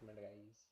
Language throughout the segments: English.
Minute guys.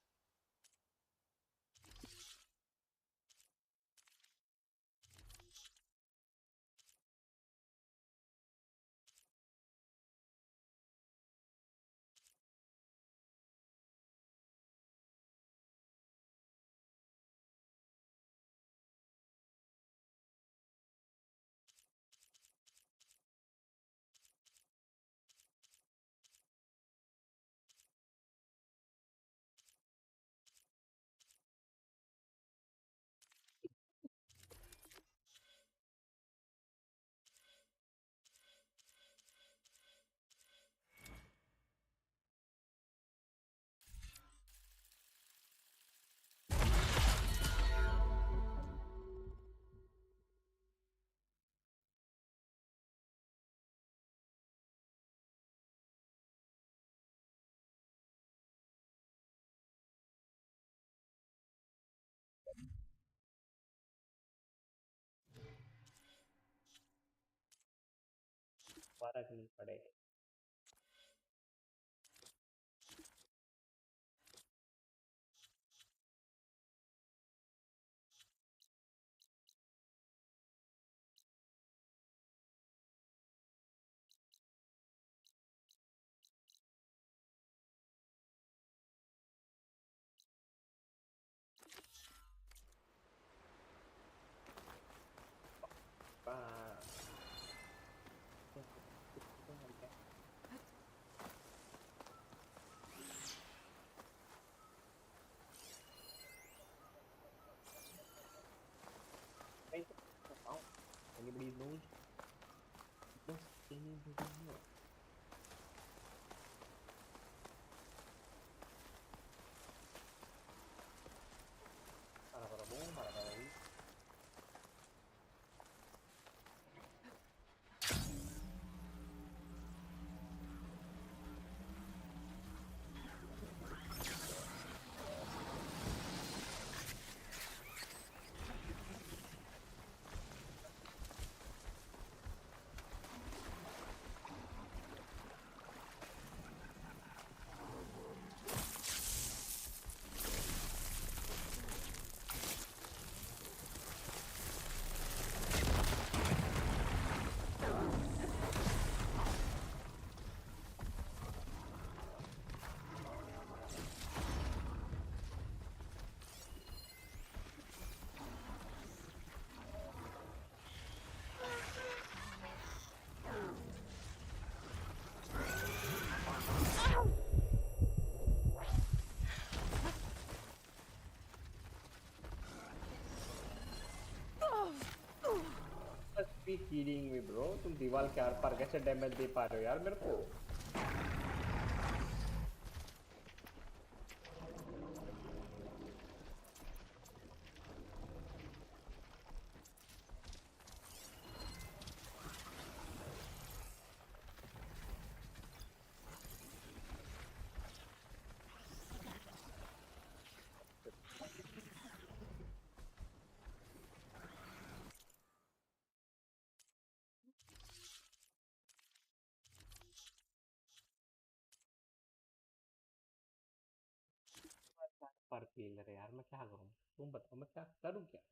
फर्क नहीं पड़ेगा। Anybody knows? Does anybody know? Para boom, para ahí. Be kidding me bro, तुम दीवार के आर पार कैसे डैमेज दे पा रहे हो यार मेरे को? पर फेल रहे यार, मैं क्या करूं? तुम बताओ मैं क्या करूं क्या?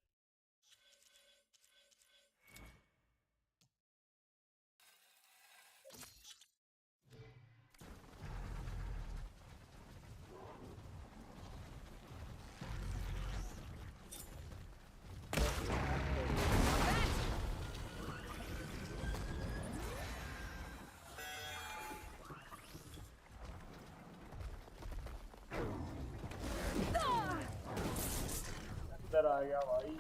अंदर आ गया भाई।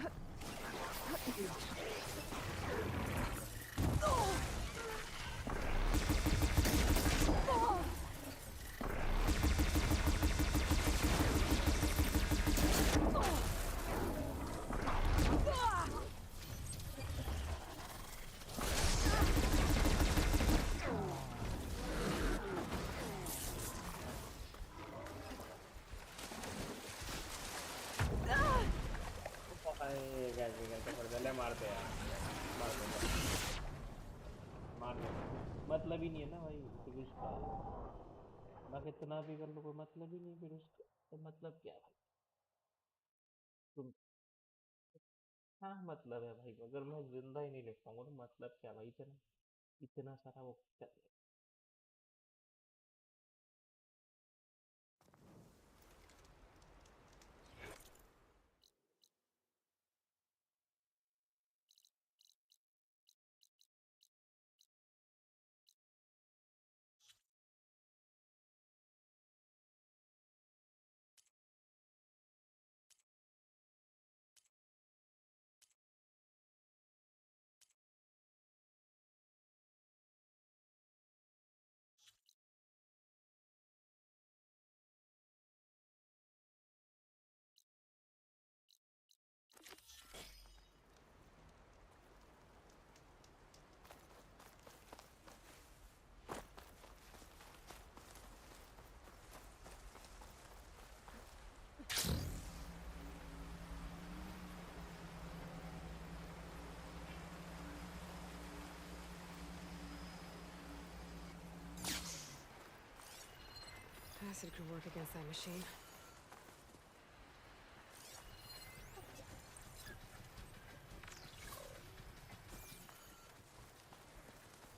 मारते यार, मार दे। मतलब ही नहीं है ना भाई कुछ का, मैं कितना भी कर लो कोई मतलब ही नहीं, फिर उसका तो मतलब क्या भाई? तुम हाँ मतलब है भाई, अगर मैं जिंदा ही नहीं ले पाऊंगा तो मतलब क्या भाई? इतना इतना सारा वो कर। Acid could work against that machine.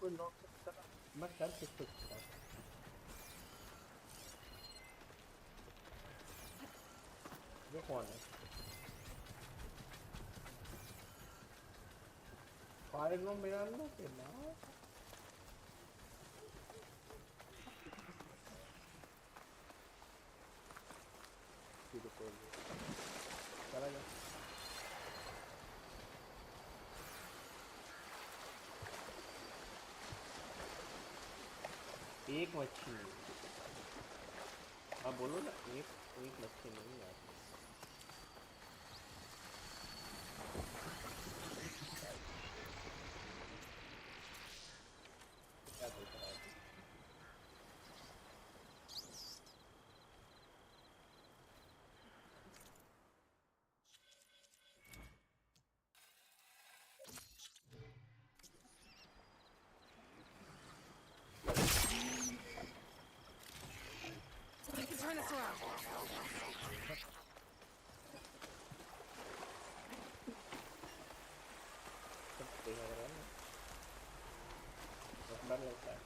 कोई लॉक करा, मैं कर किसको सकता? वो कौन है? फायर नो मेरा अंदर के ना सीधे खोल दिया, चला जा। एक मच्छी, हाँ बोलो ना, एक एक मच्छी नहीं आती। क्या देख रहा है? I can turn this around. सब देख रहा है ना, बस डर लगता है।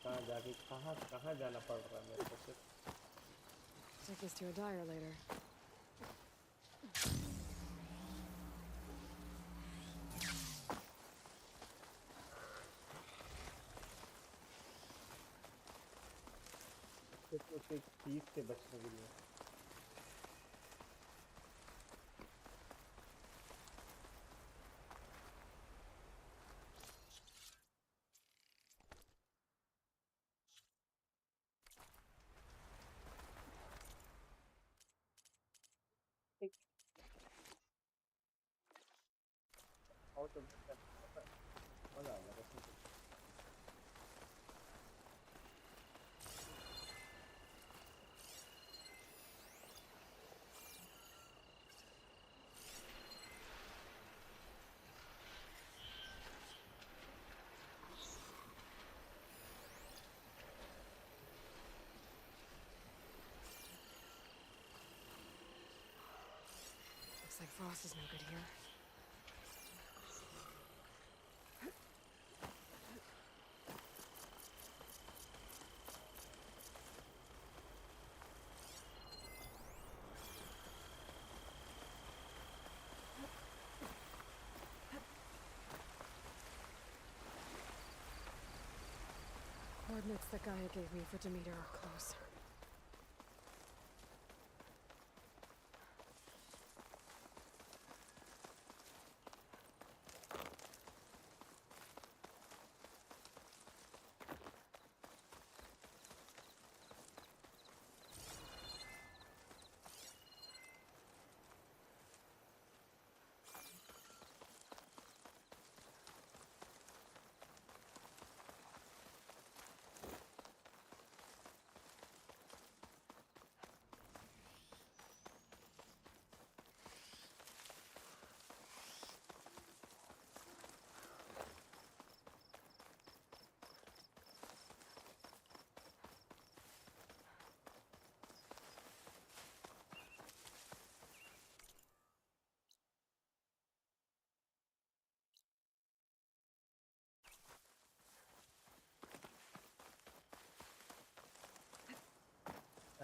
कहाँ जाके कहाँ कहाँ जाना पड़ रहा है मेरे को फिर? Take this to a dyer later. सिर्फ उस एक चीज से बचने के लिए। एक और तो मजा आ गया कसम से। Looks like Frost is no good here. Gaia gave me for Demeter are close.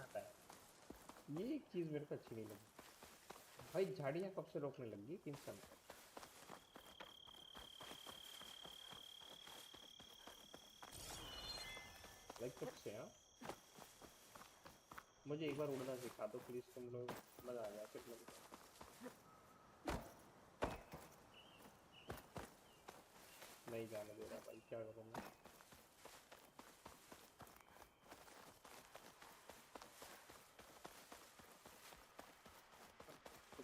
आता है। ये एक चीज मेरे को अच्छी नहीं लगी भाई, झाड़ियां कब से रोकने लगी 3 साल। लाइक कब से? हाँ, मुझे एक बार उड़ना सिखा दो प्लीज तुम लोग, मजा आ गया फिर मुझे। नहीं जाने दे रहा भाई, क्या करूँ मैं।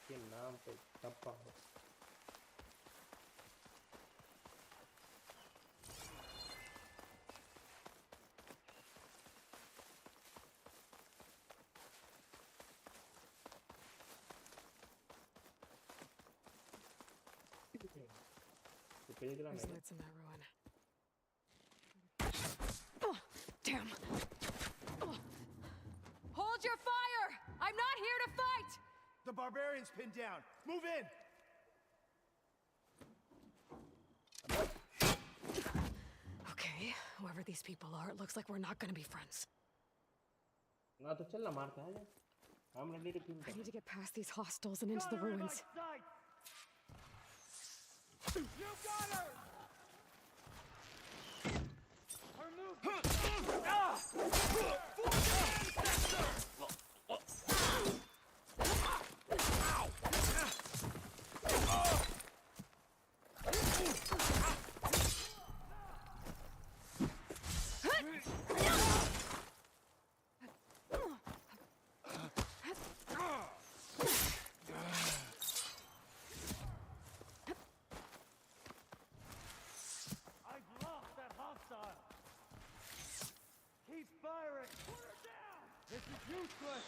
के नाम पे टप्पा हो। तो पेज रहा There's मैंने। lights in that ruin. Oh, damn. Oh. Hold your fire! I'm not here to fight! The barbarian's pinned down. Move in! Okay, whoever these people are, it looks like we're not gonna be friends. ना तो चल ना मारते हैं। I'm ready to kill I need them. to get past these hostels and into the Got her in my ruins. sight! You got her! Her movement! I've lost that hostile! Keep firing! Put her down! This is useless!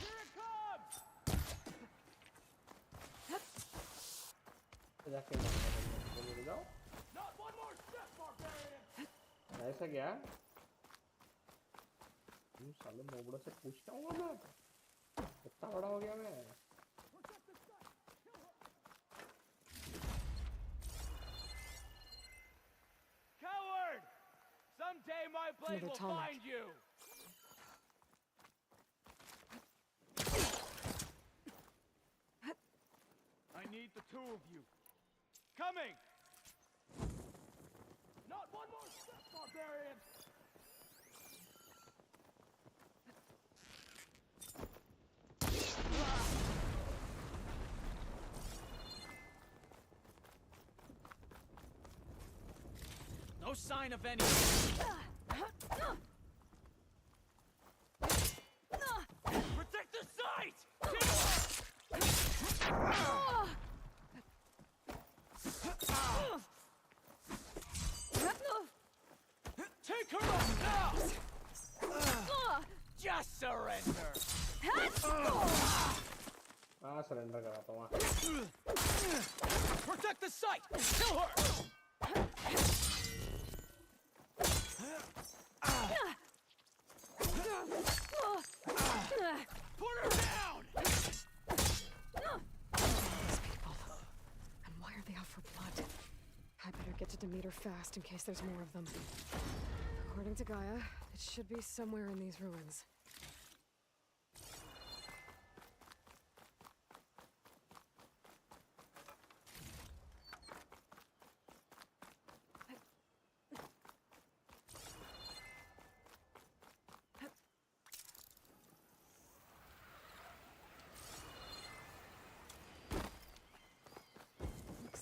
Here it comes! जाके बोल जाओ। Not one more step, barbarian! ऐसा क्या? तुम साले मोबड़ा से पूछता हूँ मैं, कितना बड़ा हो गया मैं। Protect the site! Kill her! Coward! Someday my blade Another will tonic. find you! I need the two of you. Coming! Not one more step, barbarian! No sign of any. Protect the site! Take her up now! Just surrender! हाँ surrender कराता हूँ। Protect the site! Kill her! Put her down! These people. And why are they out for blood? I better get to Demeter fast in case there's more of them. According to Gaia, it should be somewhere in these ruins.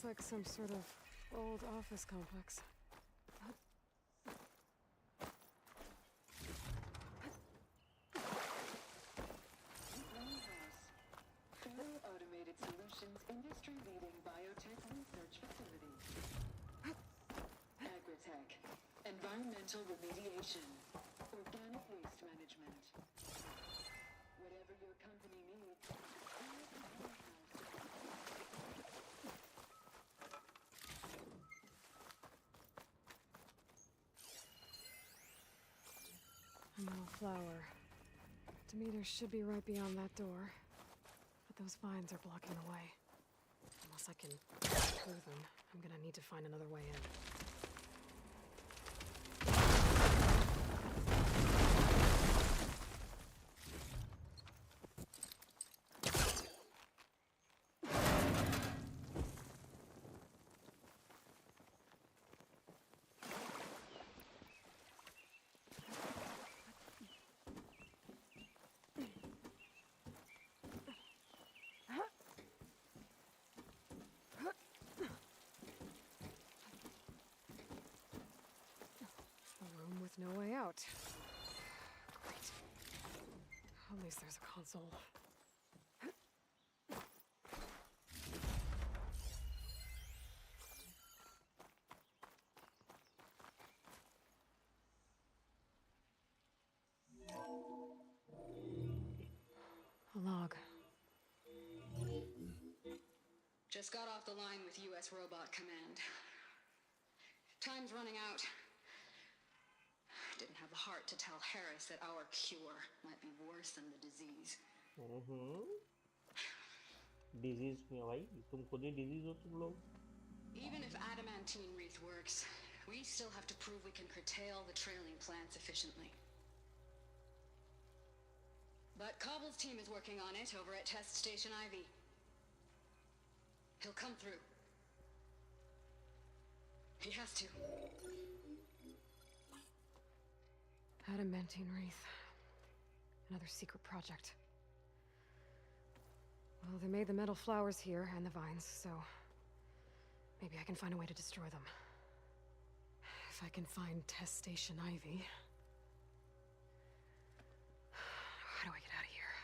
looks like some sort of old office complex. Fully automated solutions, industry-leading biotech research facility. Agritech, environmental remediation, organic waste management. Whatever your company needs, A metal flower. Demeter should be right beyond that door. But those vines are blocking the way. Unless I can through them, I'm gonna need to find another way in. A room with no way out. Great. At least there's a console. A log. just got off the line with U.S. Robot Command. Time's running out. Didn't have the heart to tell Harris that our cure might be worse than the disease. Disease में भाई तुम खुद ही disease हो तुम लोग. Even if adamantine wreath works, we still have to prove we can curtail the trailing plants efficiently. But Cobble's team is working on it over at Test Station Ivy. He'll come through. He has to. Adamantine wreath. Another secret project. Well, they made the metal flowers here and the vines, so maybe I can find a way to destroy them. If I can find Test Station Ivy. How do I get out of here?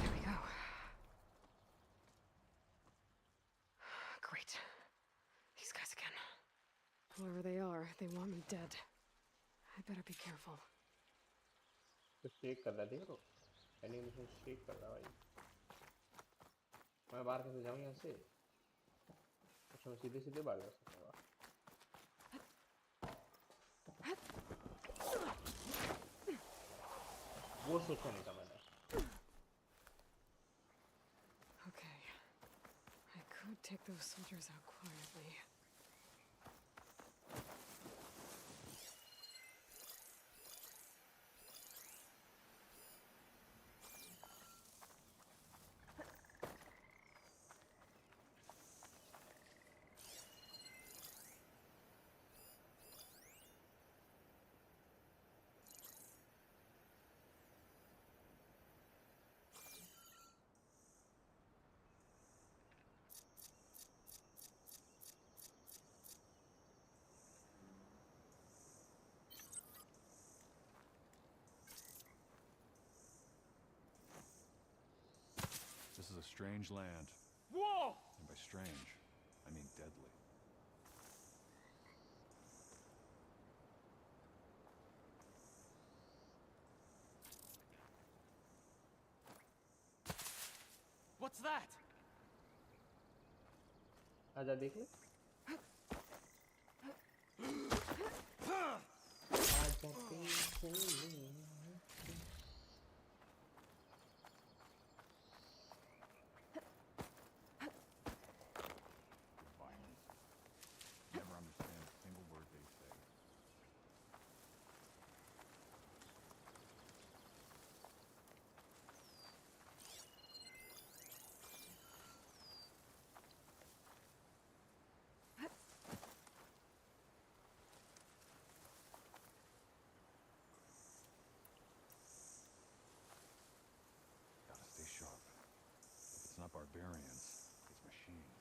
There we go. Great. These guys again. Whoever they are, they want me dead. I better be careful. तो shake कर रहा देखो animation shake कर रहा भाई. मैं बाहर कैसे जाऊं यहाँ से? अच्छा मैं सीधे सीधे बाहर जा सकता हूँ. वो सोचा नहीं था मैंने. Okay. I could take those soldiers out quietly. This is a strange land. Whoa! And by strange, I mean deadly. What's that? आजा देख ले. आजा देख ले. Violence. Never understand a single word they say. barbarians. It's machines.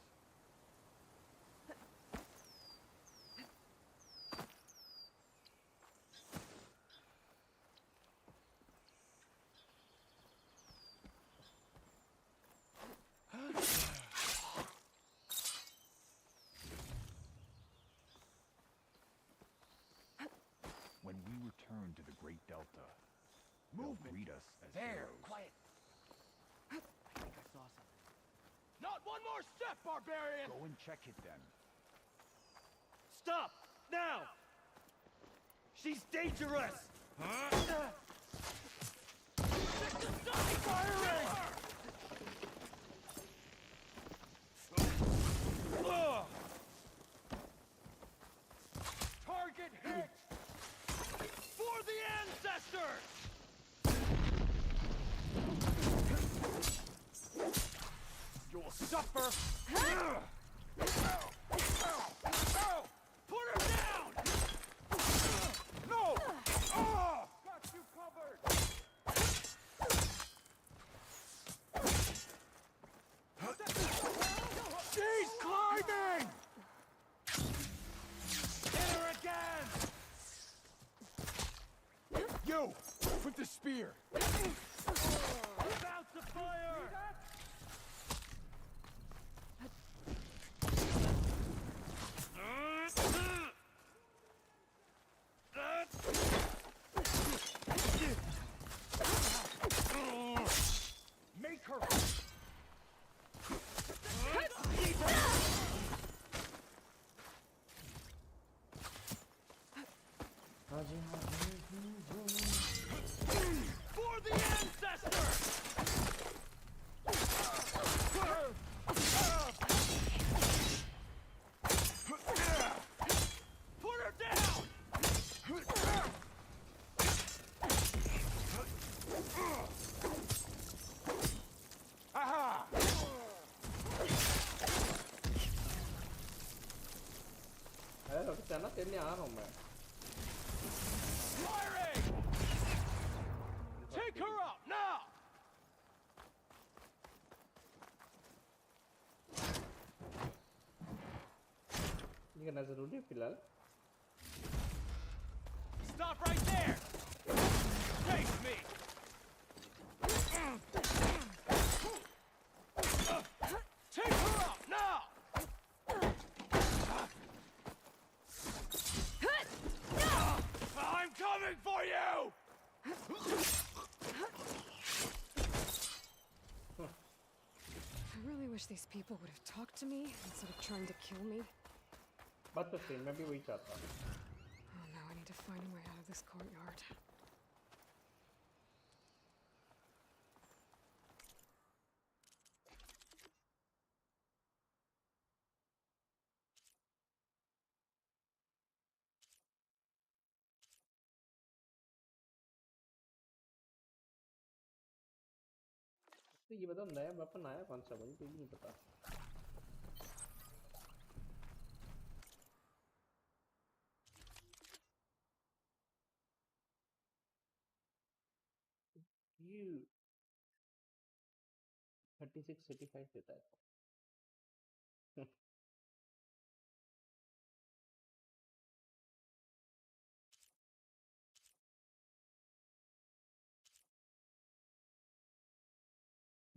When we return to the Great Delta, they'll greet us as heroes. Quiet. I think I saw something. Not one more step, barbarian! Go and check it then. Stop! Now! She's dangerous! Stop firing! Target hit! For the ancestors! You'll suffer! Put her down! No! Got you covered! She's climbing! Hit her again! You! With the spear! About to fire! Make her! For the ancestors! Put her down! Aha! Aero, che stanno attenti a Roma. Firing! Take her out now! ये करना जरूरी है फिलहाल. Stop right there! Face me! Take her out now! I'm coming for you! I really wish these people would have talked to me instead of trying to kill me. बात तो सही, मैं भी वही चाहता हूँ. Oh no, I need to find a way out of this courtyard. तो ये बताओ नया वेपन आया कौन सा भाई, तो ये नहीं पता. ये 3685 देता है.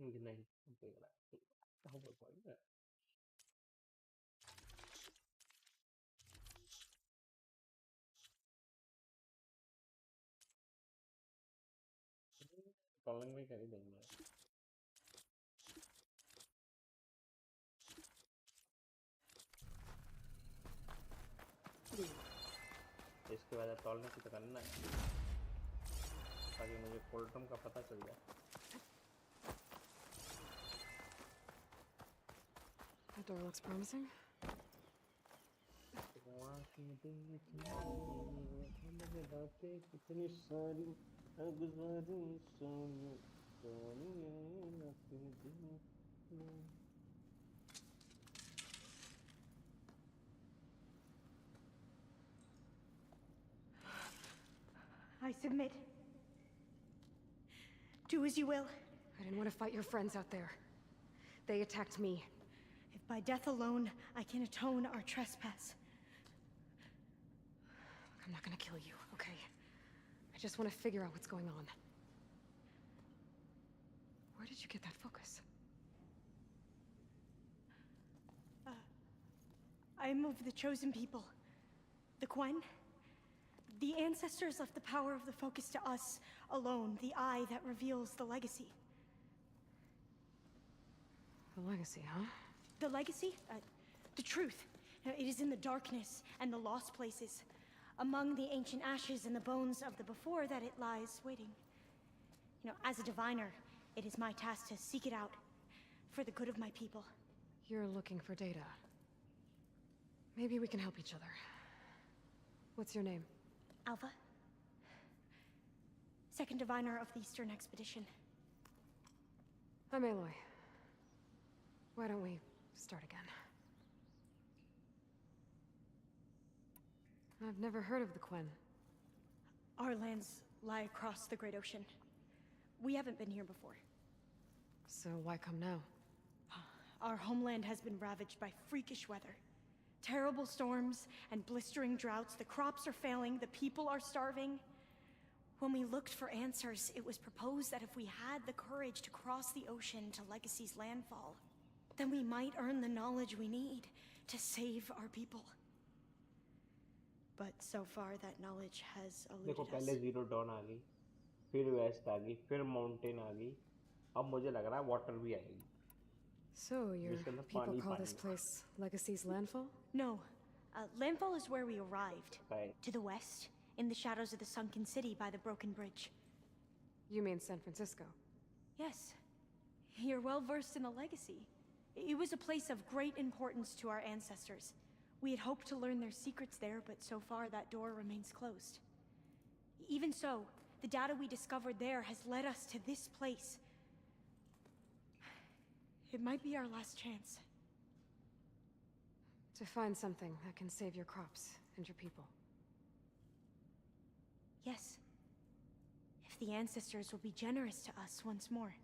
नहीं देख रहा है. कहाँ पर पॉइंट है? कॉलिंग में कर ही देंगे. इसके बाद टॉलने की तो करना है ताकि मुझे कोल्टम का पता चल जाए. That door looks promising. कितनी सारी अगुजारी Soni I submit. Do as you will. I didn't want to fight your friends out there. They attacked me. If by death alone I can atone our trespass. I'm not gonna kill you, okay? I just want to figure out what's going on. Where did you get that focus? I am of the chosen people. The Quen. The ancestors left the power of the focus to us alone, the eye that reveals the legacy. The legacy, huh? The legacy? The truth. It is in the darkness and the lost places. Among the ancient ashes and the bones of the before that it lies waiting. As a diviner, it is my task to seek it out. For the good of my people. You're looking for data. Maybe we can help each other. What's your name? Alpha. Second diviner of the Eastern Expedition. I'm Aloy. Why don't we start again? I've never heard of the Quen. Our lands lie across the Great Ocean. We haven't been here before. So why come now? Our homeland has been ravaged by freakish weather. Terrible storms and blistering droughts. The crops are failing, the people are starving. When we looked for answers, it was proposed that if we had the courage to cross the ocean to Legacy's landfall, then we might earn the knowledge we need to save our people. But so far that knowledge has देखो eluded पहले us. Zero don आ गई, फिर waste आ गई, फिर mountain आ गई, अब मुझे लग रहा है वाटर भी आएगी. So your जिसके अंदर people पानी call पानी this place Legacy's landfall? No. Landfall is where we arrived. Right. To the west, in the shadows of the sunken city by the broken bridge. You mean San Francisco? Yes. You're well versed in the Legacy. It was a place of great importance to our ancestors. We had hoped to learn their secrets there, but so far that door remains closed. Even so, the data we discovered there has led us to this place. It might be our last chance. To find something that can save your crops and your people. Yes. If the ancestors will be generous to us once more.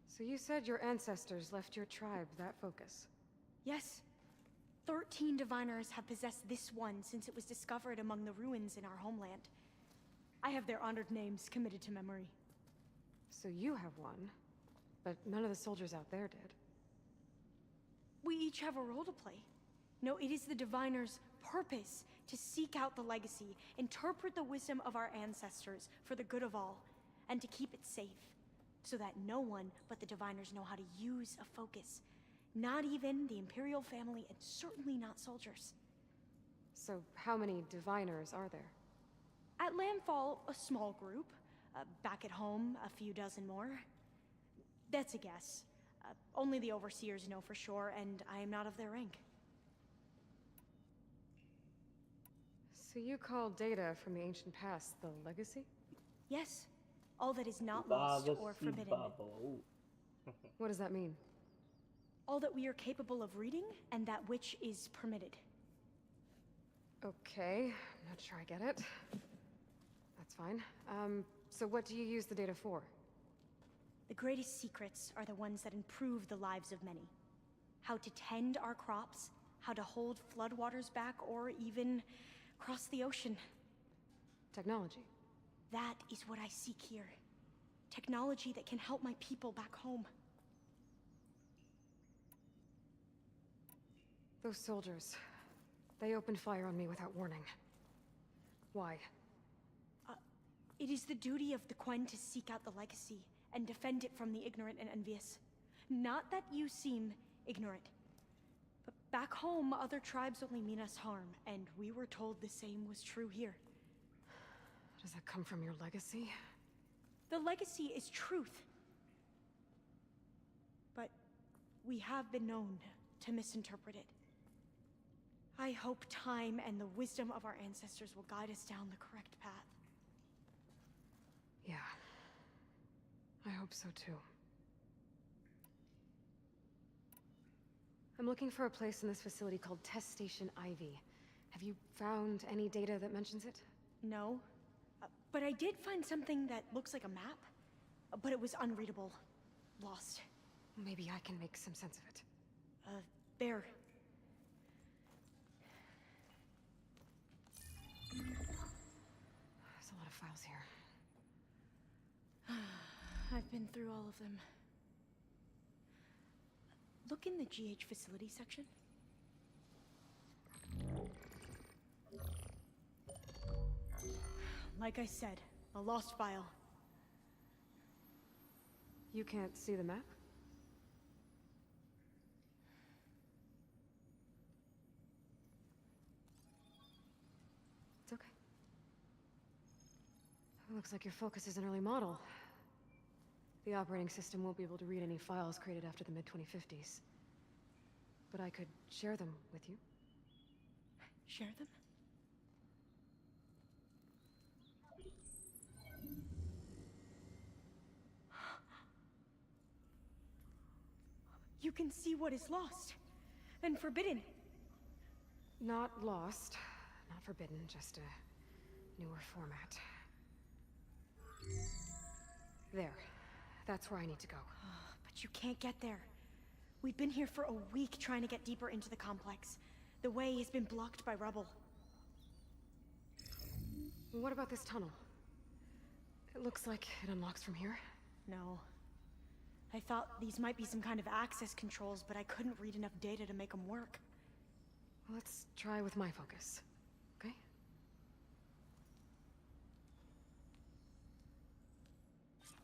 So you said your ancestors left your tribe that focus? Yes. 13 diviners have possessed this one since it was discovered among the ruins in our homeland. I have their honored names committed to memory. So you have one, but none of the soldiers out there did. We each have a role to play. No, it is the diviner's purpose to seek out the legacy, interpret the wisdom of our ancestors for the good of all, and to keep it safe, so that no one but the diviners know how to use a focus. Not even the Imperial family, and certainly not soldiers. So how many diviners are there? At landfall, a small group. Back at home, a few dozen more. That's a guess. Only the overseers know for sure, and I am not of their rank. So you call data from the ancient past the legacy? Yes. All that is not lost or Legacy forbidden. Babo. What does that mean? All that we are capable of reading, and that which is permitted. Okay, I'm not sure I get it. That's fine. So what do you use the data for? The greatest secrets are the ones that improve the lives of many. How to tend our crops, how to hold floodwaters back, or even cross the ocean. Technology. That is what I seek here. Technology that can help my people back home. Those soldiers, they opened fire on me without warning. Why? It is the duty of the Quen to seek out the legacy and defend it from the ignorant and envious. Not that you seem ignorant. But back home, other tribes only mean us harm, and we were told the same was true here. Does that come from your legacy? The legacy is truth. But we have been known to misinterpret it. I hope time and the wisdom of our ancestors will guide us down the correct path. Yeah. I hope so too. I'm looking for a place in this facility called Test Station Ivy. Have you found any data that mentions it? No. But I did find something that looks like a map. but it was unreadable. Lost. Maybe I can make some sense of it. There. There's a lot of files here. I've been through all of them. Look in the GH facility section. Like I said, a lost file. You can't see the map? It's okay. It looks like your focus is an early model. The operating system won't be able to read any files created after the mid-2050s. But I could share them with you. Share them? You can see what is lost and forbidden. Not lost, not forbidden, just a newer format. There. That's where I need to go. But you can't get there. We've been here for a week trying to get deeper into the complex. The way has been blocked by rubble. What about this tunnel? It looks like it unlocks from here. No. I thought these might be some kind of access controls, but I couldn't read enough data to make them work. Let's try with my focus, okay?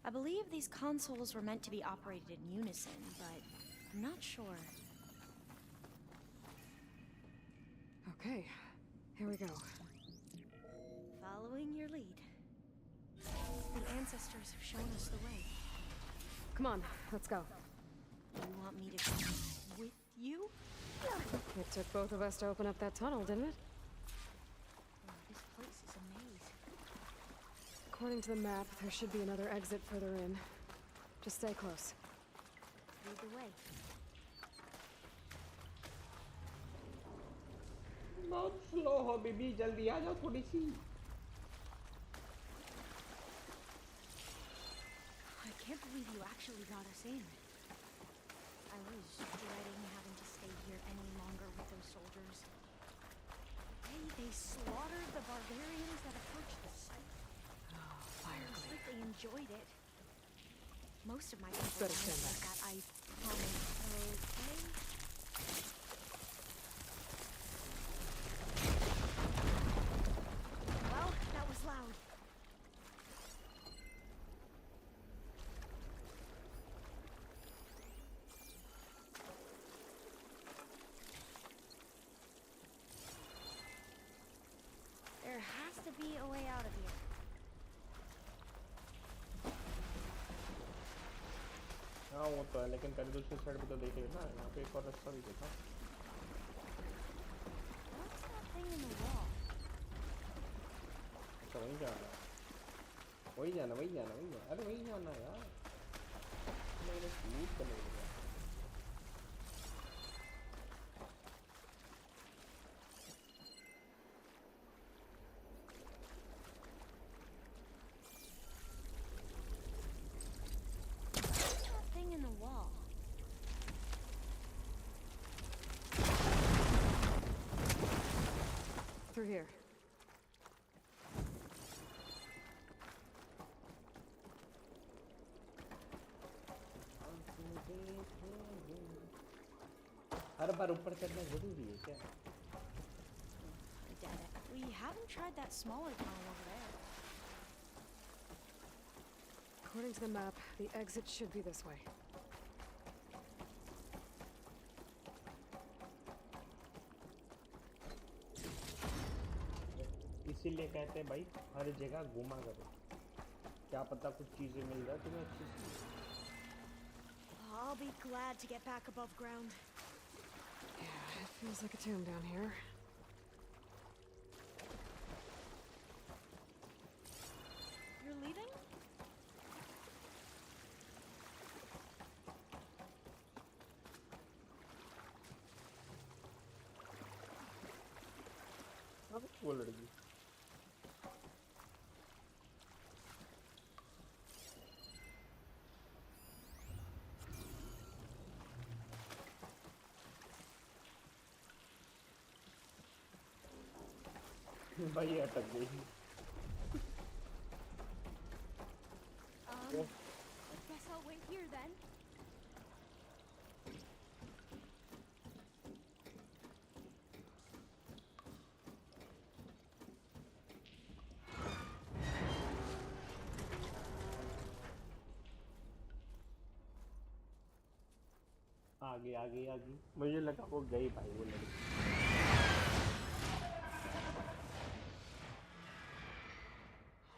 I believe these consoles were meant to be operated in unison, but I'm not sure. Okay, here we go. Following your lead. The ancestors have shown us the way. Come on, let's go. You want me to come with you? It took both of us to open up that tunnel, didn't it? Oh, this place is a maze. According to the map, there should be another exit further in. Just stay close. Lead the way. बहुत slow हो baby, जल्दी आ जाओ थोड़ी सी. I can't believe you actually got us in. I was dreading having to stay here any longer with those soldiers. Hey, they slaughtered the barbarians that approached the site. Oh, It's fire. like they enjoyed it. Most of my people Better stand like back. that, I promise. Okay? Well, that was loud. There has to be a way out of here. हाँ वो तो है, लेकिन कभी दूसरी side पे तो देखेगा ना, यहाँ पे एक और रास्ता भी देखा. What's that thing in the wall? अच्छा वहीं जाना है. वहीं जाना, वहीं जाना, वहीं जाना. अरे वहीं जाना यार. मैंने शूट करने लगा. What's that thing in the wall? Through here. हर बार ऊपर चढ़ना जरूरी है क्या? ADATA. We haven't tried that smaller tunnel over there. According to the map, the exit should be this way. इसीलिए कहते हैं भाई हर जगह घूमा करो. क्या पता कुछ चीजें मिल जाए तुम्हें अच्छी सी. I'll be glad to get back above ground. Yeah, it feels like a tomb down here. You're leaving? अब वो लड़की. भाई अटक गई। I guess I'll wait here then. आगे मुझे लगा वो गई भाई वो लड़की।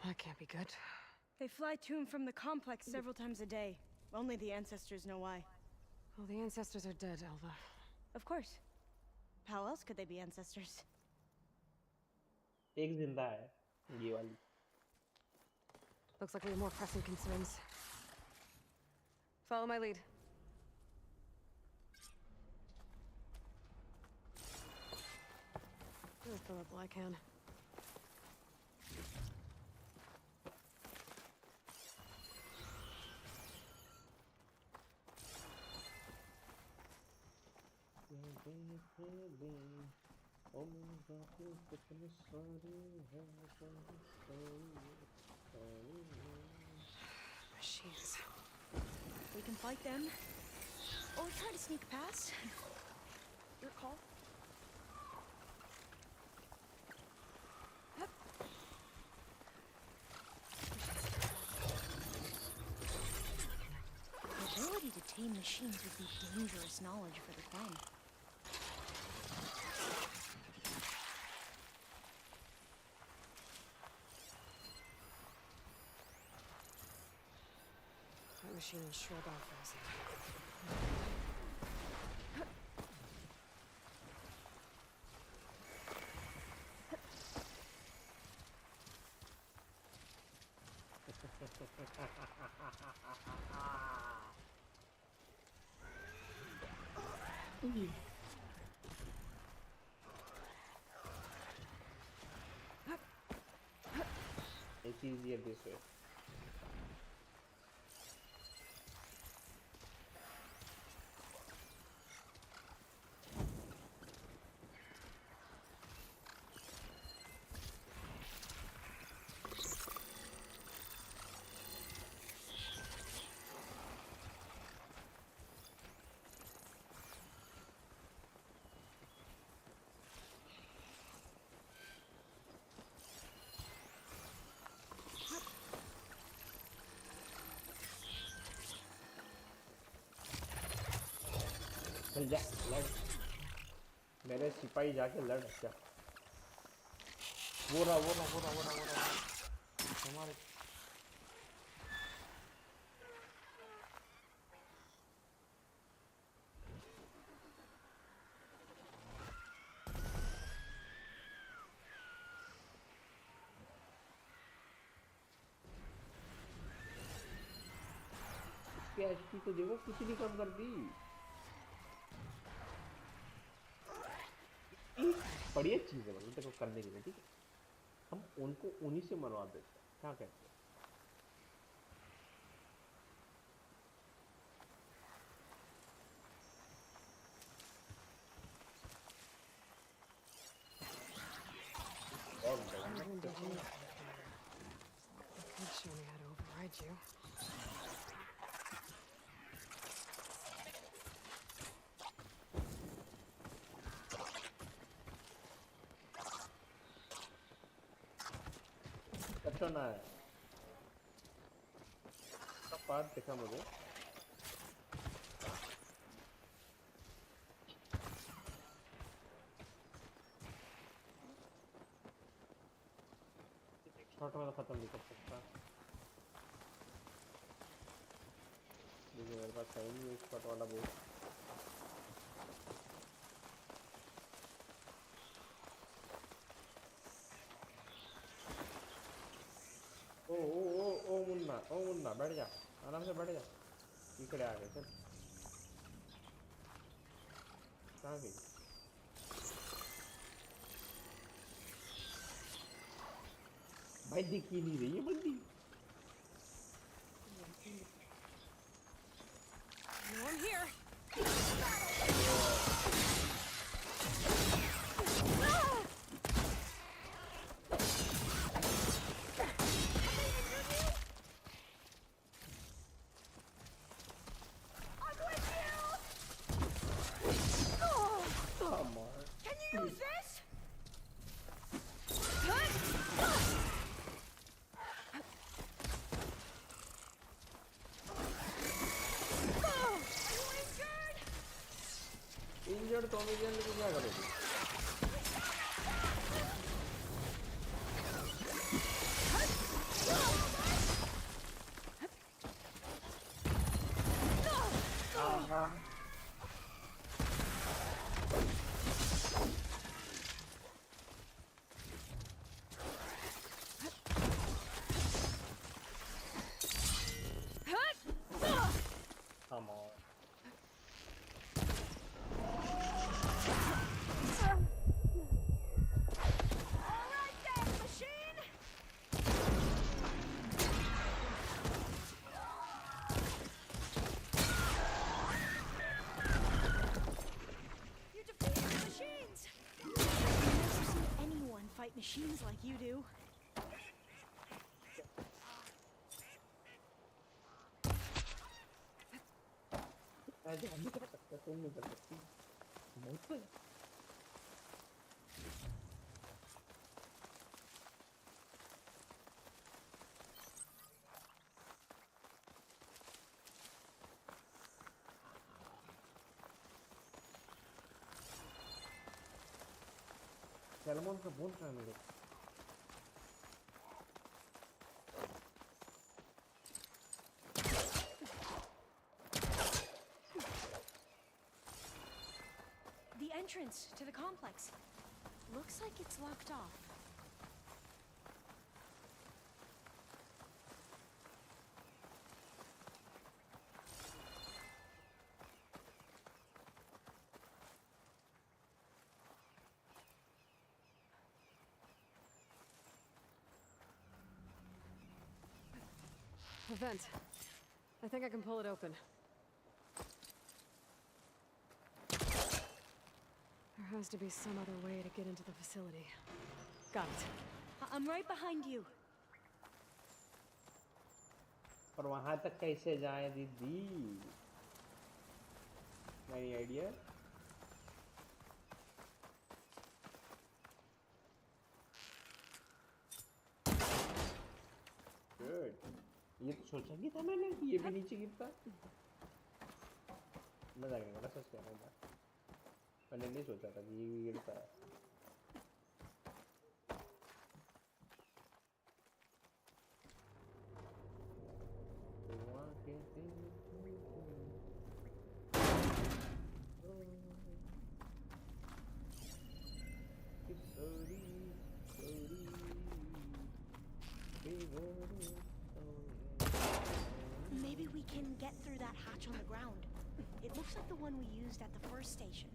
That can't be good. They fly to and from the complex several times a day. Only the ancestors know why. Well, the ancestors are dead, Elva. Of course. How else could they be ancestors? एक जिंदा है ये वाली। Looks like we have more pressing concerns. Follow my lead. I'll fill up all I can. Machines. We can fight them. Or try to sneak past. Your call. The ability to tame machines would be dangerous knowledge for the Crown. That machine sure got frozen. It's easier this way. जा लड़ मेरे सिपाही जाके लड़ जा। वो रहा हमारे इसके एचपी तो देखो कुछ नहीं कम कर दी। बढ़िया चीज है मतलब देखो करने के लिए ठीक है। हम उनको उन्हीं से मरवा देते हैं क्या कहते हैं। और You could show me how to override you. अच्छा ना है सब पार्ट दिखा मुझे। शॉट में तो खत्म नहीं कर सकता देखिए मेरे पास है नहीं एक शॉट वाला बोल। ओ मुन्ना बैठ जा आराम से बैठ जा। इकड़े आ गए चल कहाँ गई। भाई दिख ही नहीं रही है बंदी। No one here. मिलियन लेके क्या करोगे? Come on. You defeated the machines! I've never seen anyone fight machines like you do. ऐसे हम भी कर सकते हैं, तुम नहीं कर सकती। बहुत है। सैलमन का बोन ट्राई मिले। The entrance to the complex. Looks like it's locked off. A vent. I think I can pull it open. There has to be some other way to get into the facility. Got it. I'm right behind you. पर वहां तक कैसे जाए दीदी? Any idea? Good. ये तो सोचा नहीं था मैंने कि ये भी नीचे गिरता। मजाक नहीं कर सच कह रहा हूँ। मैंने नहीं सोचा था कि ये भी गिरता है। Maybe we can get through that hatch on the ground. It looks like the one we used at the first station.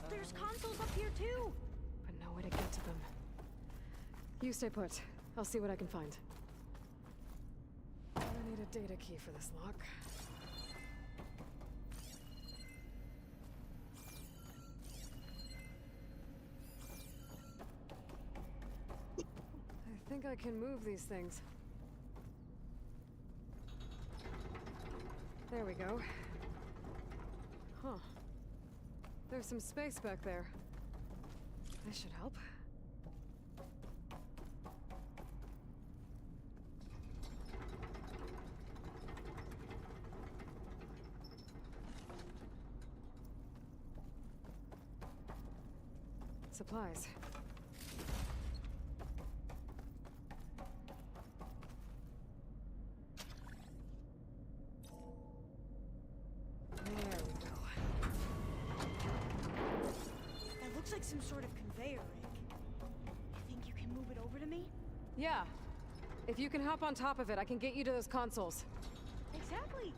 There's consoles up here too! But no way to get to them. You stay put. I'll see what I can find. I need a data key for this lock. I think I can move these things. There we go. Huh. There's some space back there. This should help. Supplies. Like some sort of conveyor rig. You think you can move it over to me? Yeah. If you can hop on top of it, I can get you to those consoles. Exactly.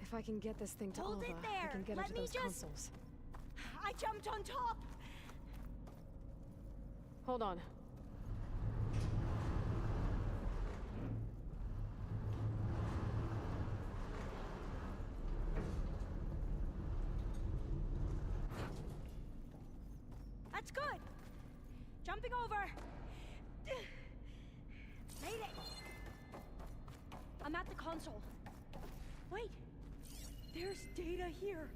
If I can get this thing to Hold Alva, it there. I can get her Let to me those just- consoles. I jumped on top! Hold on. That's good. Jumping over. Made it. I'm at the console. Wait. There's data here.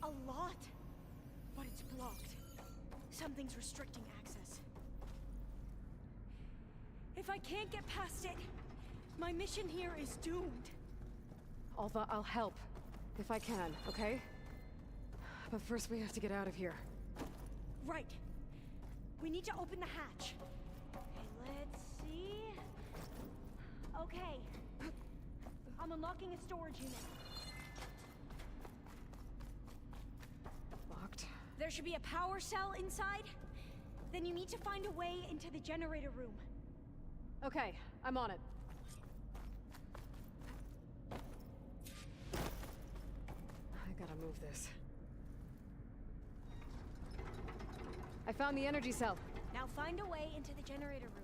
A lot. But it's blocked. Something's restricting access. If I can't get past it, my mission here is doomed. Alva, I'll help. If I can, okay? But first we have to get out of here. Right. We need to open the hatch. Okay, let's see. Okay. I'm unlocking a storage unit. Locked. There should be a power cell inside. Then you need to find a way into the generator room. Okay, I'm on it. I gotta move this. I found the energy cell. Now find a way into the generator room.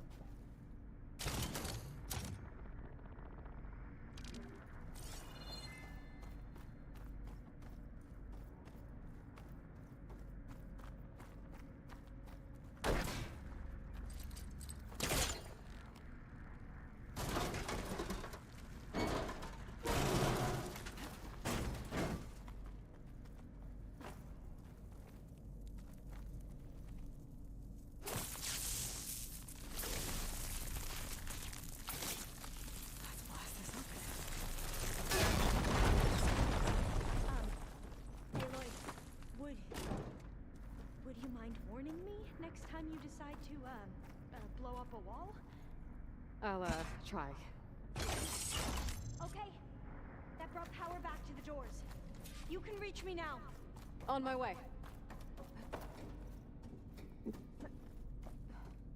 Would you mind warning me next time you decide to, blow up a wall? I'll, try. Okay. That brought power back to the doors. You can reach me now. On my way.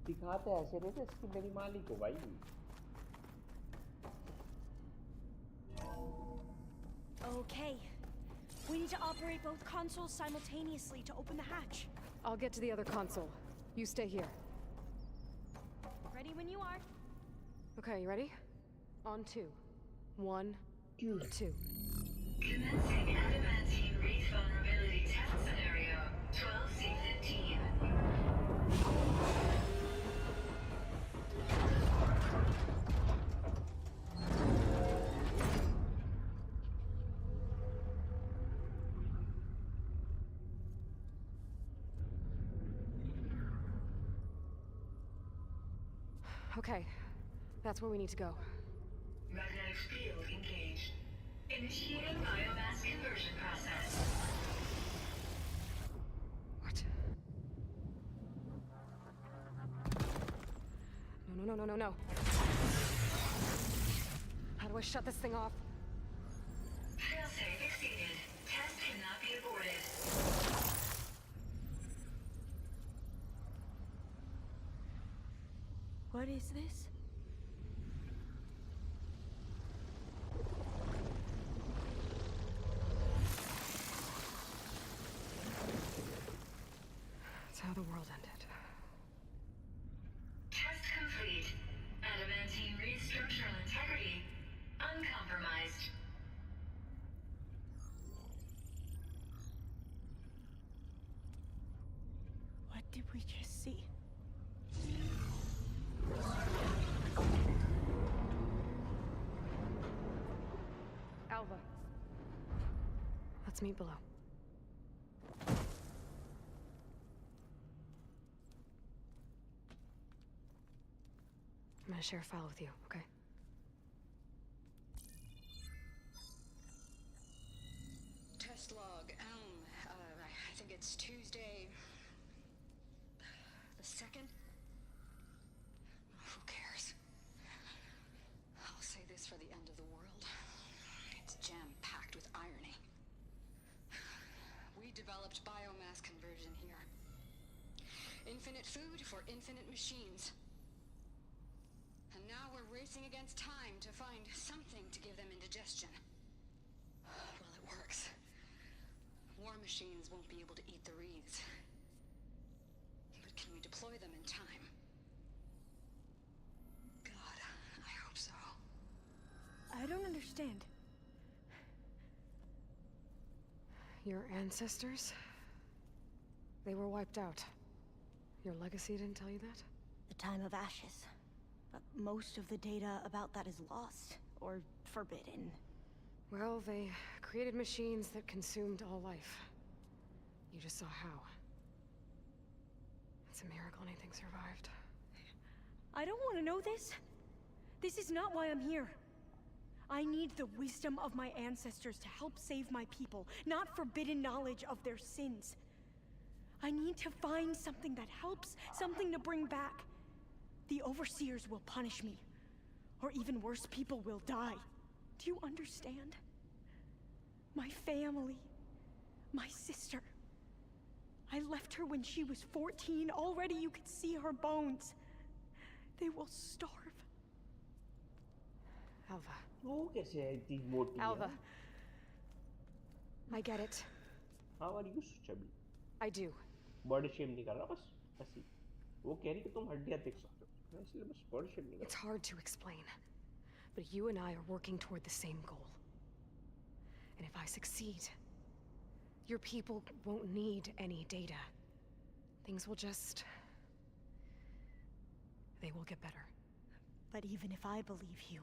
दिखाते ऐसे रहे थे इसकी मेरी मालिक हो भाई. Okay. We need to operate both consoles simultaneously to open the hatch. I'll get to the other console. You stay here. Ready when you are. Okay, you ready? On two. 1, 2. Commencing adamantine wreath vulnerability test scenario 12C15. Okay, that's where we need to go. Magnetic field engaged. Initiating biomass conversion process. What? No. How do I shut this thing off? Failsafe exceeded. Test cannot be aborted. What is this? That's how the world ended. Test complete. Adamantine wreath structural integrity uncompromised. What did we just see? Alva. Let's meet below. I'm gonna share a file with you, okay? Test log, I think it's Tuesday the 2nd? Who cares? I'll say this for the end of the world. It's jam-packed with irony. We developed biomass conversion here. Infinite food for infinite machines. And now we're racing against time to find something to give them indigestion. Well, it works. War machines won't be able to eat the wreaths. But can we deploy them in time? God, I hope so. I don't understand. Your ancestors? They were wiped out. Your legacy didn't tell you that? The time of ashes. But most of the data about that is lost, or forbidden. Well, they created machines that consumed all life. You just saw how. It's a miracle anything survived. I don't want to know this. This is not why I'm here. I need the wisdom of my ancestors to help save my people, not forbidden knowledge of their sins. I need to find something that helps, something to bring back. The overseers will punish me. Or even worse, people will die. Do you understand? My family. My sister. I left her when she was 14. Already you could see her bones. They will starve. Alva. वो कैसे है इतनी मोटी Alva. I get it. How are you chubby? I do. Body shape नहीं कर रहा बस ऐसी वो कह रही कि तुम हड्डियां देख सकते हो मैं इसलिए बस body shape नहीं कर It's hard to explain, but you and I are working toward the same goal. And if I succeed, your people won't need any data. Things will just... they will get better. But even if I believe you,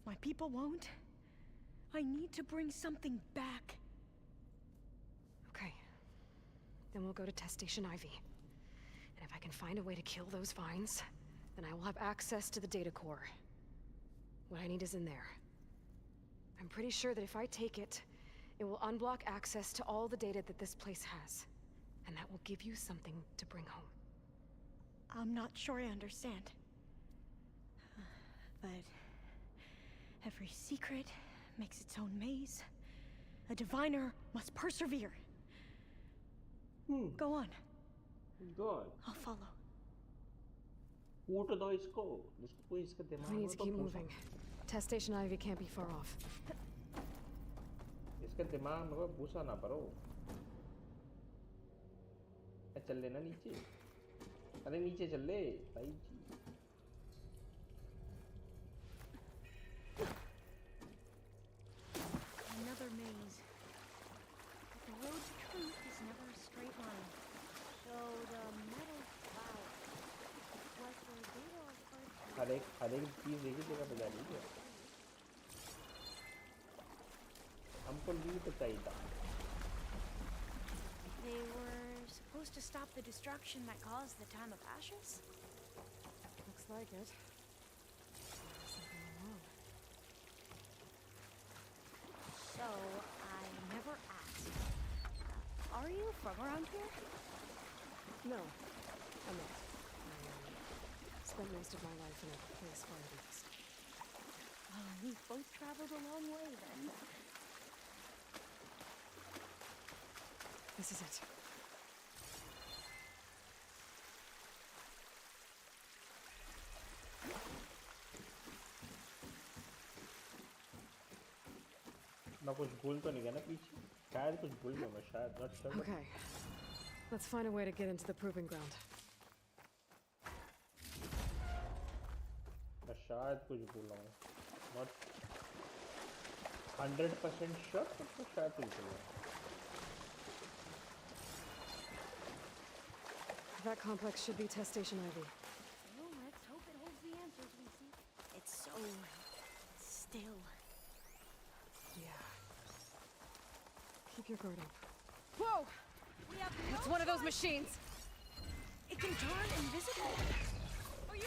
my people won't. I need to bring something back. Okay. Then we'll go to Test Station Ivy. And if I can find a way to kill those vines, then I will have access to the data core. What I need is in there. I'm pretty sure that if I take it, it will unblock access to all the data that this place has. And that will give you something to bring home. I'm not sure I understand. But every secret makes its own maze. A diviner must persevere. Go on. Go on. I'll follow. पूछ दो इसको जिसको कोई इसका दिमाग We need हो to तो keep पूछो। moving. Test Station Ivy can't be far off. इसका दिमाग में कोई पूछा ना परो चल लेना नीचे अरे नीचे चल ले भाई जी Another maze. But the road to truth is never a straight line. So the metal cloud was the data of first. हर एक चीज एक ही जगह पे जा रही है हमको लीड तो चाहिए था They were supposed to stop the destruction that caused the time of ashes? Looks like it. Something wrong. So, I never asked. Are you from around here? No, I'm not. I spent most of my life in a place far east. Oh, we've both traveled a long way then. This is it. मैं कुछ भूल तो नहीं गया ना पीछे शायद कुछ भूल गया मैं शायद not sure Okay. Let's find a way to get into the proving ground. मैं शायद कुछ भूल रहा हूँ not 100% sure but मैं शायद कुछ भूल रहा हूँ That complex should be Test Station Ivy. Well, let's hope it holds the answers we seek. It's so still. Yeah. Keep your guard up. Whoa! It's one of those machines! It can turn invisible.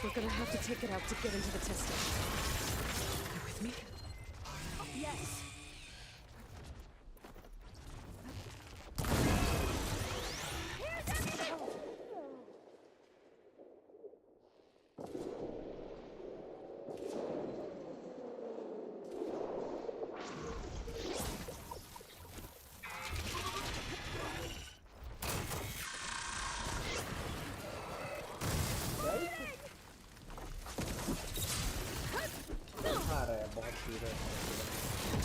We're gonna have to take it out to get into the test station. You with me? Yes. आ रहा है बहुत भीड़ है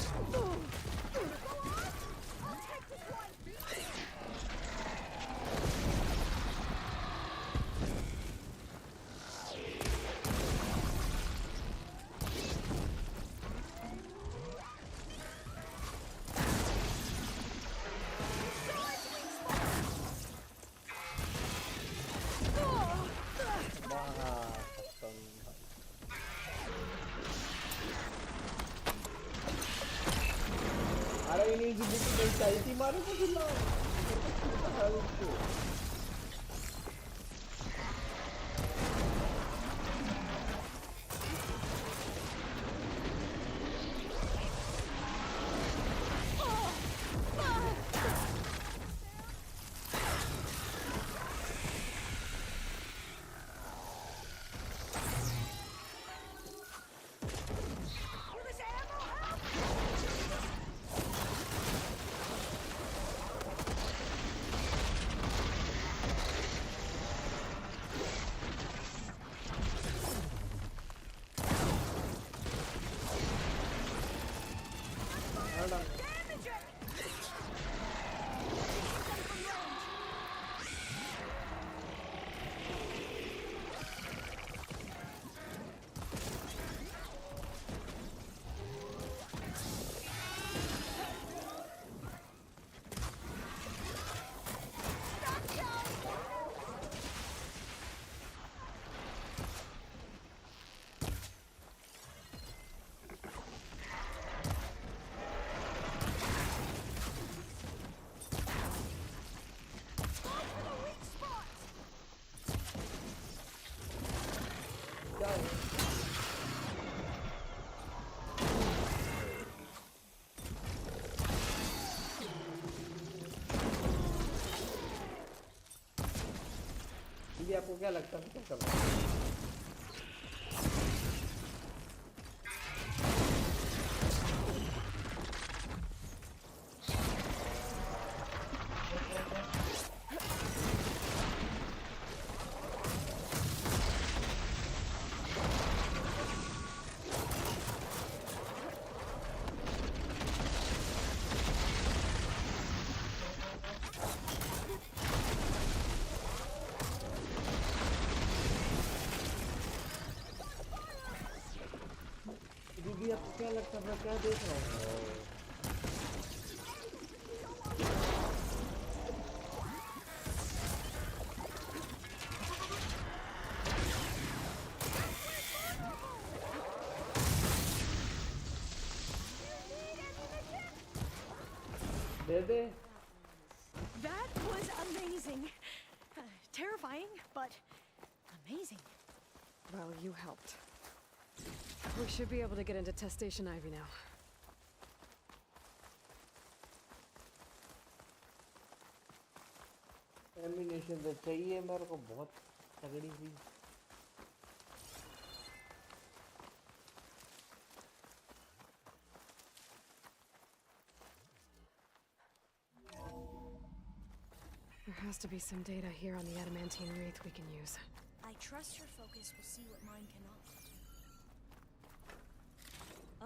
की book मिलता है मारे को दिला आपको क्या लगता है क्या कर रहा है? आपको क्या लगता है मैं क्या देख रहा हूँ? दे दे. That was amazing. Terrifying, but amazing. Well, you helped. We should be able to get into test station Ivy now. एमिनेशन तो चाहिए मेरे को बहुत तगड़ी सी. There has to be some data here on the adamantine wraith we can use. I trust your focus will see what mine cannot.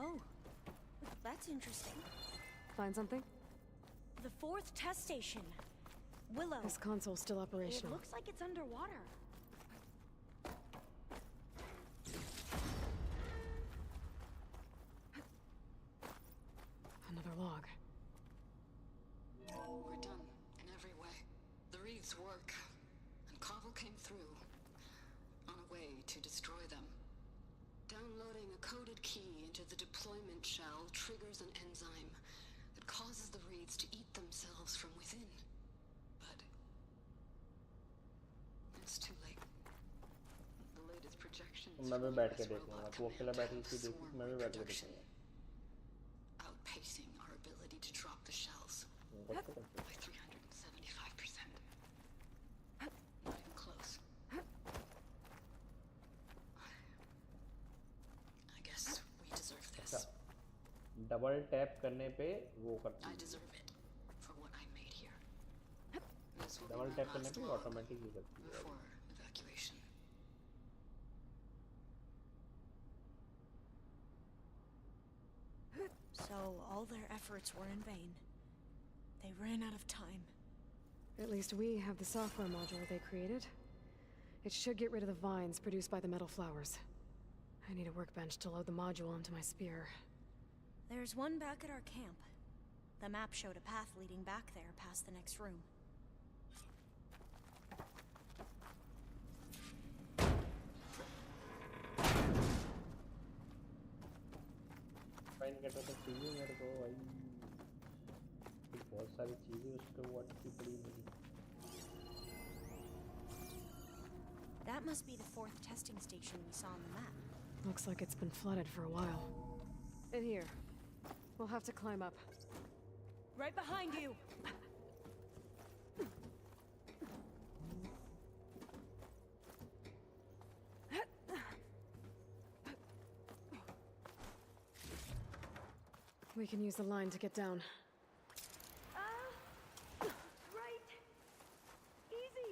Oh, that's interesting. Find something? The 4th test station. Willow. This console's still operational. It looks like it's underwater. Another log. We're done in every way. The wreaths work, and Cobble came through on a way to destroy them. Downloading a coded key into the deployment shell triggers an enzyme that causes the wreaths to eat themselves from within. But it's too late. The latest projections मैं भी बैठ के देखूंगा. तू अकेला बैठ के देख. मैं भी बैठ के देखूंगा. Outpacing our ability to drop the shells by 375%. Not even close. I guess we deserve this. Double tap करने पे वो करती है. I deserve it for what I made here. Double tap करने पे ऑटोमेटिक ही करती है. Before evacuation. So all their efforts were in vain. They ran out of time. At least we have the software module they created. It should get rid of the vines produced by the metal flowers. I need a workbench to load the module onto my spear. There's one back at our camp. The map showed a path leading back there past the next room. Fine कटा तो चाहिए मेरे को भाई. बहुत सारी चीजें उस पर वो अटकी पड़ी नहीं। That must be the 4th testing station we saw on the map. Looks like it's been flooded for a while. In here. We'll have to climb up. Right behind you! We can use the line to get down. Right! Easy!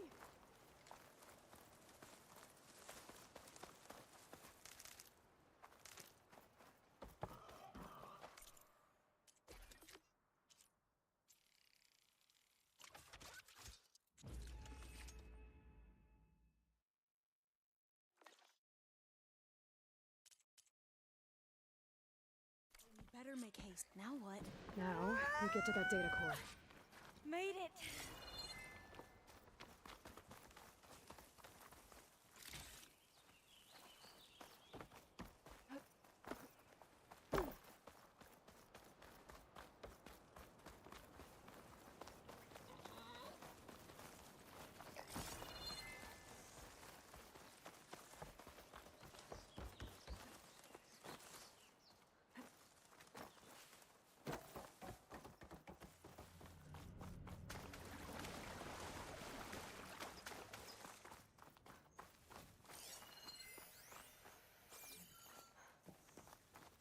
Better make haste. Now what? Now, we get to that data core. Made it!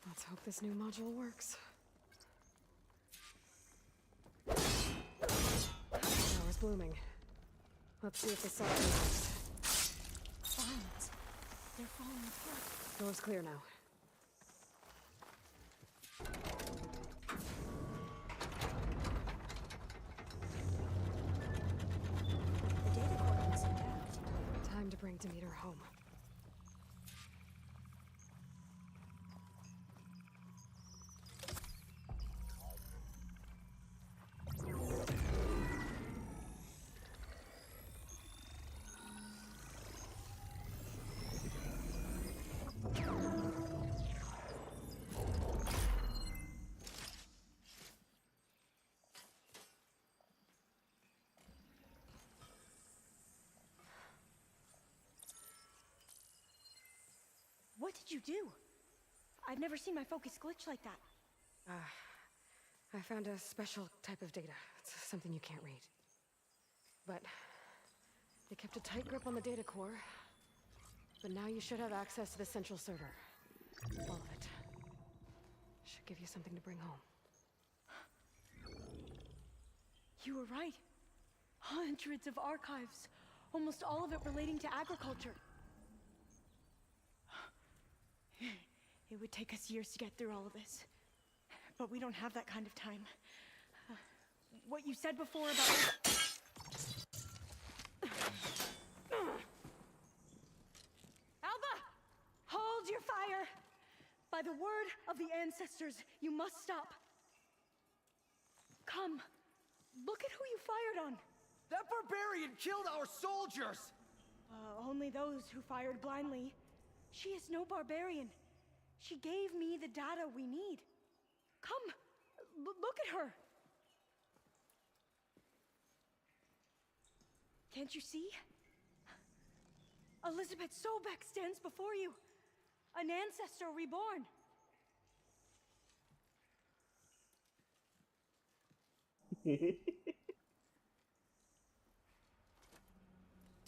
Let's hope this new module works. Power's blooming. Let's see if the socket works. Vines. They're falling apart. Door's clear now. The data core is intact. Time to bring Demeter home. What did you do? I've never seen my focus glitch like that. I found a special type of data. It's something you can't read. But they kept a tight grip on the data core. But now you should have access to the central server. All of it. Should give you something to bring home. You were right. Hundreds of archives. Almost all of it relating to agriculture. It would take us years to get through all of this. But we don't have that kind of time. What you said before about... Alva! Hold your fire! By the word of the ancestors, you must stop. Come. Look at who you fired on. That barbarian killed our soldiers! Only those who fired blindly. She is no barbarian. She gave me the data we need. Come, look at her. Can't you see? Elizabeth Sobek stands before you. An ancestor reborn.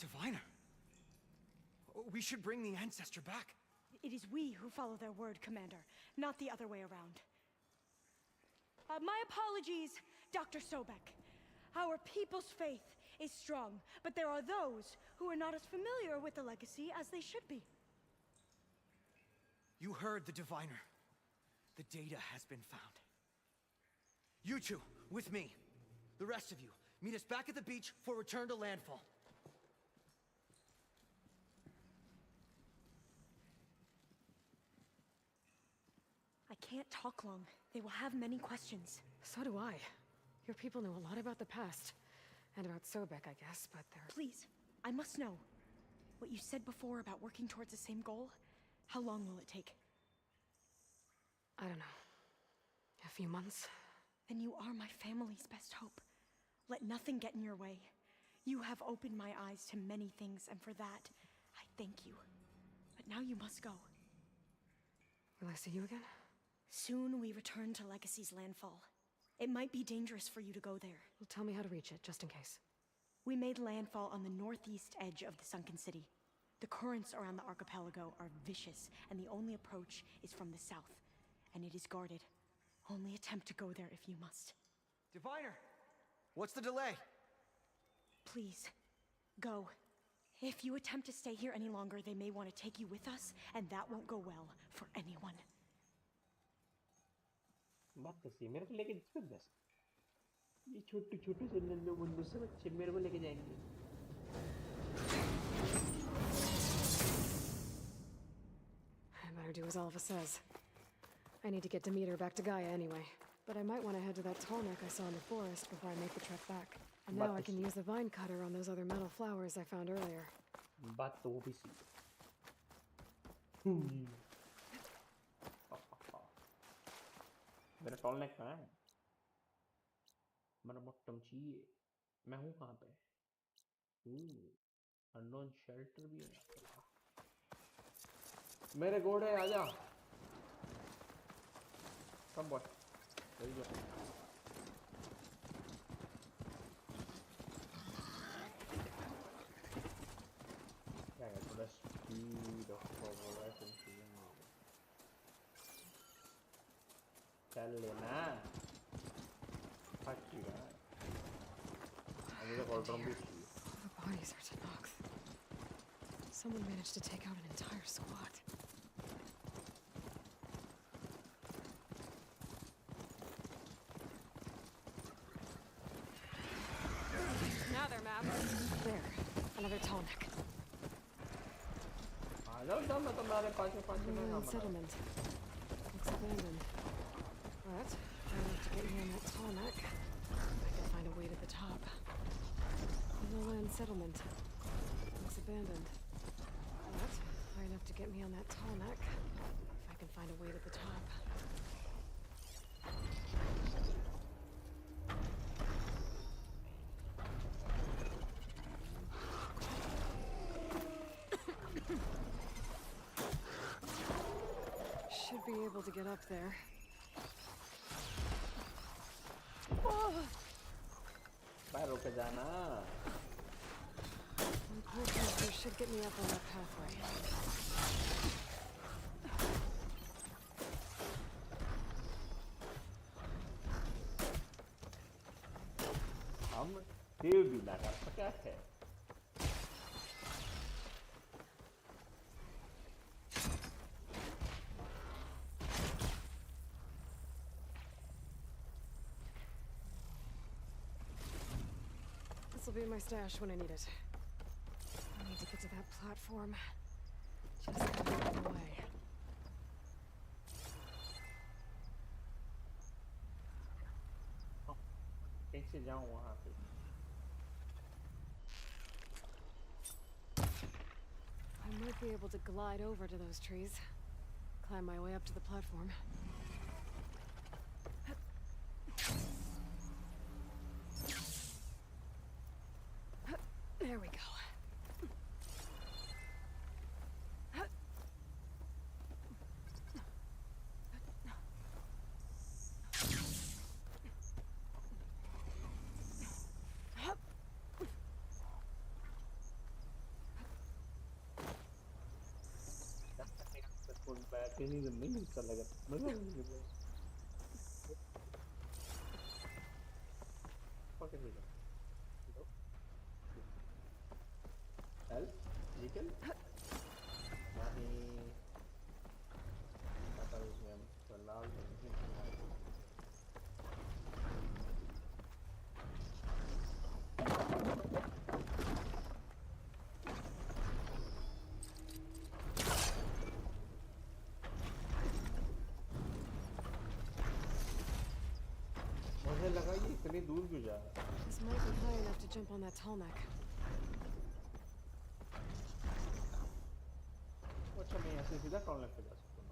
Diviner. We should bring the ancestor back. It is we who follow their word, Commander, not the other way around. My apologies, Dr. Sobek. Our people's faith is strong, but there are those who are not as familiar with the legacy as they should be. You heard the diviner. The data has been found. You two, with me. The rest of you, meet us back at the beach for return to landfall. I can't talk long. They will have many questions. So do I. Your people know a lot about the past. And about Sobek, I guess, but they're... Please, I must know. What you said before about working towards the same goal, how long will it take? I don't know. A few months? Then you are my family's best hope. Let nothing get in your way. You have opened my eyes to many things, and for that, I thank you. But now you must go. Will I see you again? Soon we return to Legacy's landfall. It might be dangerous for you to go there. Well, tell me how to reach it, just in case. We made landfall on the northeast edge of the sunken city. The currents around the archipelago are vicious, and the only approach is from the south. And it is guarded. Only attempt to go there if you must. Diviner! What's the delay? Please, go. If you attempt to stay here any longer, they may want to take you with us, and that won't go well for anyone. बात कैसी है? मेरे को लेके किस बस ये छोटे छोटे से नन्हे मुन्ने से बच्चे मेरे को लेके जाएंगे. I better do as Alva says. I need to get Demeter back to Gaia anyway. But I might want to head to that tall neck I saw in the forest before I make the trek back. And now I can use the vine cutter on those other metal flowers I found earlier. बात तो वो भी सी. मेरा toll नेक कहाँ है? मेरा bottom चाहिए. मैं हूँ कहाँ पे? अननोन शेल्टर भी है. मेरे घोड़े आजा. Come boy. There you go. Yeah, so the speed of progression चल लेना. फट गया. अभी तो कॉल्ड्रम भी. The bodies are to knock. Someone managed to take out an entire squad. There, another tall neck. Settlement. Looks abandoned. But I have to get me on that tall neck. I can find a way to the top. Lowland settlement. Looks abandoned. But far enough to get me on that tall neck. If I can find a way to the top. Should be able to get up there. पैरों पे जाना. The Coolermaster should get me up on that pathway. हम देव भी ना कर सका है. This will be my stash when I need it. I need to get to that platform. Just out of the way. कैसे जाऊँ वहाँ पे? I might be able to glide over to those trees. Climb my way up to the platform. There we go. नहीं मिलता लगा. मजा नहीं लगा. पकड़ लिया. Help? Vehicle? नहीं. पता नहीं हम चलाओ नहीं. मुझे लगा ये इतनी दूर क्यों जा रहा है? This might be high enough to jump on that tall neck. अच्छा मैं ऐसे सीधा टॉल पे जा सकता हूँ.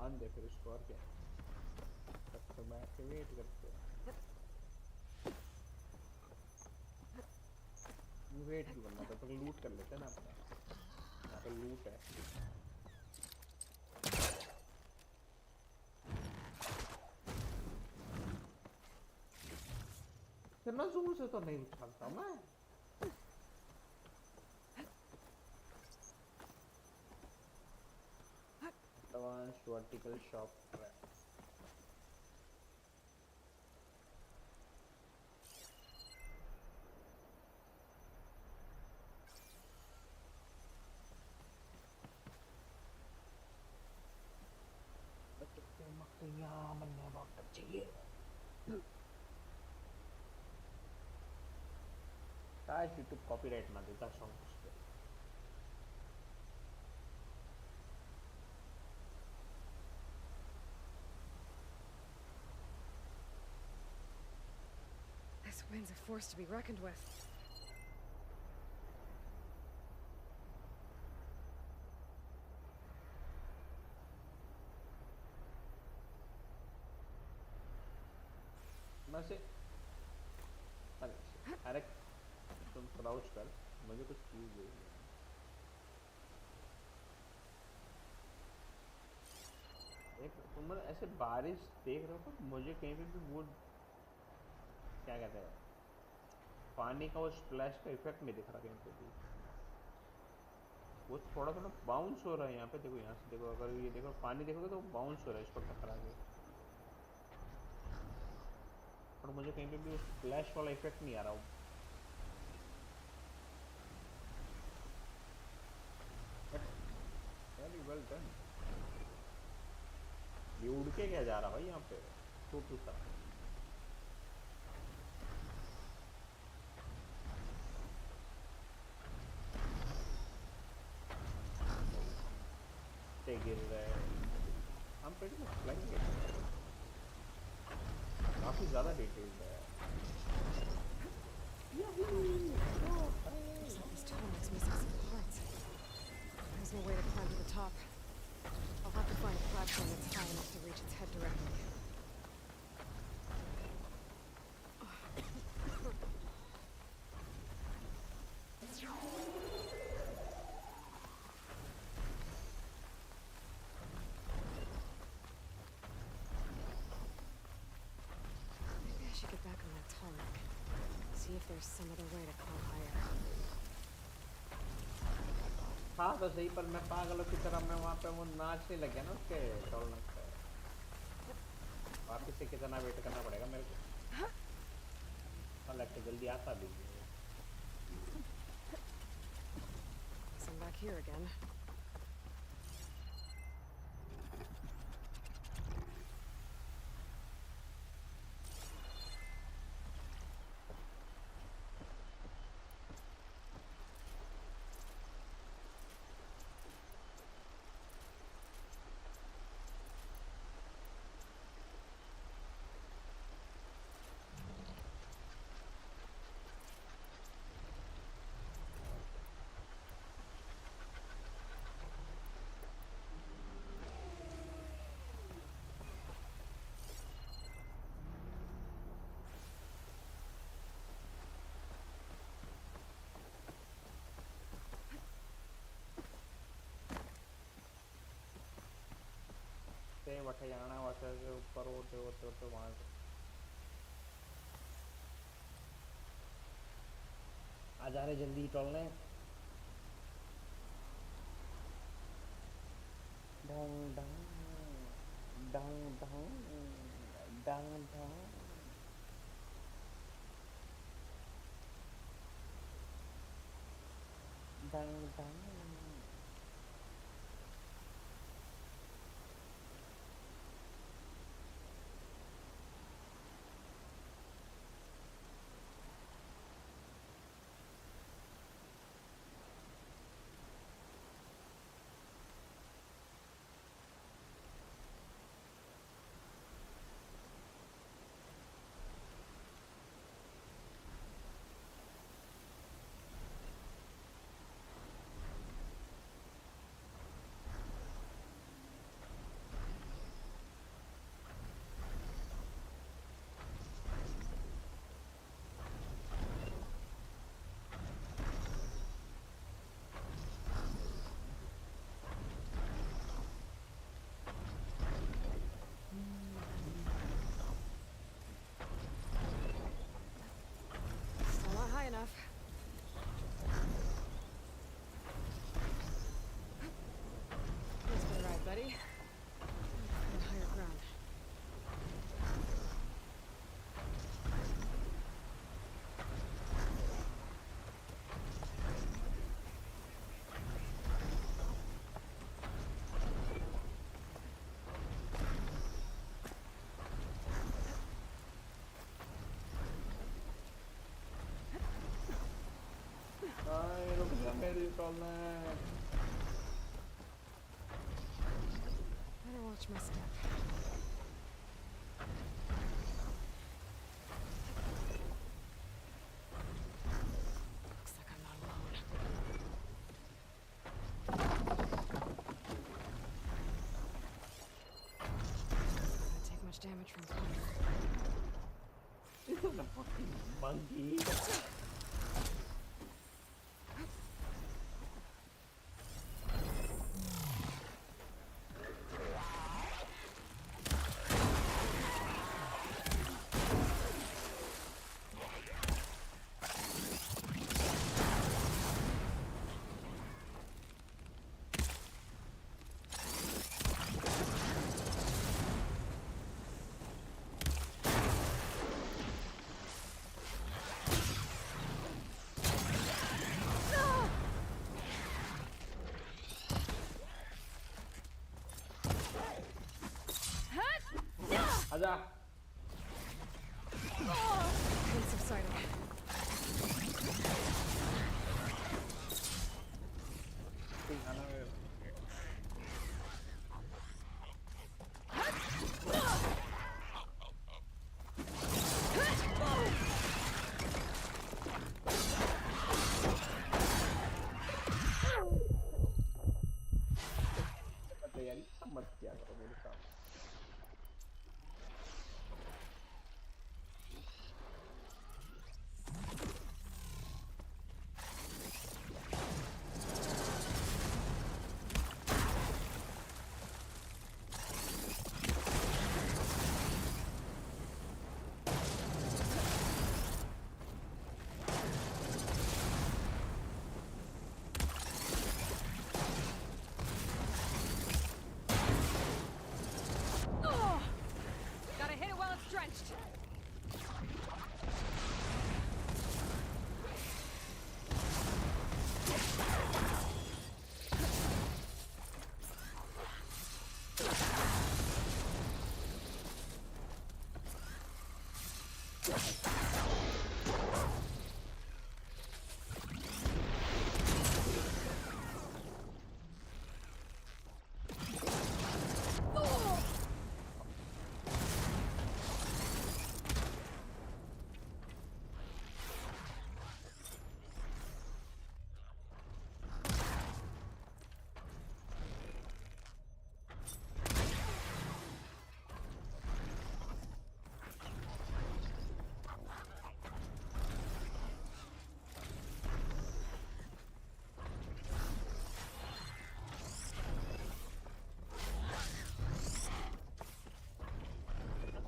बांध दे फिर उसको, और क्या, तब तक बैठ के वेट करते हैं। वेट भी करना, तब तक लूट कर लेते हैं ना अपना, यहाँ पे लूट है। इतना जोर से तो नहीं उछालता मैं। Advanced vertical shock trap. मक्खियाँ बनने बहुत चाहिए। काश यूट्यूब कॉपीराइट ना देता सॉन्ग उस पे। This wind's a force to be reckoned with. मैं से अरे तुम क्राउच कर, मुझे कुछ चीज दे। एक तुम ऐसे बारिश देख रहे हो तो मुझे कहीं पे भी वो क्या कहते हैं, पानी का वो स्प्लैश का इफेक्ट नहीं दिख रहा कहीं पे भी। वो थोड़ा थोड़ा बाउंस हो रहा है यहाँ पे, देखो यहाँ से देखो, अगर ये देखो पानी देखोगे तो बाउंस हो रहा है इस पर टकरा के, पर मुझे कहीं पे भी वो स्प्लैश वाला इफेक्ट नहीं आ रहा। Very well done. ये उड़ के क्या जा रहा भाई यहाँ पे, छोटू सा। गिर रहा है, हम pretty much flying it। काफी ज्यादा डिटेल्ड है। Looks like this tunnel's missing some parts. There's no way to climb to the top. I'll have to find a platform that's high enough to reach its head directly. Maybe I should get back on that tarmac. See if there's some other way to climb higher. हाँ तो सही, पर मैं पागलों की तरह मैं वहाँ पे वो नाचने लग गया ना उसके टोलने पे। वापिस से कितना वेट करना पड़ेगा मेरे को, और लगता जल्दी आता भी नहीं है। Guess I'm back here again. से वठे जाना वठे के ऊपर होते होते होते वहाँ से आ जा रहे जल्दी टोलने। डंग डंग डंग डंग डंग डंग। डंग डंग। मेरी tolerance Better watch my step. Looks like I'm not alone. Don't take much damage from fire. This is a fucking monkey. आजा It's subsiding. तैयारी सब मत किया करो मेरे साथ Gotta hit it while it's drenched.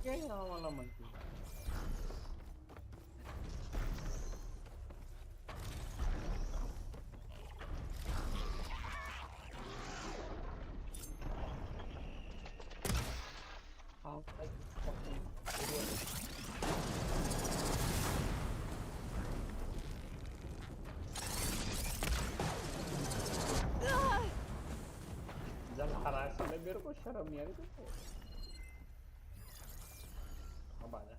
क्या है यहाँ वाला monkey How like fucking idiot. जब हराया साले मेरे को शर्म नहीं आ रही तुमको अब आ जा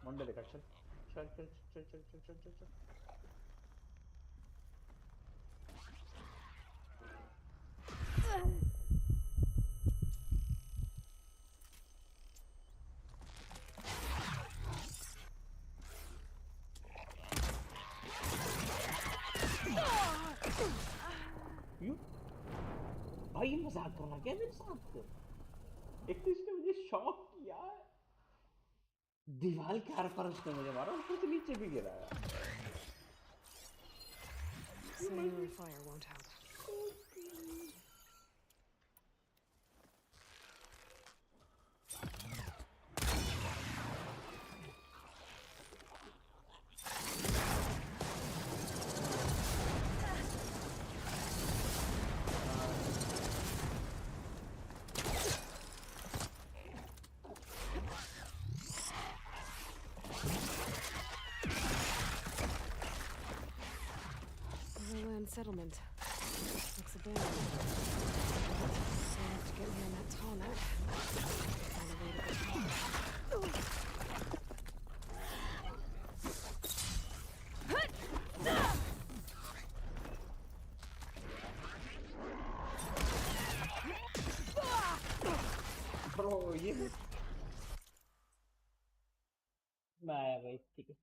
मुंडे देखा चल चल चल चल चल चल चल चल चल क्यों भाई मजाक कर रहा क्या मेरे साथ एक तो इसने मुझे शॉक किया दीवार के हर पर उसने मुझे मारा ऊपर से नीचे भी गिराया Cellular fire won't help. Overland settlement. Looks abandoned. So I have to get me on that tarmac. Find a way to get out. Bro ये मैं आया भाई, ठीक है।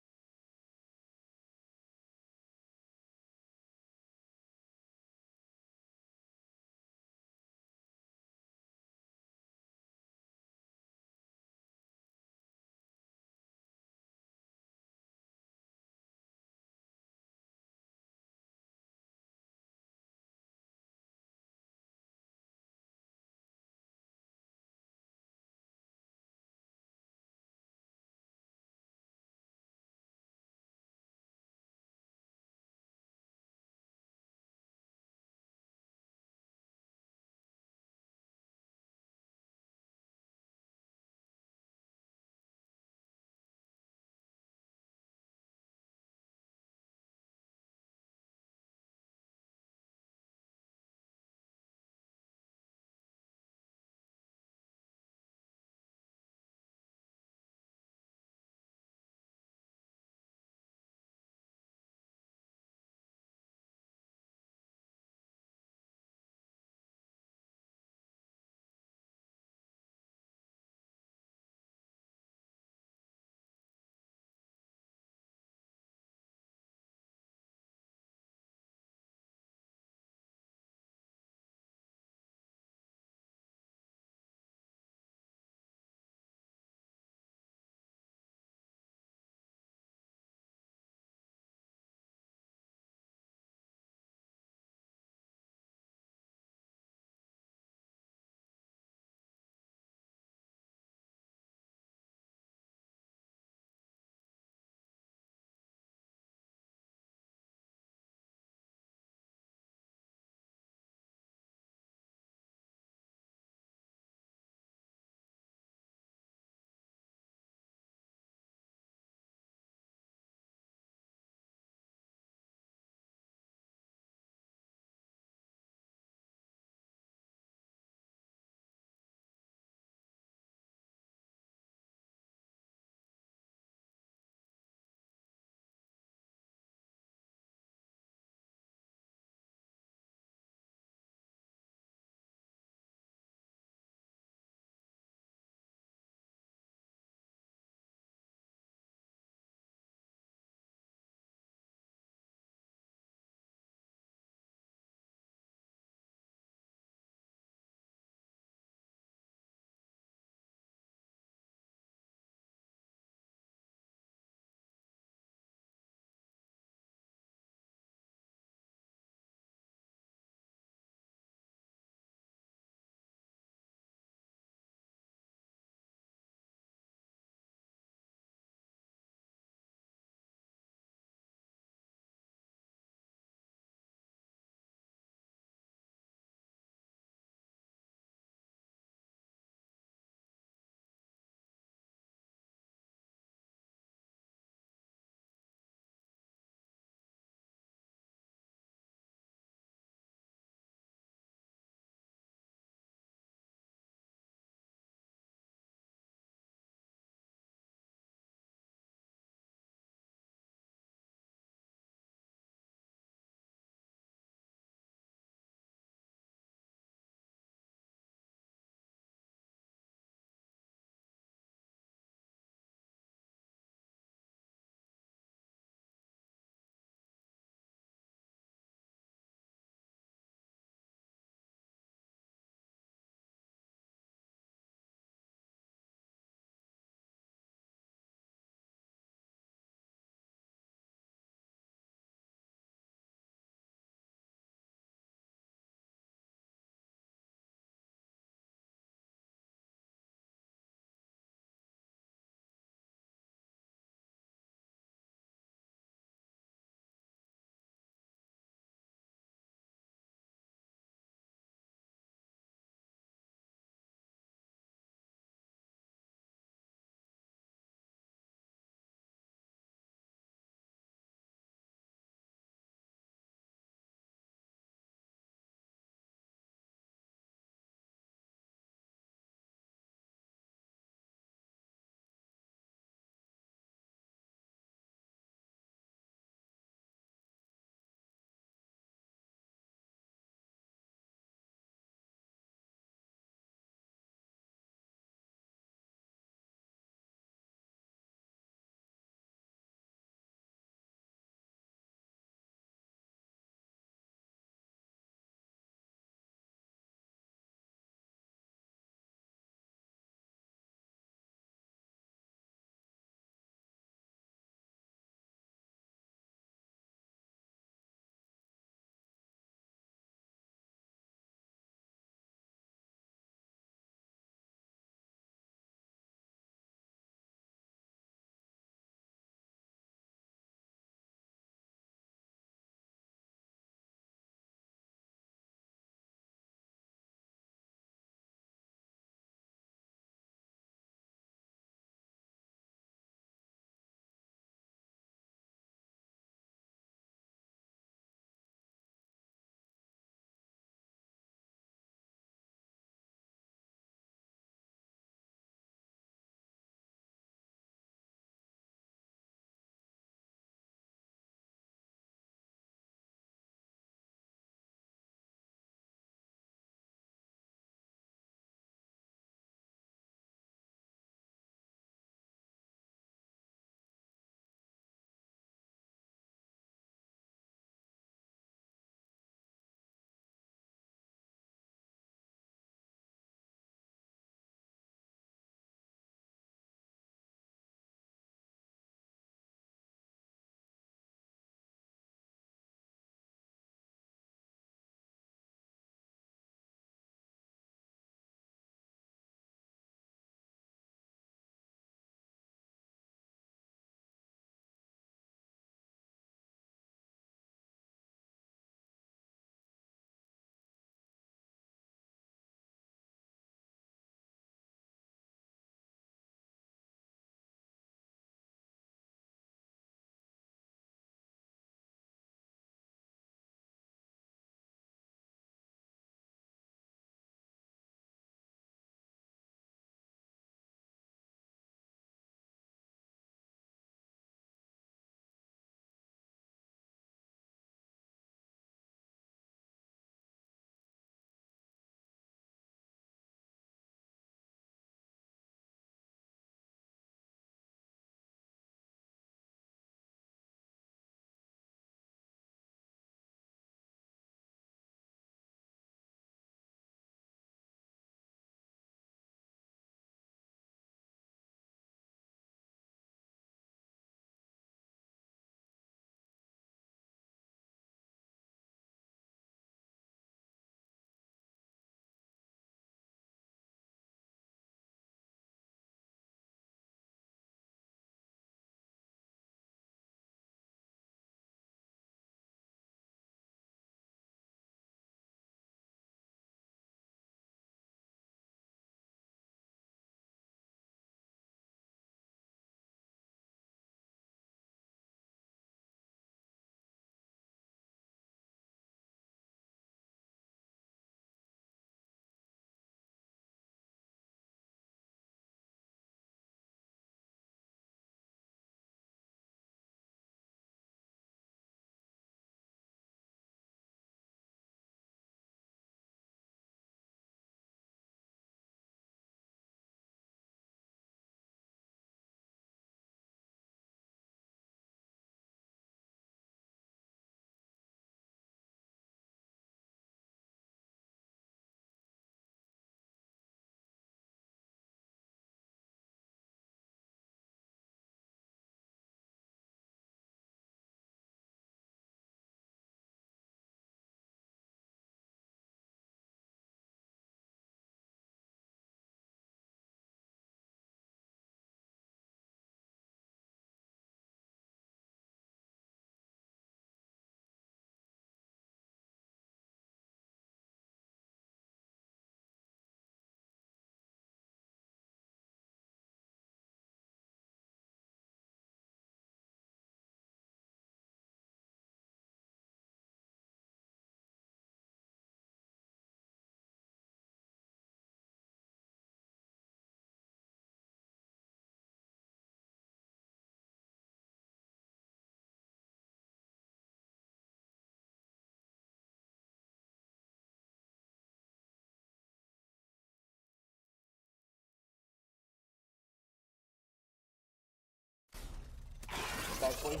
point.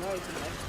No, it's nice.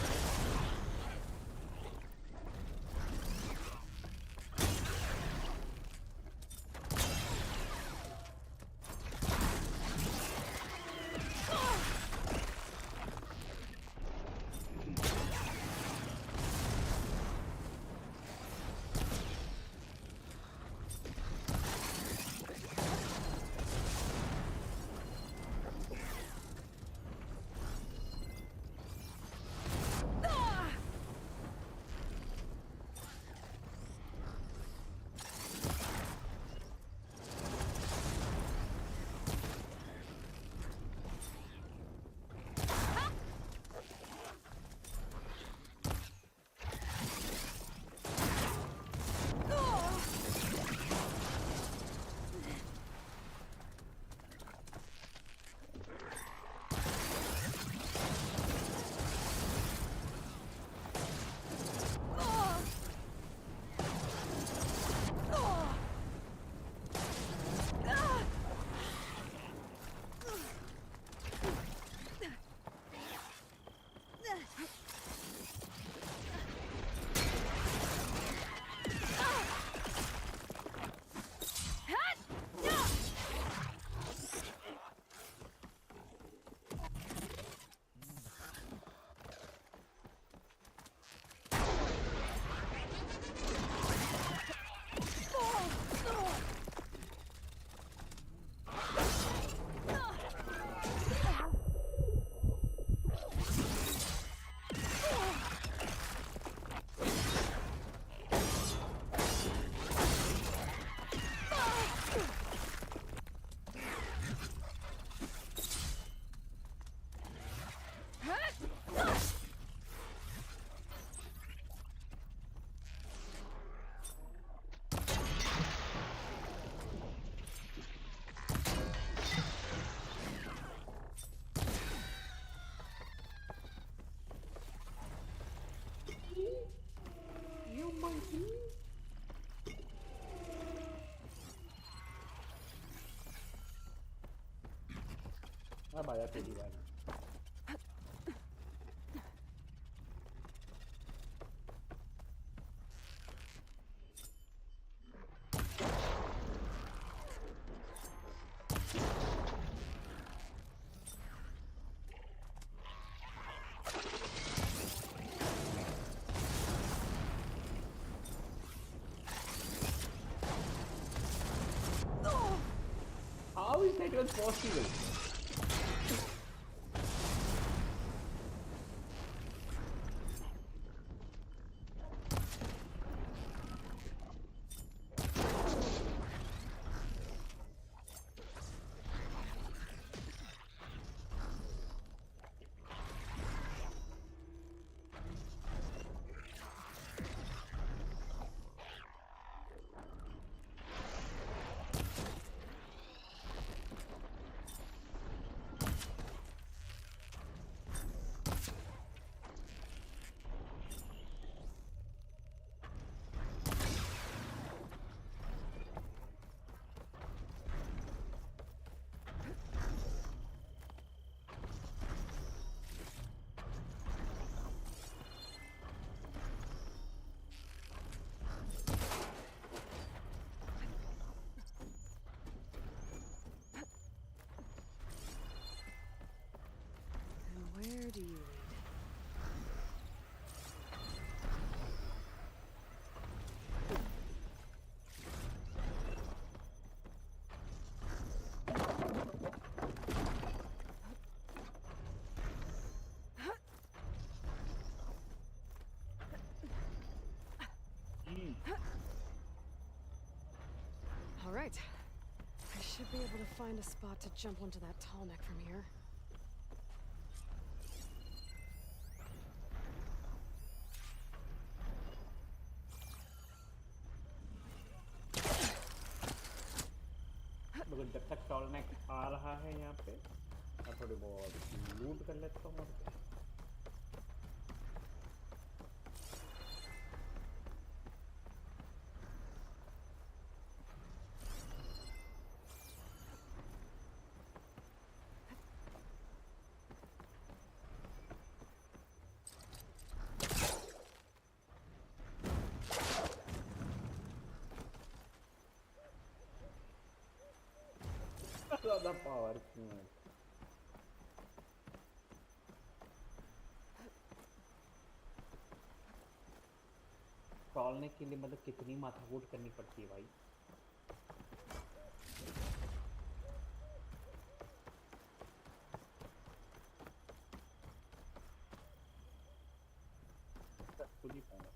अब आया तेरी बारी। How is that even possible? Where do you lead? All right. I should be able to find a spot to jump onto that tall neck from here. मगर जब तक टॉलनेक आ रहा है यहाँ पे मैं थोड़ी बहुत लूट कर लेता हूँ। The power cube. तौलने के लिए मतलब कितनी माथाकूट करनी पड़ती है भाई। खुद ही पाऊंगा।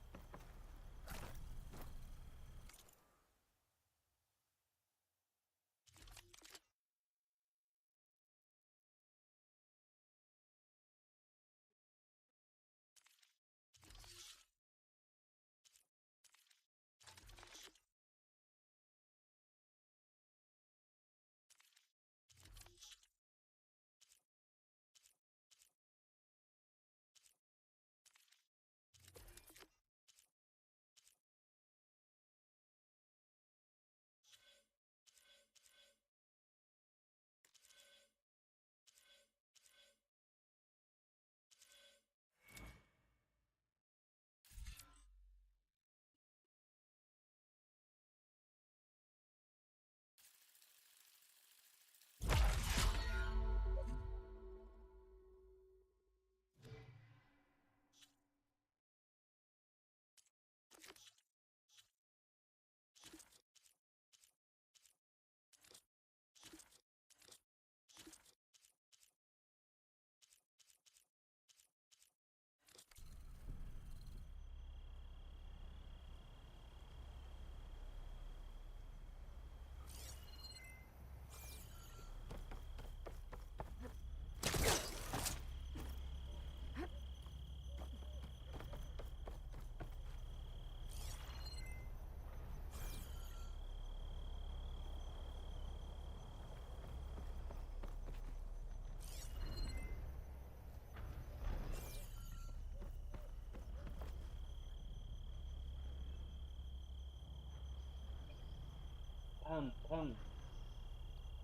भम भम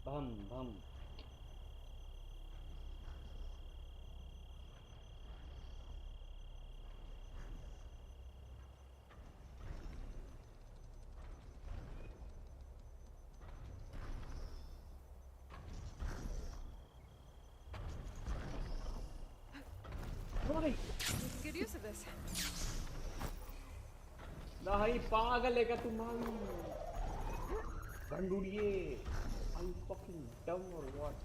भम भम। We could get used to this. नहीं पागल है क्या तुम भाई? गंडूड़िए। Are you fucking dumb or what?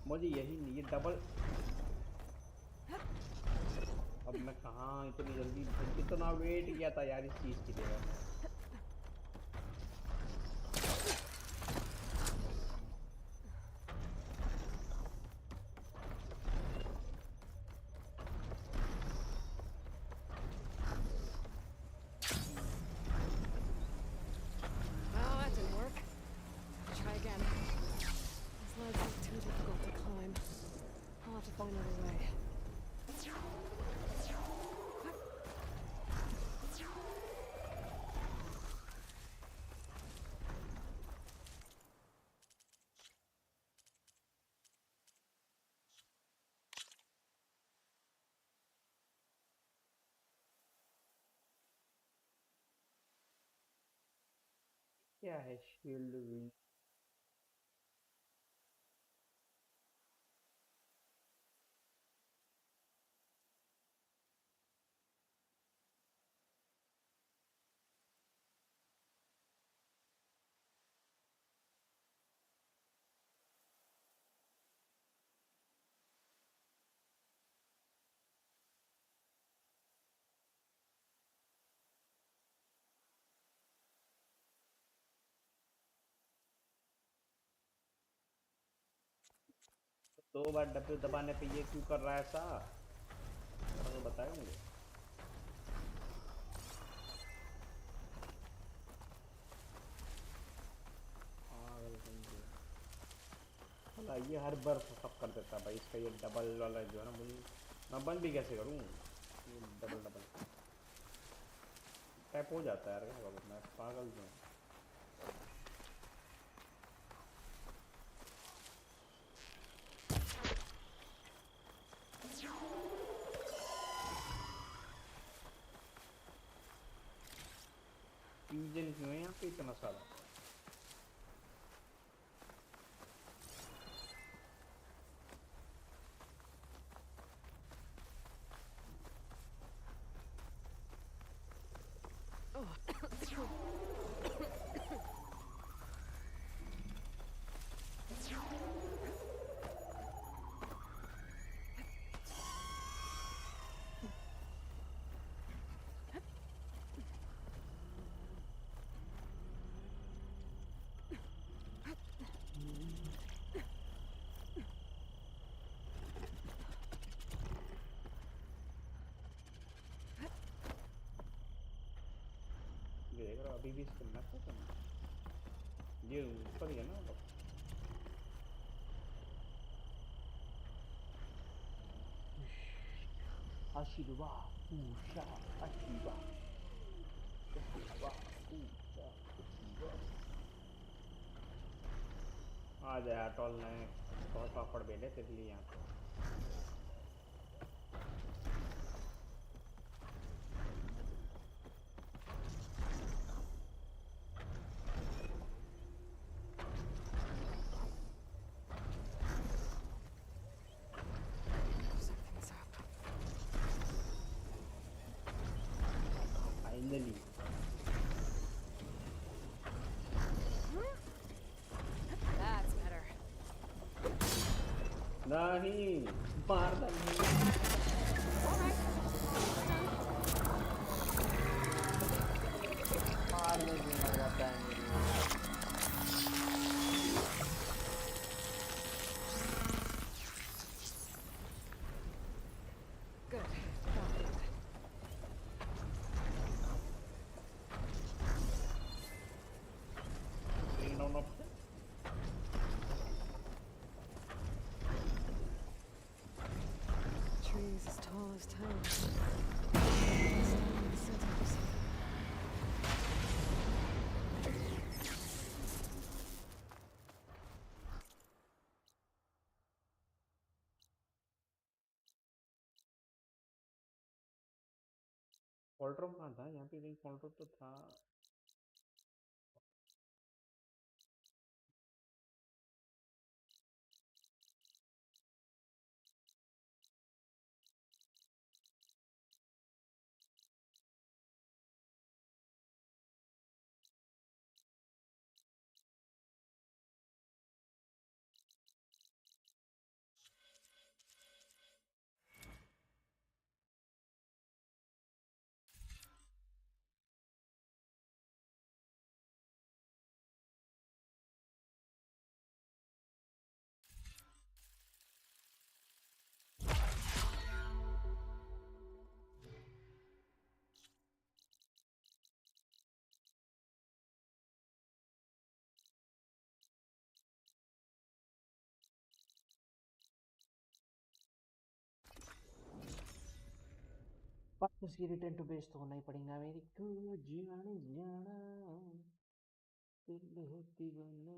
मुझे यही नहीं, ये डबल। अब मैं कहाँ इतनी जल्दी, कितना वेट किया था यार इस चीज के लिए। Well, that didn't work. Try again. This ledge is too difficult to climb. I'll have to find another way. क्या है शील्ड विंग? दो बार डब्ल्यू दबाने पे ये क्यों कर रहा है ऐसा? तो बताए मुझे। भला ये हर बार सब कर देता भाई, इसका ये डबल वाला जो है ना, मुझे मैं बंद भी कैसे करूँ? ये डबल डबल टैप हो जाता है यार, क्या करूँ मैं, पागल जो हूँ। फ्यूजन क्यों है यहाँ पे इतना सारा? अभी भी स्किल ना खत्म, ये ऊपर ही है ना मतलब। Ashirwa, Usha, Ashiva, Ashirwa, Usha, Ashiva। आ जा यार टॉल ने बहुत पापड़ बेले तेरे लिए यहाँ पे। Something's up. Finally That's better. नहीं मार नहीं। All right. मारने भी मर जाता है मेरी। Good. Got it. Bring down option। Trees as tall as towers. This sounds like something. कॉल्ट्रॉम कहाँ था? यहाँ पे कहीं कॉल्ट्रॉम तो था। बस उसकी रिटर्न टू बेस तो होना ही पड़ेगा मेरी को जाने जाना दिल होती बना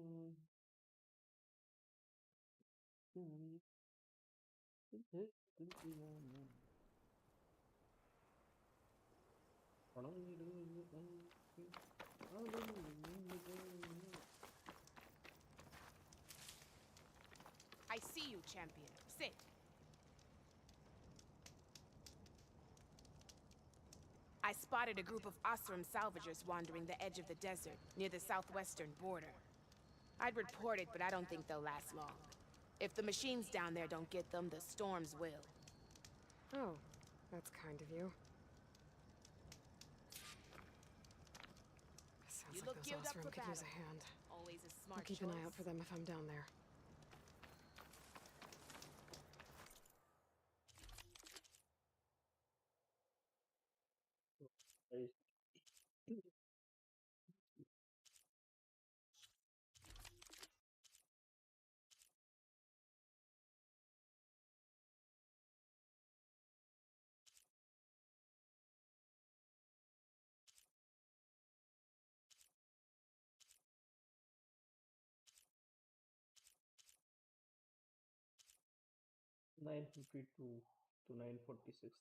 I see you, champion. Sit. I spotted a group of Osram salvagers wandering the edge of the desert, near the southwestern border. I'd report it, but I don't think they'll last long. If the machines down there don't get them, the storms will. Oh, that's kind of you. Sounds You like look those geared up Osram for could use a battle. hand. Always a I'll smart keep an eye out for them if I'm down there. choice। 952 to 946।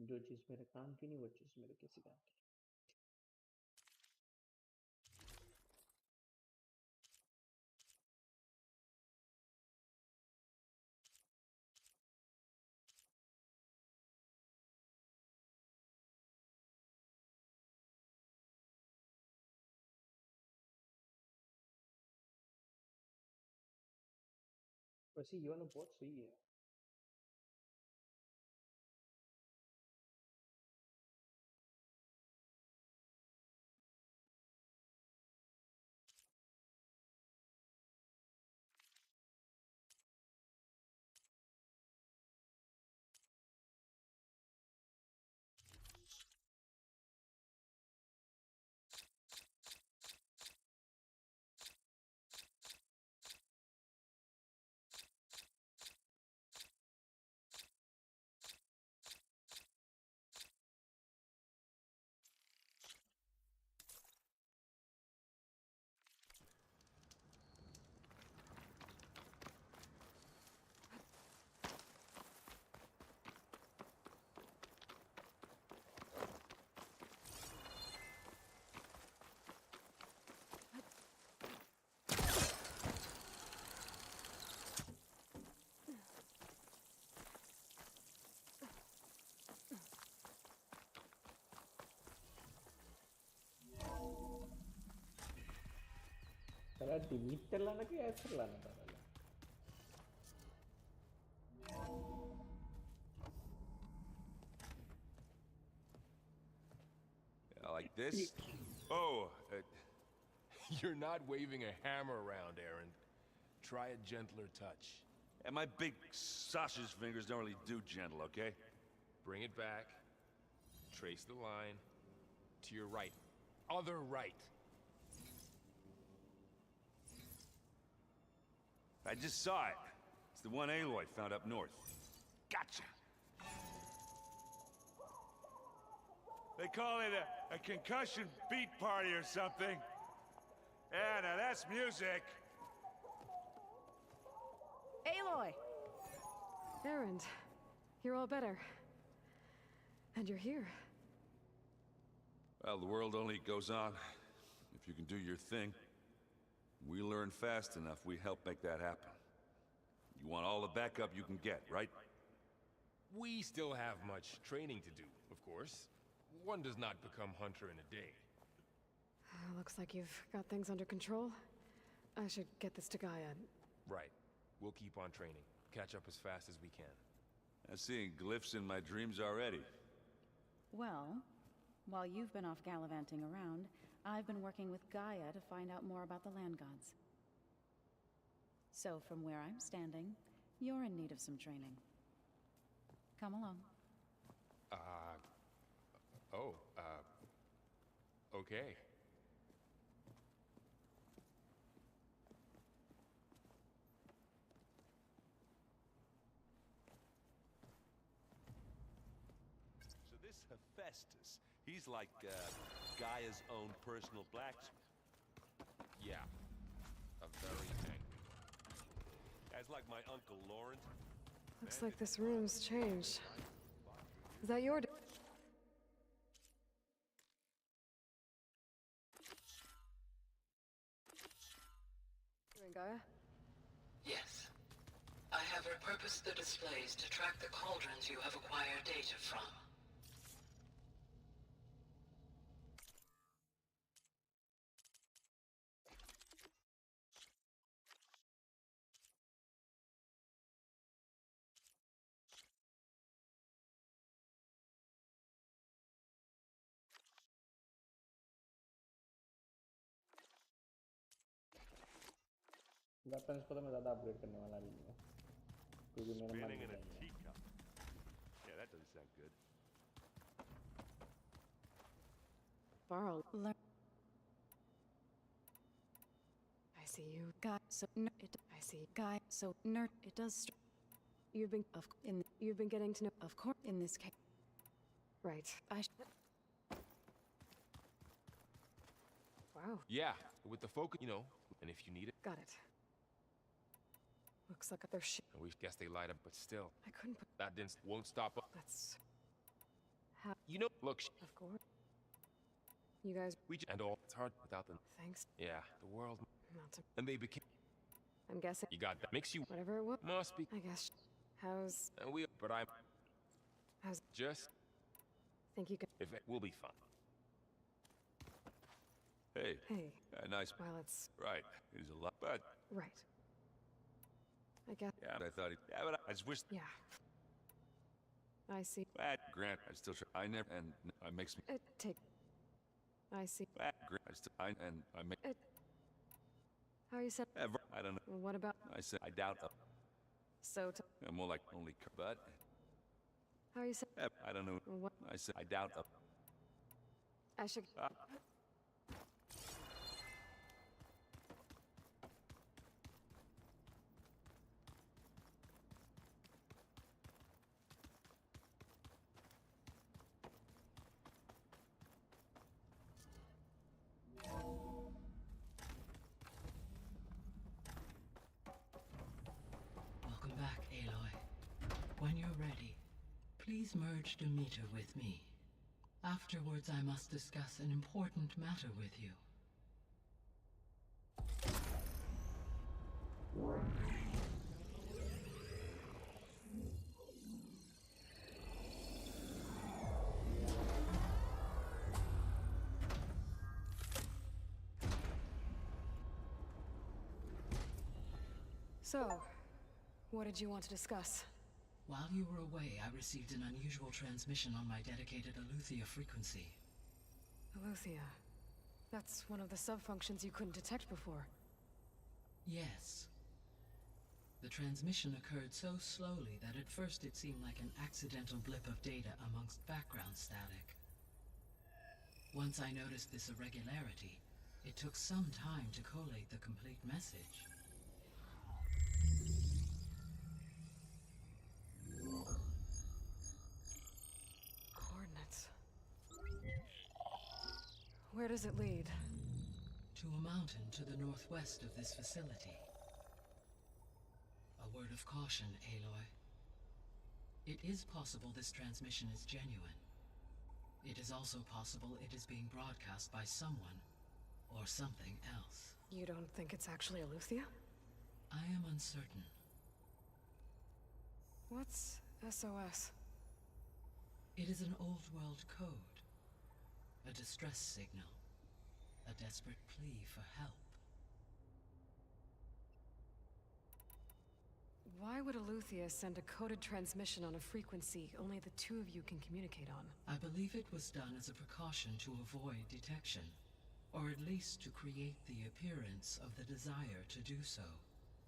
जो चीज़ मेरे काम की नहीं वो चीज़ मेरे किसी काम की। वैसे ये वाला बहुत सही है। यार डिलीट कर लाना कि ऐसे लाना था पहले? Like this? Oh, you're not waving a hammer around, Aaron. Try a gentler touch. And my big sausage fingers don't really do gentle, okay? Bring it back. Trace the line. To your right. Other right. I just saw it. It's the one Aloy found up north. Gotcha! They call it a concussion beat party or something. Yeah, now that's music. Aloy! Erend, you're all better. And you're here. Well, the world only goes on if you can do your thing. We learn fast enough, we help make that happen. You want all the backup you can get, right? We still have much training to do, of course. One does not become hunter in a day. Looks like you've got things under control. I should get this to Gaia. Right. We'll keep on training. Catch up as fast as we can. I'm seeing glyphs in my dreams already. Well, while you've been off gallivanting around, I've been working with Gaia to find out more about the land gods. So from where I'm standing, you're in need of some training. Come along. Okay. So this Hephaestus, he's like, Gaia's own personal blacksmith. Yeah. A very angry. That's like my Uncle Lawrence. Looks like this room's changed. Is that your... doing, Gaia? Yes. I have repurposed the displays to track the cauldrons you have acquired data from. Weapons को तो मैं ज़्यादा upgrade करने वाला नहीं हूँ क्योंकि मेरा मन Spinning in a नहीं है। teacup. Yeah, that doesn't sound good. Borrow. I see you got so it. I see guy so nerd. It does. You've been... You've been getting to know... Of course, in this case. Right. Wow. Yeah, with the focus, you know, and if you need it. Got it. Looks like they're We guess they light up, but still. I couldn't put... That didn't won't stop us. That's... how... You know, look. Of course. You guys... And all. It's hard without them. Thanks. Yeah, the world. Not to... And they became. I'm guessing... You got that. Makes you. Whatever it was. Must be. I guess... How's... And we. But I'm. How's... Just. Think you can... If it will be fun. Hey. Hey. Nice. Well, it's... Right. It is a lot, but... Right. I guess... Yeah, I thought he... Yeah, but I just wish... Yeah. I see. Grant, I still try... I never... And I makes me... Take... I see. Grant, I still... and I make... How you said... Ever... I don't know. Well, what about... I said... I doubt... So... I'm more like only... But... How you said... I don't know. What... I said... I doubt... I should... Welcome back, Aloy. When you're ready, please merge Demeter with me. Afterwards, I must discuss an important matter with you. So, what did you want to discuss? While you were away, I received an unusual transmission on my dedicated Eleuthia frequency. Eleuthia. That's one of the sub-functions you couldn't detect before. Yes. The transmission occurred so slowly that at first it seemed like an accidental blip of data amongst background static. Once I noticed this irregularity, it took some time to collate the complete message. Coordinates. Where does it lead? To a mountain to the northwest of this facility. A word of caution, Aloy. It is possible this transmission is genuine. It is also possible it is being broadcast by someone, or something else. You don't think it's actually Eleuthia? I am uncertain. What's SOS? It is an old world code. A distress signal. A desperate plea for help. Why would Eleuthia send a coded transmission on a frequency only the two of you can communicate on? I believe it was done as a precaution to avoid detection, or at least to create the appearance of the desire to do so.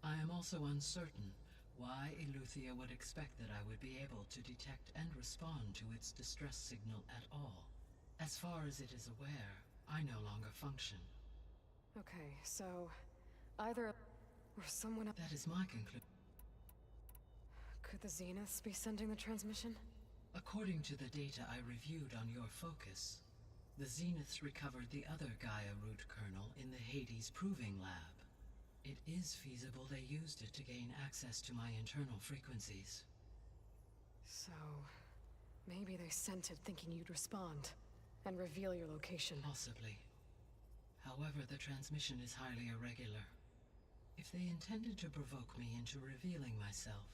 I am also uncertain why Eleuthia would expect that I would be able to detect and respond to its distress signal at all. As far as it is aware, I no longer function. Okay, so either or someone else. That is my conclusion. Could the Zeniths be sending the transmission? According to the data I reviewed on your focus, the Zeniths recovered the other Gaia root kernel in the Hades Proving Lab. It is feasible they used it to gain access to my internal frequencies. So, maybe they sent it thinking you'd respond and reveal your location. Possibly. However, the transmission is highly irregular. If they intended to provoke me into revealing myself,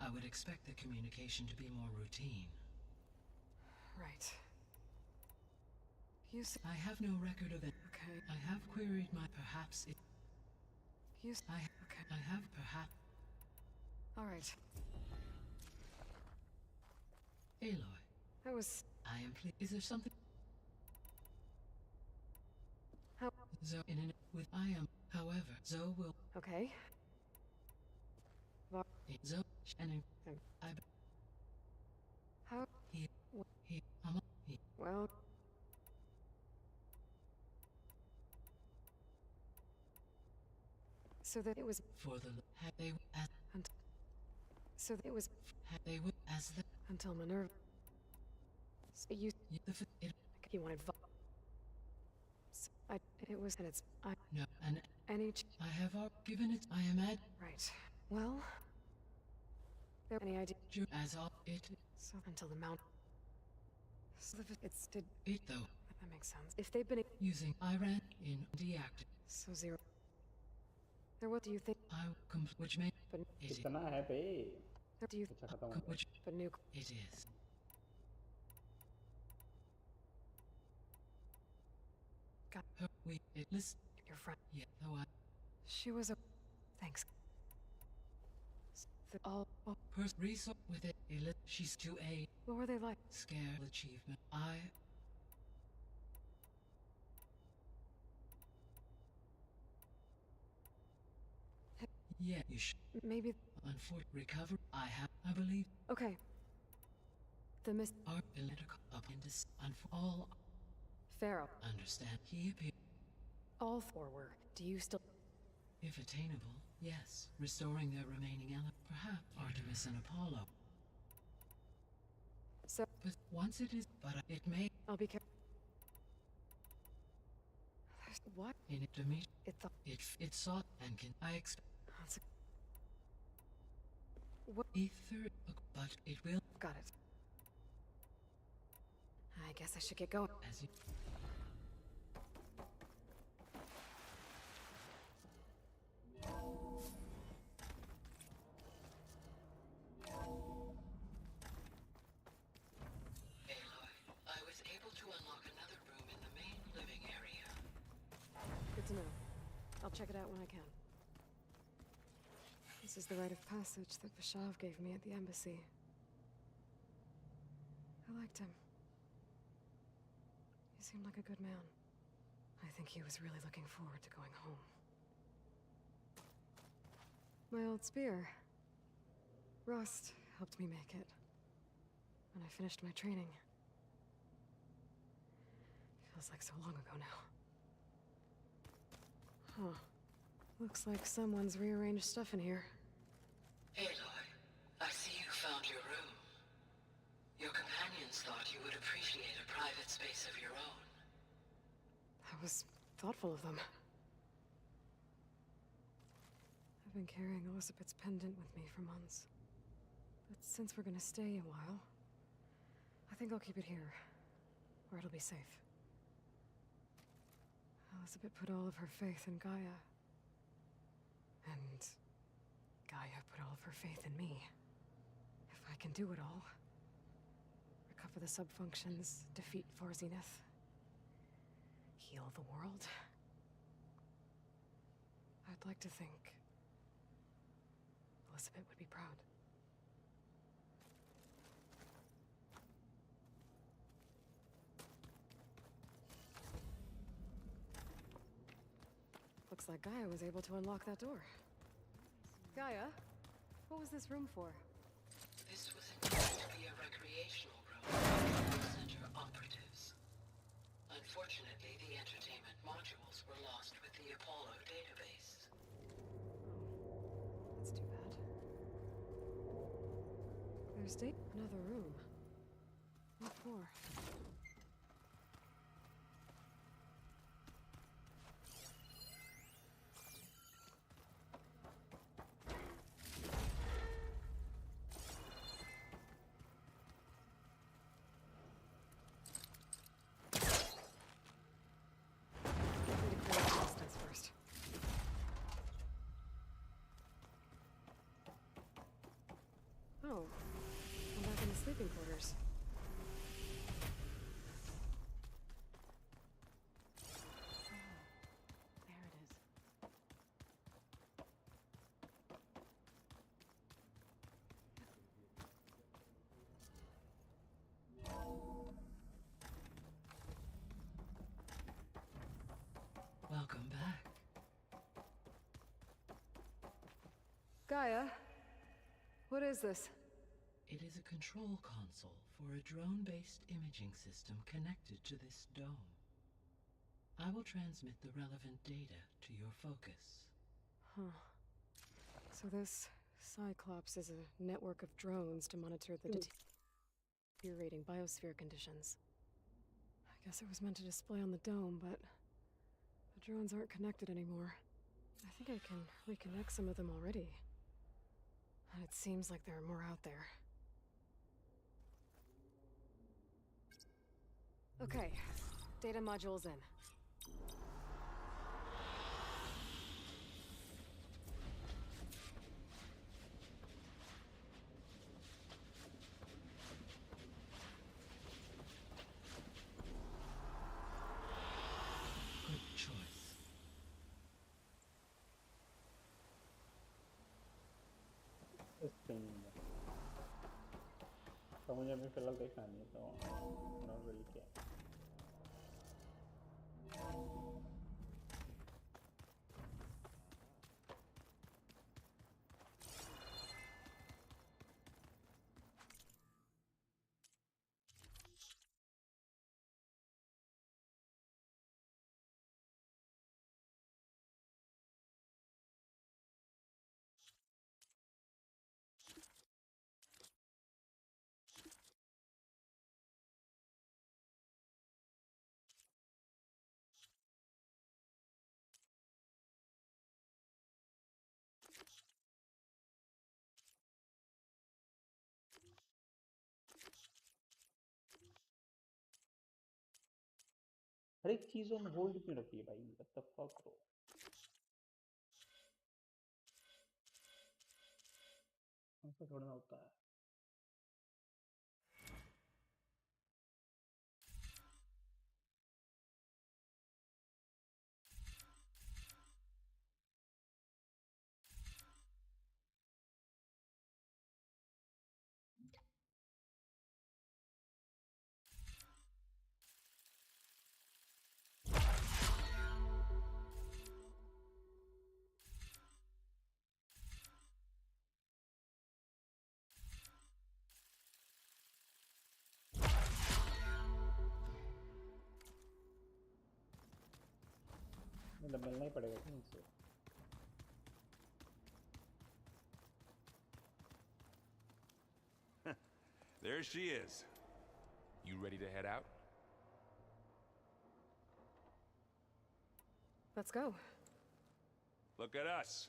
I would expect the communication to be more routine. Right. You said I have no record of it. okay. I have queried my perhaps it. You said okay. I have perhaps. All right. Aloy. That was. I am pleased. Is there something? How? Zoe in an with I am. However, Zoe will. Okay. Zoe and I. How? He. Well. So that it was For the had they as so that it was had they would as the until Minerva. So you it you wanted. So it was and it's no and any. I have given it. I am at Right. Well. There any idea? As all it. So until the mount. So it's did It though. that makes sense. If they've been Using Iran in deactive. so zero. There. What do you think? I which may But it कितना है बे? do you अच्छा खत्म हो गया. which but nuke? it is. Got Her we it list your friend. yeah though I She was a. Thanks. All. Oh, resource with it she's to a what were they like? scare achievement. I yeah you should Maybe. recover I have I believe Okay. The miss. our political up in this all Pharaoh. understand he appeared All four were. Do you still? if attainable yes restoring their remaining element perhaps Artemis and Apollo So but once it is but it may I'll be careful. What? in it to me It's. it sought and can I expect What? ether but it will Got it. I guess I should get going. as you Aloy, I was able to unlock another room in the main living area. Good to know. I'll check it out when I can. This is the rite of passage that Vashav gave me at the embassy. I liked him. He seemed like a good man. I think he was really looking forward to going home. My old spear. Rust helped me make it. When I finished my training. Feels like so long ago now. Huh. Looks like someone's rearranged stuff in here. Aloy, I see you found your room. Your companions thought you would appreciate a private space of your own. That was thoughtful of them. I've been carrying Elizabeth's pendant with me for months. But since we're gonna stay a while, I think I'll keep it here, where it'll be safe. Elizabeth put all of her faith in Gaia. And Gaia put all of her faith in me. If I can do it all, recover the subfunctions, defeat For Zenith, heal the world, I'd like to think Elizabeth would be proud. Looks like Gaia was able to unlock that door. Gaia, what was this room for? This was intended to be a recreational room for center operatives. Unfortunately, the entertainment modules were lost with the Apollo database. That's too bad. There's another room. What for? Oh, I'm back in the sleeping quarters. There it is. Welcome back. Gaia, what is this? It is a control console for a drone-based imaging system connected to this dome. I will transmit the relevant data to your focus. Huh. So this Cyclops is a network of drones to monitor the deteriorating biosphere conditions. I guess it was meant to display on the dome, but the drones aren't connected anymore. I think I can reconnect some of them already. And it seems like there are more out there. Okay, data module's in. Good choice. तो मुझे अभी फिलहाल देखना नहीं है तो not really क्या हर एक चीज ऑन होल्ड क्यों रखी है भाई व्हाट द फक ब्रो ऐसा थोड़ा ना होता है मतलब मिलना ही पड़ेगा कि इनसे। There she is. You ready to head out? Let's go. Look at us.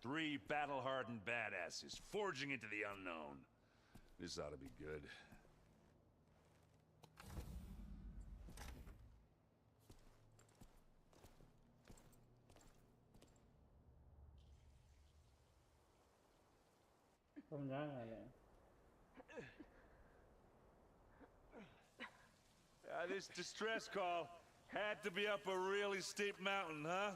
3 battle-hardened badasses forging into the unknown. This ought to be good. This distress call had to be up a really steep mountain, huh?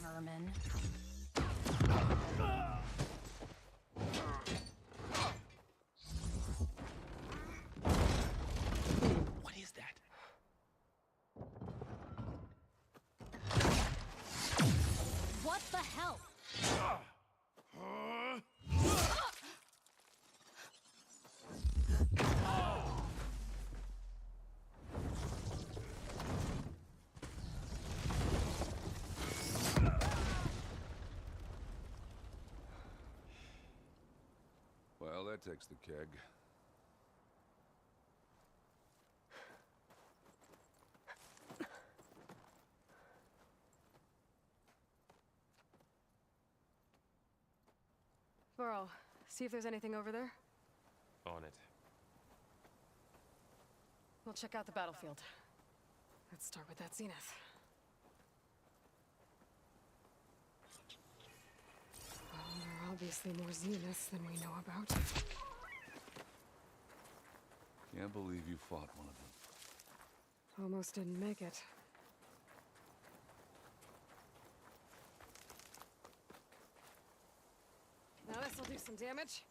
Vermin. What is that? What the hell? Well, that takes the keg. Burrow, see if there's anything over there. On it. We'll check out the battlefield. Let's start with that zenith. Well, there are obviously more zeniths than we know about. Can't believe you fought one of them. Almost didn't make it. Now this'll do some damage.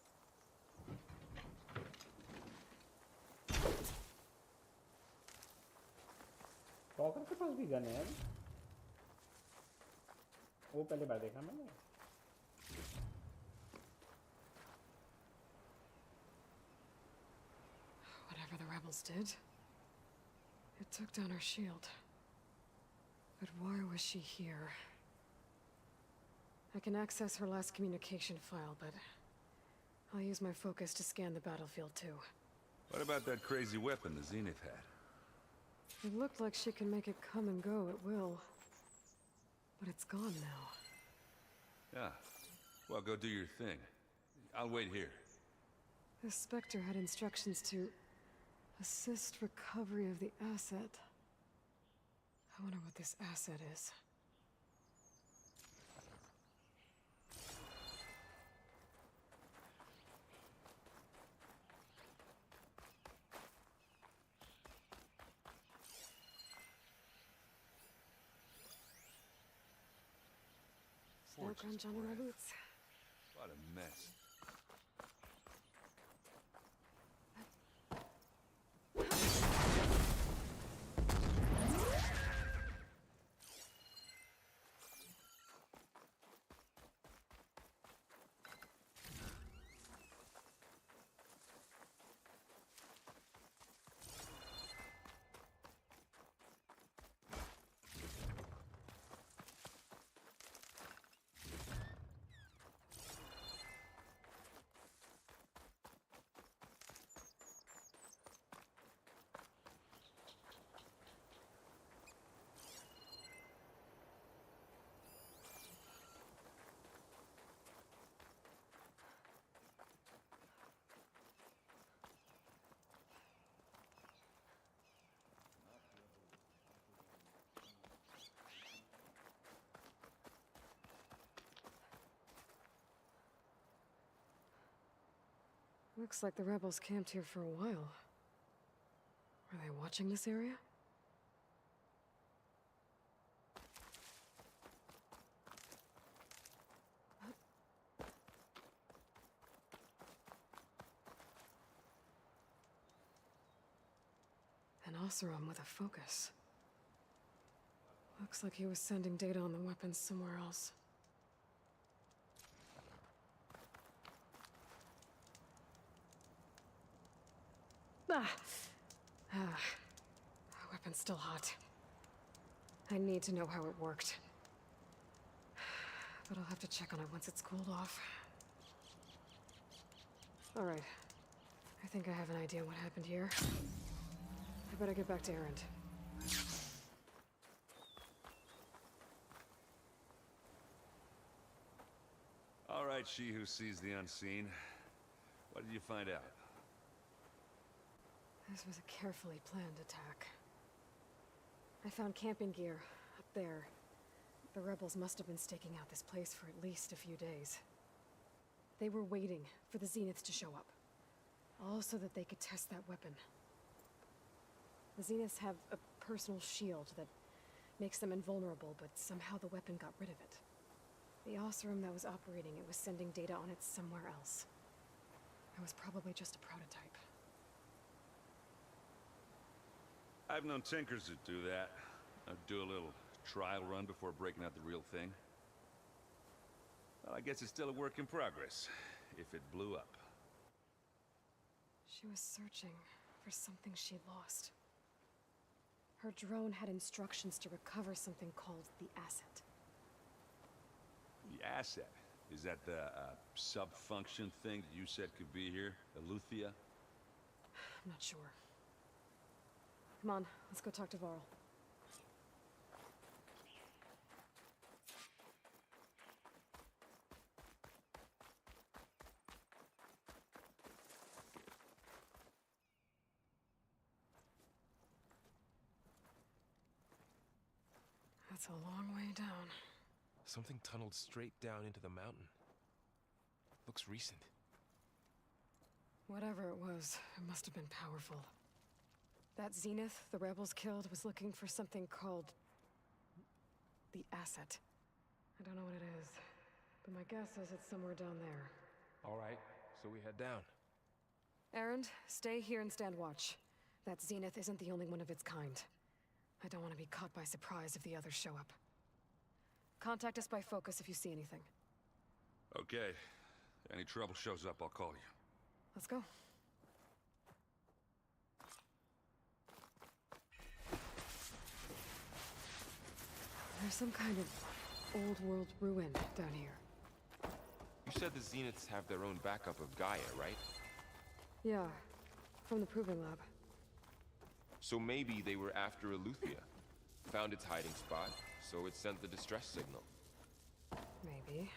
Walker के पास भी gun है यार। वो पहले बार देखा मैंने। Whatever the rebels did, it took down her shield. But why was she here? I can access her last communication file, but I'll use my focus to scan the battlefield too. What about that crazy weapon the Zenith had? It looked like she can make it come and go at will. But it's gone now. Yeah. Well, go do your thing. I'll wait here. The Spectre had instructions to assist recovery of the asset. I wonder what this asset is. Snow crunch under my boots. What a mess. Looks like the rebels camped here for a while. Were they watching this area? Oseram with a focus. Looks like he was sending data on the weapons somewhere else. Ah! Ah. Weapon's still hot. I need to know how it worked. But I'll have to check on it once it's cooled off. Alright. I think I have an idea what happened here. I better get back to Erend. All right, she who sees the unseen. What did you find out? This was a carefully planned attack. I found camping gear up there. The rebels must have been staking out this place for at least a few days. They were waiting for the Zeniths to show up. All so that they could test that weapon. The Zeniths have a personal shield that makes them invulnerable, but somehow the weapon got rid of it. The Oseram that was operating it was sending data on it somewhere else. It was probably just a prototype. I've known tinkers that do that. I'd do a little trial run before breaking out the real thing. Well, I guess it's still a work in progress, if it blew up. She was searching for something she lost. Her drone had instructions to recover something called the asset. The asset? Is that the sub-function thing that you said could be here? Eleuthia? I'm not sure. Come on, let's go talk to Varl. That's a long way down. Something tunneled straight down into the mountain. Looks recent. Whatever it was, it must have been powerful. That Zenith the rebels killed was looking for something called the asset. I don't know what it is, but my guess is it's somewhere down there. All right, so we head down. Erend, stay here and stand watch. That Zenith isn't the only one of its kind. I don't want to be caught by surprise if the others show up. Contact us by focus if you see anything. Okay. Any trouble shows up, I'll call you. Let's go. There's some kind of old-world ruin down here. You said the Zeniths have their own backup of Gaia, right? Yeah, from the Proving Lab. So maybe they were after Eleuthia. Found its hiding spot, so it sent the distress signal. Maybe.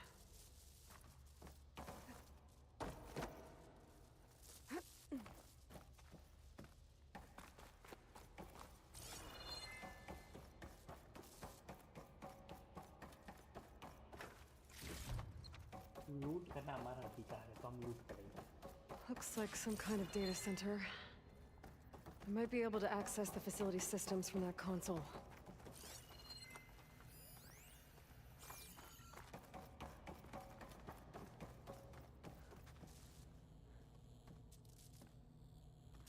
लूट करना हमारा अधिकार है तो हम लूट करेंगे. Looks like some kind of data center. I might be able to access the facility systems from that console.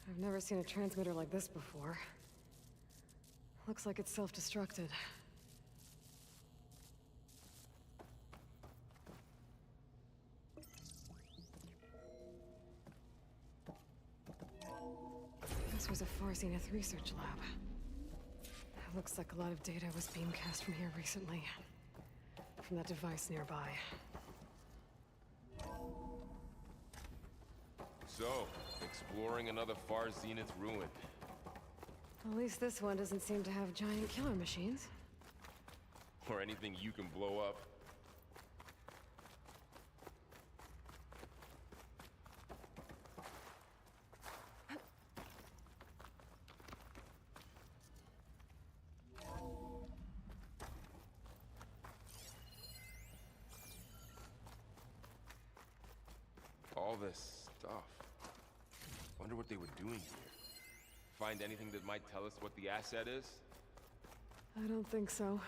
I've never seen a transmitter like this before. Looks like it's self-destructed. This was a Far Zenith research lab. It looks like a lot of data was beamcast from here recently. From that device nearby. So, exploring another Far Zenith ruin. At least this one doesn't seem to have giant killer machines. Or anything you can blow up. All this stuff. Wonder what they were doing here. Find anything that might tell us what the asset is? I don't think so.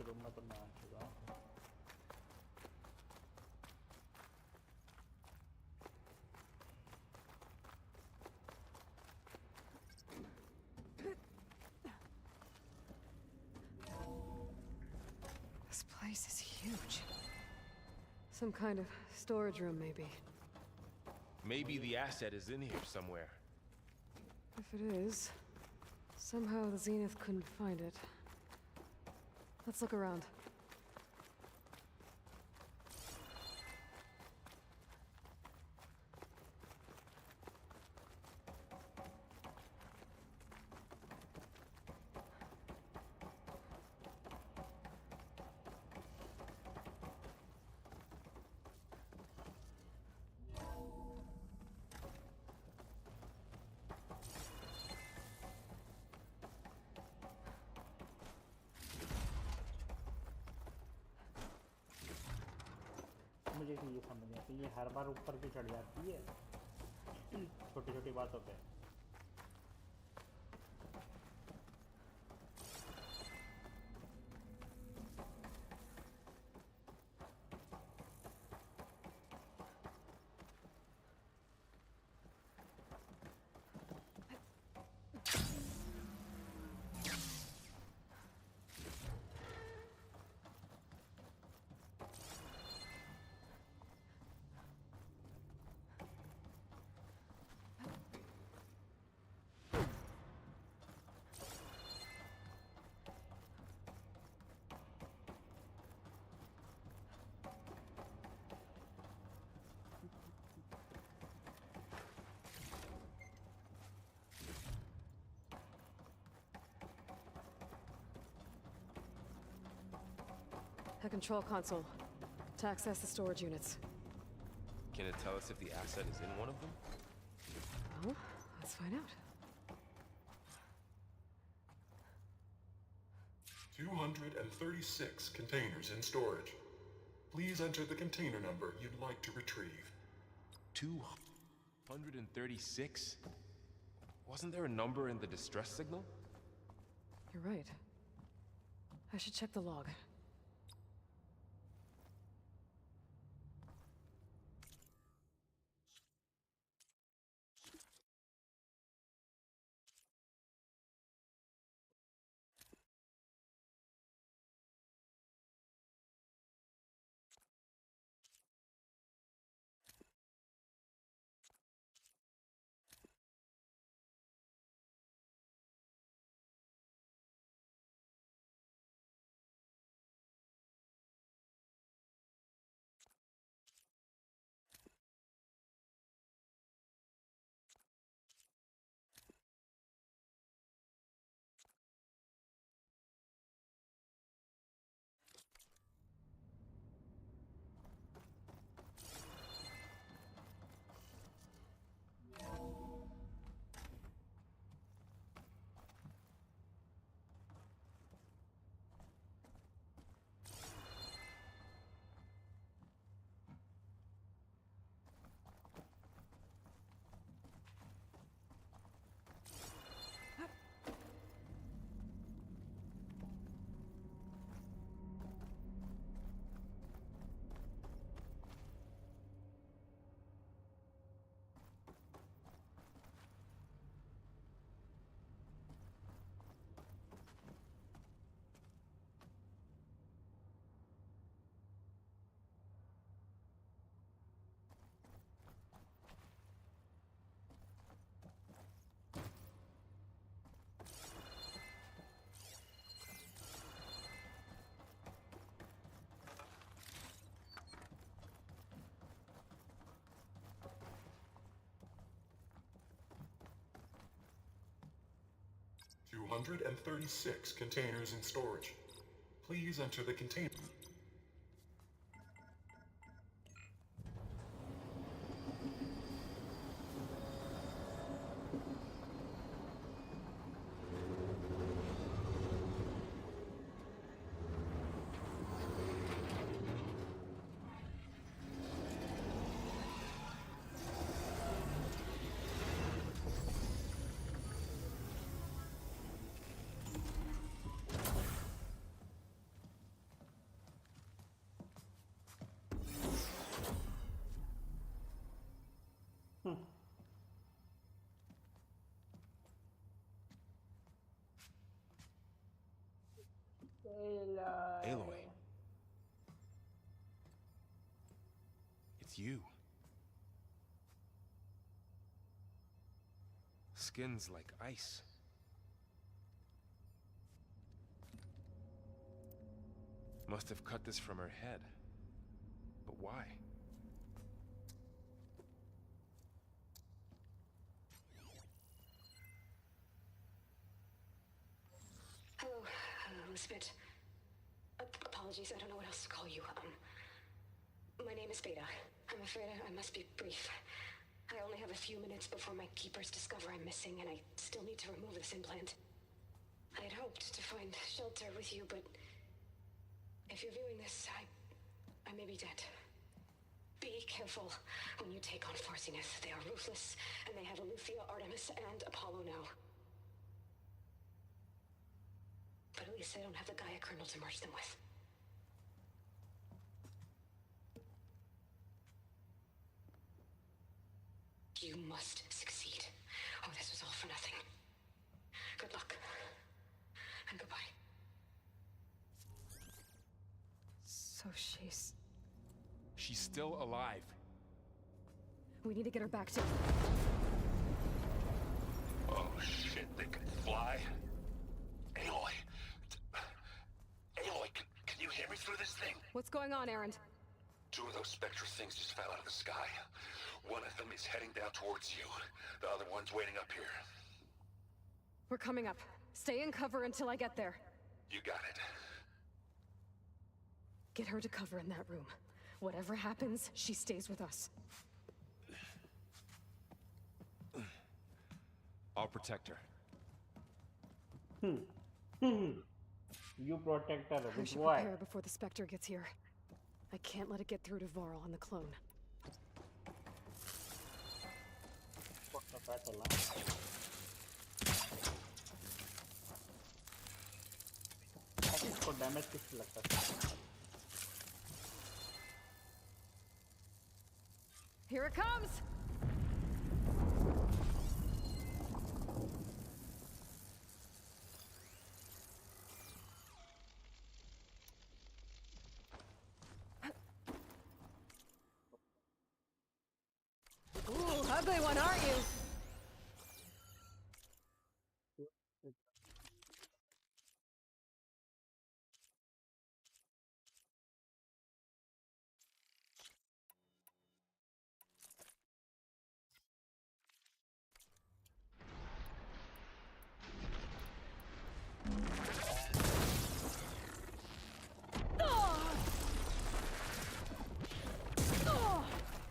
शुरू में तो मान चुका हूँ। This place is huge. Some kind of storage room, maybe. Maybe the asset is in here somewhere. If it is, somehow the Zenith couldn't find it. Let's look around. मुझे तो ये समझ नहीं आती, ये हर बार ऊपर क्यों चढ़ जाती है छोटी छोटी बातों पे। A control console to access the storage units. Can it tell us if the asset is in one of them? Well, let's find out. 236 containers in storage. Please enter the container number you'd like to retrieve. 236? Wasn't there a number in the distress signal? You're right. I should check the log. Two 236 containers in storage. Please enter the container. Aloy. It's you. Skin's like ice. Must have cut this from her head. But why? Hello, Elizabeth. Apologies, I don't know what else to call you. My name is Beta. I'm afraid I must be brief. I only have a few minutes before my keepers discover I'm missing, and I still need to remove this implant. I had hoped to find shelter with you, but if you're viewing this, I may be dead. Be careful when you take on Far Zenith. They are ruthless, and they have Eleuthia, Artemis, and Apollo now. But at least they don't have the Gaia kernel to merge them with. You must succeed, or this was all for nothing. Good luck, and goodbye. So she's... She's still alive. We need to get her back to... Oh shit, they can fly? Aloy. Aloy, can you hear me through this thing? What's going on, Erend? Two of those Spectre things just fell out of the sky. One of them is heading down towards you. The other one's waiting up here. We're coming up. Stay in cover until I get there. You got it. Get her to cover in that room. Whatever happens, she stays with us. I'll protect her. You protect her. I With should what? prepare before the Spectre gets here. I can't let it get through to Varl and the clone. पता चला इसको damage किससे लगता है Here it comes! Ooh, ugly one, aren't you?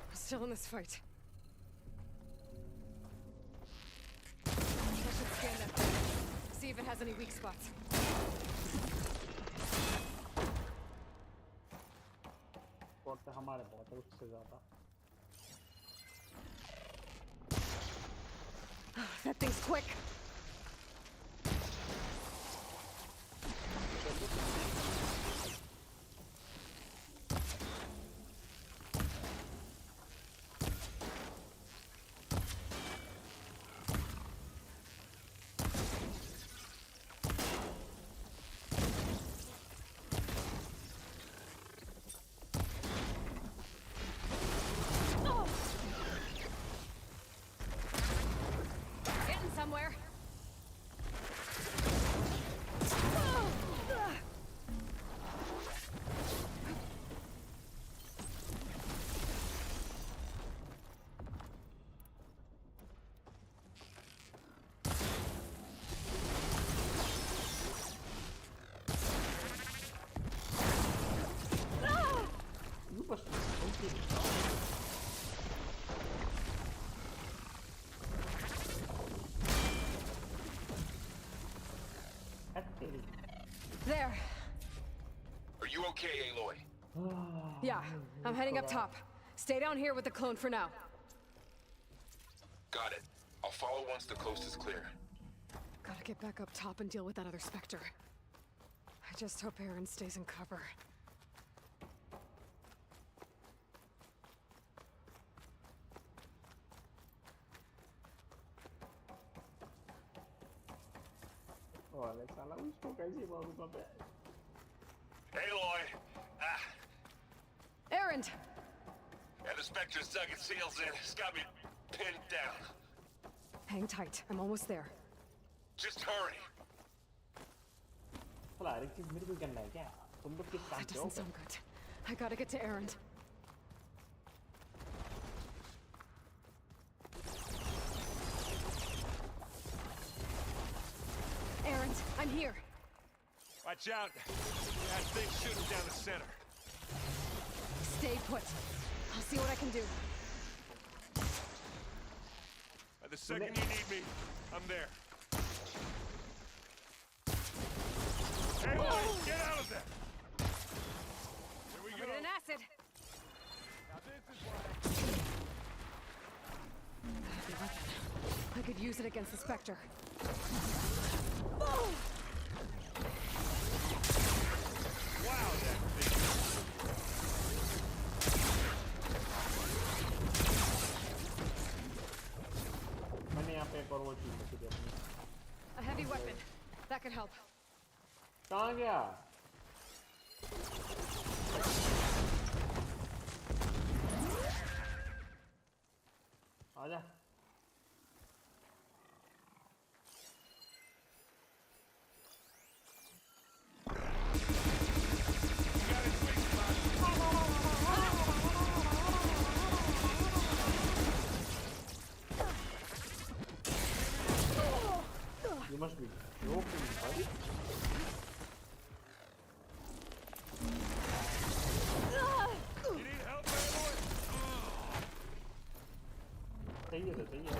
We're still in this fight. I should scan that thing. See if it has any weak spots. हमारे बहुत है उससे ज़्यादा That thing's quick. Somewhere. There. Are you okay, Aloy? Yeah, I'm heading up top. Stay down here with the clone for now. Got it. I'll follow once the coast is clear. Gotta get back up top and deal with that other Spectre. I just hope Aaron stays in cover. साला उसको कैसे मारूंगा मैं Erend! And the Spectre's dug its heels in. It's got me pinned down. Hang tight. I'm almost there. Just hurry. भला एक चीज मेरे को करना है क्या? तुम लोग किस काम That पे हो? doesn't sound good. I gotta get to Erend. Erend, I'm here. Watch out. That thing's shooting down the center. Stay put. I'll see what I can do. The second you need me, I'm there. Hey, Lloyd, get out of there! Here we go. Get an acid. Now this is why... Heavy weapon. I could use it against the Spectre. Wow, that thing... मैंने यहाँ पे एक और वो चीज रखी थी अपनी। A heavy weapon. That could help. कहाँ गया? आजा। You must be joking, buddy. You need help, Lloyd? सही है, सही है।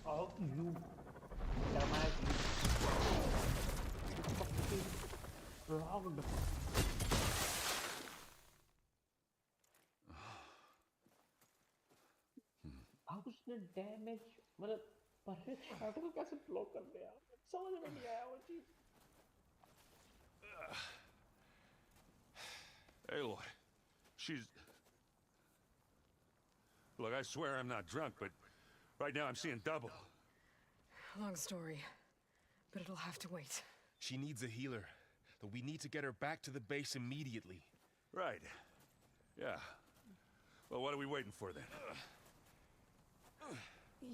Oh, you dumbass! You fucking robbed. अब उसने डैमेज मतलब परफेक्ट शॉट को कैसे ब्लॉक कर दिया समझ में नहीं आया वो चीज Aloy, she's... Look, I swear I'm not drunk, but right now I'm seeing double. Long story, but it'll have to wait. She needs a healer, but we need to get her back to the base immediately. Right. Yeah. Well, what are we waiting for then?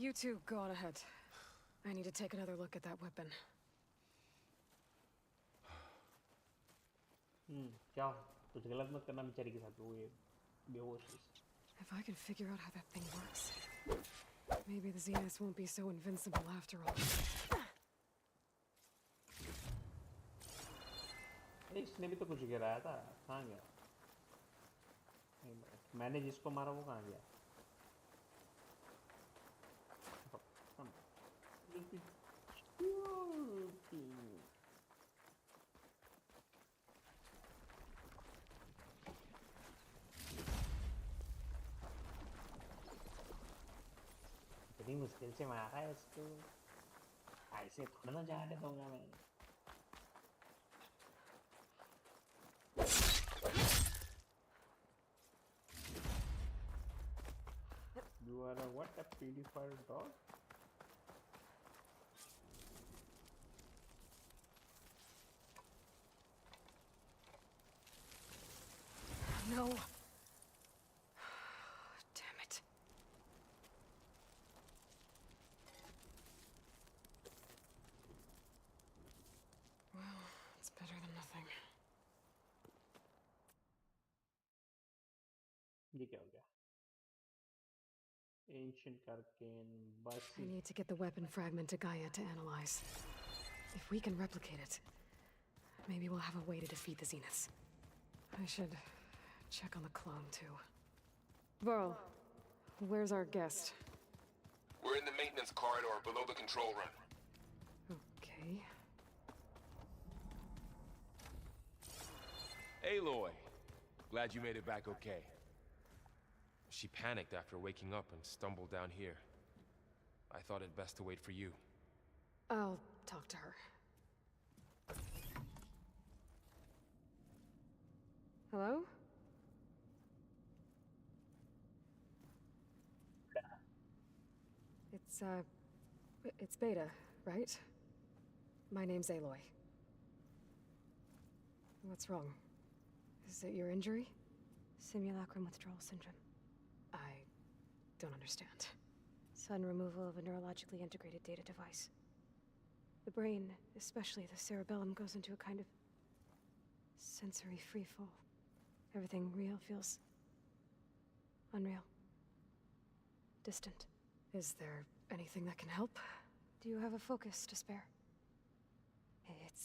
You two go on ahead. I need to take another look at that weapon. क्या कुछ गलत मत करना बेचारी के साथ वो ये बेहोश है If I can figure out how that thing works, maybe the Zeniths won't be so invincible after all. इसने भी तो कुछ गिराया था कहाँ गया मैंने जिसको मारा वो कहाँ गया इतनी मुश्किल से मारा है इसको ऐसे थोड़ा ना जाने दूंगा मैं You are a what? A purified dog? No. Damn it. Well, it's better than nothing. ये क्या हो गया? Ancient Karkin, I need to get the weapon fragment to Gaia to analyze. If we can replicate it, maybe we'll have a way to defeat the Zeniths. I should check on the clone, too. Varl, where's our guest? We're in the maintenance corridor below the control room. Okay. Aloy, glad you made it back okay. She panicked after waking up and stumbled down here. I thought it best to wait for you. I'll talk to her. Hello? It's, It's Beta, right? My name's Aloy. What's wrong? Is it your injury? Simulacrum withdrawal syndrome. I don't understand. Sudden removal of a neurologically integrated data device. The brain, especially the cerebellum, goes into a kind of sensory freefall. Everything real feels unreal. Distant. Is there anything that can help? Do you have a focus to spare?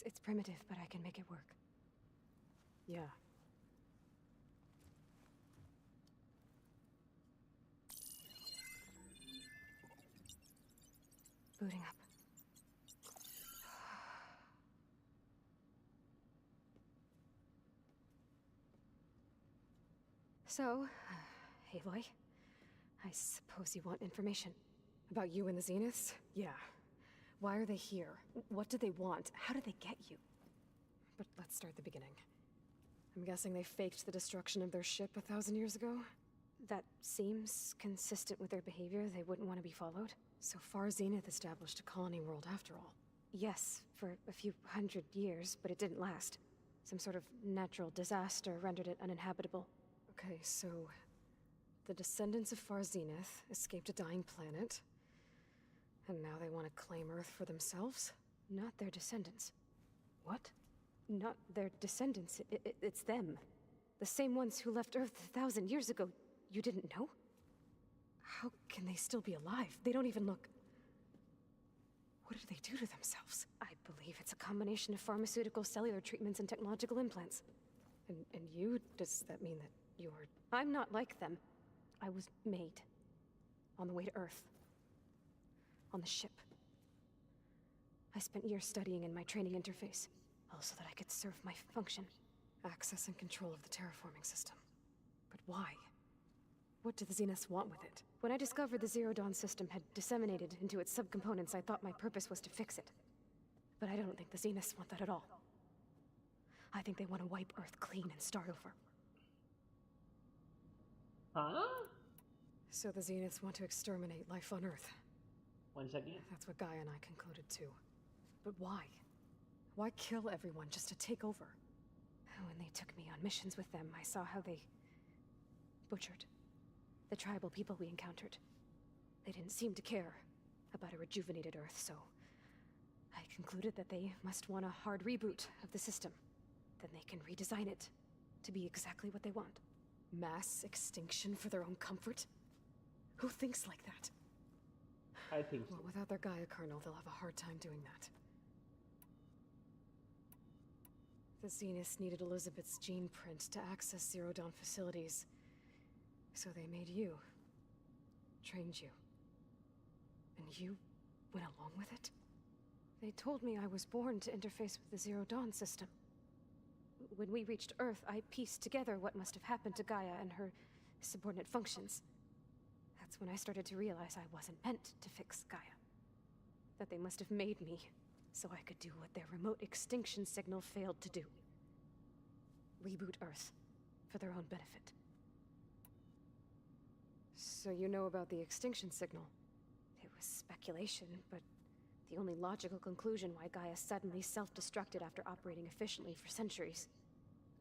It's primitive, but I can make it work. Yeah. Booting up. So, Aloy, I suppose you want information. About you and the Zeniths? Yeah. Why are they here? What do they want? How did they get you? But let's start at the beginning. I'm guessing they faked the destruction of their ship 1,000 years ago? That seems consistent with their behavior. They wouldn't want to be followed. So far, Zenith established a colony world after all. Yes, for a few hundred years, but it didn't last. Some sort of natural disaster rendered it uninhabitable. Okay, so the descendants of Far Zenith escaped a dying planet, and now they want to claim Earth for themselves? Not their descendants. What? Not their descendants. It's them. The same ones who left Earth 1,000 years ago. You didn't know? How can they still be alive? They don't even look... What did they do to themselves? I believe it's a combination of pharmaceutical, cellular treatments, and technological implants. And you? Does that mean that you're... I'm not like them. I was made. On the way to Earth. On the ship. I spent years studying in my training interface, so that I could serve my function. Access and control of the terraforming system. But why? What do the Zeniths want with it? When I discovered the Zero Dawn system had disseminated into its subcomponents, I thought my purpose was to fix it. But I don't think the Zeniths want that at all. I think they want to wipe Earth clean and start over. Huh? So the Zeniths want to exterminate life on Earth. Once again? That's what Gaia and I concluded too. But why? Why kill everyone just to take over? When they took me on missions with them, I saw how they butchered the tribal people we encountered. They didn't seem to care about a rejuvenated Earth, so I concluded that they must want a hard reboot of the system. Then they can redesign it to be exactly what they want. Mass extinction for their own comfort? Who thinks like that? I think so. Well, without their Gaia kernel, they'll have a hard time doing that. The Zeniths needed Elizabeth's gene print to access Zero Dawn facilities. So they made you. Trained you. And you went along with it? They told me I was born to interface with the Zero Dawn system. When we reached Earth, I pieced together what must have happened to Gaia and her subordinate functions. That's when I started to realize I wasn't meant to fix Gaia. That they must have made me so I could do what their remote extinction signal failed to do. Reboot Earth for their own benefit. So you know about the extinction signal? It was speculation, but the only logical conclusion why Gaia suddenly self-destructed after operating efficiently for centuries.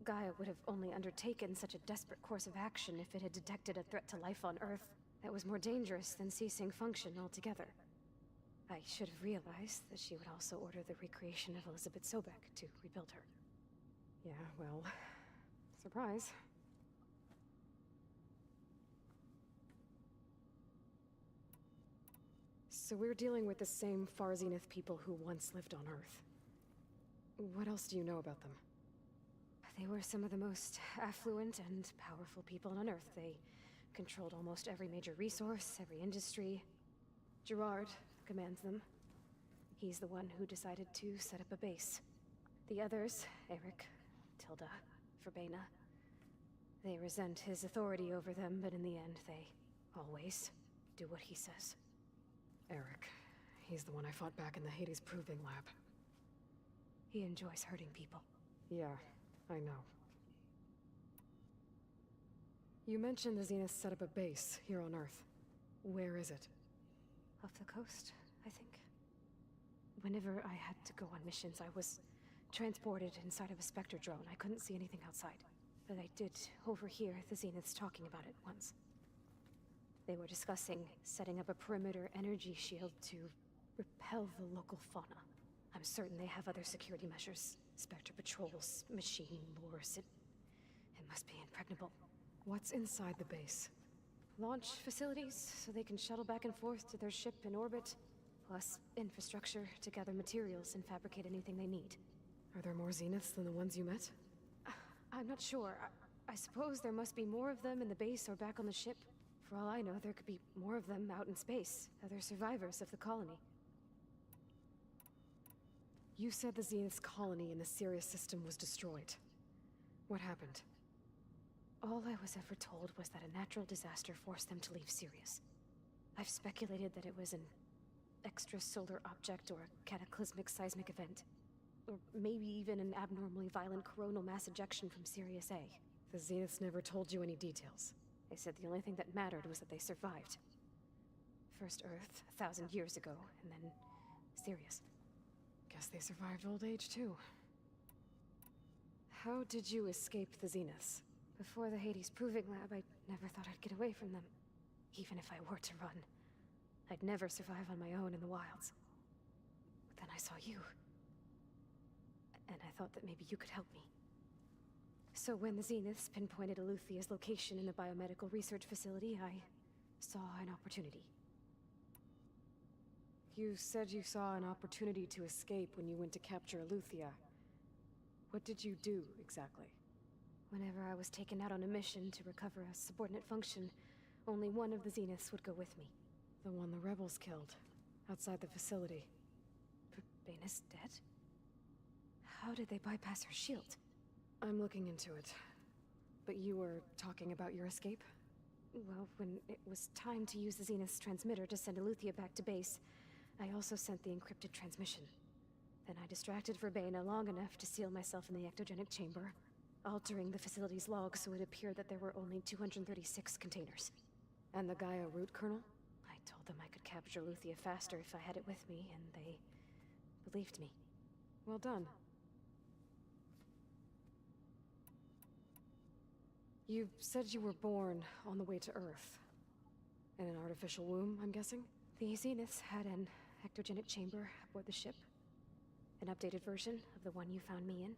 Gaia would have only undertaken such a desperate course of action if it had detected a threat to life on Earth that was more dangerous than ceasing function altogether. I should have realized that she would also order the recreation of Elizabeth Sobek to rebuild her. Yeah, well, surprise. So we're dealing with the same Far Zenith people who once lived on Earth. What else do you know about them? They were some of the most affluent and powerful people on Earth. They controlled almost every major resource, every industry. Gerard commands them. He's the one who decided to set up a base. The others, Eric, Tilda, Verbena, they resent his authority over them, but in the end, they always do what he says. Eric. He's the one I fought back in the Hades Proving Lab. He enjoys hurting people. Yeah, I know. You mentioned the Zenith set up a base here on Earth. Where is it? Off the coast, I think. Whenever I had to go on missions, I was transported inside of a Spectre drone. I couldn't see anything outside. But I did overhear the Zeniths talking about it once. They were discussing setting up a perimeter energy shield to repel the local fauna. I'm certain they have other security measures. Spectre patrols, machine lures. It must be impregnable. What's inside the base? Launch facilities, so they can shuttle back and forth to their ship in orbit. Plus infrastructure to gather materials and fabricate anything they need. Are there more Zeniths than the ones you met? I'm not sure. I suppose there must be more of them in the base or back on the ship. For all I know, there could be more of them out in space. Other survivors of the colony. You said the Zenith's colony in the Sirius system was destroyed. What happened? All I was ever told was that a natural disaster forced them to leave Sirius. I've speculated that it was an extrasolar object or a cataclysmic seismic event. Or maybe even an abnormally violent coronal mass ejection from Sirius A. The Zeniths never told you any details. They said the only thing that mattered was that they survived. First Earth, 1,000 years ago, and then Sirius. Guess they survived old age, too. How did you escape the Zeniths? Before the Hades Proving Lab, I never thought I'd get away from them. Even if I were to run. I'd never survive on my own in the wilds. But then I saw you. And I thought that maybe you could help me. So when the Zeniths pinpointed Eluthia's location in the biomedical research facility, I saw an opportunity. You said you saw an opportunity to escape when you went to capture Eluthia. What did you do, exactly? Whenever I was taken out on a mission to recover a subordinate function, only one of the Zeniths would go with me. The one the rebels killed, outside the facility. Baina's dead? How did they bypass her shield? I'm looking into it. But you were talking about your escape? Well, when it was time to use the Zenith's transmitter to send Eluthia back to base, I also sent the encrypted transmission. Then I distracted Verbena long enough to seal myself in the ectogenic chamber, altering the facility's log so it appeared that there were only 236 containers. And the Gaia root kernel? I told them I could capture Eluthia faster if I had it with me, and they believed me. Well done. You said you were born on the way to Earth. In an artificial womb, I'm guessing? The Zeniths had an ectogenic chamber aboard the ship. An updated version of the one you found me in.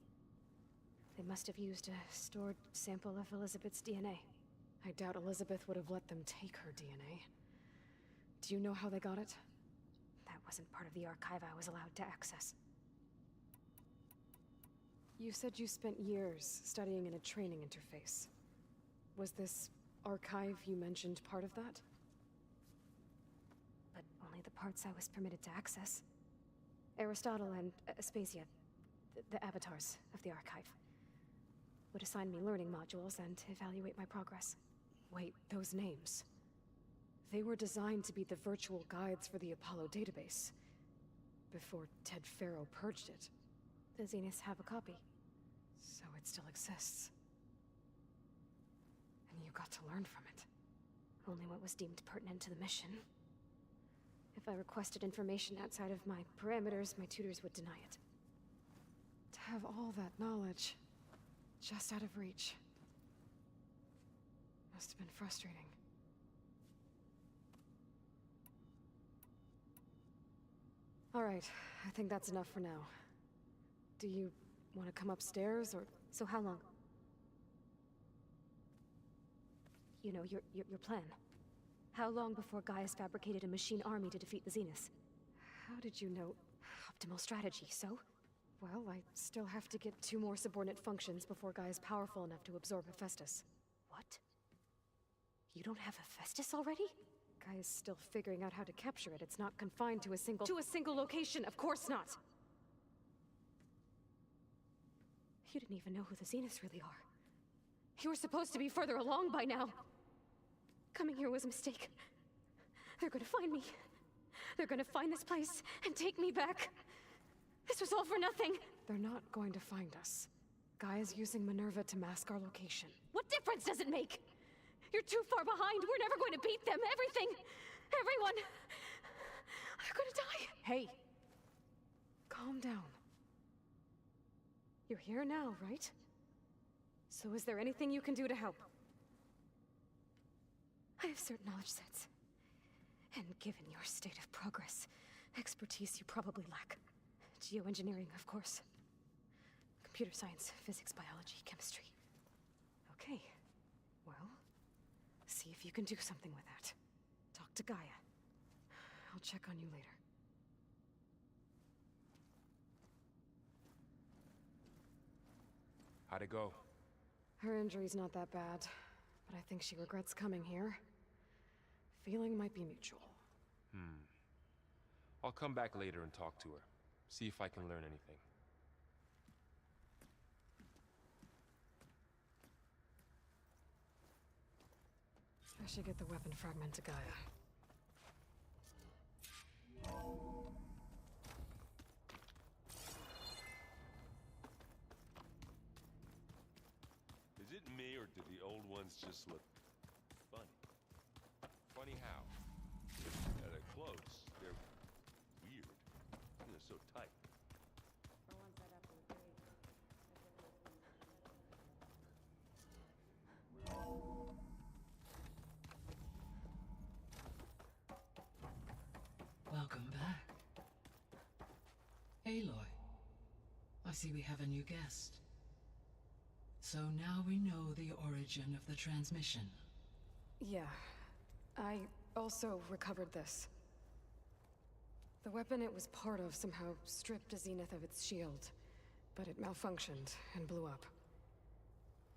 They must have used a stored sample of Elizabeth's DNA. I doubt Elizabeth would have let them take her DNA. Do you know how they got it? That wasn't part of the archive I was allowed to access. You said you spent years studying in a training interface. Was this archive you mentioned part of that? But only the parts I was permitted to access. Aristotle and Aspasia, the avatars of the archive, would assign me learning modules and evaluate my progress. Wait, those names. They were designed to be the virtual guides for the Apollo database. Before Ted Faro purged it. The Zeniths have a copy. So it still exists. And you got to learn from it. Only what was deemed pertinent to the mission. If I requested information outside of my parameters, my tutors would deny it. To have all that knowledge, just out of reach. Must have been frustrating. All right, I think that's enough for now. Do you want to come upstairs, or... So how long? You know, your plan. How long before Gaius fabricated a machine army to defeat the Zeniths? How did you know? Optimal strategy, so? Well, I still have to get 2 more subordinate functions before Gaia's powerful enough to absorb Hephaestus. What? You don't have Hephaestus already? Gaia's still figuring out how to capture it. It's not confined to a single... To a single location, of course not! You didn't even know who the Zeniths really are. You were supposed to be further along by now. Coming here was a mistake. They're gonna find me. They're gonna find this place and take me back. This was all for nothing. They're not going to find us. Gaia's using Minerva to mask our location. What difference does it make? You're too far behind. We're never going to beat them. Everything. Everyone. They're gonna die. Hey. Calm down. You're here now, right? So is there anything you can do to help? I have certain knowledge sets. And given your state of progress, expertise you probably lack. Geoengineering, of course. Computer science, physics, biology, chemistry. Okay. Well, see if you can do something with that. Talk to Gaia. I'll check on you later. How'd it go? Her injury's not that bad, but I think she regrets coming here. Feeling might be mutual. I'll come back later and talk to her. See if I can learn anything. I should get the weapon fragment to Gaia. Is it me, or did the old ones just look funny? Funny how? They're close. They're weird. They're so tight. Welcome back. Aloy, I see we have a new guest. So now we know the origin of the transmission. Yeah. I also recovered this. The weapon it was part of somehow stripped Zenith of its shield, but it malfunctioned and blew up.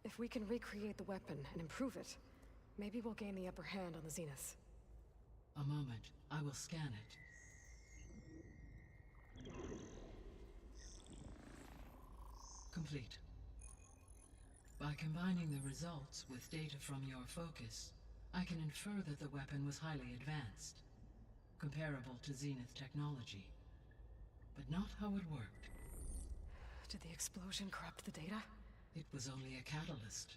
If we can recreate the weapon and improve it, maybe we'll gain the upper hand on the Zenith. A moment, I will scan it. Complete. By combining the results with data from your focus, I can infer that the weapon was highly advanced, comparable to Zenith technology, but not how it worked. Did the explosion corrupt the data? It was only a catalyst.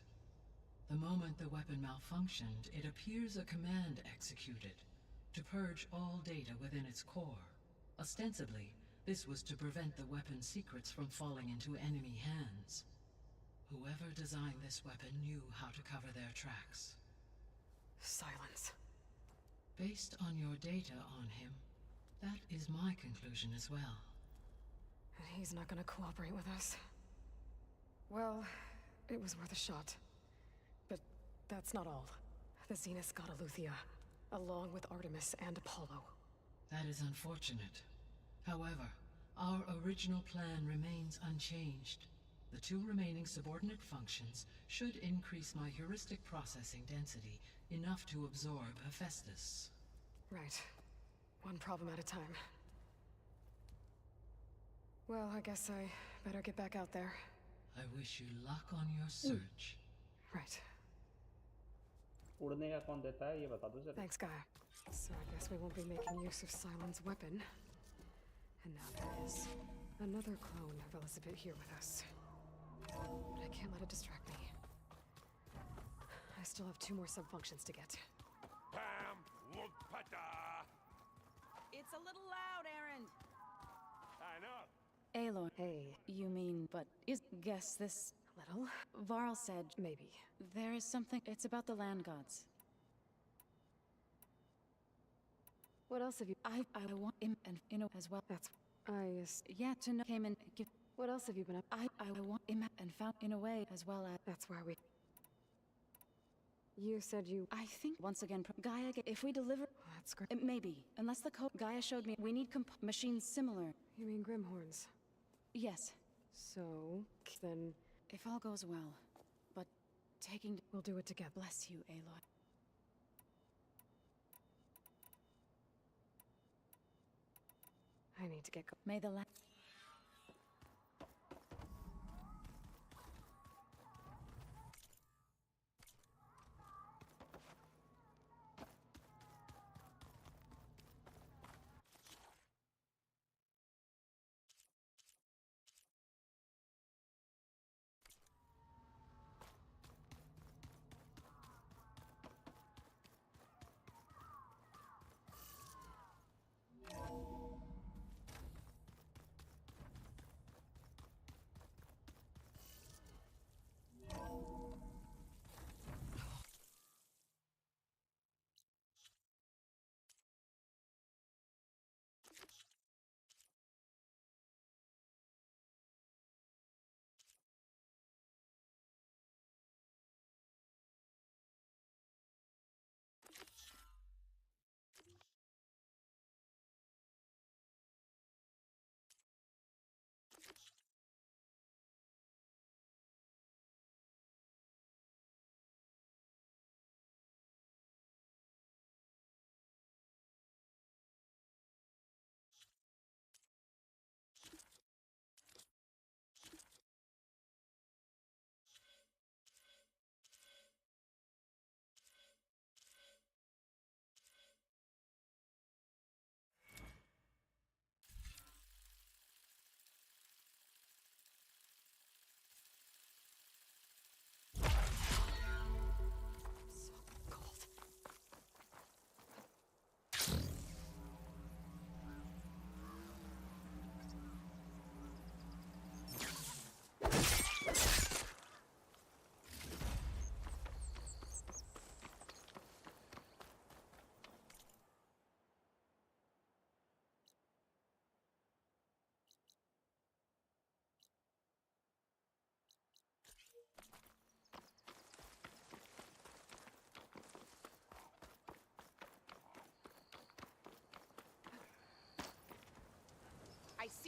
The moment the weapon malfunctioned, it appears a command executed to purge all data within its core. Ostensibly, this was to prevent the weapon's secrets from falling into enemy hands. Whoever designed this weapon knew how to cover their tracks. Silence. Based on your data on him, that is my conclusion as well. He's not gonna cooperate with us. Well, it was worth a shot. But that's not all. The Zenith got Eleuthia, along with Artemis and Apollo. That is unfortunate. However, our original plan remains unchanged. The two remaining subordinate functions should increase my heuristic processing density enough to absorb Hephaestus. Right. One problem at a time. Well, I guess I better get back out there. I wish you luck on your search. Right. उड़ने का कौन देता है ये बता दो जरा. Thanks, Gaia. So I guess we won't be making use of Cylon's weapon. And now there is another clone of Elizabeth here with us. But I can't let it distract me. I still have 2 more sub-functions to get. Pam, look, pata. It's a little loud, Aaron. I know. Aloy. Hey. You mean, but guess this... Little? Varl said... Maybe. There is something... It's about the land gods. What else have you... I want him and as well. That's... Yeah, to know came and give... What else have you been up... I want him and found in a way as well as... That's where we... You said you... I think, once again, Gaia, if we deliver... That's great. Maybe. Unless the code Gaia showed me, we need machines similar. You mean Grimhorns? Yes. So, then... If all goes well. But taking... We'll do it together. Bless you, Aloy. I need to get going. May the land...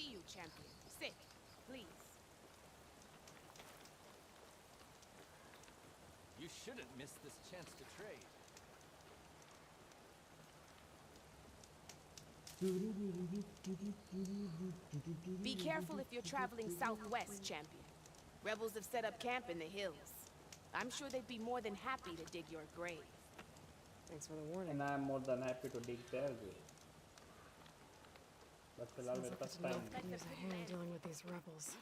see you, champion. Sit, please. You shouldn't miss this chance to trade. Be careful if you're traveling southwest, champion. Rebels have set up camp in the hills. I'm sure they'd be more than happy to dig your grave. Thanks for the warning. And I'm more than happy to dig their grave. But फिलहाल मेरे पास time नहीं. Use a hand dealing with these rebels.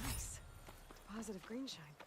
Nice. Positive green shine.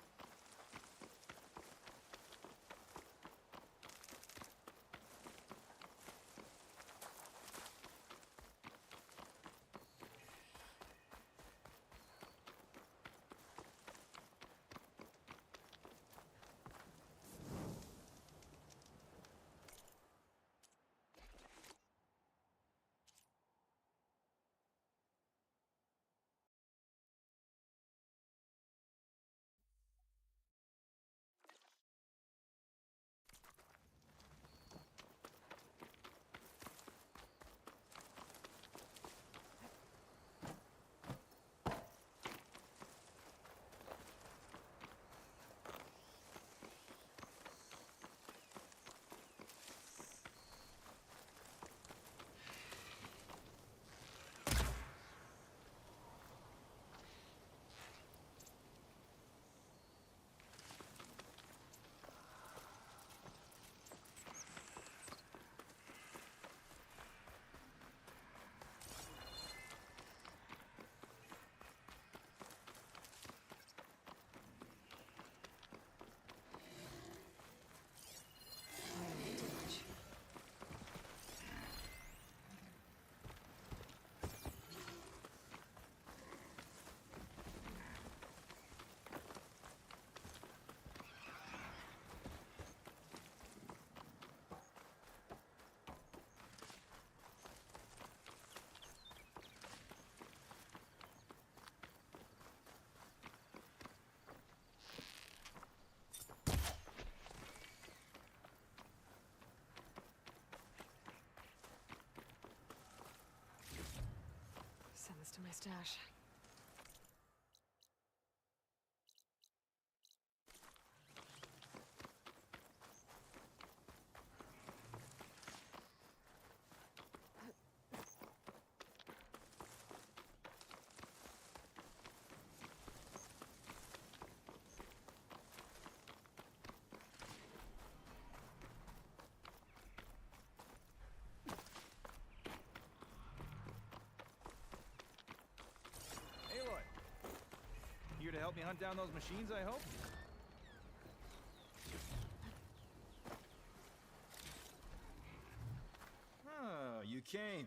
Send this to my stash. Here to help me hunt down those machines, I hope? Oh, you came.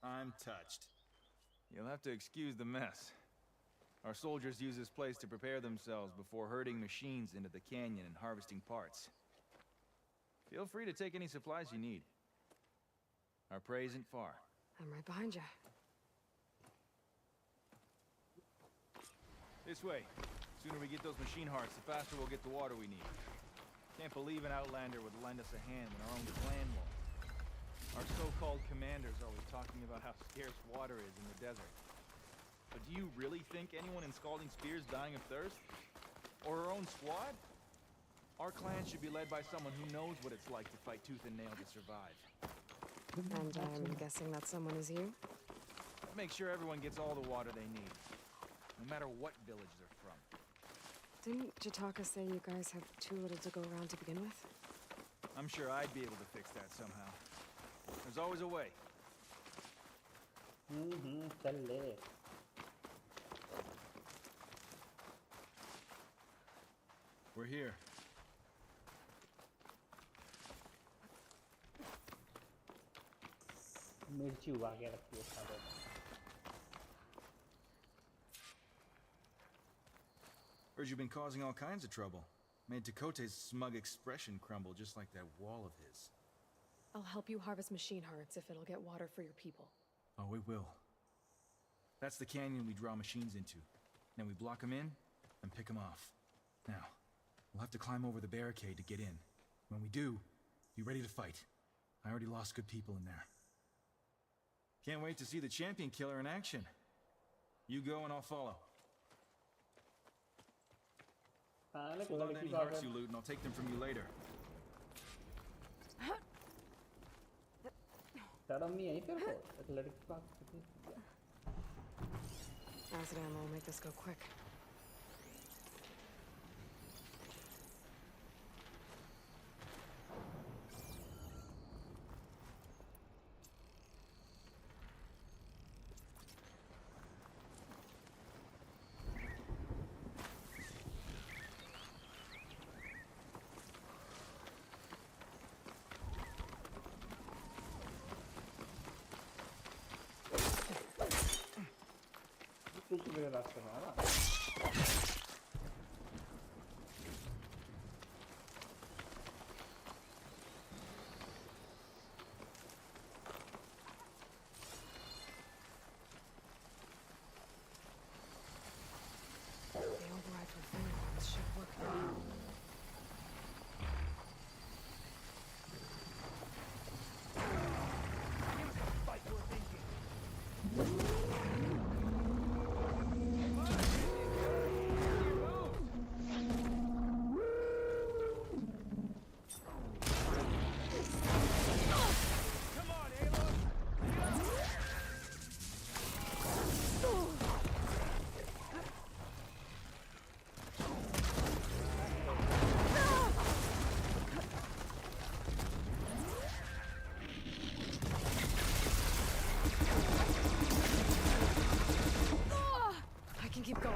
I'm touched. You'll have to excuse the mess. Our soldiers use this place to prepare themselves before herding machines into the canyon and harvesting parts. Feel free to take any supplies you need. Our prey isn't far. I'm right behind you. This way. Sooner we get those machine hearts, the faster we'll get the water we need. Can't believe an Outlander would lend us a hand when our own clan won't. Our so-called commander's always talking about how scarce water is in the desert. But do you really think anyone in Scalding Spear's dying of thirst? Or our own squad? Our clan should be led by someone who knows what it's like to fight tooth and nail to survive. And I'm guessing that someone is you? Make sure everyone gets all the water they need. No matter what village they're from. Didn't Jataka say you guys have too little to go around to begin with? I'm sure I'd be able to fix that somehow. There's always a way. We're here. मिर्ची उगा के रखी है सारे में. Heard you've been causing all kinds of trouble. Made Takote's smug expression crumble just like that wall of his. I'll help you harvest machine hearts if it'll get water for your people. Oh, we will. That's the canyon we draw machines into. Then we block them in and pick them off. Now, we'll have to climb over the barricade to get in. When we do, be ready to fight. I already lost good people in there. Can't wait to see the champion killer in action. You go and I'll follow. Hold on to any hearts you loot and I'll take them from you later. Acid ammo will make this go quick. मेरे रास्ते में आ रहा The override from firearms should work now. Keep going.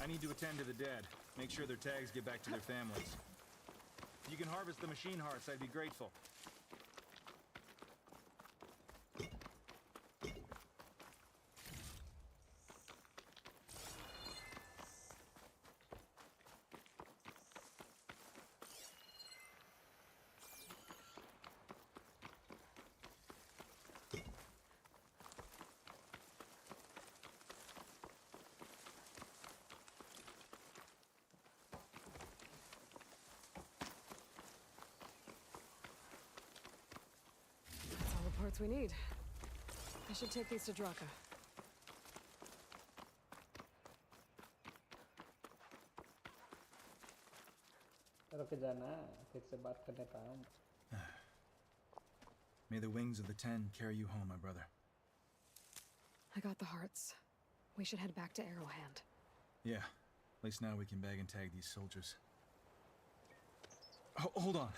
I need to attend to the dead. Make sure their tags get back to their families. If you can harvest the machine hearts, I'd be grateful. That's all the parts we need. I should take these to Draka. रुक जाना, फिर से बात करने का हूँ. May the wings of the 10 carry you home, my brother. I got the hearts. We should head back to Arrowhand. Yeah, at least now we can bag and tag these soldiers. Hold on.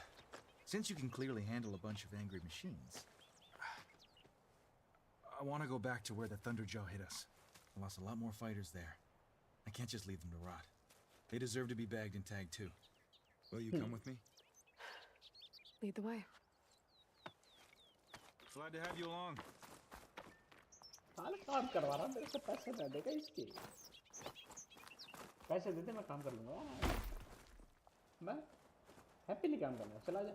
Since you can clearly handle a bunch of angry machines, I want to go back to where the Thunderjaw hit us. I lost a lot more fighters there. I can't just leave them to rot. They deserve to be bagged and tagged too. Will you come with me? Lead the way. Glad to have you along. हाल काम करवा रहा, मेरे से पैसे ना देगा इसके. पैसे देते मैं काम कर लूँगा. मैं हैप्पीली काम करना. चला जा.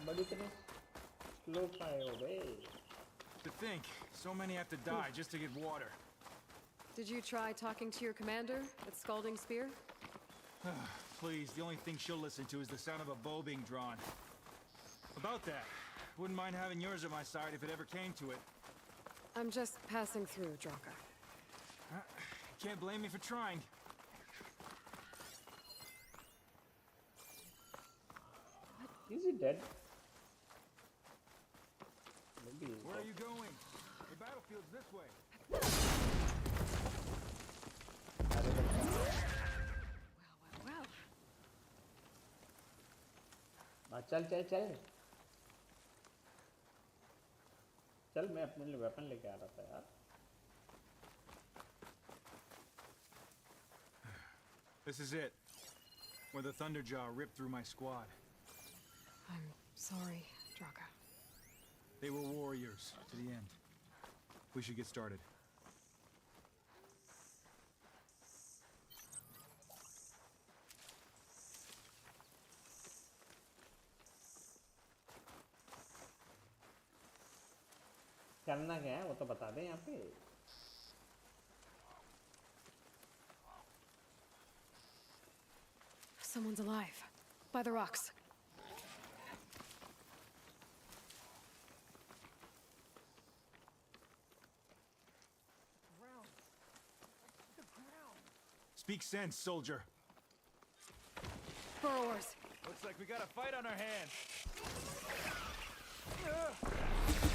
बड़ी इतने slow आए हो बे. To think, so many have to die just to get water. Did you try talking to your commander at Scalding Spear? Please, the only thing she'll listen to is the sound of a bow being drawn. About that, wouldn't mind having yours at my side if it ever came to it. I'm just passing through, Draka. Can't blame me for trying. Is he dead? Maybe he's Where dead. are you going? The battlefield's this way. Well. चल चल चल. चल मैं अपने लिए weapon लेके आ रहा था यार. This is it. Where the Thunderjaw ripped through my squad. I'm sorry, Draka. They were warriors to the end. We should get started. करना क्या है वो तो बता दें यहाँ पे. Someone's alive. By the rocks. Speak sense, soldier. Burrowers. Looks like we got a fight on our hands.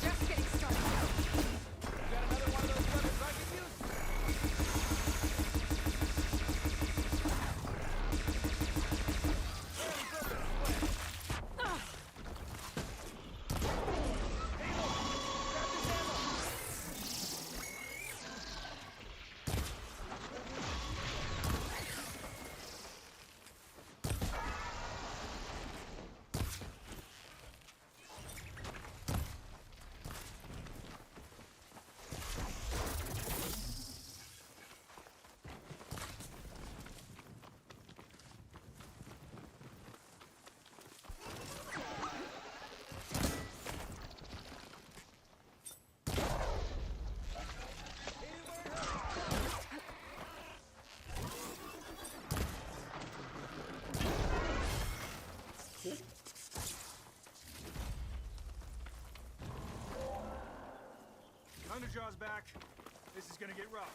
Just getting started. Got another one of those weapons I can use. Thunderjaw's back. This is gonna get rough.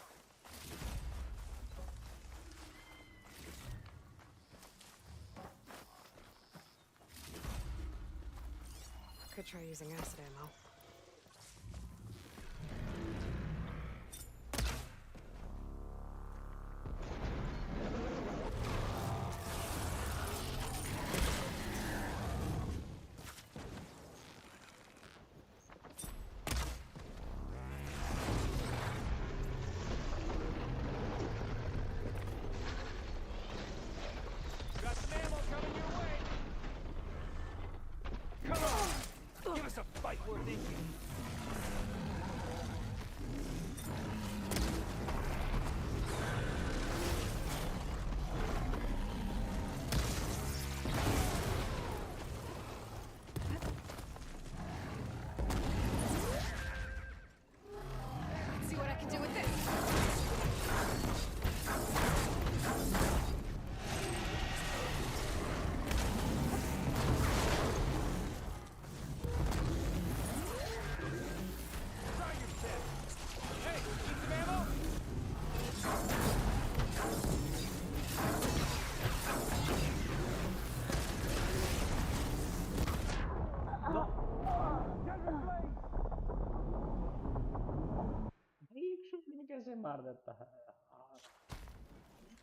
Could try using acid ammo. Got some ammo coming your way. Come on! Give us a fight worth thinking. मार देता है यार।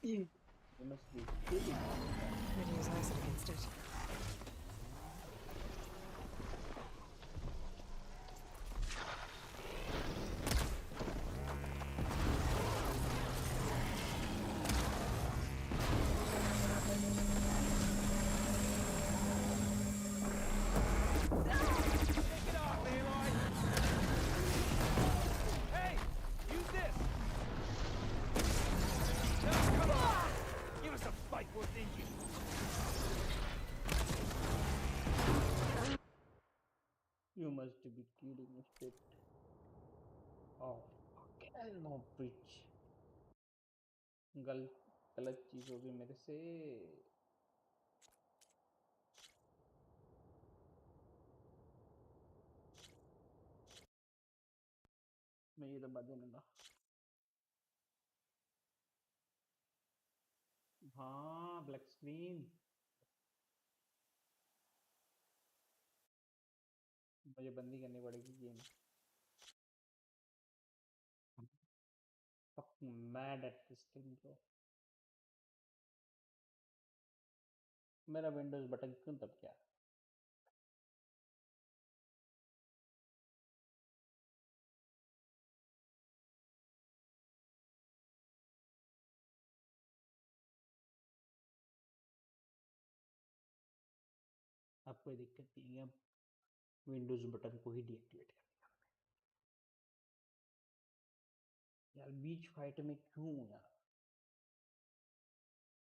You must be kidding me. I'd use acid against it. You must be kidding me, shit. Oh, okay, no preach. गलत चीज होगी मेरे से। मैं ये दबा दूंगा। हाँ, ब्लैक स्क्रीन। मुझे बंदी करनी पड़ेगी game. Fucking mad at this thing, bro. मेरा विंडोज बटन क्यों दब गया? अब कोई दिक्कत नहीं है, अब विंडोज बटन को ही डीएक्टिवेट करना यार। बीच फाइट में क्यों यार?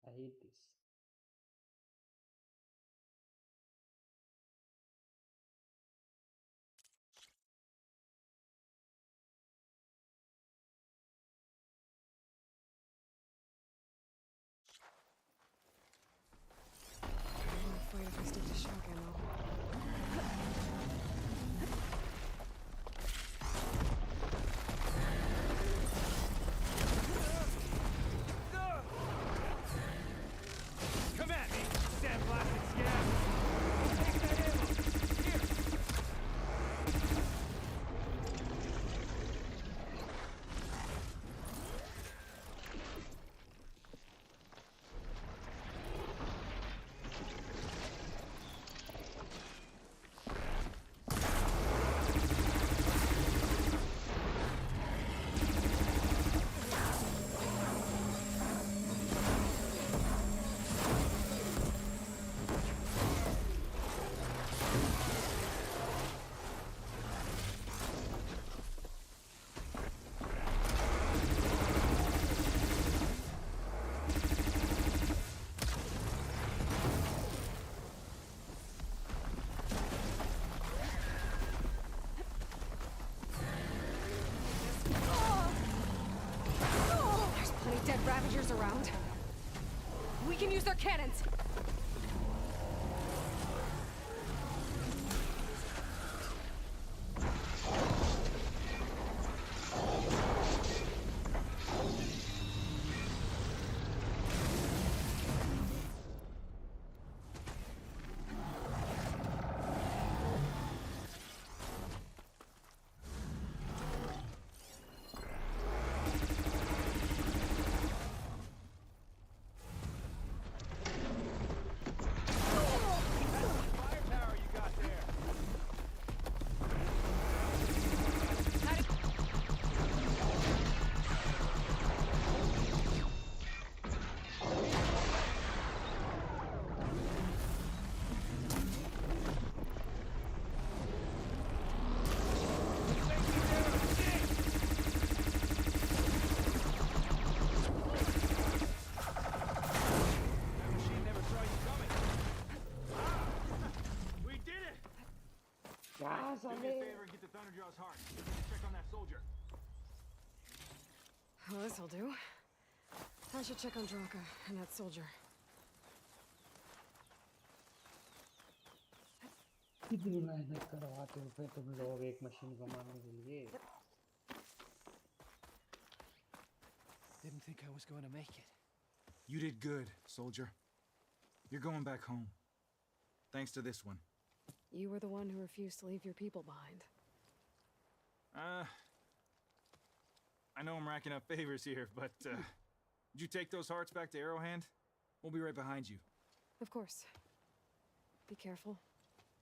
I hate this. I'm afraid if I stick to shock ammo. Come at me, sandblasted scab! Take that ammo! Here! There's plenty dead Ravagers around. We can use their cannons! Do me a favor and get the Thunderjaw's heart. Check on that soldier. Well, this'll do. I should check on Draka and that soldier. कितनी मेहनत करवाते हो फिर तुम लोग एक machine को मारने के लिए? Didn't think I was going to make it. You did good, soldier. You're going back home. Thanks to this one. You were the one who refused to leave your people behind. I know I'm racking up favors here, but, would you take those hearts back to Arrowhand? We'll be right behind you. Of course. Be careful.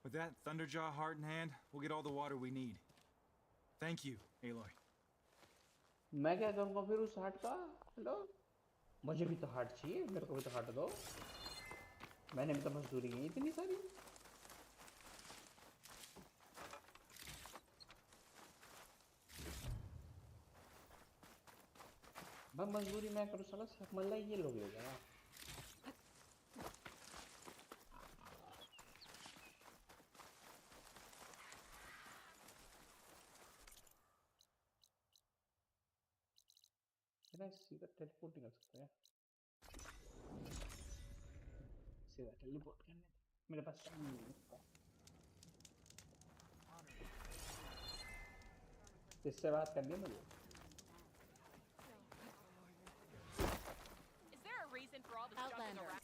With that Thunderjaw heart in hand, we'll get all the water we need. Thank you, Aloy. मैं क्या करूँगा फिर उस heart का? Hello, मुझे भी तो heart चाहिए, मेरे को भी तो हार्ट दो। मैंने भी तो मजदूरी की इतनी सारी। मैं मजदूरी मैं करूँ साला, मतलब ये लोग ले जाना। सीधा टेलीपोर्ट कर सकते हैं, सीधा टेलीपोर्ट करने मेरे पास टाइम नहीं है। किससे बात करनी है मुझे? Is there a reason for all the stuff around?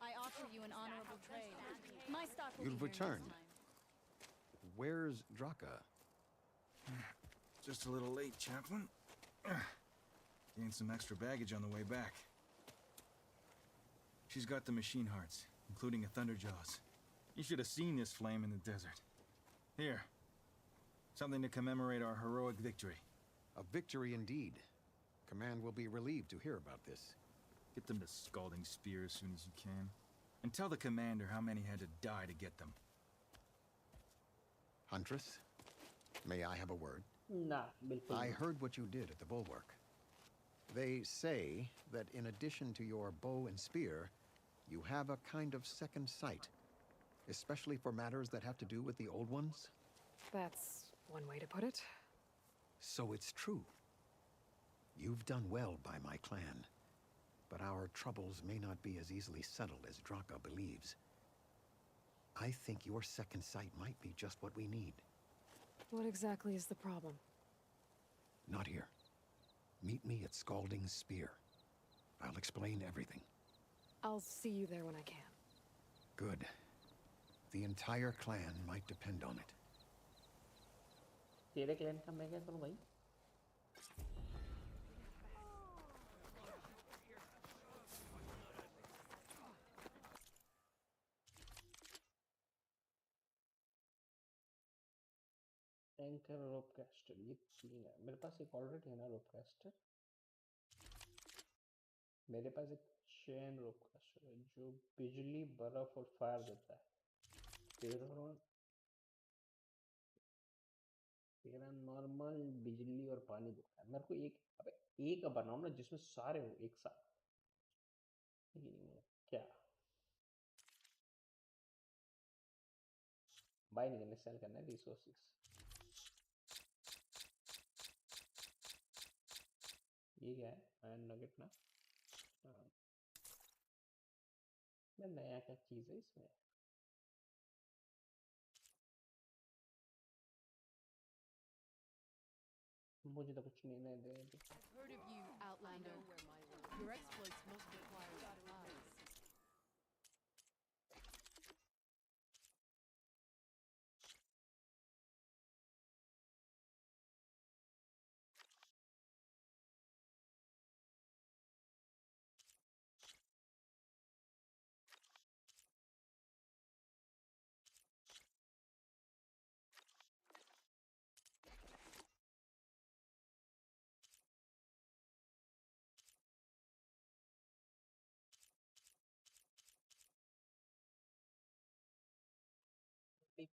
I offer you an honorable trade. My stock will You've be here returned. next time. Where's Draka? Just a little late, Chaplain. Gained some extra baggage on the way back. She's got the machine hearts, including a Thunderjaws. You should have seen this flame in the desert. Here. Something to commemorate our heroic victory. A victory indeed. Command will be relieved to hear about this. Get them to Scalding Spear as soon as you can. And tell the commander how many had to die to get them. Huntress, may I have a word? Nah, I heard what you did at the bulwark. They say that in addition to your bow and spear, you have a kind of second sight, especially for matters that have to do with the old ones. That's one way to put it. So it's true. You've done well by my clan, but our troubles may not be as easily settled as Draka believes. I think your second sight might be just what we need. What exactly is the problem? Not here. Meet me at Scalding Spear. I'll explain everything. I'll see you there when I can. Good. The entire clan might depend on it. तेरे clan का मैं क्या करूं भाई? Anchor रोप castor ये तीन है मेरे पास। एक ऑलरेडी है ना रोप कैस्टर। मेरे पास एक चेन रोप कैस्टर है जो बिजली बर्फ और फायर देता है। तेरा नॉर्मल बिजली और पानी देता है। मेरे को एक अबे एक बनाओ ना जिसमें सारे हो एक साथ। क्या बाय नहीं करने, सेल करना है रिसोर्सेस। ये क्या है? आयरन नगेट ना। मैं नया क्या चीज है इसमें? मुझे तो कुछ नहीं दे रहे। I've heard of you, Outlander. Your exploits must require supplies.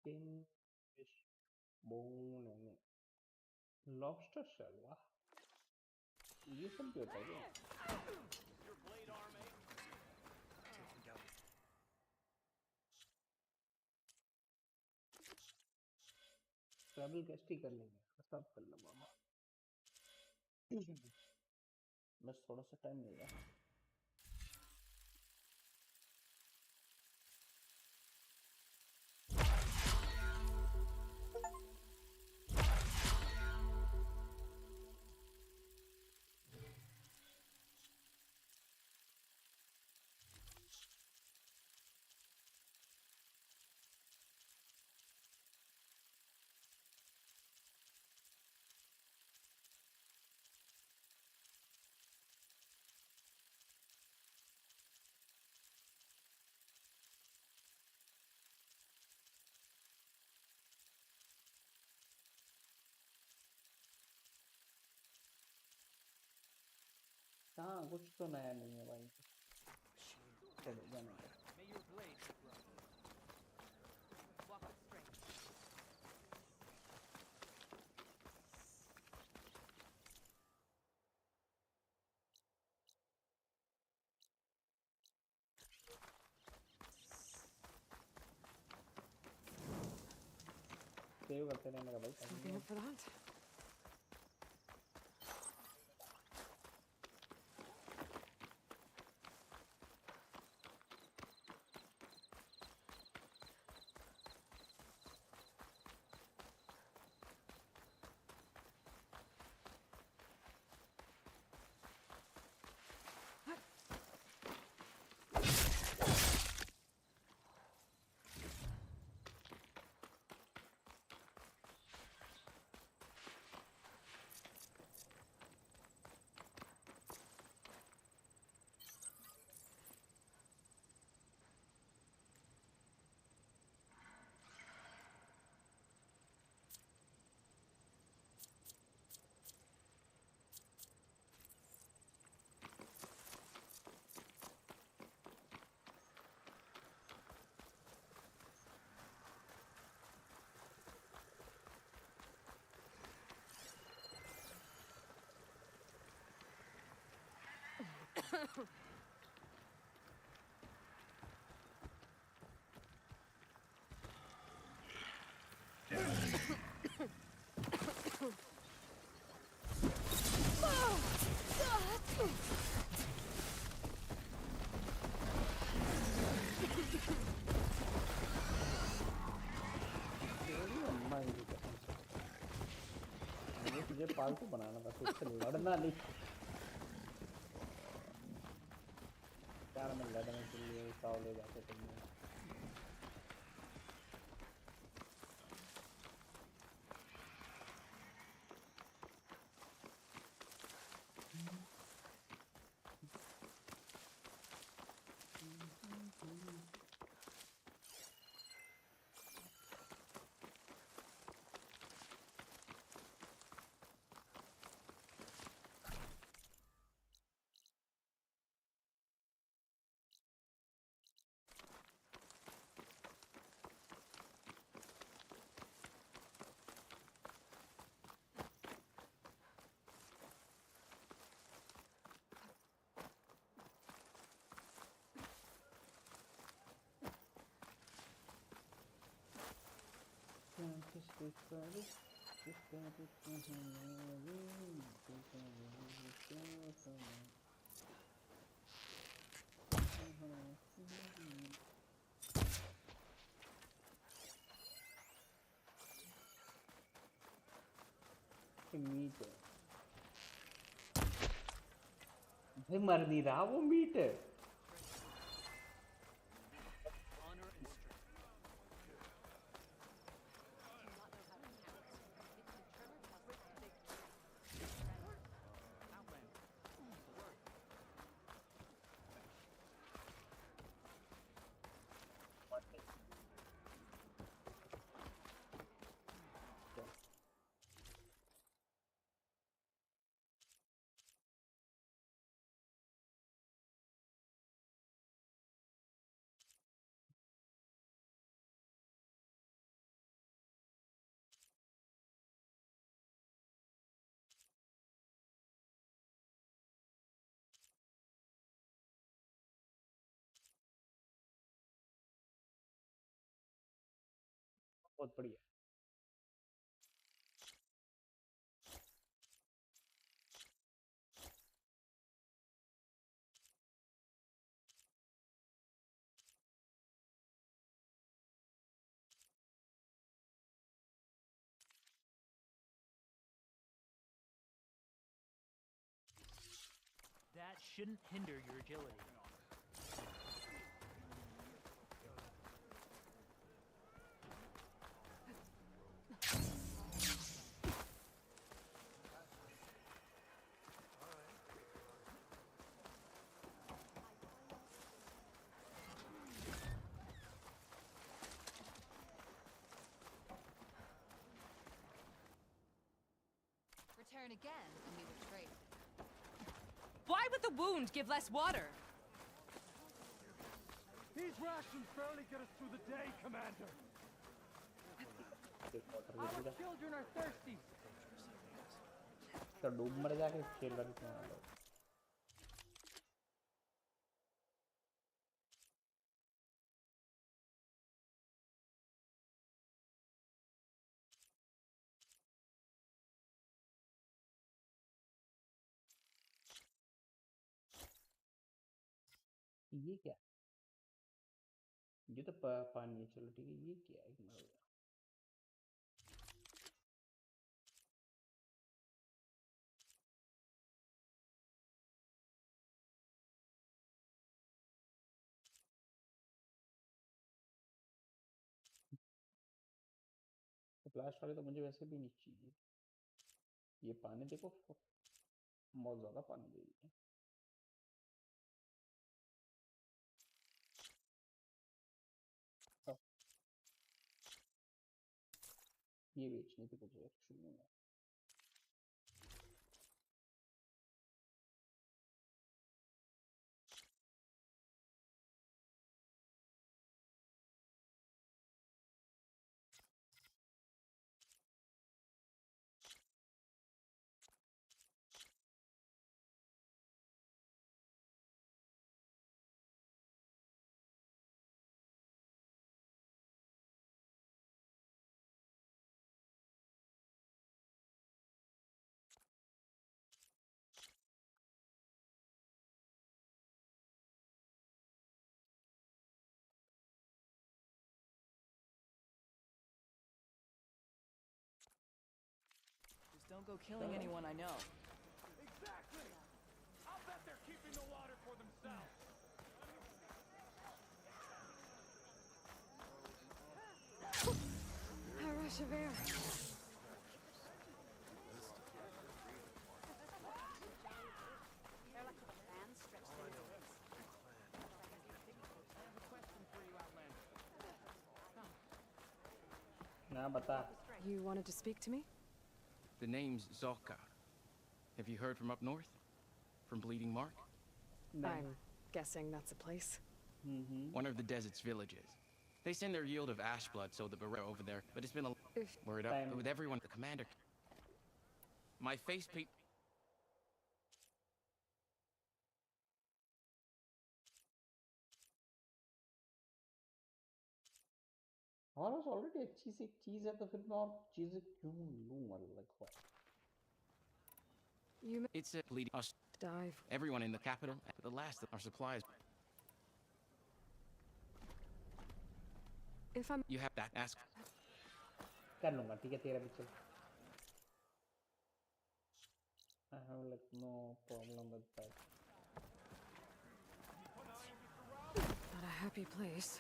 Pin fish bone and lobster shell. Wow. ये सब भी होता है क्या? ट्रैवल कैसे कर लेंगे? सब कर लूँगा बस थोड़ा सा टाइम मिलेगा। हाँ कुछ तो नया नहीं है भाई। चलो जाने दो। सेव करते रहने का भाई। Looking up for that. मुझे पालतू बनाना था, खुद से लड़ना नहीं। यार मैं लड़ने के लिए साव ले जाते तुमने। मीट है भाई, मर नहीं रहा वो मीट है। बहुत बढ़िया। That shouldn't hinder your agility. Return again and we will trade. Why would the wound give less water? These rations barely get us through the day, Commander. Our children are thirsty. तो डूब मर जाके खेल रहे थे हम लोग। ये क्या? ये तो पानी है। चलो ठीक है। ये क्या है? एक मिनट। फ्लैश वाले तो मुझे वैसे भी नहीं चाहिए। ये पानी देखो, बहुत ज्यादा पानी दे रही है। ये बेचने की कुछ एक्चुअली नहीं है। Just don't go killing anyone I know. Exactly. I'll bet they're keeping the water for themselves. A rush of air. ना बता। You wanted to speak to me? The name's Zolka. Have you heard from up north? From Bleeding Mark? I'm guessing that's a place. One of the desert's villages. They send their yield of ash blood so the Barrett over there, but it's been a word up with everyone. The commander. My face peep. AROUS already अच्छी सी चीज है तो फिर मैं और चीजें क्यों लूं? मतलब It's a bleeding us. Dive. Everyone in the capital, the last of our supplies. If I'm You have that ask. कर लूंगा, ठीक है तेरा भी चल। I have like no problem with that. not a happy place.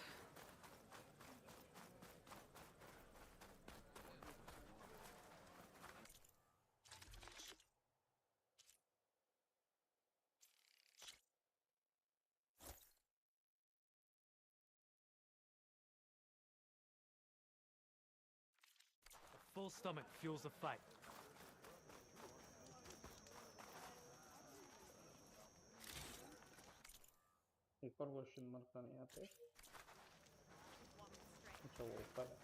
A full stomach fuels the fight. एक और question mark था यहाँ पे। अच्छा वो ऊपर है।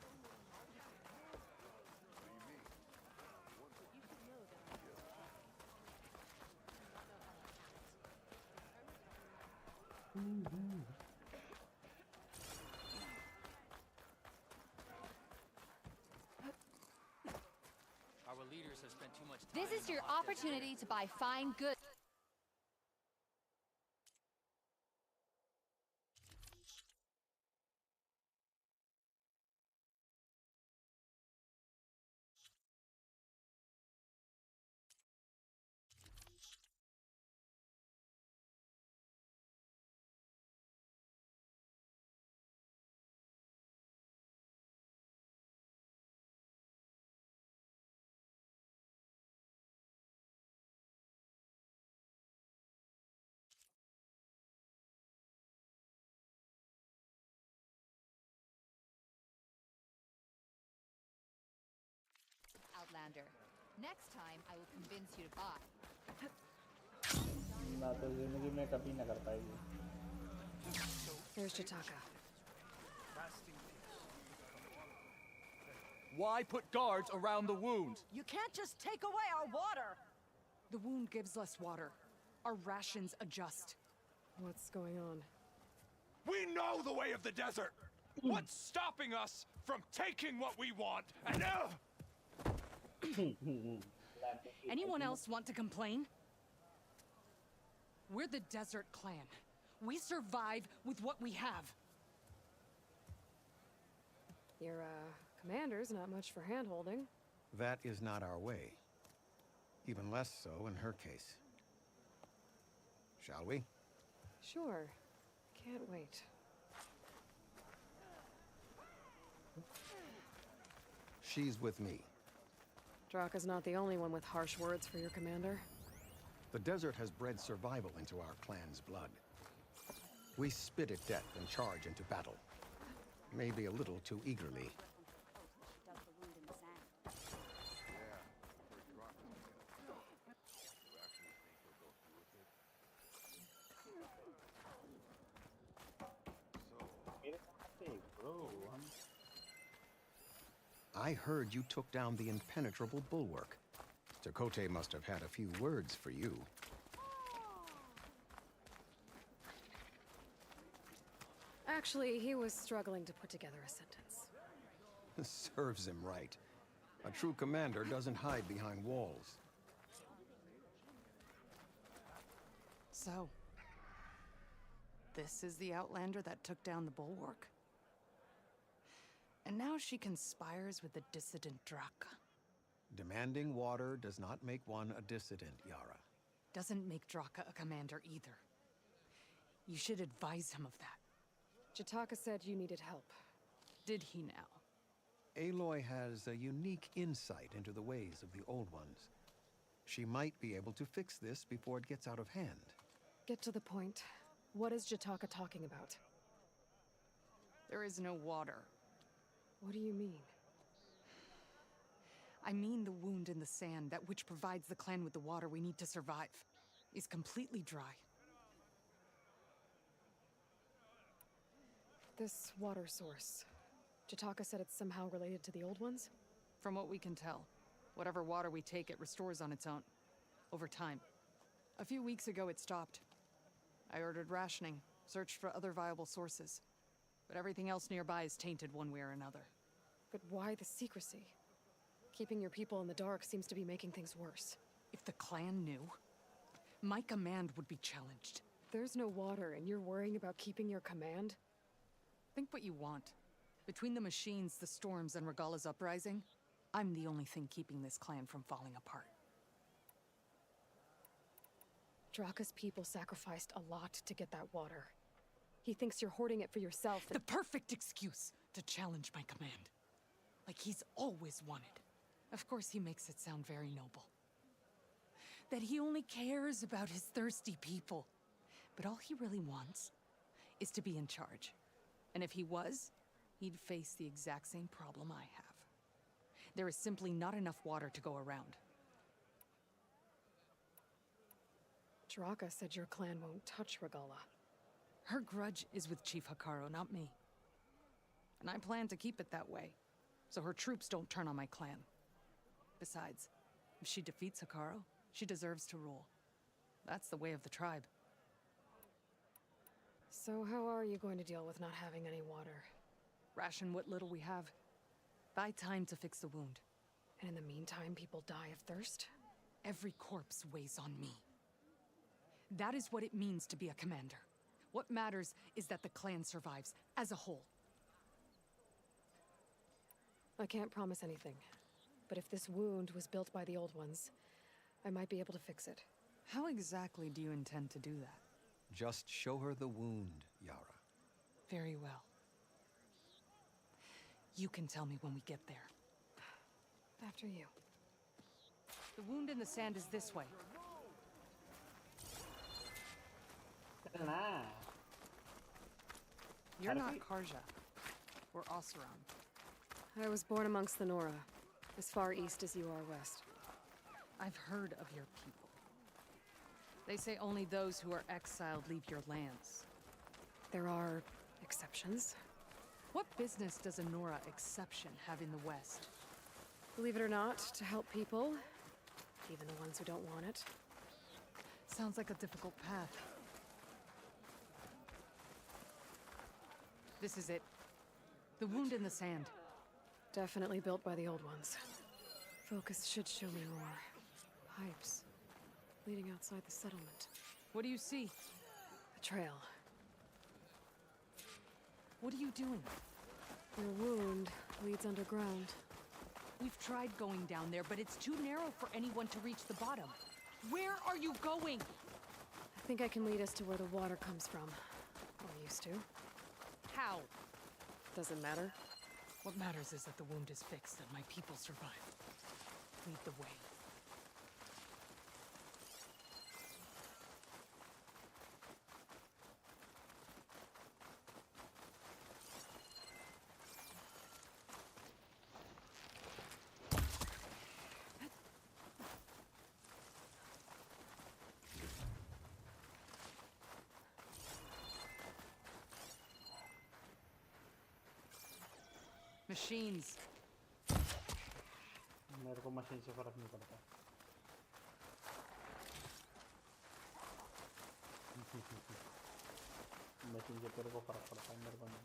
too much time. This is your opportunity to buy fine goods. Outlander. Next time, I will convince you to buy. ना तो जिंदगी में कभी ना कर पाएगी. There's Jataka. Why put guards around the wound? You can't just take away our water! The wound gives less water. Our rations adjust. What's going on? We know the way of the desert! What's stopping us from taking what we want? And Anyone else want to complain? We're the Desert Clan. We survive with what we have. Your, commander's not much for hand-holding. That is not our way. Even less so in her case. Shall we? Sure. Can't wait. She's with me. Draka's not the only one with harsh words for your commander. The desert has bred survival into our clan's blood. We spit at death and charge into battle. Maybe a little too eagerly. I heard you took down the impenetrable bulwark. Chakotay must have had a few words for you. Actually, he was struggling to put together a sentence. Serves him right. A true commander doesn't hide behind walls. So, this is the Outlander that took down the bulwark. And now she conspires with the dissident Draka. Demanding water does not make one a dissident, Yara. Doesn't make Draka a commander either. You should advise him of that. Jataka said you needed help. Did he now? Aloy has a unique insight into the ways of the Old Ones. She might be able to fix this before it gets out of hand. Get to the point. What is Jataka talking about? There is no water. What do you mean? I mean the wound in the sand, that which provides the clan with the water we need to survive, is completely dry. This water source. Jataka said it's somehow related to the Old Ones? From what we can tell, whatever water we take, it restores on its own. Over time. A few weeks ago, it stopped. I ordered rationing, searched for other viable sources. But everything else nearby is tainted one way or another. But why the secrecy? Keeping your people in the dark seems to be making things worse. If the clan knew, my command would be challenged. There's no water, and you're worrying about keeping your command? Think what you want. Between the machines, the storms, and Regala's uprising, I'm the only thing keeping this clan from falling apart. Draka's people sacrificed a lot to get that water. He thinks you're hoarding it for yourself. The perfect excuse to challenge my command. Like he's always wanted. Of course he makes it sound very noble. That he only cares about his thirsty people. But all he really wants is to be in charge. And if he was, he'd face the exact same problem I have. There is simply not enough water to go around. Draka said your clan won't touch Regala. Her grudge is with Chief Hekarro, not me. And I plan to keep it that way, so her troops don't turn on my clan. Besides, if she defeats Hekarro, she deserves to rule. That's the way of the tribe. So how are you going to deal with not having any water? Ration what little we have. Buy time to fix the wound. And in the meantime, people die of thirst? Every corpse weighs on me. That is what it means to be a commander. What matters is that the clan survives, as a whole. I can't promise anything. But if this wound was built by the old ones, I might be able to fix it. How exactly do you intend to do that? Just show her the wound, Yara. Very well. You can tell me when we get there. After you. The wound in the sand is this way. You're not Karja. We're Oseram. I was born amongst the Nora, as far east as you are west. I've heard of your people. They say only those who are exiled leave your lands. There are exceptions. What business does a Nora exception have in the West? Believe it or not, to help people, even the ones who don't want it. Sounds like a difficult path. This is it. The wound in the sand. Definitely built by the old ones. Focus should show me more. Pipes. Leading outside the settlement. What do you see? A trail. What are you doing? Your wound leads underground. We've tried going down there, but it's too narrow for anyone to reach the bottom. Where are you going? I think I can lead us to where the water comes from. Or used to. How? Doesn't matter. What matters is that the wound is fixed and my people survive. Lead the way. Machines. मेरे को machine से फर्क नहीं पड़ता. Machine से तेरे को फर्क पड़ता है, मेरे को नहीं.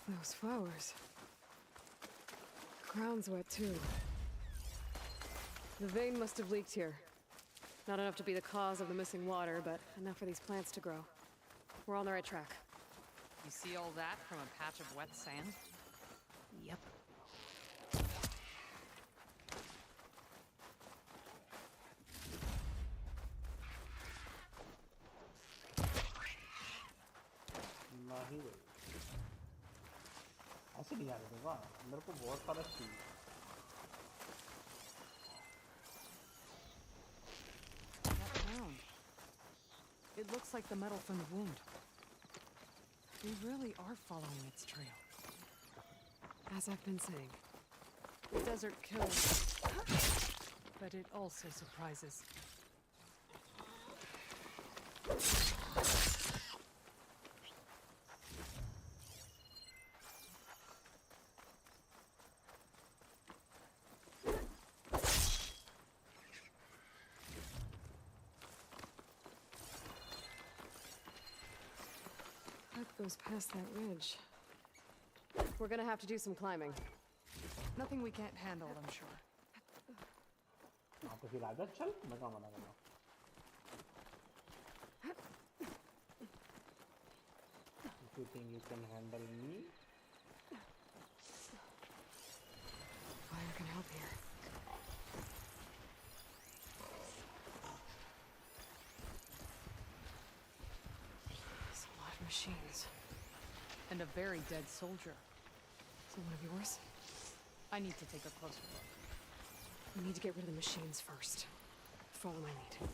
Those flowers. Ground's wet too. The vein must have leaked here. Not enough to be the cause of the missing water, but enough for these plants to grow. We're on the right track. You see all that from a patch of wet sand? Yep. नहीं भाई. ऐसे नहीं जाने दूंगा. मेरे को बहुत फर्क चाहिए. It looks like the metal from the wound. We really are following its trail. As I've been saying. The desert kills, but it also surprises. Goes past that ridge. We're gonna have to do some climbing. Nothing we can't handle, I'm sure. हाँ तो फिर आजा चल. मैं कहाँ मना कर रहा हूँ. If you think you can handle me, fire can help here. Machines. And a very dead soldier. So one of yours? I need to take a closer look. We need to get rid of the machines first. Follow my lead.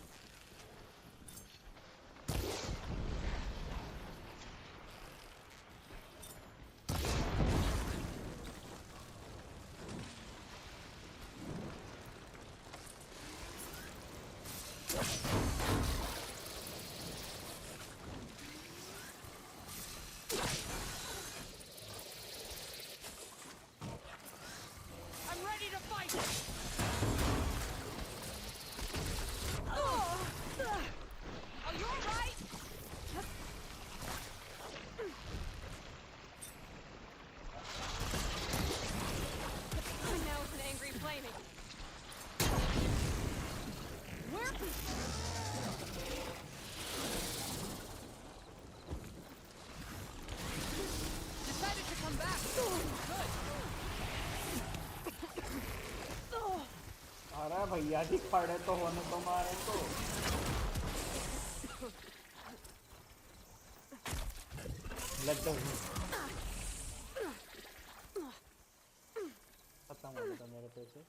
I'm ready to fight! flaming. Where? Decided to come back. Good. अरे भैया जी खड़े तो होने तो मारे तो Let go. खत्म हो गया मेरे पैसे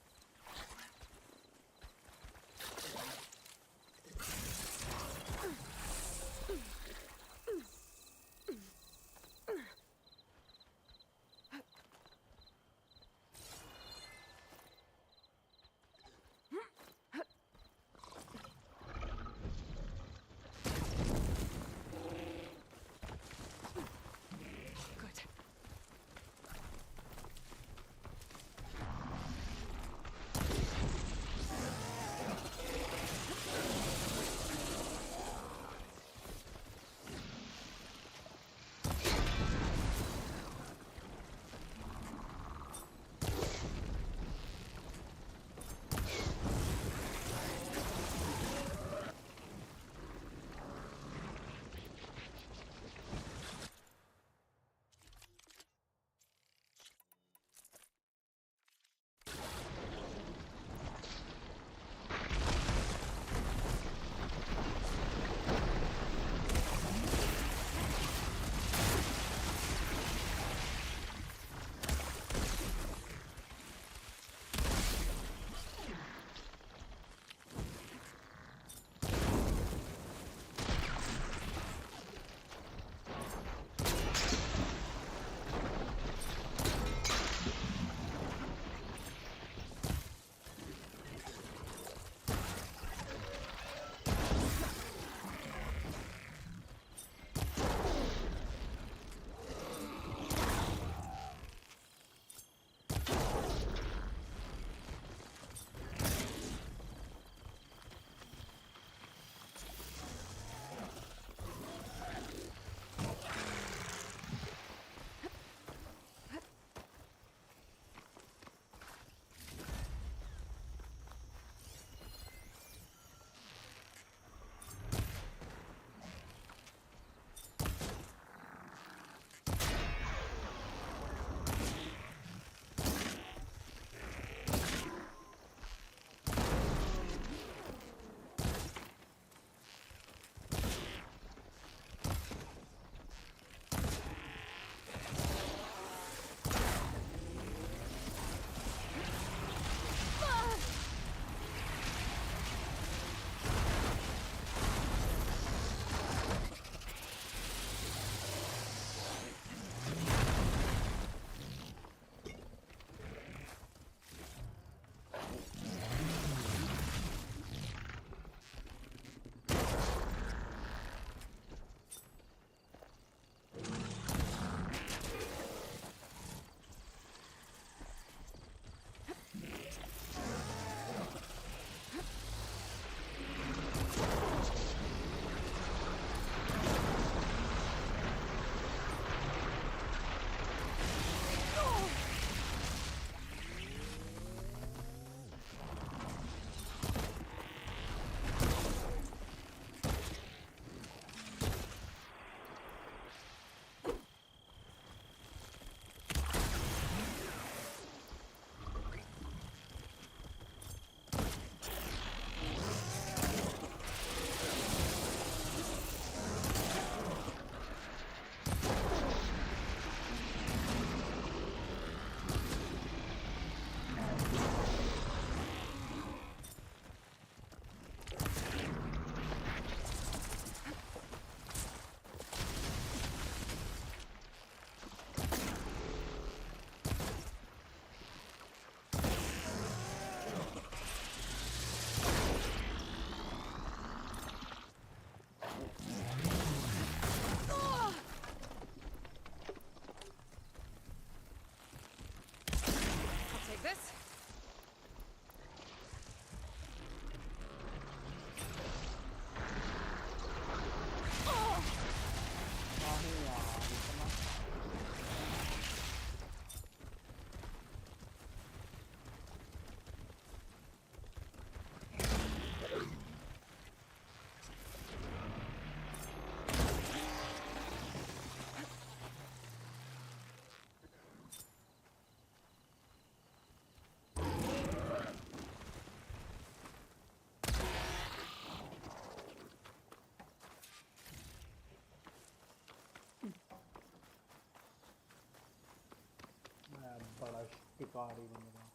तो आ रही नहीं मेरे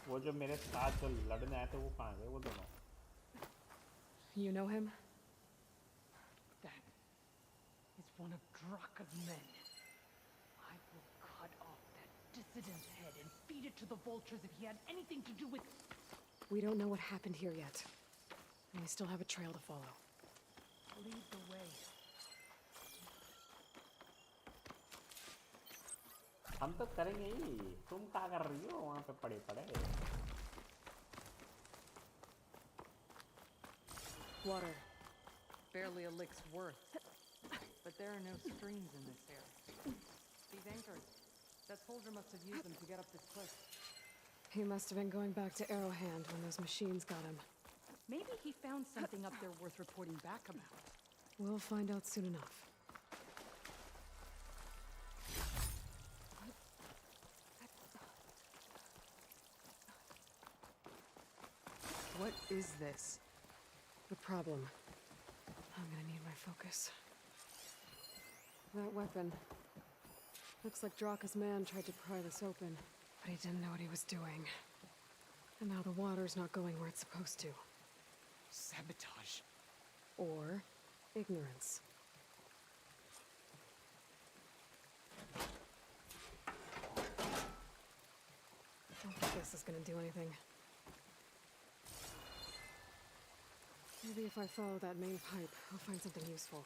वो जो मेरे साथ जो लड़ने आए थे वो कहाँ गए वो दोनों? You know him? That is one of Draka's men. I will cut off that dissident's head and feed it to the vultures if he had anything to do with... We don't know what happened here yet. And we still have a trail to follow. Lead the way. हम तो करेंगे ही, तुम क्या कर रही हो वहाँ पे पड़े पड़े? Water. Barely a lick's worth. But there are no streams in this area. These anchors. That soldier must have used them to get up this cliff. He must have been going back to Arrowhand when those machines got him. Maybe he found something up there worth reporting back about. We'll find out soon enough. What is this? The problem. I'm gonna need my focus. That weapon. Looks like Draka's man tried to pry this open, but he didn't know what he was doing. And now the water's not going where it's supposed to. Sabotage. Or ignorance. Don't think this is gonna do anything. Maybe if I follow that main pipe, I'll find something useful.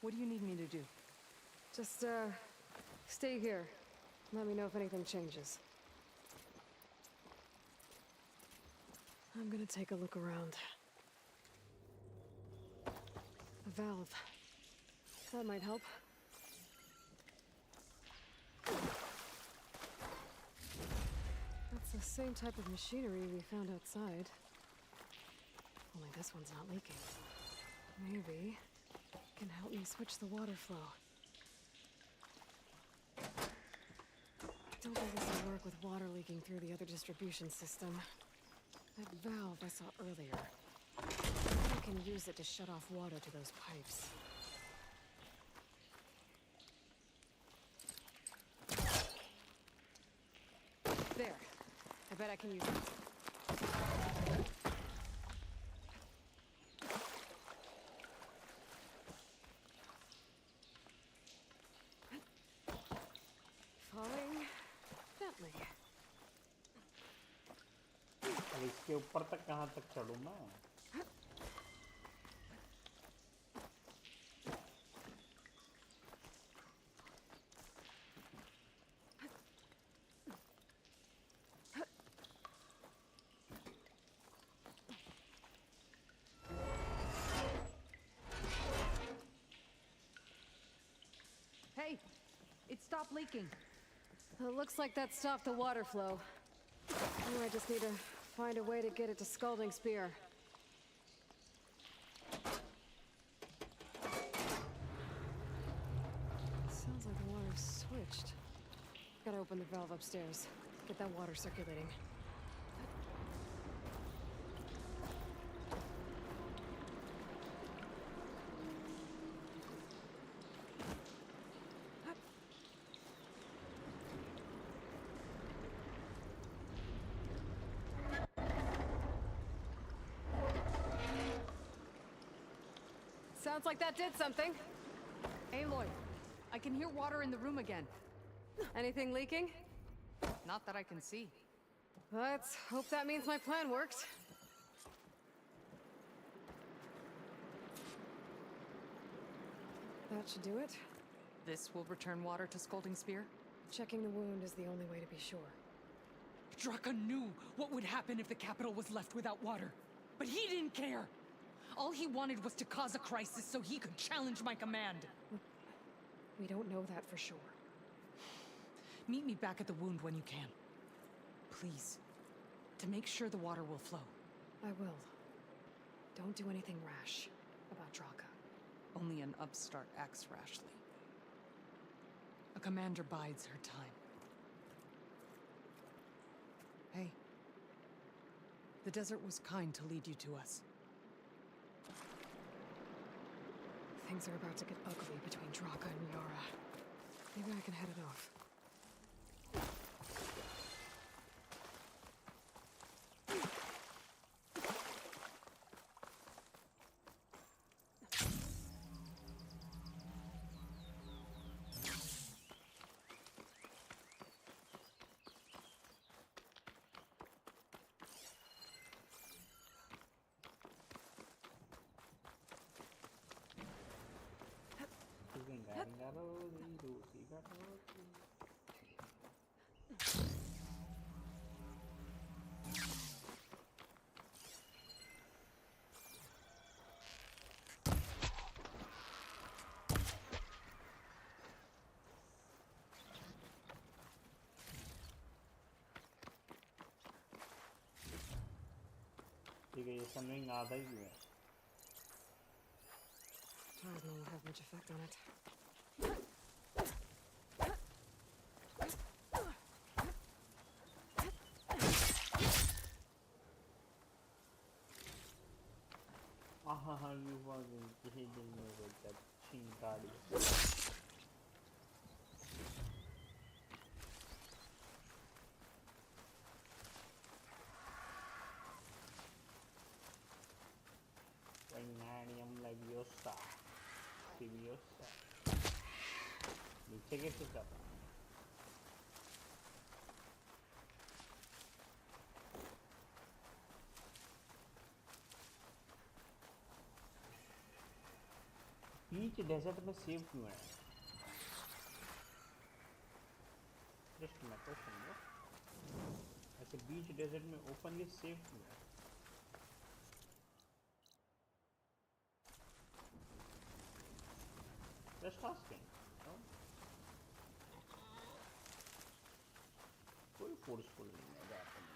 What do you need me to do? Just, stay here. Let me know if anything changes. I'm gonna take a look around. A valve. That might help. That's the same type of machinery we found outside. Only this one's not leaking. Maybe it can help me switch the water flow. Don't think this will work with water leaking through the other distribution system. That valve I saw earlier. I can use it to shut off water to those pipes. There. I bet I can use it. Falling gently. अब इसके ऊपर तक कहाँ तक चढ़ूँ मैं? Hey, it stopped leaking. It looks like that stopped the water flow. Now I just need to find a way to get it to Scalding Spear. Sounds like the water's switched. Gotta open the valve upstairs. Get that water circulating. Sounds like that did something. Aloy, I can hear water in the room again. Anything leaking? Not that I can see. Let's hope that means my plan worked. That should do it. This will return water to Scalding Spear? Checking the wound is the only way to be sure. Draka knew what would happen if the capital was left without water. But he didn't care! All he wanted was to cause a crisis so he could challenge my command. We don't know that for sure. Meet me back at the wound when you can. Please. To make sure the water will flow. I will. Don't do anything rash about Draka. Only an upstart acts rashly. A commander bides her time. Hey. The desert was kind to lead you to us. Things are about to get ugly between Draka and Yara. Maybe I can head it off. ठीक है, ये sunwing आधा ही है. Plasma will have much effect on it. You was in hidden with that Chingadi. Vanadium Leviosa. Leviosa. नीचे कैसे जाता? बीच desert में save क्यों है? जस्ट मैं क्वेश्चन है, ऐसे बीच डेजर्ट में ओपनली सेव क्यों है? Just asking. कोई फोर्सफुल नहीं है बात नहीं.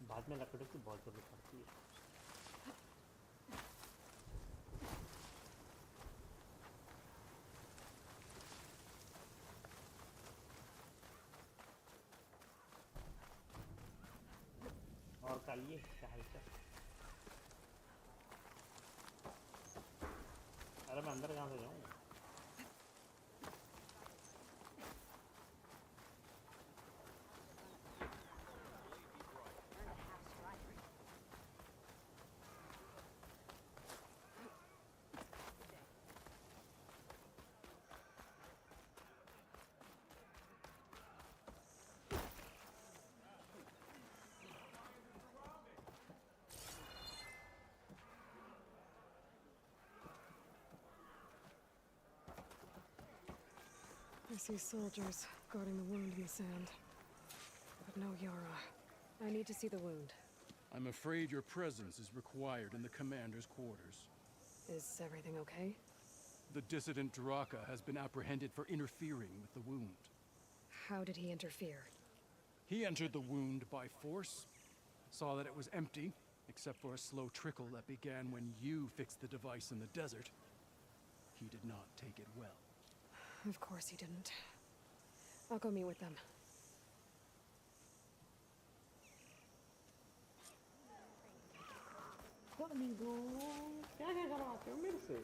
बाद में लकड़ी की बहुत जरूरत पड़ती है. और कालिए क्या हालचाल? अरे मैं अंदर कहाँ से जाऊँ? I see soldiers guarding the wound in the sand. But no Yara. I need to see the wound. I'm afraid your presence is required in the commander's quarters. Is everything okay? The dissident Draka has been apprehended for interfering with the wound. How did he interfere? He entered the wound by force, saw that it was empty, except for a slow trickle that began when you fixed the device in the desert. He did not take it well. Of course he didn't. I'll go meet with them. amigo, क्या क्या करवाते हो मेरे से?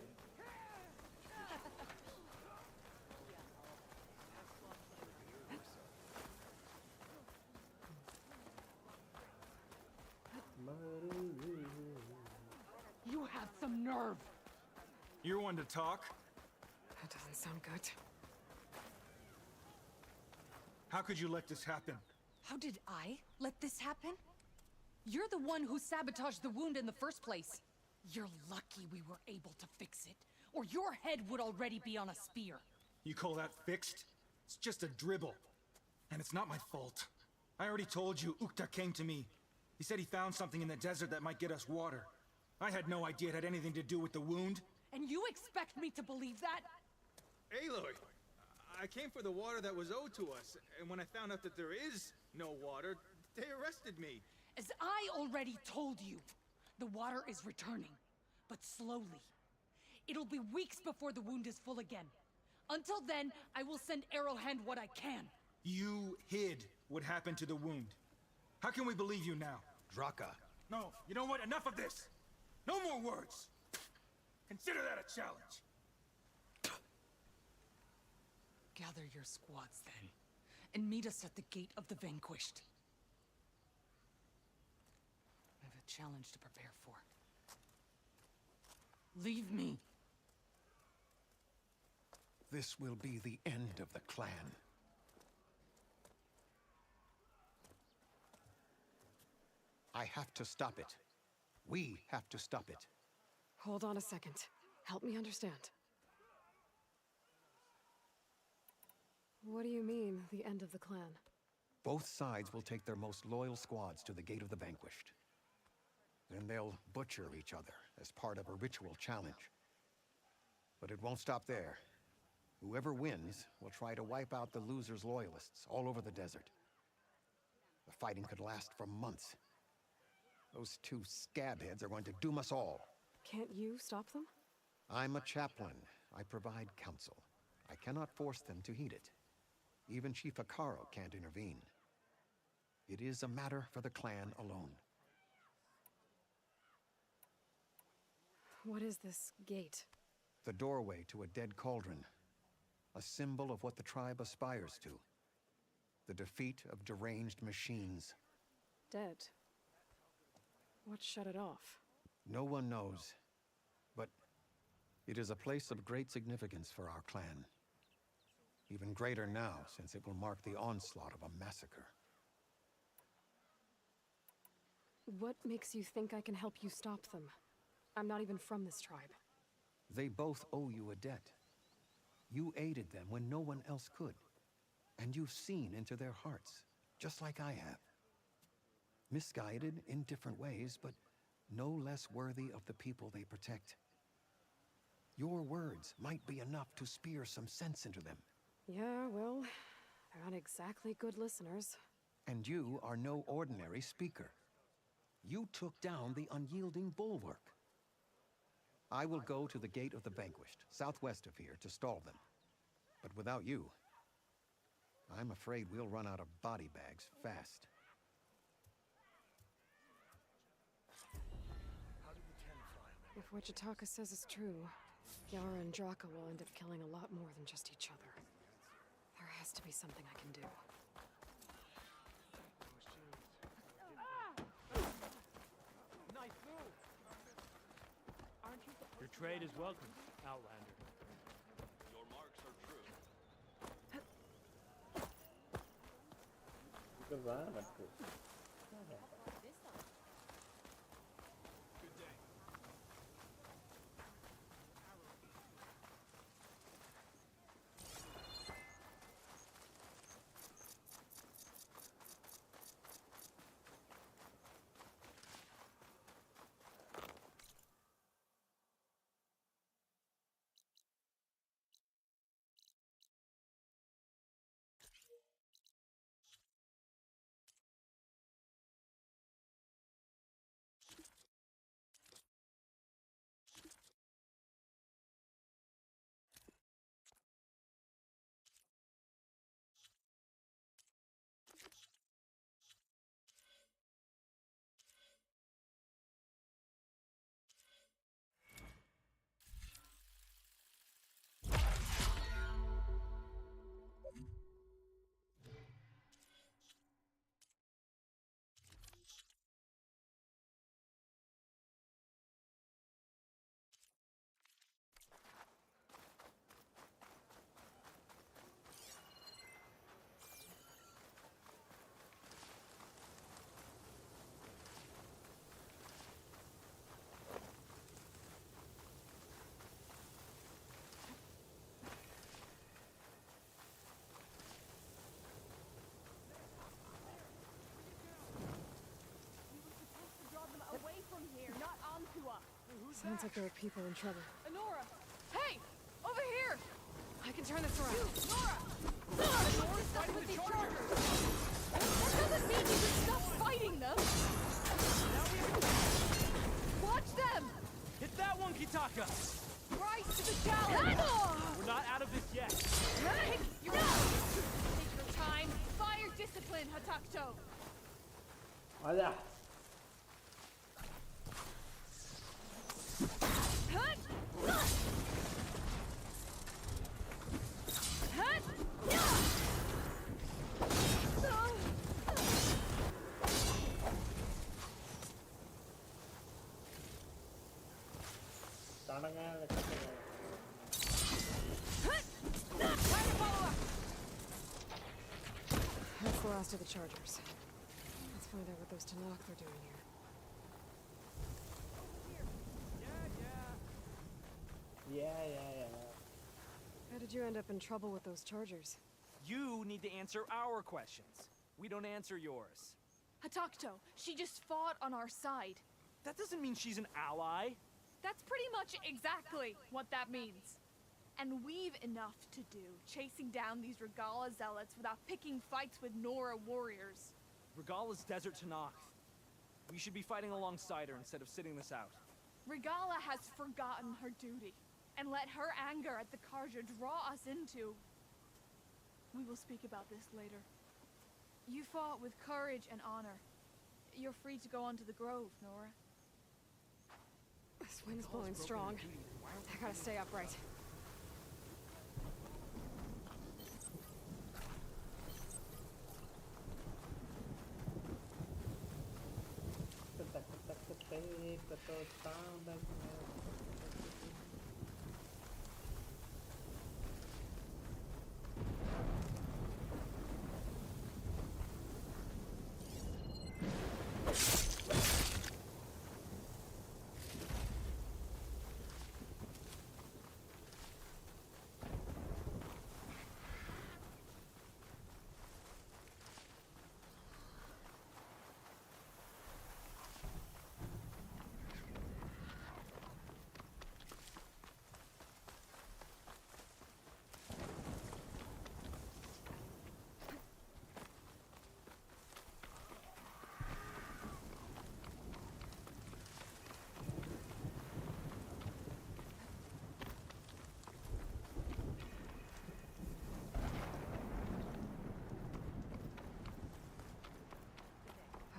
You have some nerve. You're one to talk? That doesn't sound good. How could you let this happen? How did I let this happen? You're the one who sabotaged the wound in the first place. You're lucky we were able to fix it, or your head would already be on a spear. You call that fixed? It's just a dribble. And it's not my fault. I already told you, Ukta came to me. He said he found something in the desert that might get us water. I had no idea it had anything to do with the wound. And you expect me to believe that? Aloy, I came for the water that was owed to us, and when I found out that there is no water, they arrested me. As I already told you, the water is returning, but slowly. It'll be weeks before the wound is full again. Until then, I will send Arrowhand what I can. You hid what happened to the wound. How can we believe you now? Draka. No, you know what? Enough of this! No more words! Consider that a challenge! Gather your squads then, and meet us at the Gate of the Vanquished. I have a challenge to prepare for. Leave me. This will be the end of the clan. I have to stop it. We have to stop it. Hold on a second. Help me understand. What do you mean, the end of the clan? Both sides will take their most loyal squads to the Gate of the Vanquished. Then they'll butcher each other as part of a ritual challenge. But it won't stop there. Whoever wins will try to wipe out the loser's loyalists all over the desert. The fighting could last for months. Those two scabheads are going to doom us all. Can't you stop them? I'm a chaplain. I provide counsel. I cannot force them to heed it. Even Chief Akaro can't intervene. It is a matter for the clan alone. What is this gate? The doorway to a dead cauldron. A symbol of what the tribe aspires to. The defeat of deranged machines. Dead. What shut it off? No one knows. But it is a place of great significance for our clan. Even greater now, since it will mark the onslaught of a massacre. What makes you think I can help you stop them? I'm not even from this tribe. They both owe you a debt. You aided them when no one else could. And you've seen into their hearts, just like I have. Misguided in different ways, but no less worthy of the people they protect. Your words might be enough to spear some sense into them. Yeah, well, they're not exactly good listeners. And you are no ordinary speaker. You took down the unyielding bulwark. I will go to the Gate of the Vanquished, southwest of here, to stall them. But without you, I'm afraid we'll run out of body bags fast. If what Jataka says is true, Yara and Draka will end up killing a lot more than just each other. There has to be something I can do. Nice move. Aren't you? Your trade is welcome, Outlander. Your marks are true. Sounds like there are people in trouble. Nora! Hey! Over here! I can turn this around. Nora! Nora's stuck with these chargers! That doesn't mean you can stop fighting them! Watch them! Hit that one, Kitaka! Rise to the challenge! We're not out of this yet. Take your time. Fire discipline, Hatakto! आजा That's the last of the chargers. Let's find out what those Tanakh are doing here. Yeah. How did you end up in trouble with those chargers? You need to answer our questions. We don't answer yours. Hatakto, she just fought on our side. That doesn't mean she's an ally. That's pretty much exactly what that means. And we've enough to do, chasing down these Regala zealots without picking fights with Nora warriors. Regala's desert Tanakh. We should be fighting alongside her instead of sitting this out. Regala has forgotten her duty, and let her anger at the Karja draw us into... We will speak about this later. You fought with courage and honor. You're free to go on to the Grove, Nora. This wind's blowing strong. I gotta stay upright.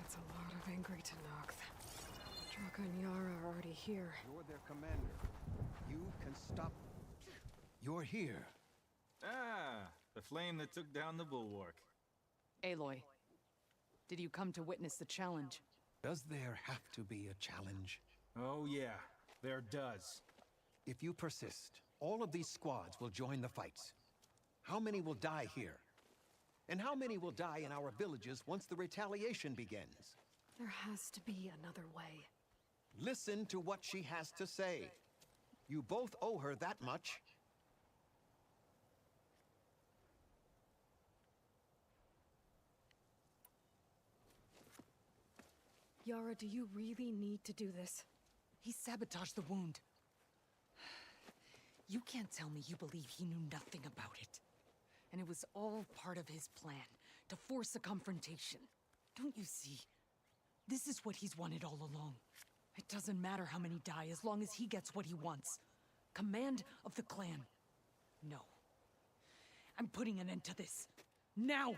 That's a lot of angry Tanakh. Draka and Yara are already here. You're their commander. You can stop. You're here. Ah, the flame that took down the bulwark. Aloy, did you come to witness the challenge? Does there have to be a challenge? Oh yeah, there does. If you persist, all of these squads will join the fights. How many will die here? And how many will die in our villages once the retaliation begins? There has to be another way. Listen to what she has to say. You both owe her that much. Yara, do you really need to do this? He sabotaged the wound. You can't tell me you believe he knew nothing about it. And it was all part of his plan, to force a confrontation. Don't you see? This is what he's wanted all along. It doesn't matter how many die, as long as he gets what he wants. Command of the clan. No. I'm putting an end to this. Now!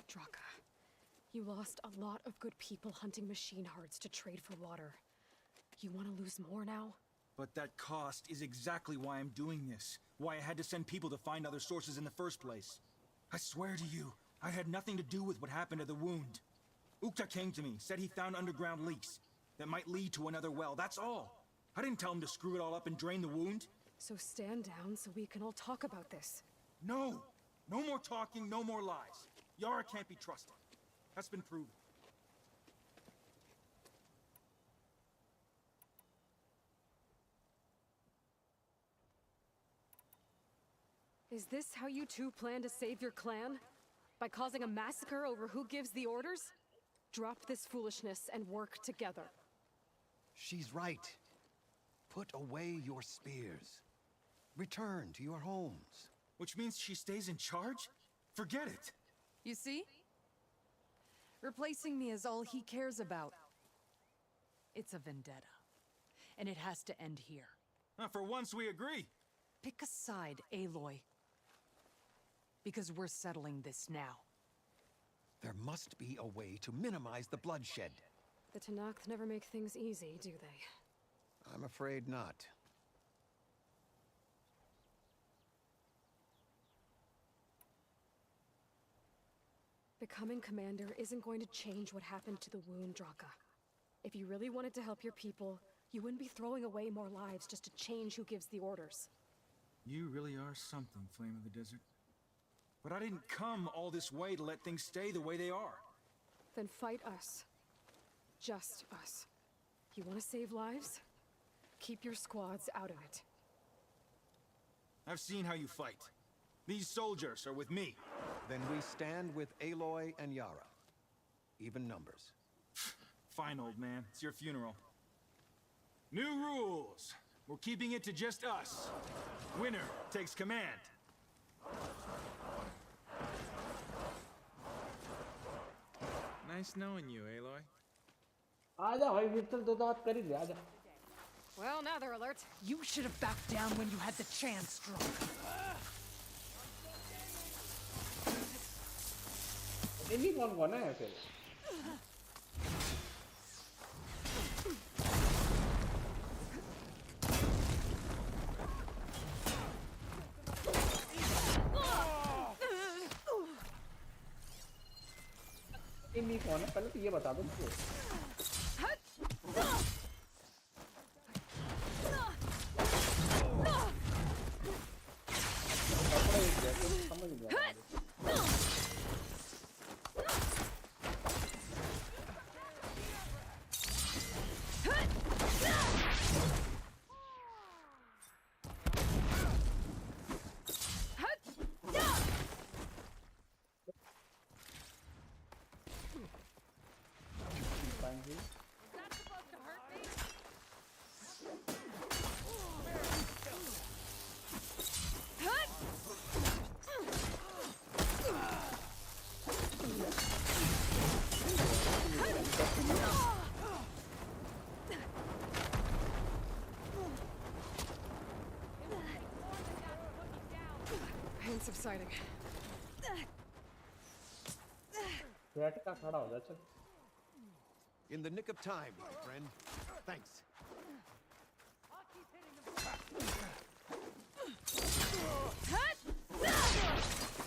Draka, you lost a lot of good people hunting machine hearts to trade for water. You want to lose more now? But that cost is exactly why I'm doing this. Why I had to send people to find other sources in the first place. I swear to you, I had nothing to do with what happened to the wound. Ukta came to me, said he found underground leaks that might lead to another well, that's all. I didn't tell him to screw it all up and drain the wound. So stand down so we can all talk about this. No! No more talking, no more lies. Yara can't be trusted. That's been proven. Is this how you two plan to save your clan? By causing a massacre over who gives the orders? Drop this foolishness and work together. She's right. Put away your spears. Return to your homes. Which means she stays in charge? Forget it. You see? Replacing me is all he cares about. It's a vendetta. And it has to end here. For once we agree. Pick a side, Aloy. Because we're settling this now. There must be a way to minimize the bloodshed. The Tenakth never make things easy, do they? I'm afraid not. Becoming commander isn't going to change what happened to the wound, Draka. If you really wanted to help your people, you wouldn't be throwing away more lives just to change who gives the orders. You really are something, Flame of the Desert. But I didn't come all this way to let things stay the way they are. Then fight us. Just us. You want to save lives? Keep your squads out of it. I've seen how you fight. These soldiers are with me. Then we stand with Aloy and Yara. Even numbers. Fine, old man. It's your funeral. New rules. We're keeping it to just us. Winner takes command. Nice knowing you, Aloy. आजा भाई Victor दो हाथ कर ही ले आजा. Well, now they're alert. You should have backed down when you had the chance, Draka. इन्हीं कौन है फिर? इन्हीं कौन है? पहले तो ये बता दो मुझे. समझ गया. Pain subsiding. In the nick of time, my friend. Thanks.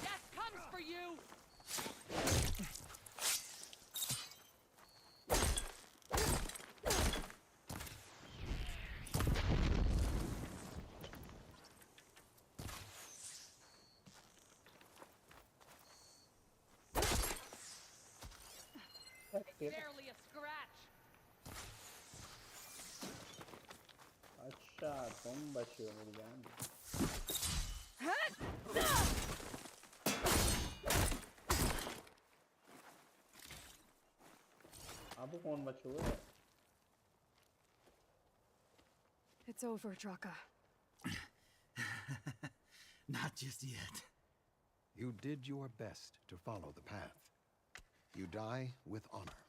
Death comes for you! Barely a scratch. अच्छा तुम बचे हो मेरी जान. अब कौन बचे हुए? It's over, Draka. Not just yet. You did your best to follow the path. You die with honor.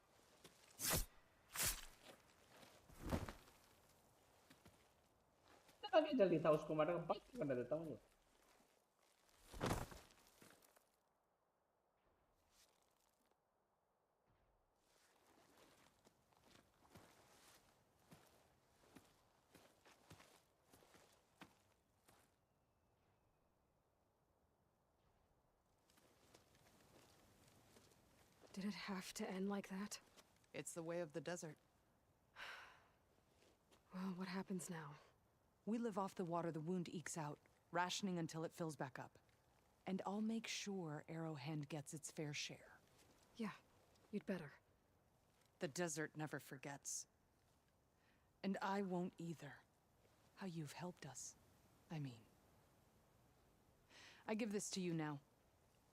अभी जल्दी था उसको मार कर बात करने देता हूँ. Did it have to end like that? It's the way of the desert. Well, what happens now? We live off the water the wound ekes out, rationing until it fills back up. And I'll make sure Arrowhand gets its fair share. Yeah, you'd better. The desert never forgets. And I won't either. How you've helped us, I mean. I give this to you now,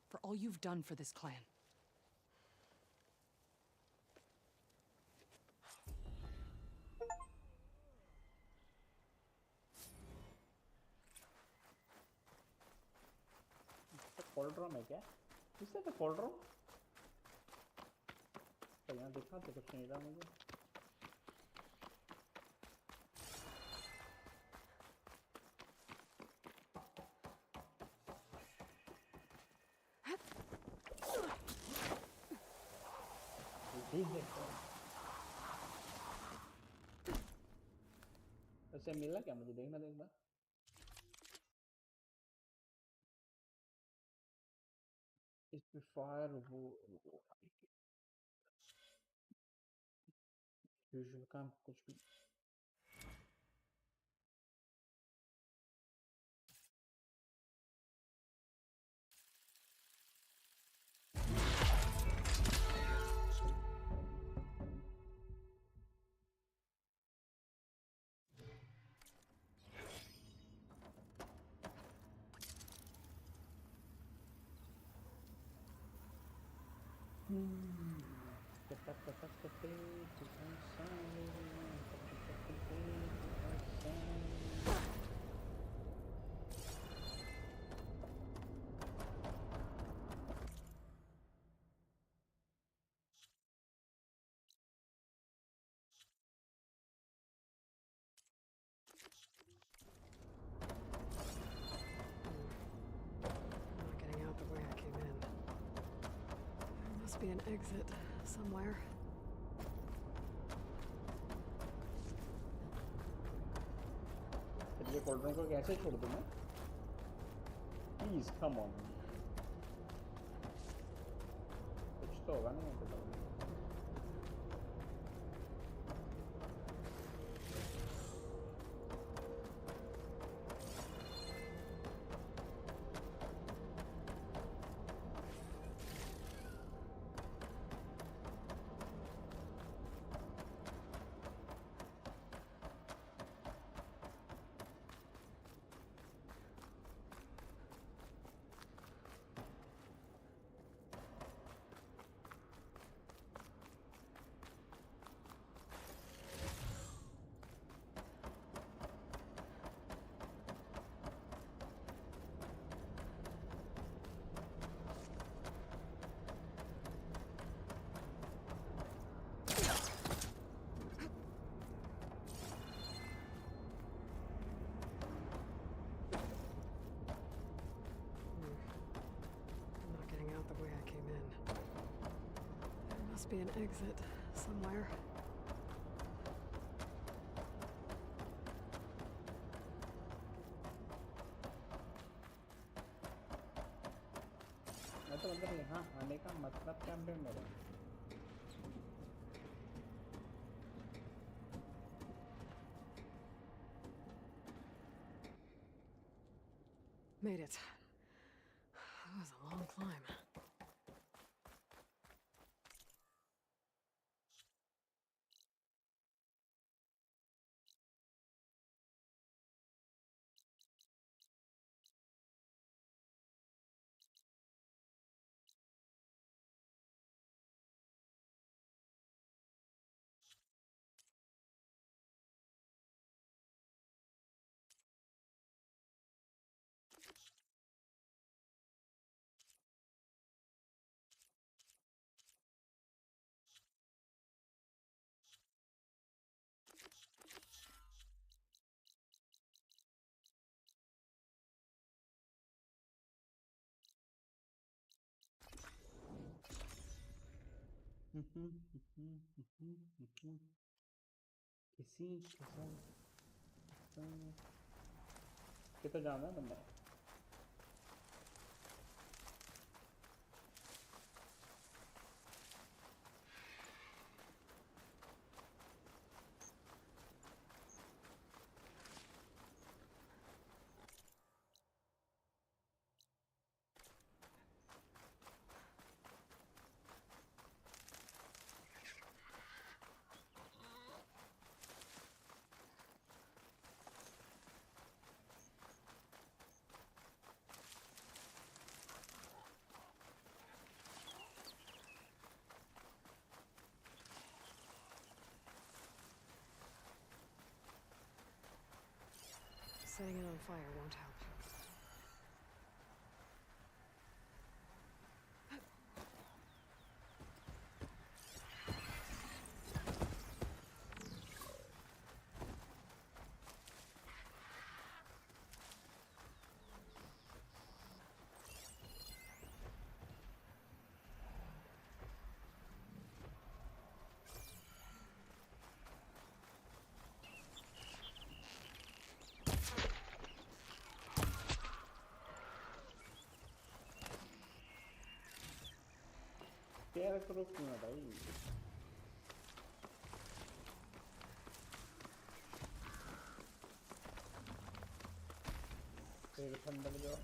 for all you've done for this clan. Cold room है क्या? किससे था cold room? तो यहाँ दिखा तो कुछ नहीं रहा मुझे. वैसे मिला क्या मुझे देखना दे एक बार. इस पे फायर वो यूजुअल काम कुछ भी. Be an exit somewhere. ये कोल्ड ड्रिंक को कैसे छोड़ दूं मैं? Please come on. कुछ तो होगा नहीं तो. Be an exit somewhere. मैं तो अंदर यहाँ आने का मतलब क्या है मेरा? Made it. That was a long climb. किसी कितना जाना है बंदा. Setting it on fire won't help. Share करो क्यों ना भाई फिर ठंडक जाओ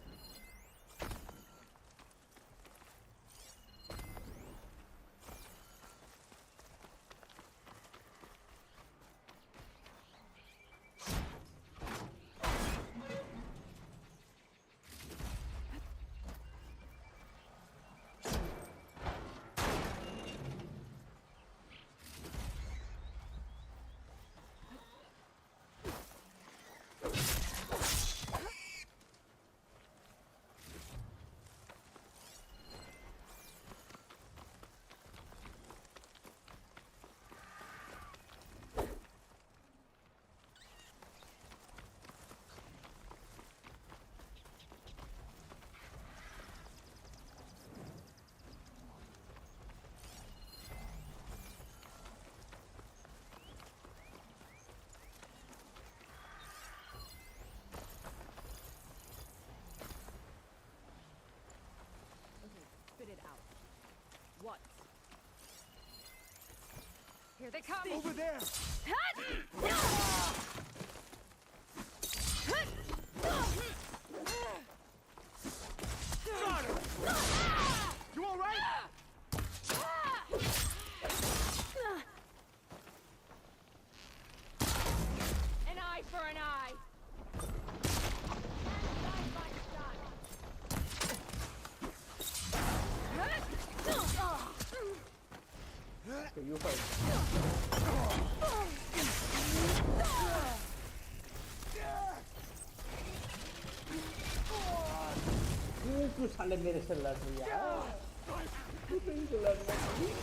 Spit it out. What? Here they come! Over there! Got her! You all right? An eye for an eye. So you fight. तू साले मेरे से लड़ रही है तू तो इनसे लड़ रही है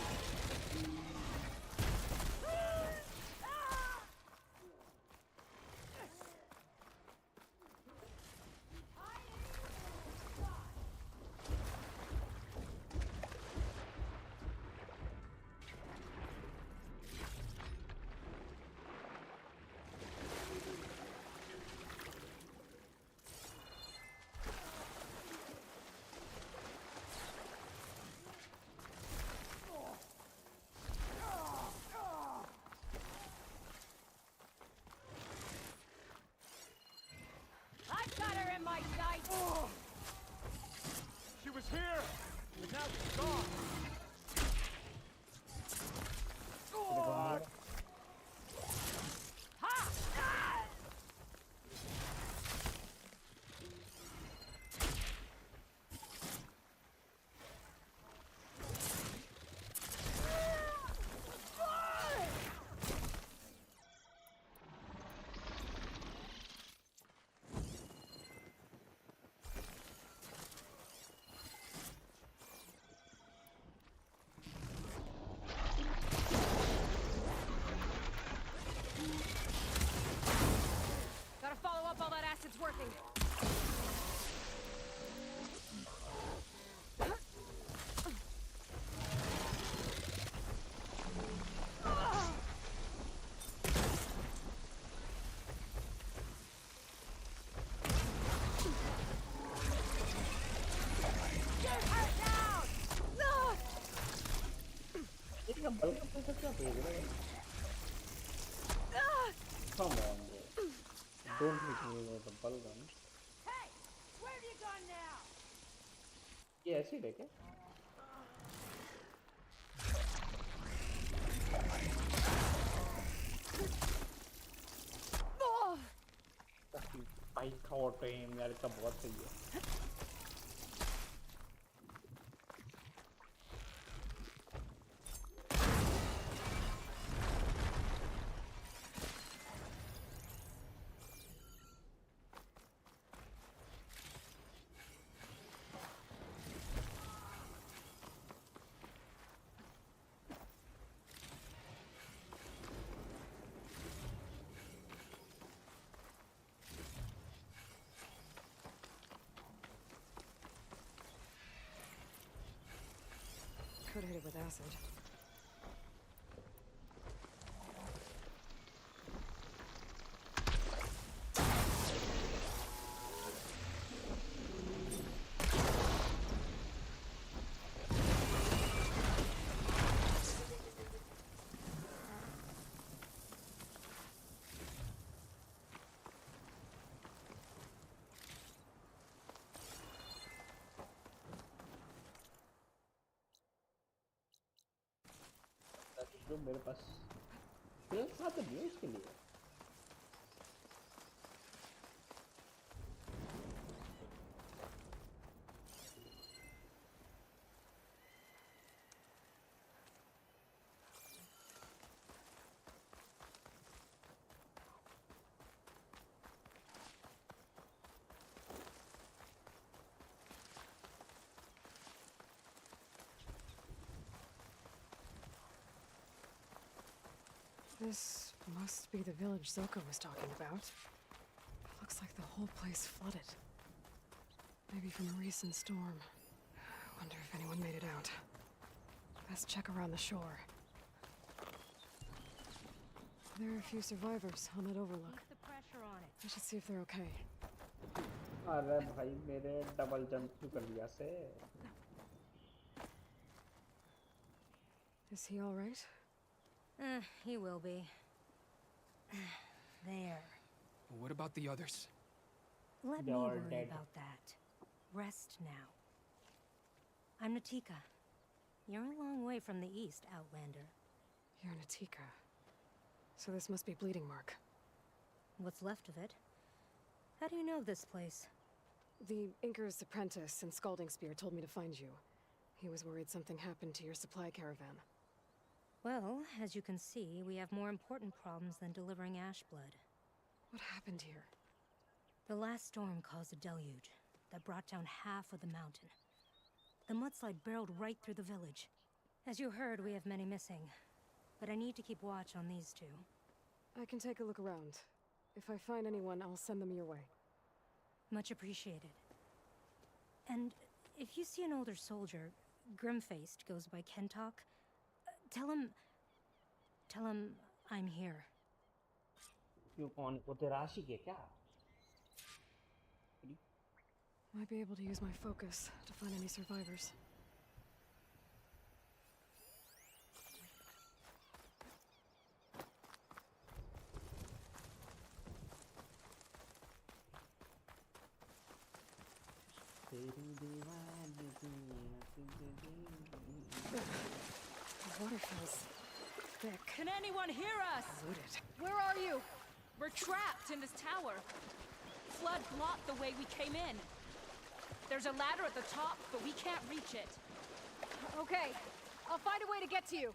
I've got her in my sights. Oh. She was here, and now she's gone. Oh. Ha! Ah! Gotta follow up while that acid's working. इसका बल्क पैसा क्या भेज रहा है Come on, bro. Don't hit me with a bulgun. Hey, where have you gone now? ये ऐसे ही क्या? Bike का ऑटो एम यार का बहुत सही है Could hit it with acid. जो मेरे पास स्पेस था तो नहीं है उसके लिए। This must be the village Zoko was talking about. Looks like the whole place flooded. Maybe from a recent storm. Wonder if anyone made it out. Best check around the shore. There are a few survivors on that overlook. Keep the pressure on it. I should see if they're okay. अरे भाई मेरे double jump क्यों कर लिया से? Is he all right? He will be. There. But what about the others? Let me worry about that. Rest now. I'm Natika. You're a long way from the east, Outlander. You're Natika. So this must be Bleeding Mark. What's left of it? How do you know this place? The Inker's apprentice in Scalding Spear told me to find you. He was worried something happened to your supply caravan. Well, as you can see, we have more important problems than delivering ash blood. What happened here? The last storm caused a deluge that brought down half of the mountain. The mudslide barreled right through the village. As you heard, we have many missing. But I need to keep watch on these two. I can take a look around. If I find anyone, I'll send them your way. Much appreciated. And if you see an older soldier, grim-faced, goes by Kentok, tell him I'm here. क्यों कौन वो तेरा आशिक है क्या? Might be able to use my focus to find any survivors. The water feels thick. Can anyone hear us? Polluted. Where are you? We're trapped in this tower. Flood blocked the way we came in. There's a ladder at the top, but we can't reach it. Okay, I'll find a way to get to you.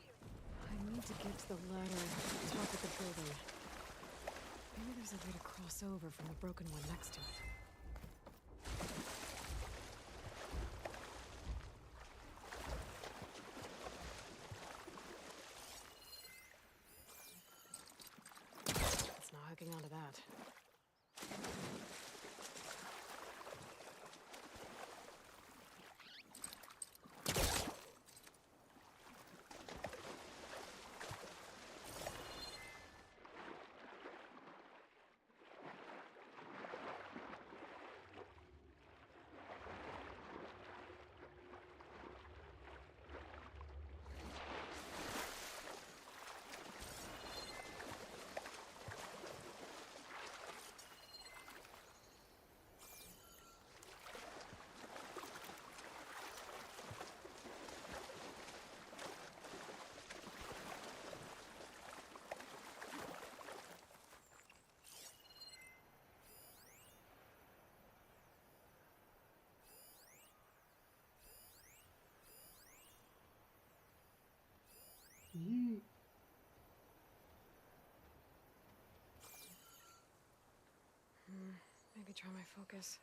I need to get to the ladder at the top of the building. Maybe there's a way to cross over from the broken one next to it. It's not hooking onto that. Maybe try my focus.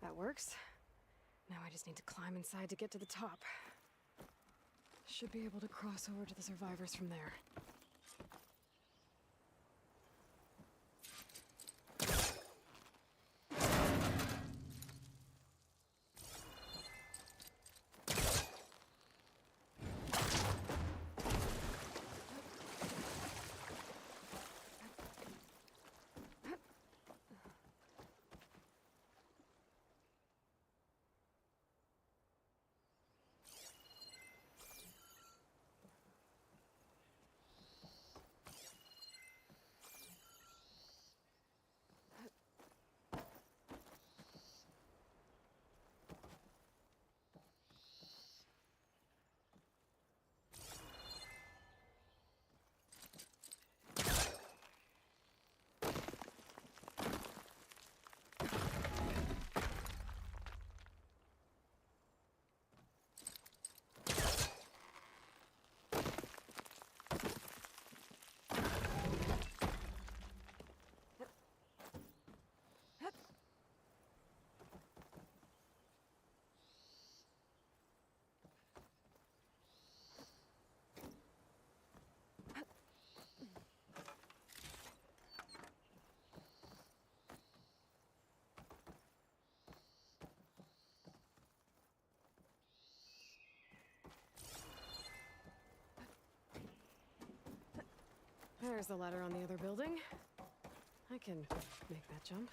That works. Now I just need to climb inside to get to the top. Should be able to cross over to the survivors from there. There's the ladder on the other building. I can make that jump.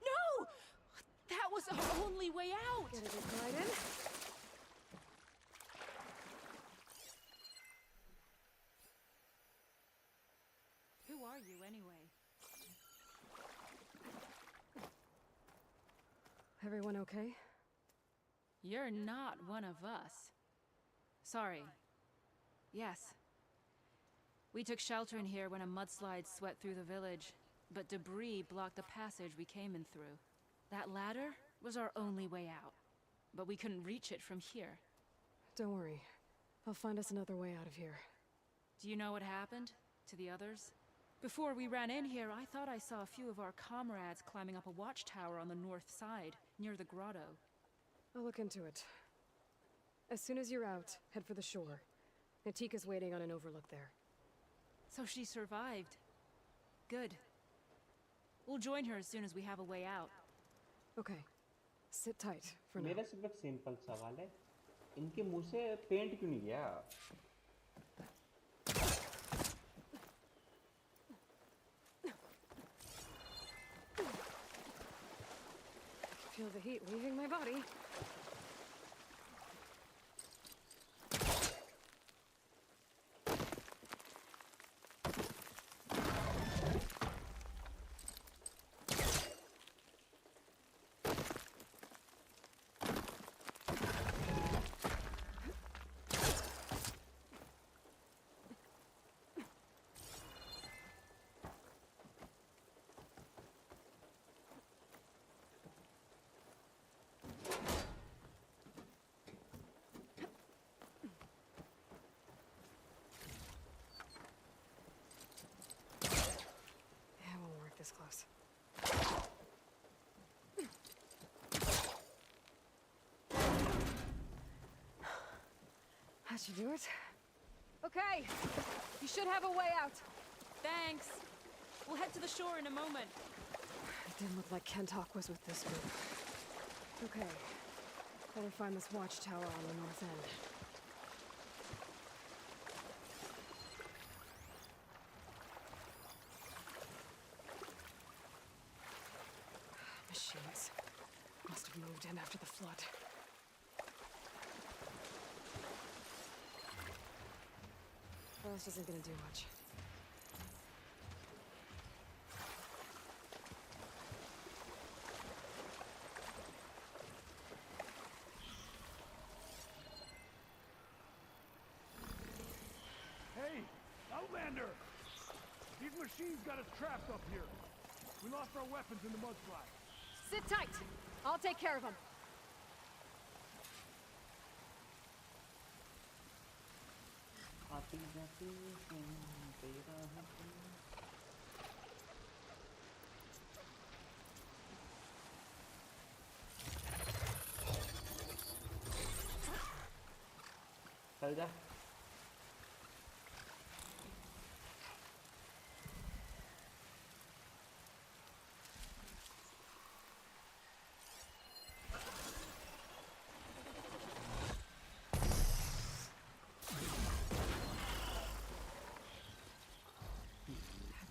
No! That was our only way out! Get a good glide in. Who are you, anyway? Everyone okay? You're not one of us. Sorry. Yes. We took shelter in here when a mudslide swept through the village, but debris blocked the passage we came in through. That ladder was our only way out, but we couldn't reach it from here. Don't worry. I'll find us another way out of here. Do you know what happened to the others? Before we ran in here, I thought I saw a few of our comrades climbing up a watchtower on the north side, near the grotto. I'll look into it. As soon as you're out, head for the shore. Natika's waiting on an overlook there. So she survived. Good. We'll join her as soon as we have a way out. Okay. Sit tight for now. मेरा सिर्फ एक simple सवाल है, इनके मुंह से paint क्यों नहीं गया? Feel the heat leaving my body. This close. That should do it. Okay, you should have a way out. Thanks. We'll head to the shore in a moment. It didn't look like Kentok was with this group. Okay, better find this watchtower on the north end. Machines must have moved in after the flood. AROUS isn't gonna do much. Hey, Outlander! These machines got us trapped up here. We lost our weapons in the mudslide. Sit tight! I'll take care of them. चल जा।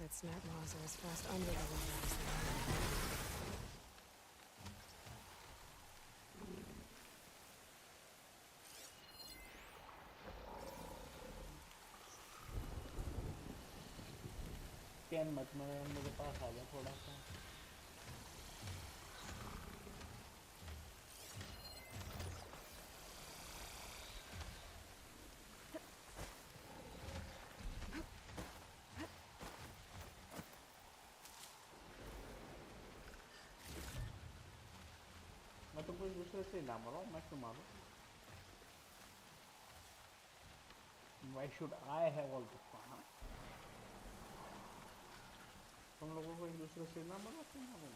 That snap laws are as fast under the water as they are. Can मत मार, मेरे पास आ जा थोड़ा सा। मैं तो कोई दूसरे से ना मारो, मैं क्यों मारूं? Why should I have all the fun? तुम लोगों को एक दूसरे से ना मारो, क्यों मारो?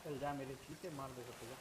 चल जा, मेरे चीते मार दे सकते हो।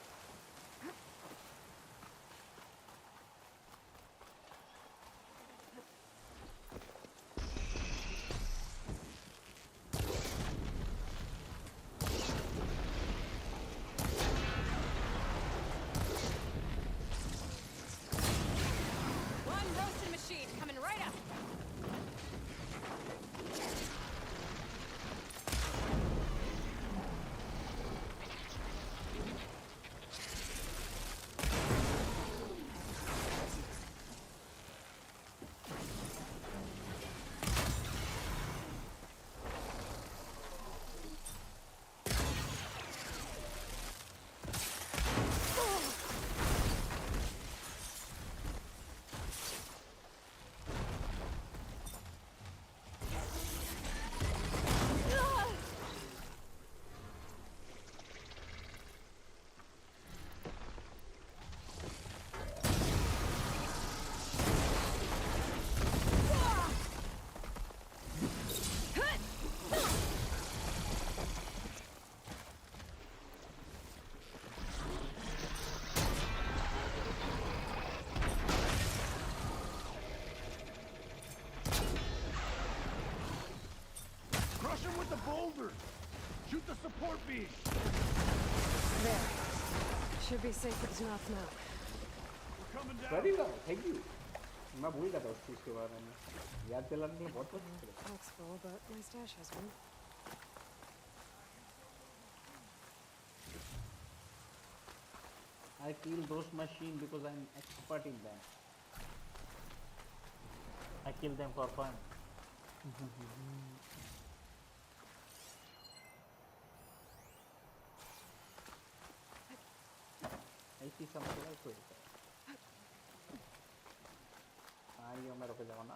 shoulders! Shoot the support beam! There. Should be safe with Knots now. We're coming down! Very well, thank you. मैं भूल गया था उस चीज़ के बारे में याद दिलाने के लिए बहुत बहुत Looks full, but my stash has one. I kill those machines because I'm expert in them. I kill them for fun. I see something like it. ये मैं रुक जाऊँ ना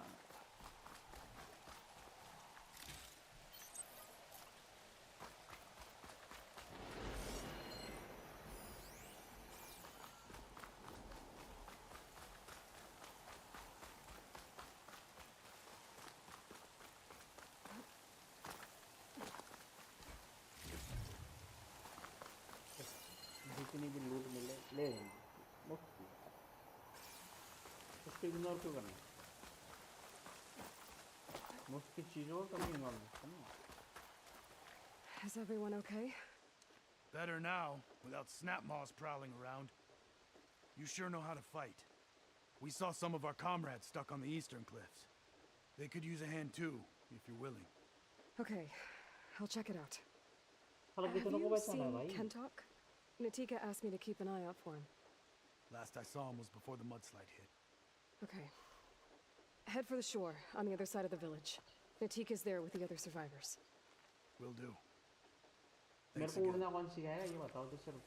जितनी भी लूट मिले ले लेंगे मुफ्त की उसको इग्नोर क्यों करना मुफ्त की चीज़ों को कभी इग्नोर नहीं करना Is everyone okay? Better now, without snap maws prowling around. You sure know how to fight. We saw some of our comrades stuck on the eastern cliffs. They could use a hand too, if you're willing. Okay, I'll check it out. Have you seen Kentok? Natika asked me to keep an eye out for him. Last I saw him was before the mudslide hit. Okay. Head for the shore, on the other side of the village. Natika's there with the other survivors. Will do. मेरे को उड़ना कौन सिखाएगा ये बताओ तो सिर्फ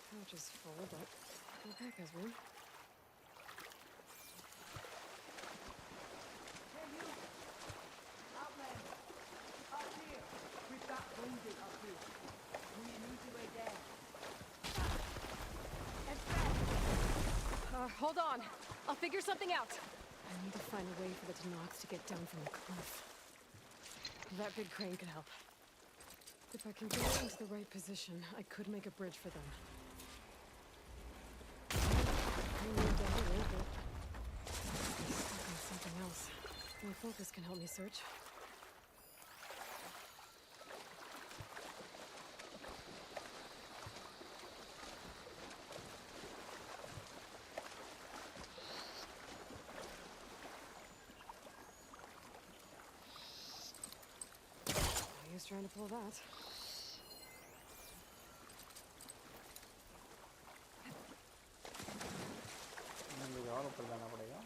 Pouch is full, but my pack has room. Hold on. I'll figure something out. I need to find a way for the Tanox to get down from the cliff. That big crane could help. If I can get it into the right position, I could make a bridge for them. I need to hurry, but I'm stuck on something else. My focus can help me search. Trying to pull that. मुझे और ऊपर जाना पड़ेगा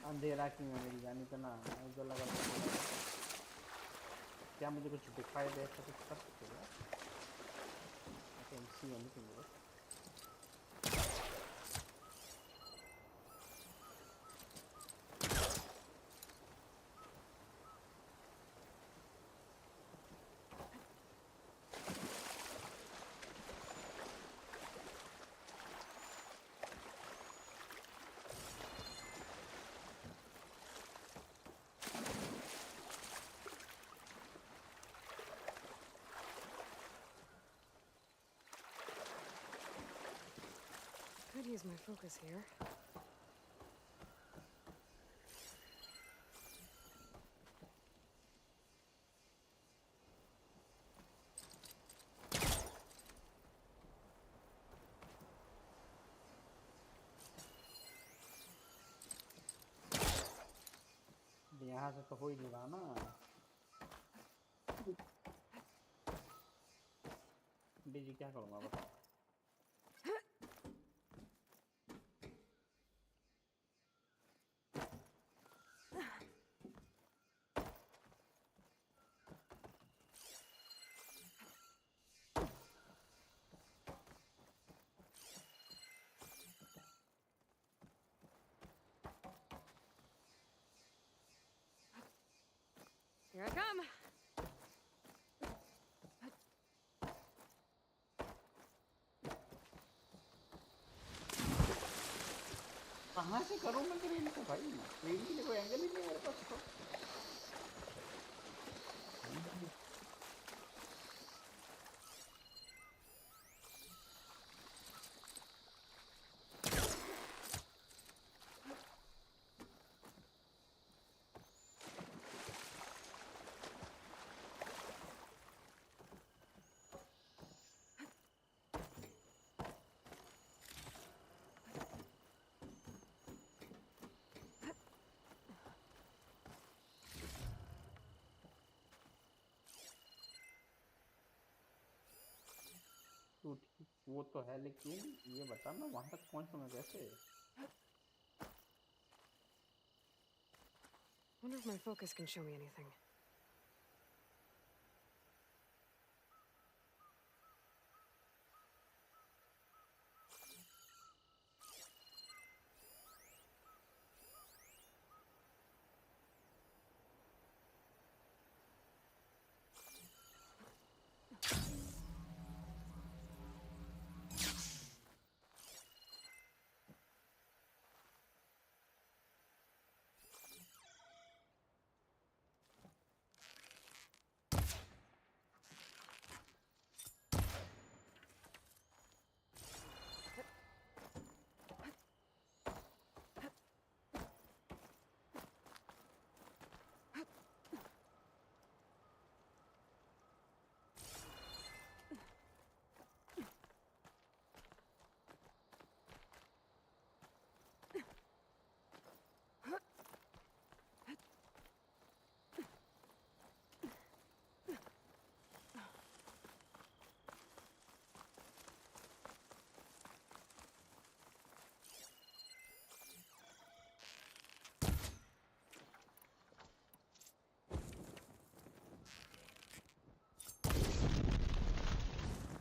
अंधेरा क्यों है मेरी जानी तो ना मुझे लगा क्या मुझे कुछ दिखाई दे ऐसा कुछ कर सकते हो I can't see anything yet. Could use my focus here. यहाँ से तो हो ही नहीं रहा ना बीजी क्या करूँगा बताओ Here I come. कहाँ से करूँ मैं क्रेन को भाई? क्रेन के लिए कोई एंगल ही नहीं है मेरे पास तो। तो ठीक वो तो है, लेकिन ये बता मैं वहां तक पहुंचूंगा कैसे? Wonder if my focus can show me anything.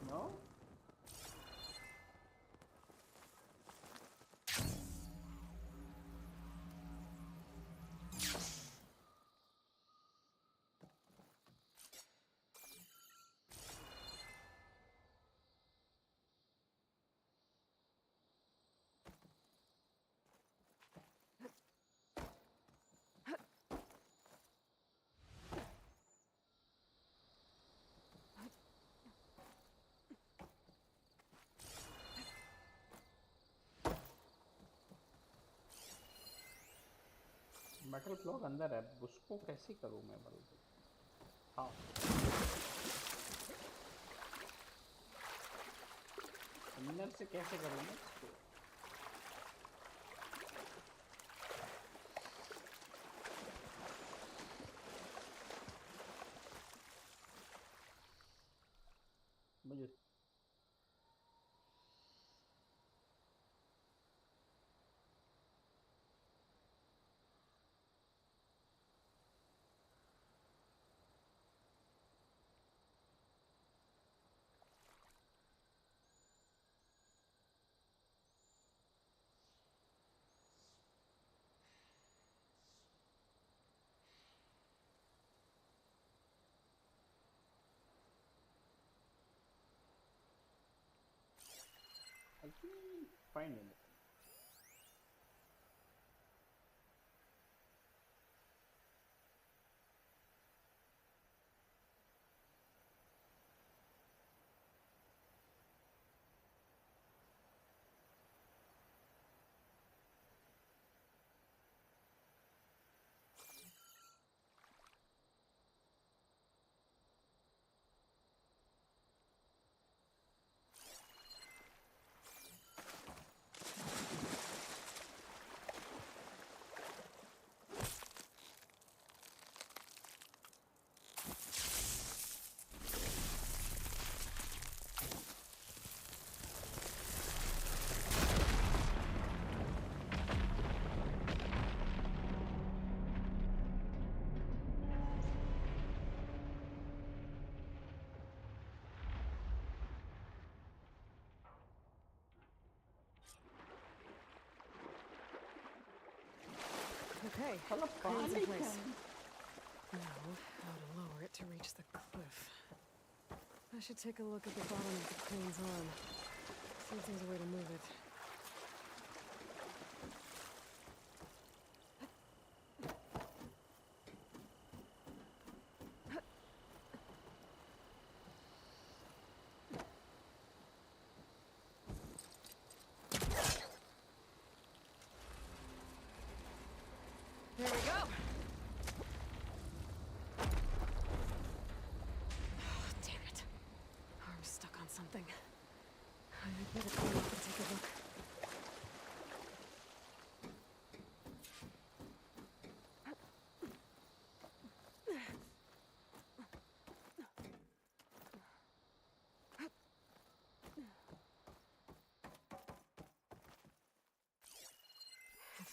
No? Metal block अंदर है, उसको कैसे करूँ मैं बल्कि? हाँ अंदर से कैसे करूँ मैं इसको? मुझे I can't find anything. Okay, crane's in place. Now, how to lower it to reach the cliff. I should take a look at the bottom of the crane's arm. See if there's a way to move it.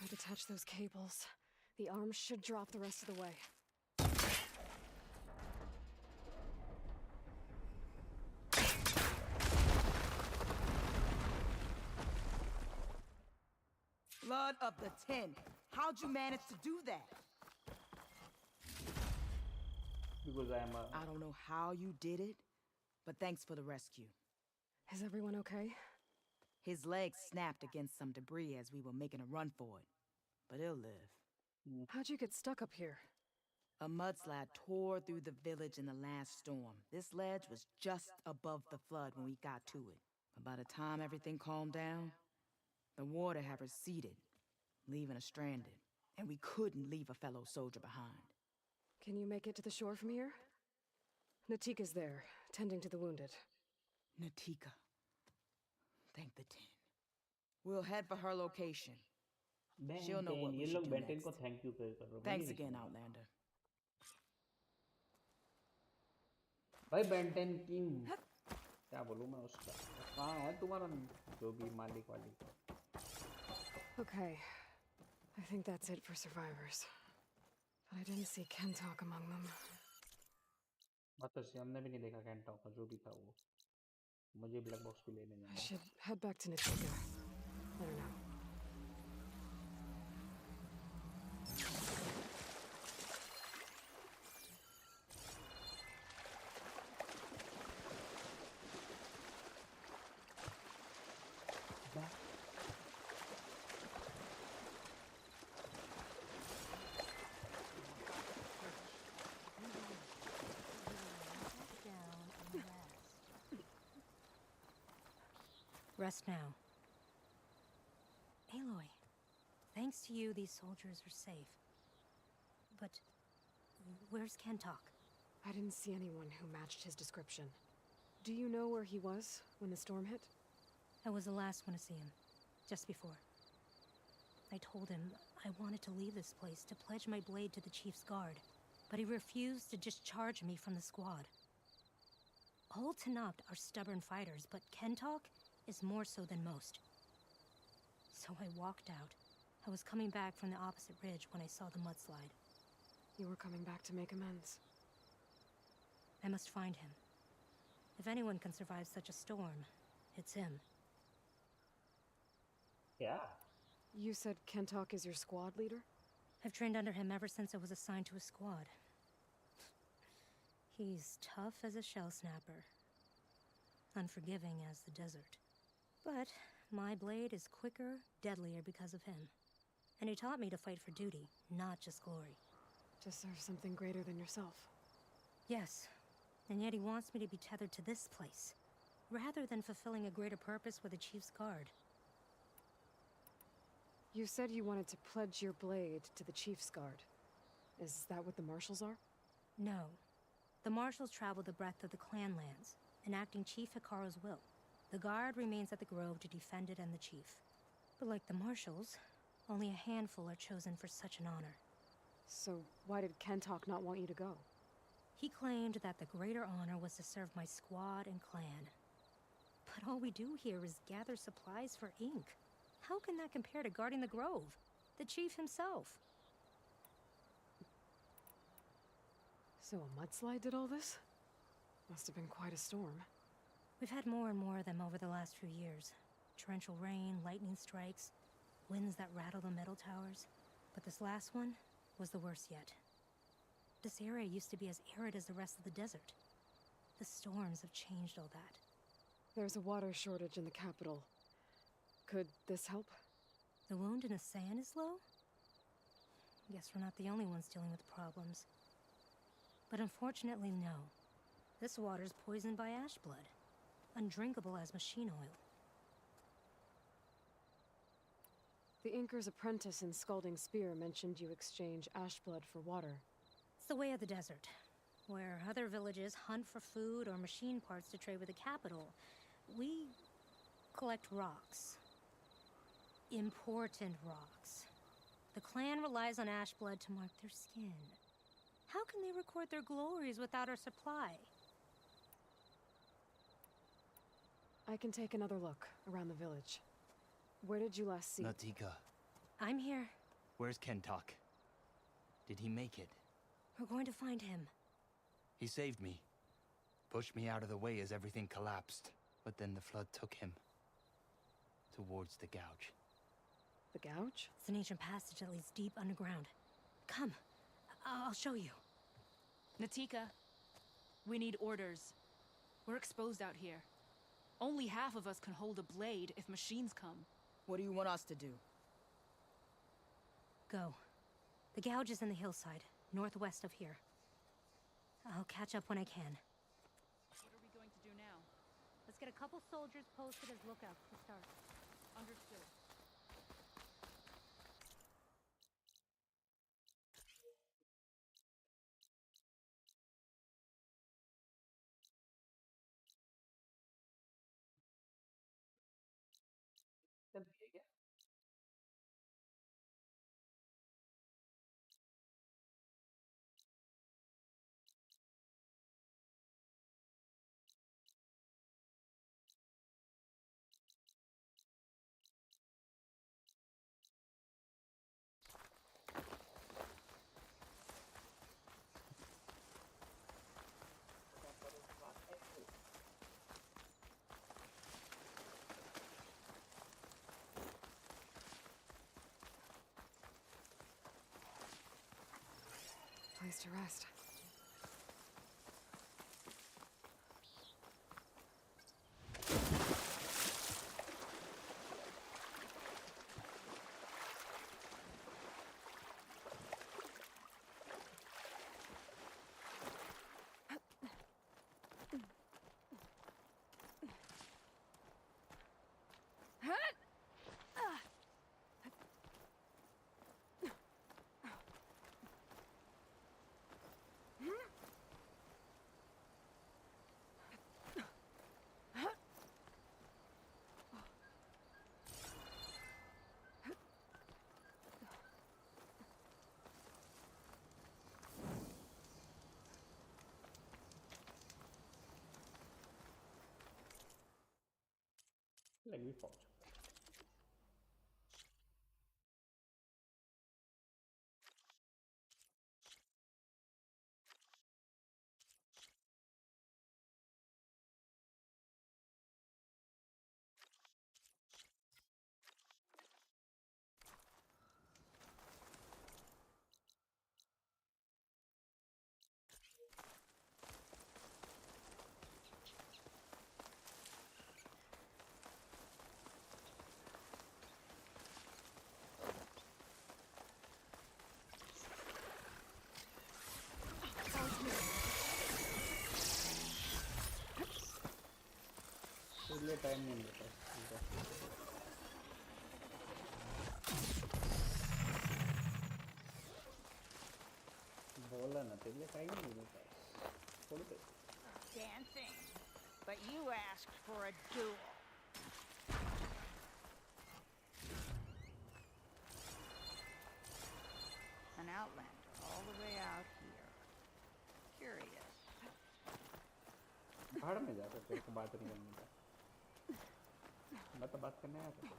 I detach those cables, the arms should drop the rest of the way. Blood of the 10. How'd you manage to do that? Because I don't know how you did it, but thanks for the rescue. Is everyone okay? His legs snapped against some debris as we were making a run for it, but he'll live. How'd you get stuck up here? A mudslide tore through the village in the last storm. This ledge was just above the flood when we got to it. But by the time everything calmed down, the water had receded, leaving us stranded, and we couldn't leave a fellow soldier behind. Can you make it to the shore from here? Natika's there, tending to the wounded. Natika. Thank the 10. We'll head for her location. She'll know what we should do next. Thanks again, Outlander. भाई Ben Ten की क्या बोलूं मैं उसका कहाँ है तुम्हारा जो भी मालिक वाली Okay, I think that's it for survivors. But I didn't see Kentalk among them. मतलब से हमने भी नहीं देखा कैंटॉक का जो भी था वो मुझे ब्लैक बॉक्स भी लेने जाना I should head back to Natika. Let her know. Rest now. Aloy, thanks to you, these soldiers are safe. But where's Kentalk? I didn't see anyone who matched his description. Do you know where he was when the storm hit? I was the last one to see him, just before. I told him I wanted to leave this place to pledge my blade to the Chief's guard, but he refused to discharge me from the squad. All Tanapt are stubborn fighters, but Kentalk is more so than most. So I walked out. I was coming back from the opposite ridge when I saw the mudslide. You were coming back to make amends. I must find him. If anyone can survive such a storm, it's him. Yeah. You said Kentalk is your squad leader? I've trained under him ever since I was assigned to a squad. He's tough as a shell snapper. Unforgiving as the desert. But my blade is quicker, deadlier because of him. And he taught me to fight for duty, not just glory. To serve something greater than yourself. Yes, and yet he wants me to be tethered to this place, rather than fulfilling a greater purpose with the Chief's guard. You said you wanted to pledge your blade to the Chief's guard. Is that what the Marshals are? No. The Marshals travel the breadth of the clan lands, enacting Chief Hikaru's will. The guard remains at the Grove to defend it and the Chief. But like the Marshals, only a handful are chosen for such an honor. So why did Kentalk not want you to go? He claimed that the greater honor was to serve my squad and clan. But all we do here is gather supplies for ink. How can that compare to guarding the Grove? The Chief himself. So a mudslide did all this? Must have been quite a storm. We've had more and more of them over the last few years. Torrential rain, lightning strikes, winds that rattle the metal towers. But this last one was the worst yet. This area used to be as arid as the rest of the desert. The storms have changed all that. There's a water shortage in the capital. Could this help? The wound in the sand is low? Guess we're not the only ones dealing with problems. But unfortunately, no. This water's poisoned by ash blood. Undrinkable as machine oil. The Inker's apprentice in Scalding Spear mentioned you exchange ash blood for water. It's the way of the desert, where other villages hunt for food or machine parts to trade with the capital. We collect rocks. Important rocks. The clan relies on ash blood to mark their skin. How can they record their glories without our supply? I can take another look around the village. Where did you last see? Natika. I'm here. Where's Kentuck? Did he make it? We're going to find him. He saved me. Pushed me out of the way as everything collapsed. But then the flood took him. Towards the gouge. The gouge? It's an ancient passage that leads deep underground. Come. I'll show you. Natika, we need orders. We're exposed out here. Only half of us can hold a blade if machines come. What do you want us to do? Go. The gouge is in the hillside, northwest of here. I'll catch up when I can. What are we going to do now? Let's get a couple soldiers posted as lookouts to start. Understood. Place to rest. Lagi forte. इसलिए time नहीं मिलता बोला ना तेरे लिए time नहीं मिलता थोड़ी देर Dancing, but you asked for a duel. An outlander all the way out here. Curious. भाड़ में जाकर तेरे को बात नहीं करनी था मैं तो बात करने आया था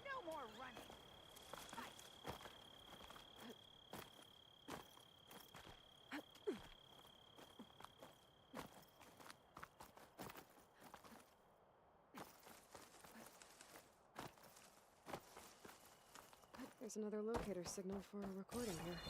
No more running. There's another locator signal for a recording here.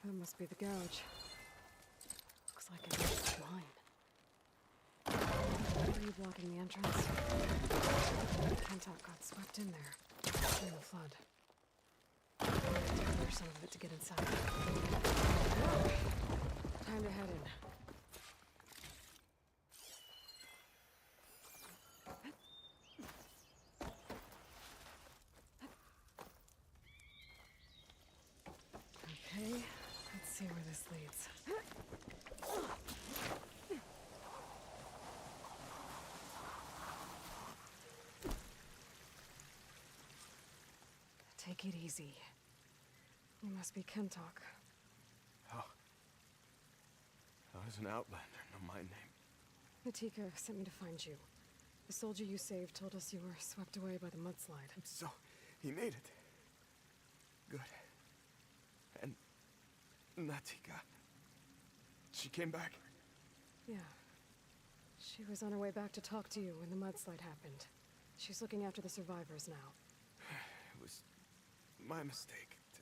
That must be the gouge. Looks like it's mine. Why are you blocking the entrance? Kentok got swept in there during the flood. There's some of it to get inside. Time to head in. Okay, let's see where this leads. Take it easy. You must be Kentok. How does an outlander know my name? Natika sent me to find you. The soldier you saved told us you were swept away by the mudslide. So, he made it. Good. And Natika, she came back? Yeah. She was on her way back to talk to you when the mudslide happened. She's looking after the survivors now. It was my mistake to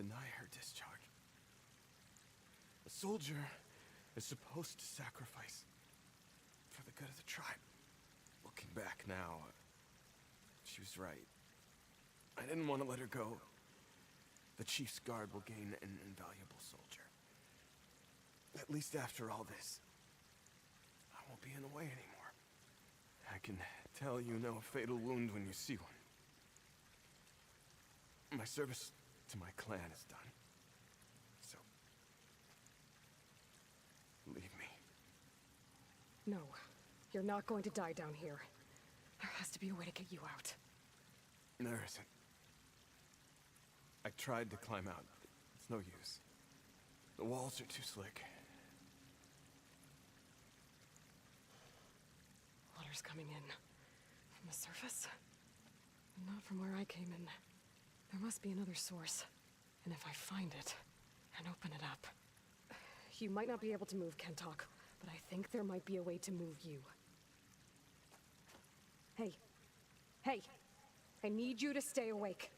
deny her discharge. A soldier is supposed to sacrifice for the good of the tribe. Looking back now, she was right. I didn't want to let her go. The chief's guard will gain an invaluable soldier. At least after all this, I won't be in the way anymore. I can tell you know a fatal wound when you see one. My service to my clan is done. So, leave me. No, you're not going to die down here. There has to be a way to get you out. There isn't. I tried to climb out, but it's no use. The walls are too slick. Water's coming in. From the surface? Not from where I came in. There must be another source. And if I find it, and open it up... You might not be able to move, Kentok, but I think there might be a way to move you. Hey. Hey! I need you to stay awake.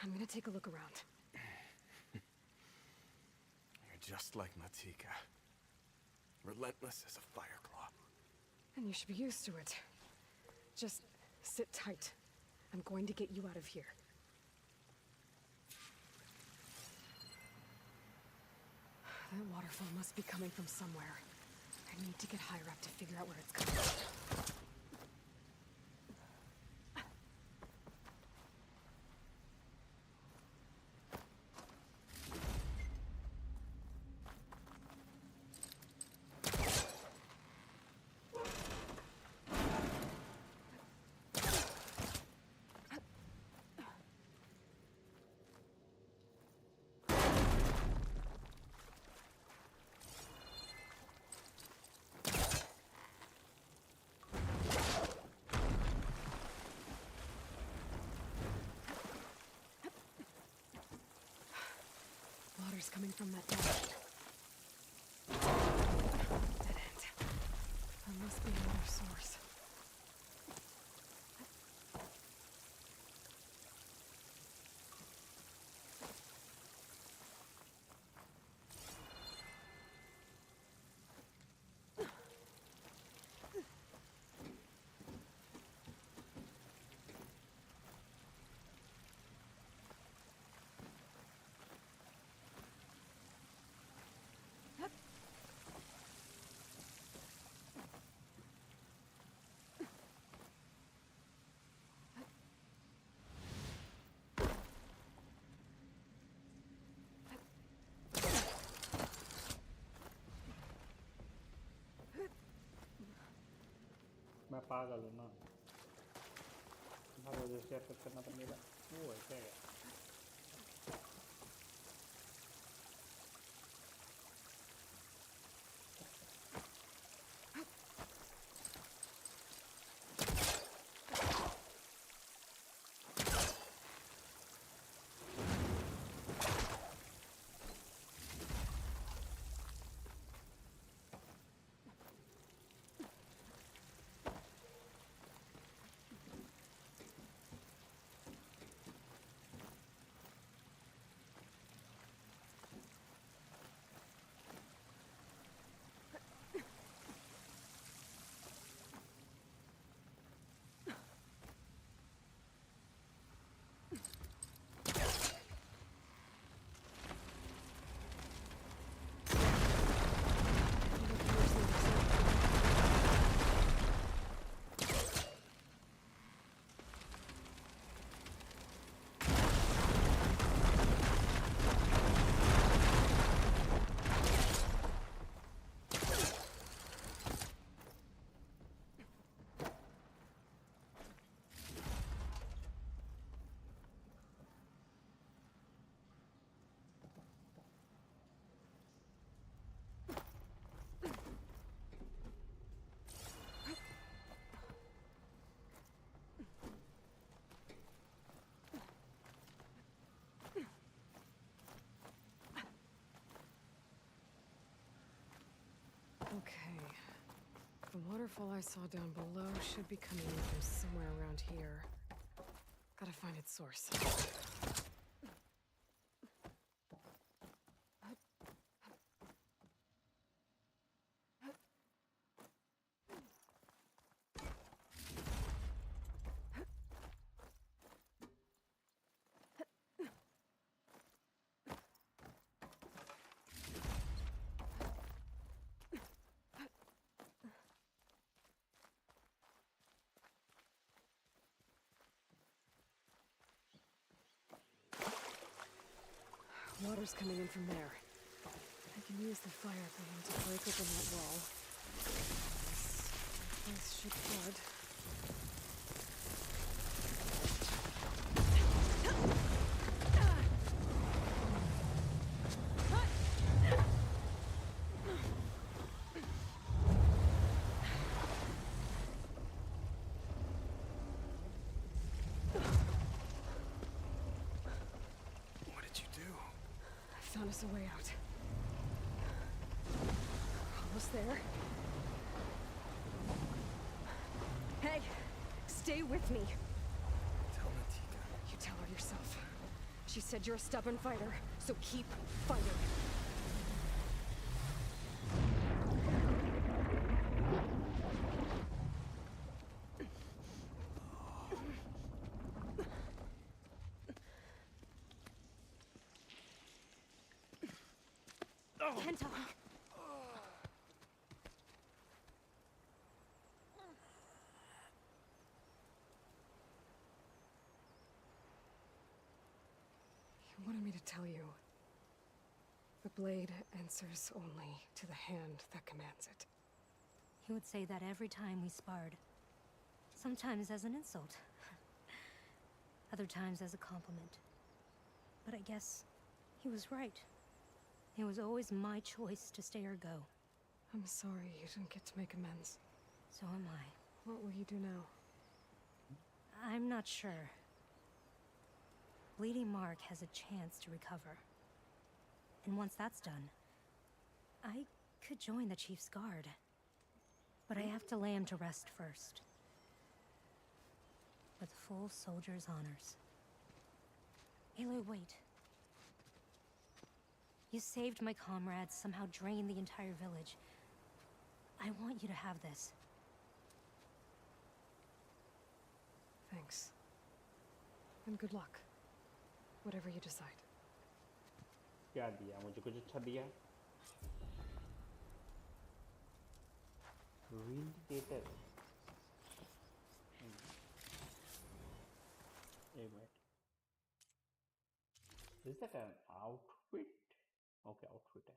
I'm gonna take a look around. You're just like Natika. Relentless as a fireclaw. And you should be used to it. Just sit tight. I'm going to get you out of here. That waterfall must be coming from somewhere. I need to get higher up to figure out where it's coming from. Water's coming from that depth. Dead end. There must be another source. मैं पागल हूँ ना भाई जैसे attack करना तो मेरा वो है क्या है The waterfall I saw down below should be coming in from somewhere around here. Gotta find its source. Water's coming in from there. I can use the fire thing to break open that wall. This should flood. Found us a way out. Almost there. Hey, stay with me. Tell Natika. You tell her yourself. She said you're a stubborn fighter, so keep fighting. Can't talk. You wanted me to tell you. The blade answers only to the hand that commands it. He would say that every time we sparred. Sometimes as an insult. Other times as a compliment. But I guess he was right. It was always my choice to stay or go. I'm sorry you didn't get to make amends. So am I. What will you do now? I'm not sure. Bleeding Mark has a chance to recover. And once that's done, I could join the Chief's Guard. But I have to lay him to rest first. With full soldier's honors. Aloy, wait. You saved my comrades, somehow drained the entire village. I want you to have this. Thanks. And good luck. Whatever you decide. क्या दिया मुझे कुछ अच्छा दिया Vindicator एक minute Is that an outfit? Okay, outfit है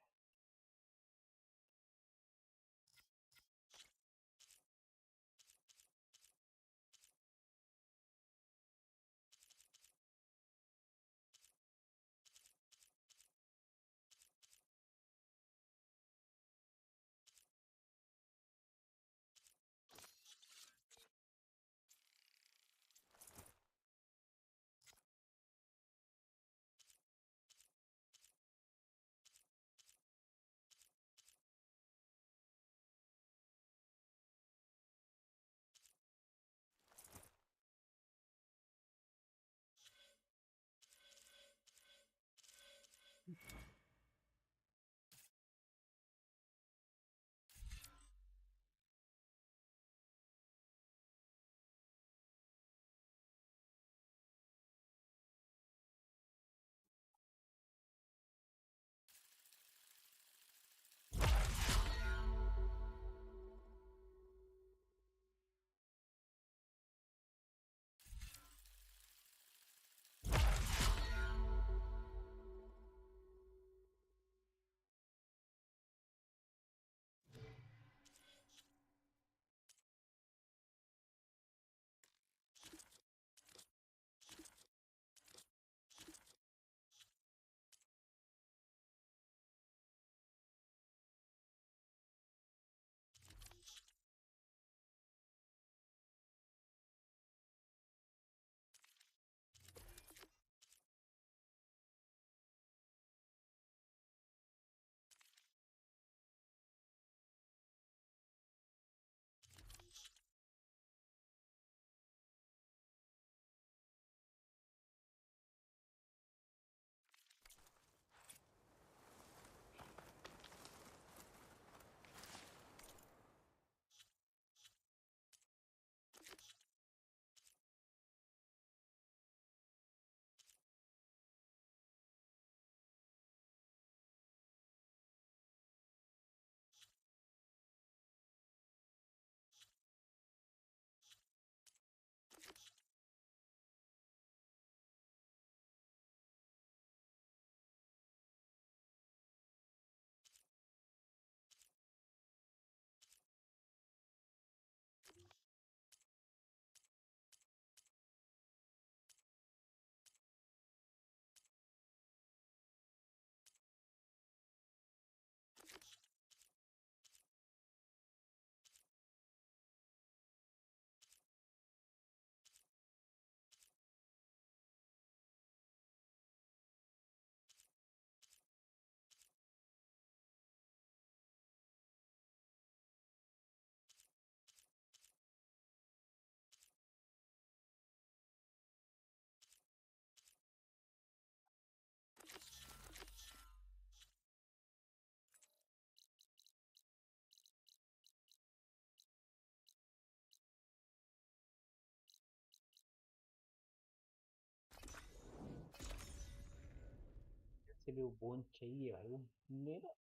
भी वो बोन चाहिए भाई, वो मेरा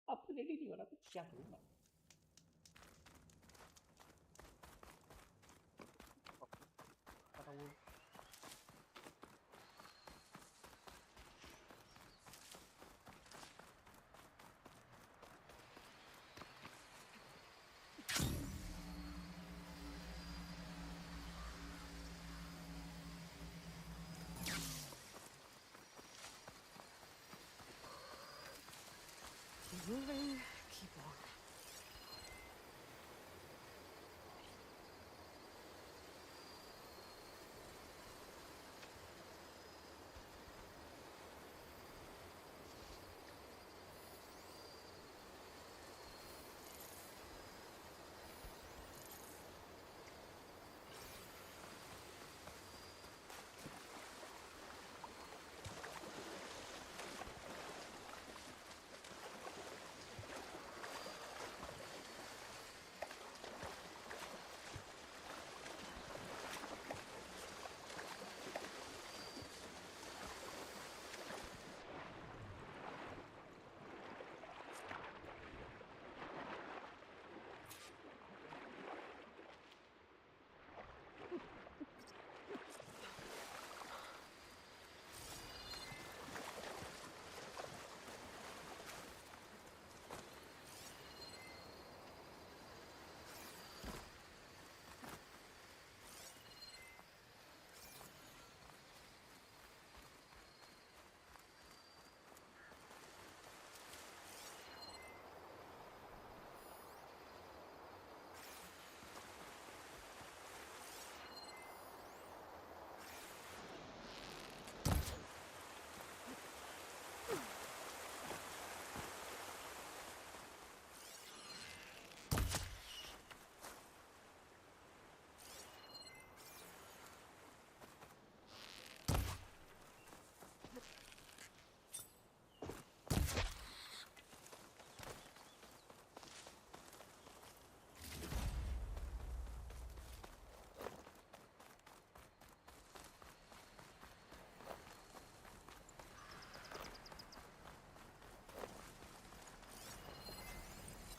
अपग्रेड ही नहीं हो रहा, तो क्या करूँ मैं? पता वो Keep moving, keep on.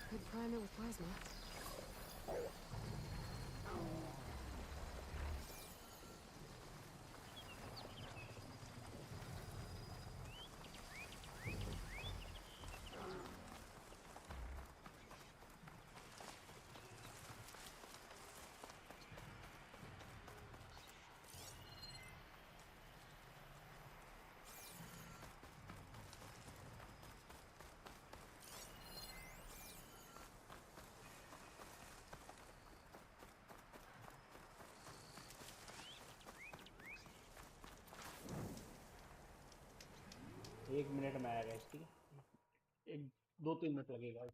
Could prime it with plasma. एक मिनट में आएगा इसकी, एक 2-3 मिनट लगेगा।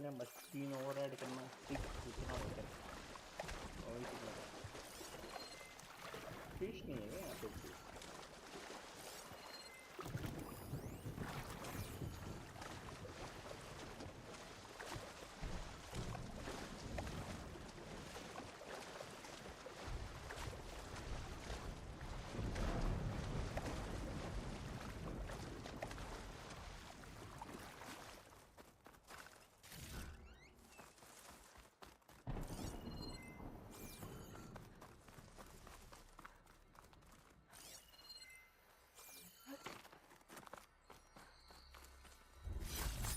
करने बस 3 ओवरराइड करना 6 जितना होता है और कितना फिश नहीं है यहाँ पे भी।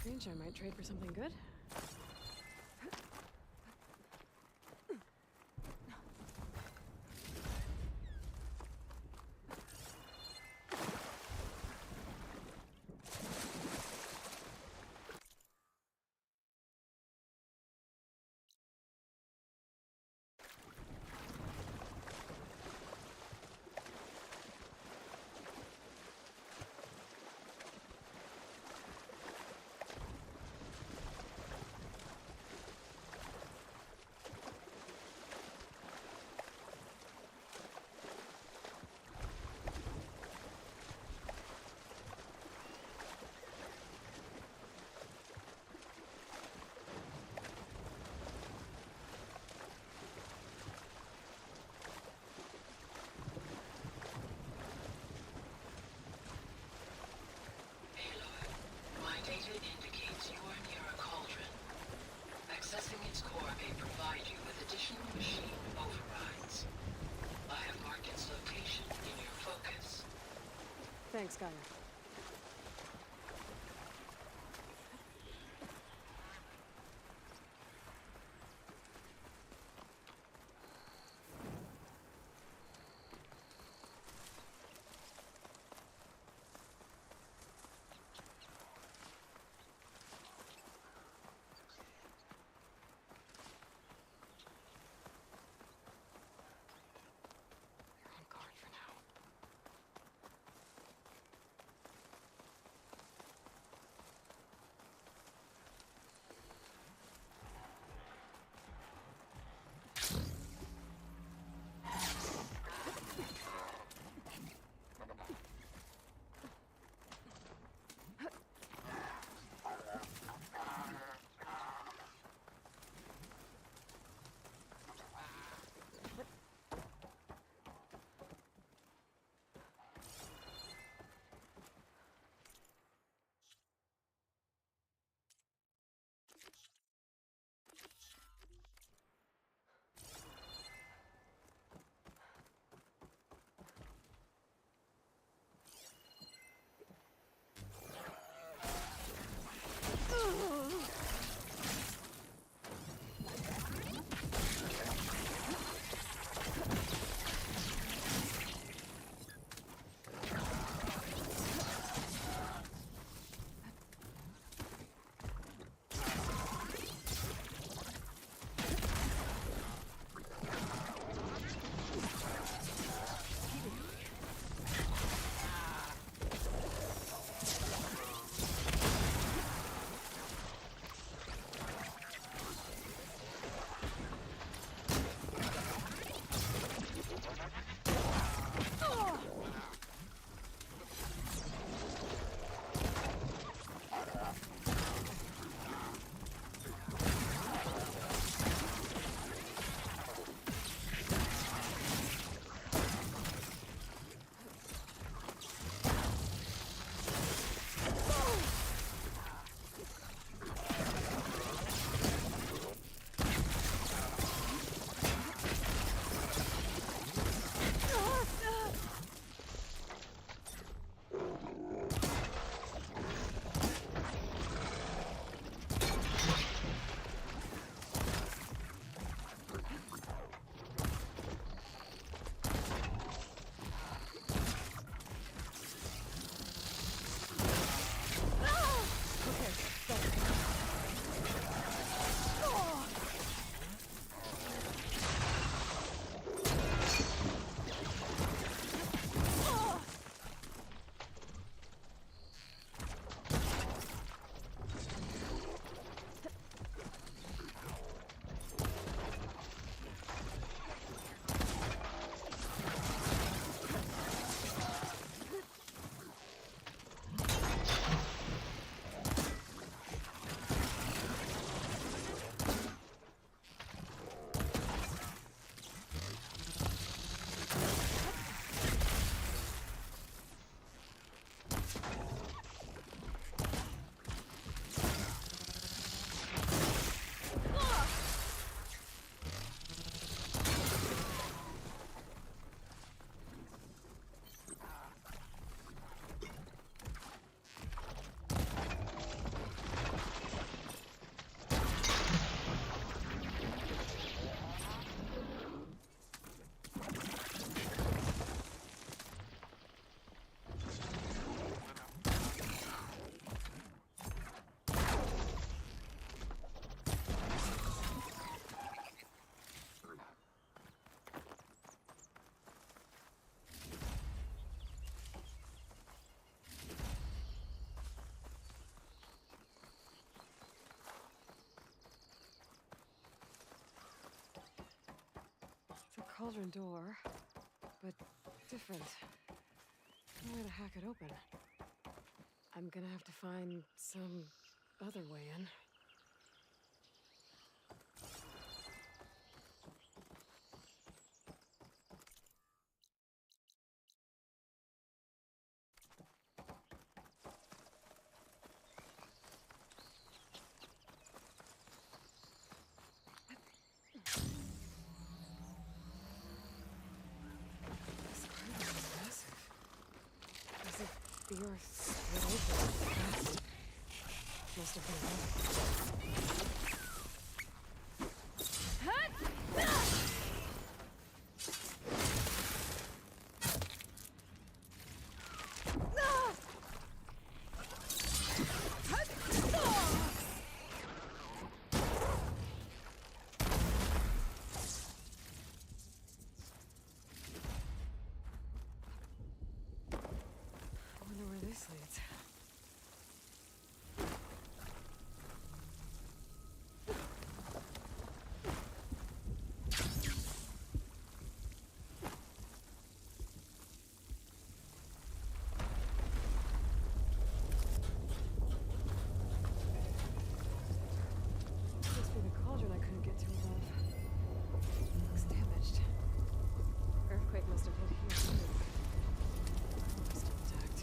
Screenshot might trade for something good. cauldron door, but different. No way to hack it open. I'm gonna have to find some other way in. The earth split open fast. Must have been leads. Must be the cauldron I couldn't get to above. Looks damaged. Earthquake must have hit here too. Still intact.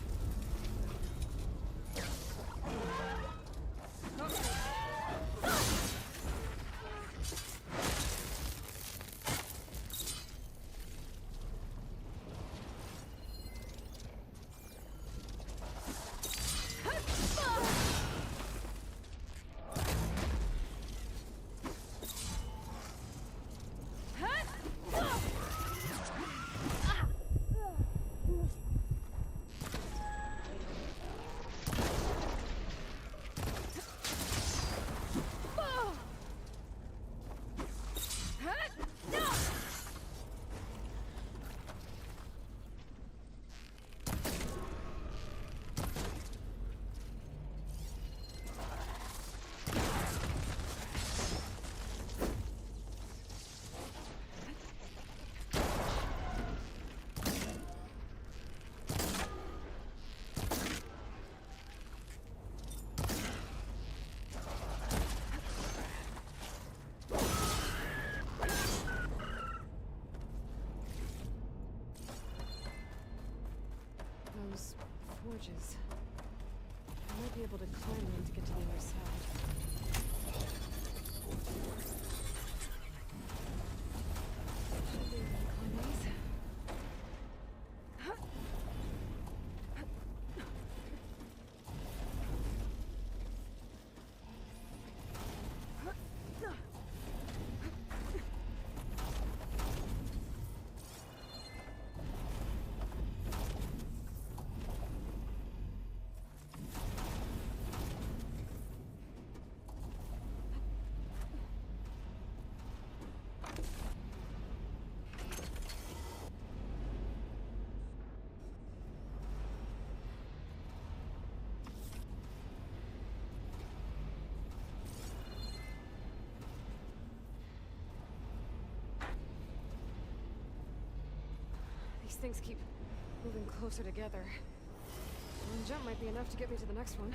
Those forges. I might be able to climb them to get to the other side. Should be able to climb these. These things keep moving closer together. One jump might be enough to get me to the next one.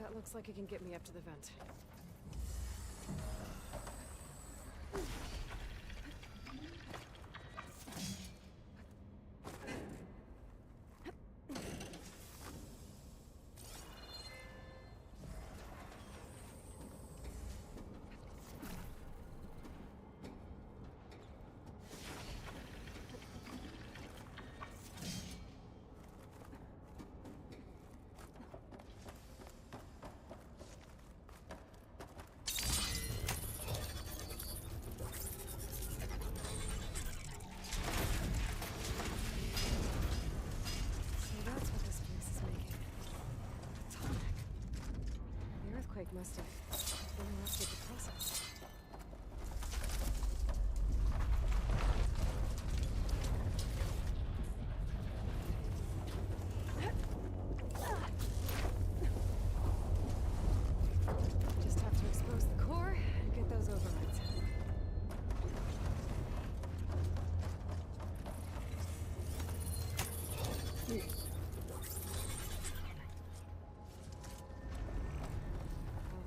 That looks like it can get me up to the vent. Must have interrupted the process. Just have to expose the core and get those overrides.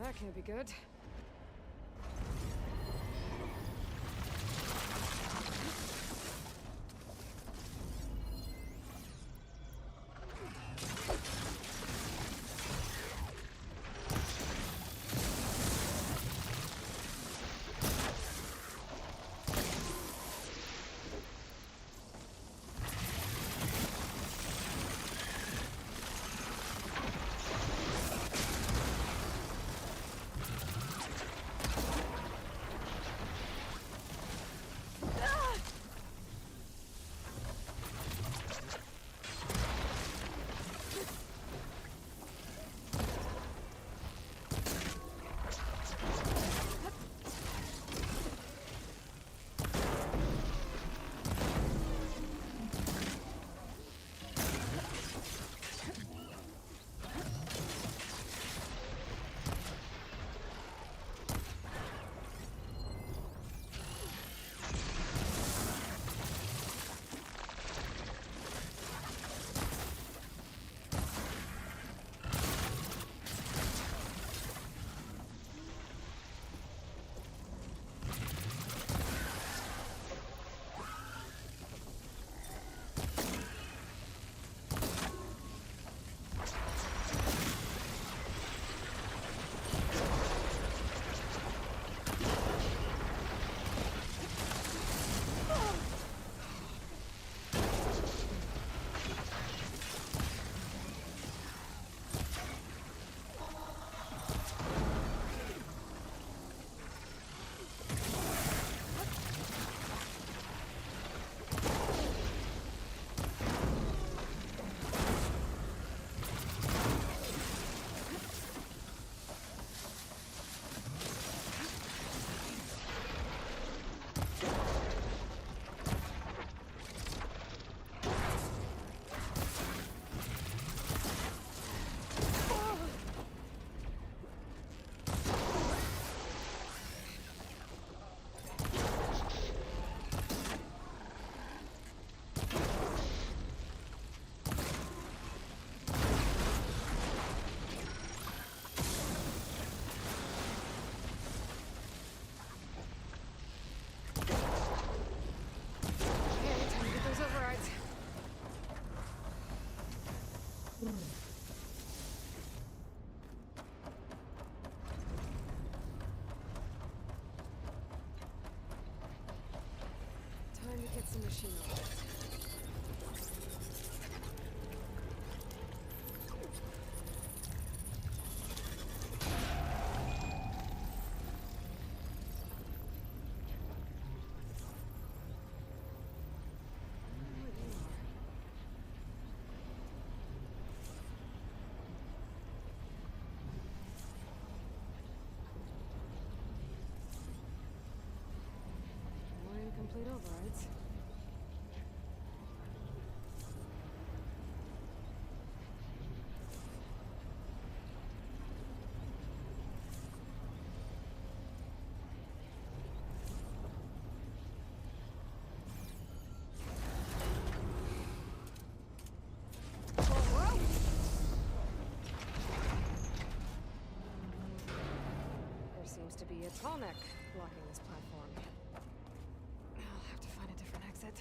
That can't be good. Time to get some machine over. More incomplete overrides. seems to be a tall neck blocking this platform. I'll have to find a different exit.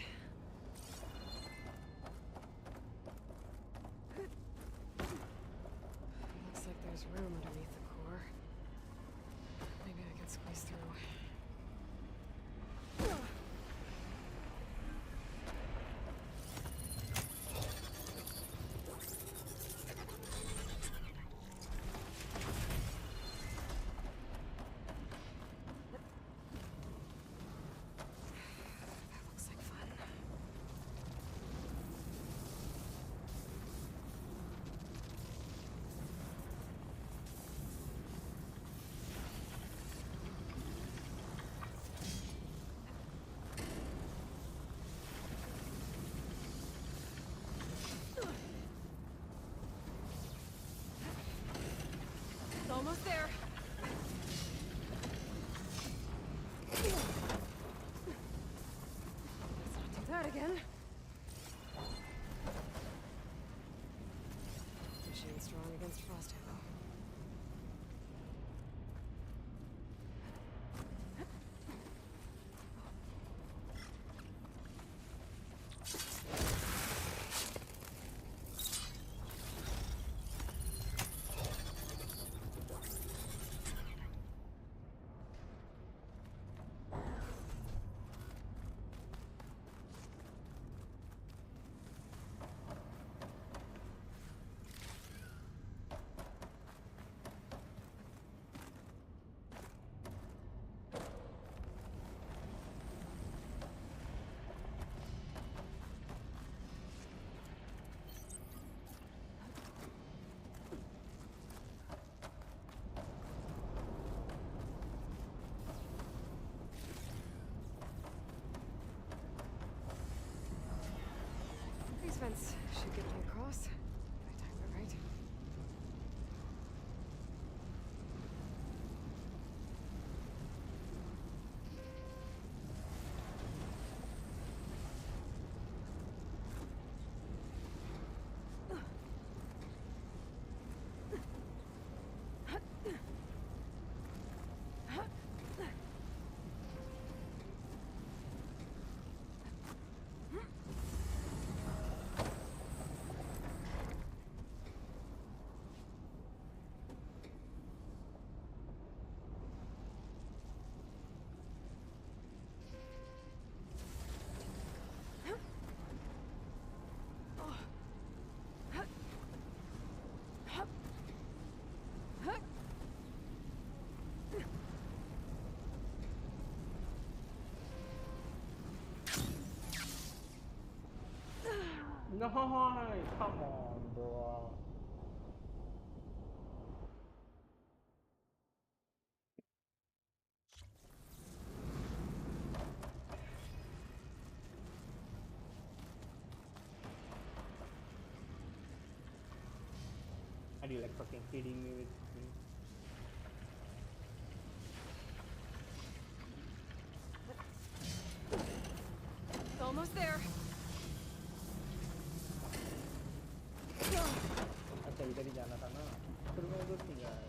Looks like there's room underneath the core. Maybe I can squeeze through. Almost there. Let's not do that again. Machine strong against frost arrow. These vents should get me across. If I time it right. No, come on, bro. Are you like fucking kidding me with me? Almost there. अच्छा इधर ही जाना था ना फिर मैं उधर नहीं आया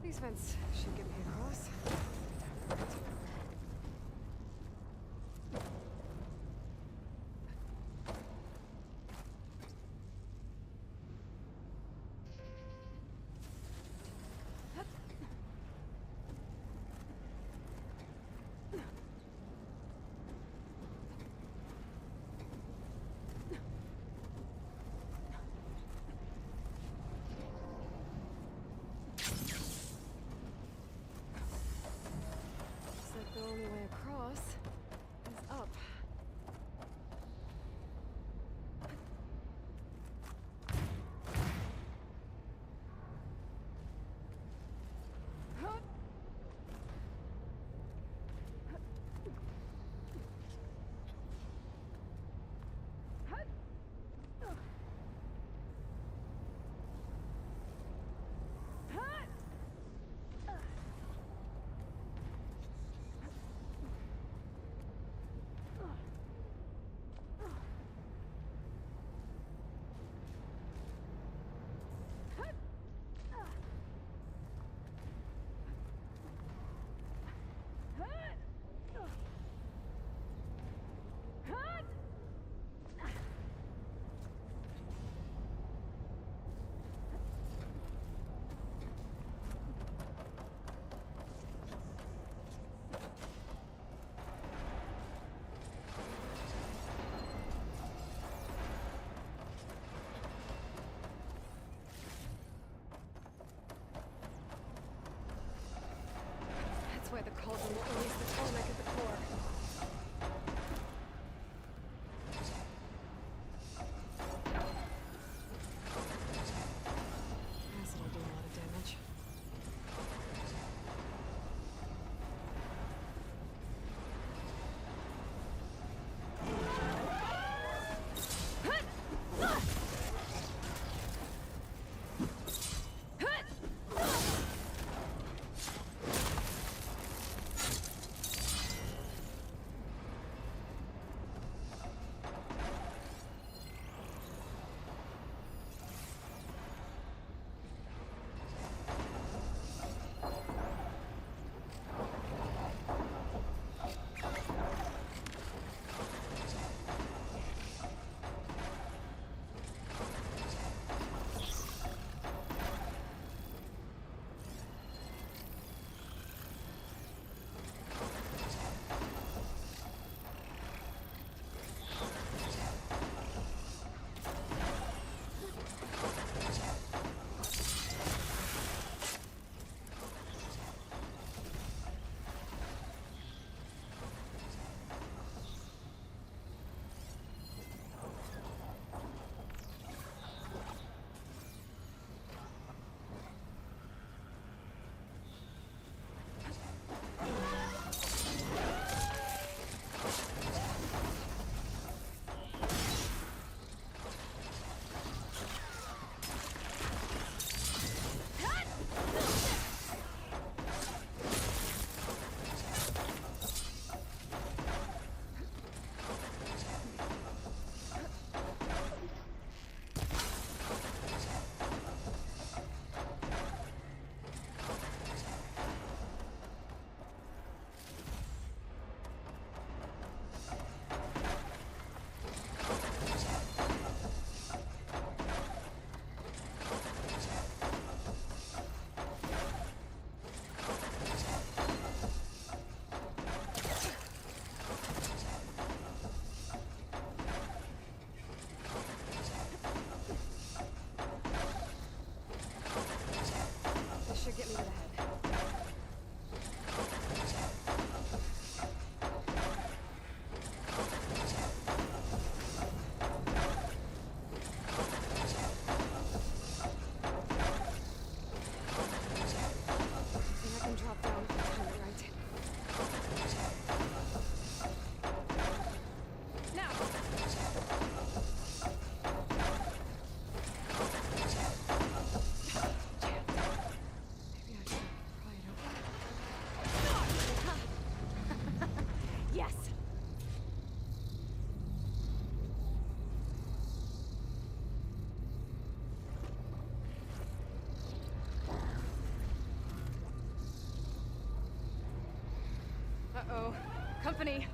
These vents should get me across. cauldron will release the tonic at the core. Acid will do a lot of damage. Should get me to the head. Think I can drop down if I time it right. Now! Yes! Uh-oh. Company!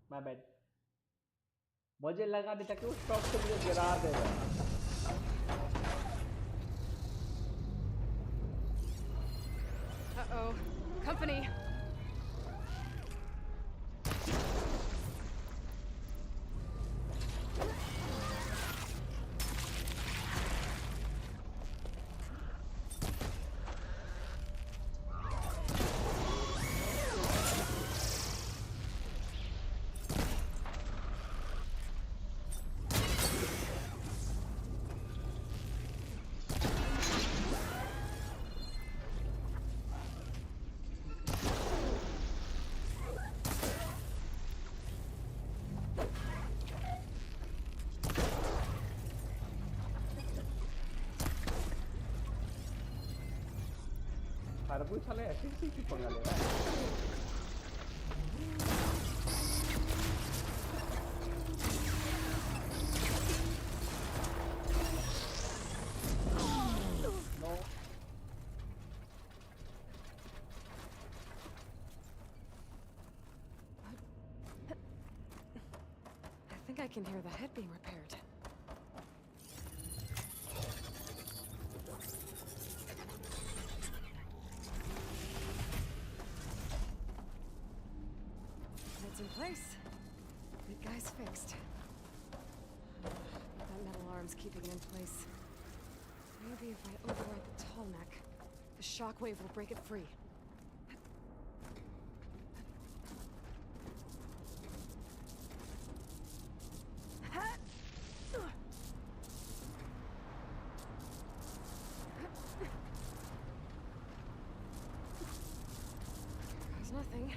My bad. मुझे लगा नहीं था कि उस top से मुझे गिरा देगा. Uh-oh. Company! खरबूज साले ऐसे ही पंगा ले रहा है. can hear the head being repaired. It's in place. Big guy's fixed. That metal arm's keeping it in place. Maybe if I override the tall neck, the shockwave will break it free. There's nothing.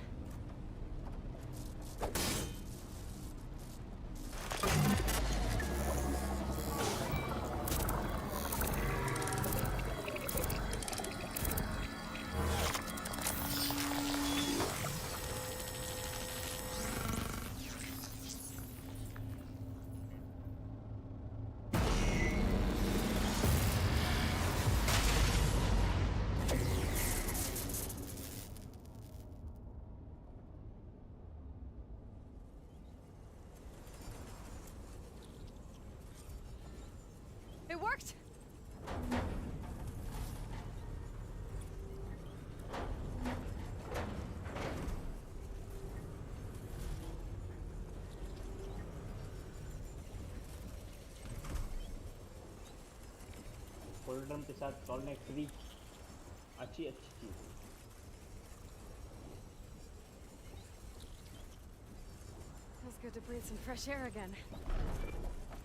It worked! Cold drum के साथ तोड़ने free अच्छी चीज है। Feels good to breathe some fresh air again.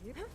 Yep.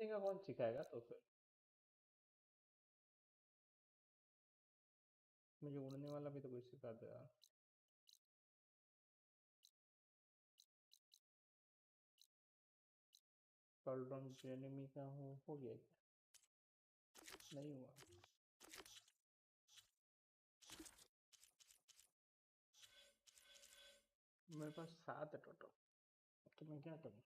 का कौन सिखाएगा तो फिर मुझे उड़ने वाला भी तो कोई सिखा देगा। कॉल्ड्रम एनिमी का हो गया क्या? नहीं हुआ। मेरे पास 7 है टोटल, तो मैं क्या करूँ?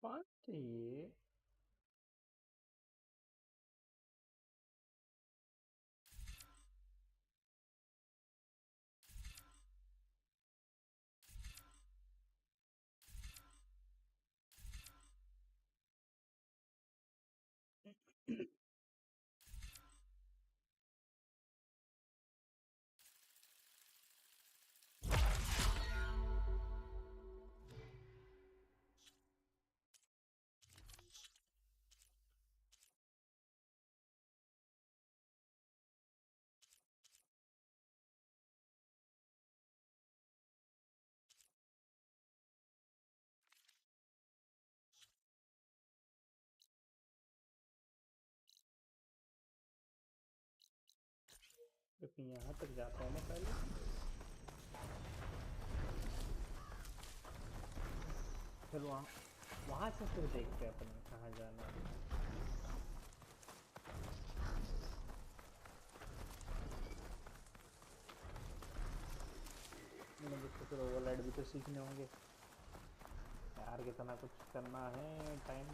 Party. यहाँ तक जाता है ना पहले, फिर वहाँ से फिर देखते हैं अपन कहाँ जाना है। मैंने जिसको फिर ओवरराइड भी से सीखने होंगे यार, कितना कुछ करना है, टाइम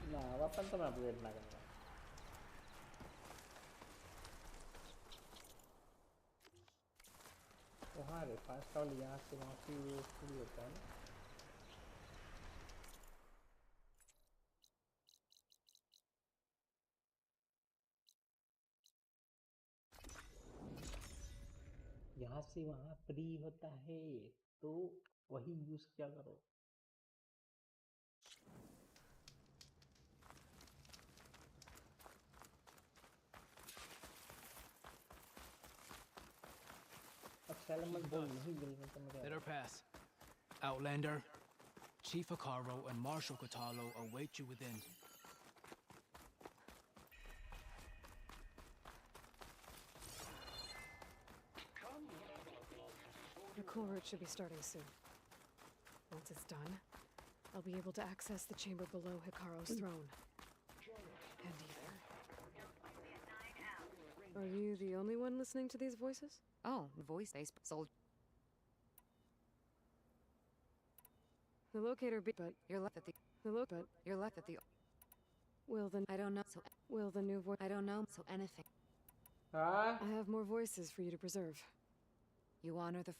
ना वेपन तो मैं अपग्रेड ना करूँगा। तो हाँ रे, फास्ट ट्रैवल यहाँ से वहाँ की भी होता है ना। यहाँ से वहाँ फ्री होता है, तो वही यूज किया करो। Let her pass. Outlander, Chief Hikaru and Marshal Katalo await you within. The cool route should be starting soon. Once it's done, I'll be able to access the chamber below Hikaru's throne. And ether. Are you the only one listening to these voices? Oh, voice-based soldier. The locator but you're left at the you're left at the I don't know will the new voice I don't know so anything. Huh? I have more voices for you to preserve. You honor the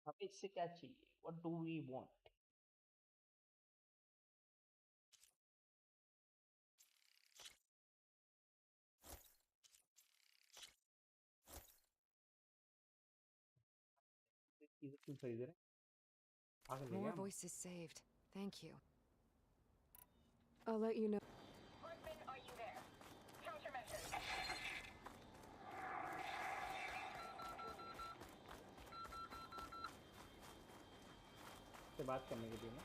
हमें इससे क्या चाहिए? What do we want? चीजें क्यों खरीद रहे हैं? आगे ले More गया हम। voices saved. Thank you. I'll let you know. से बात करने के लिए ना।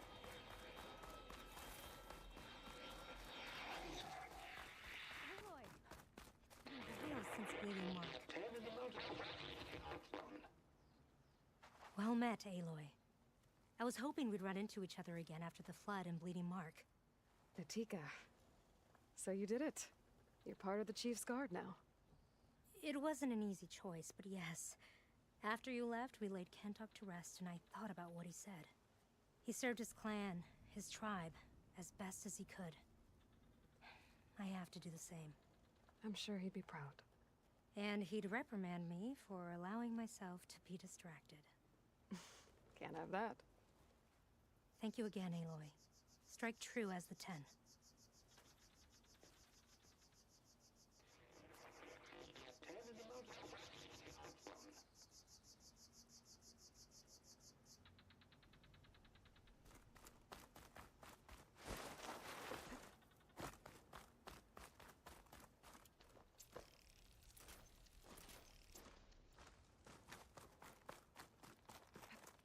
Well met, Aloy. I was hoping we'd run into each other again after the flood and Bleeding Mark. Natika. So you did it. You're part of the Chief's Guard now. It wasn't an easy choice, but yes. After you left, we laid Kentuck to rest, and I thought about what he said. He served his clan, his tribe, as best as he could. I have to do the same. I'm sure he'd be proud. And he'd reprimand me for allowing myself to be distracted. Can't have that. Thank you again, Aloy. Strike true as the 10.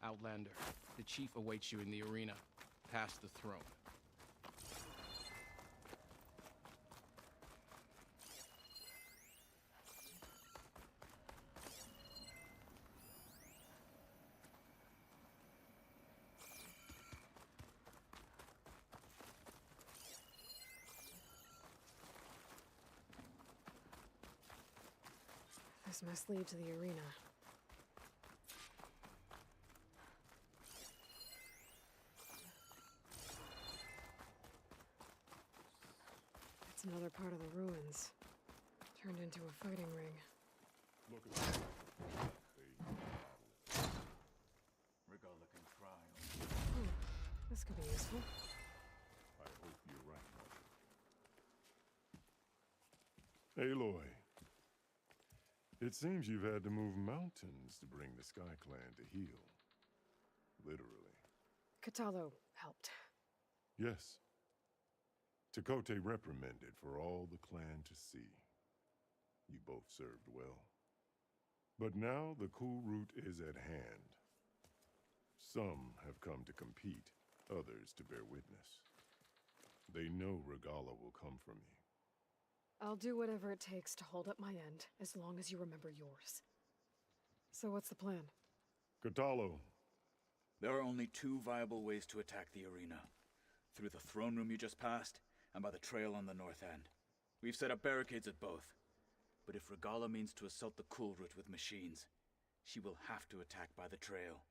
Outlander, the chief awaits you in the arena, past the throne. This must lead to the arena. It's another part of the ruins. Turned into a fighting ring. Look at that. Regala can cry. This could be useful. I hope you're right, Mother. Aloy. It seems you've had to move mountains to bring the Sky Clan to heal. Literally. Katalo helped. Yes. Tekote reprimanded for all the clan to see. You both served well. But now the cool route is at hand. Some have come to compete, others to bear witness. They know Regala will come for me. I'll do whatever it takes to hold up my end, as long as you remember yours. So what's the plan? Katalo. There are only two viable ways to attack the arena. Through the throne room you just passed, and by the trail on the north end. We've set up barricades at both. But if Regala means to assault the cool route with machines, she will have to attack by the trail.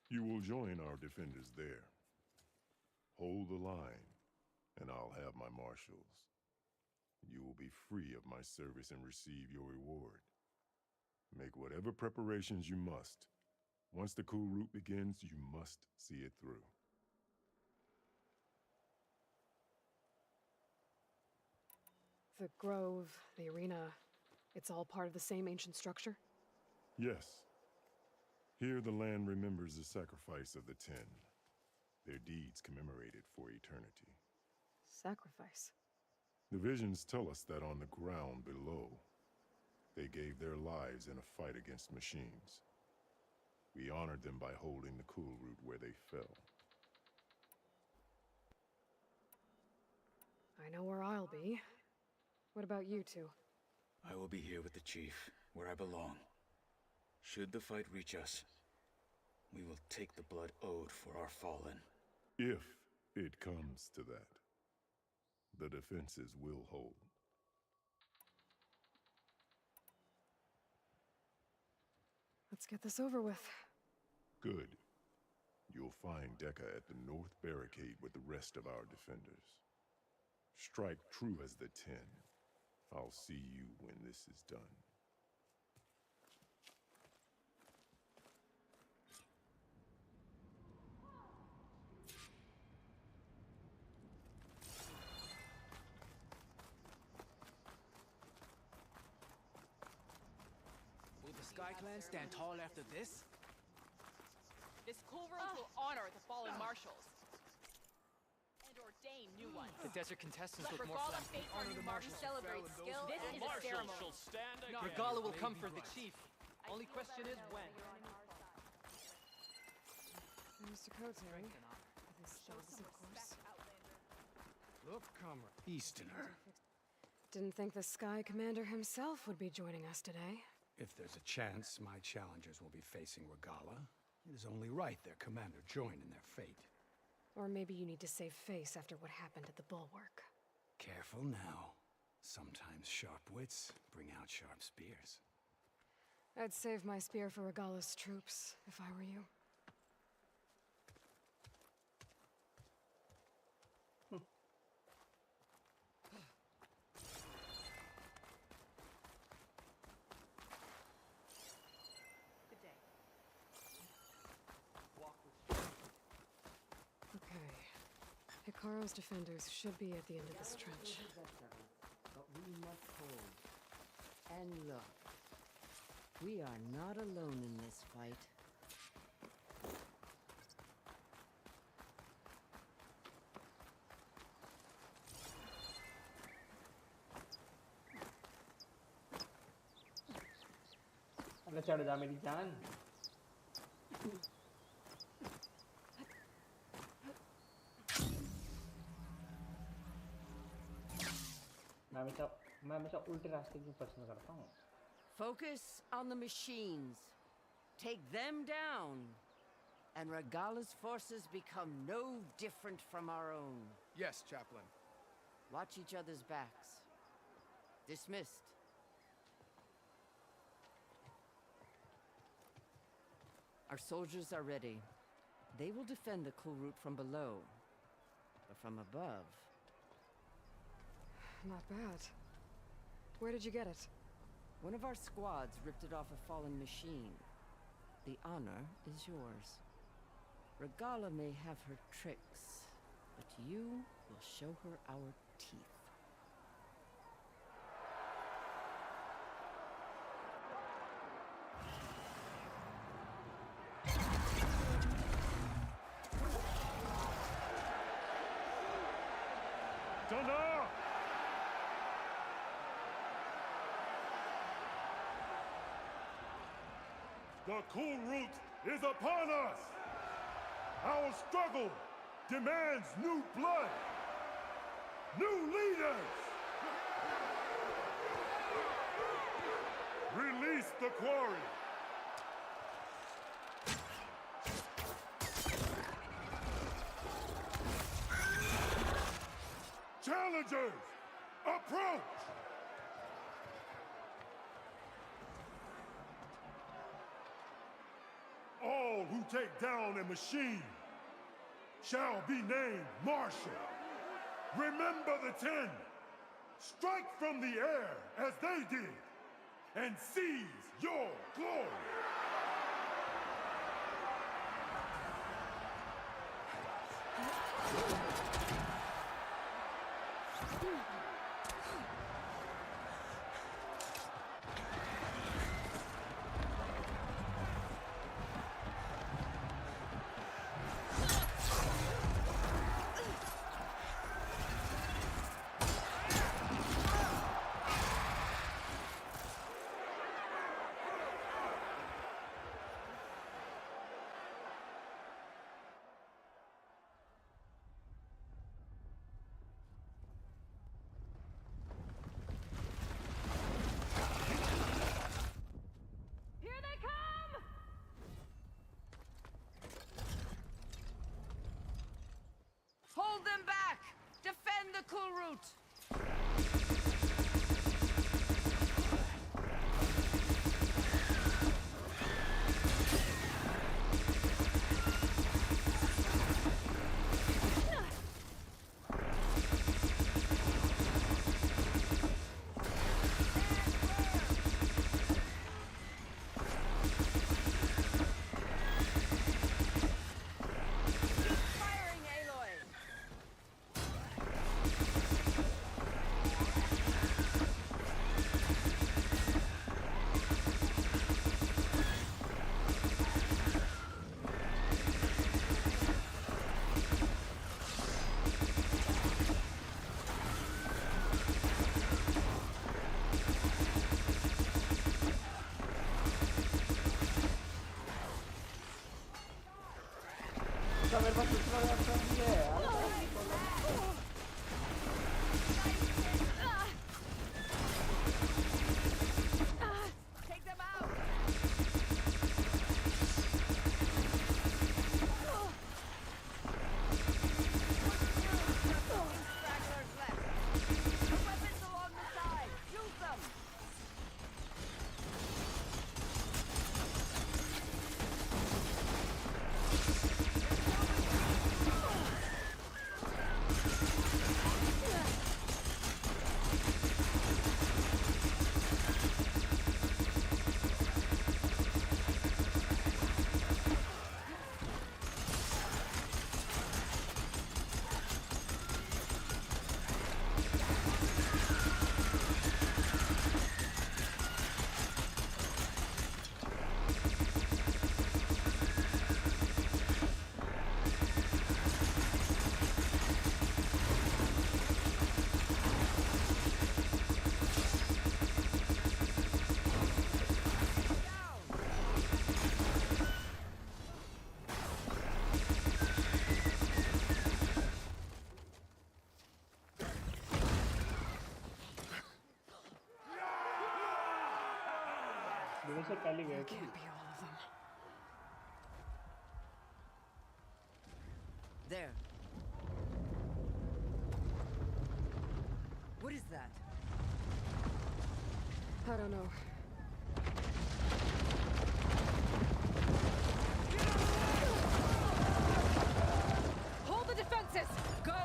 You will join our defenders there. Hold the line, and I'll have my marshals. You will be free of my service and receive your reward. Make whatever preparations you must. Once the cool route begins, you must see it through. The grove, the arena, it's all part of the same ancient structure? Yes. Here the land remembers the sacrifice of the 10. Their deeds commemorated for eternity. Sacrifice? The visions tell us that on the ground below, they gave their lives in a fight against machines. We honored them by holding the cool route where they fell. I know where I'll be. What about you two? I will be here with the chief, where I belong. Should the fight reach us, we will take the blood owed for our fallen. If it comes to that, the defenses will hold. Let's get this over with. Good. You'll find Dekka at the north barricade with the rest of our defenders. Strike true as the 10. I'll see you when this is done. Sky Clan stand tall after this? This cool route will honor the fallen marshals. And ordain new ones. The desert contestants Let look more Regala fun. face our new marshal celebrate skill. This is a ceremony. Regala will come for the chief. Only question is when. Mr. Cote, with his dogs, of course. Look, comrade. Easterner. Didn't think the Sky Commander himself would be joining us today. If there's a chance my challengers will be facing Regala, it is only right their commander join in their fate. Or maybe you need to save face after what happened at the Bulwark. Careful now. Sometimes sharp wits bring out sharp spears. I'd save my spear for Regala's troops, if I were you. Hikaro's defenders should be at the end of this trench. But we must hold. And look, we are not alone in this fight. अरे चढ़ जा मेरी जान मैं हमेशा उल्टे रास्ते क्यों पसंद करता हूँ Focus on the machines. Take them down. And Regala's forces become no different from our own. Yes, Chaplain. Watch each other's backs. Dismissed. Our soldiers are ready. They will defend the cool route from below. But from above... Not bad. Where did you get it? One of our squads ripped it off a fallen machine. The honor is yours. Regala may have her tricks, but you will show her our teeth. The cool route is upon us! Our struggle demands new blood! New leaders! Release the quarry! Challengers, approach! All who take down a machine shall be named Marshal. Remember the 10. Strike from the air as they did, and seize your glory. Hold them back! Defend the cool route! Take them out! Stragglers left. The weapons along the side. Use them! से पहले गए थे। Can't be all of them. There. What is that? I don't know. Hold the defenses! Go!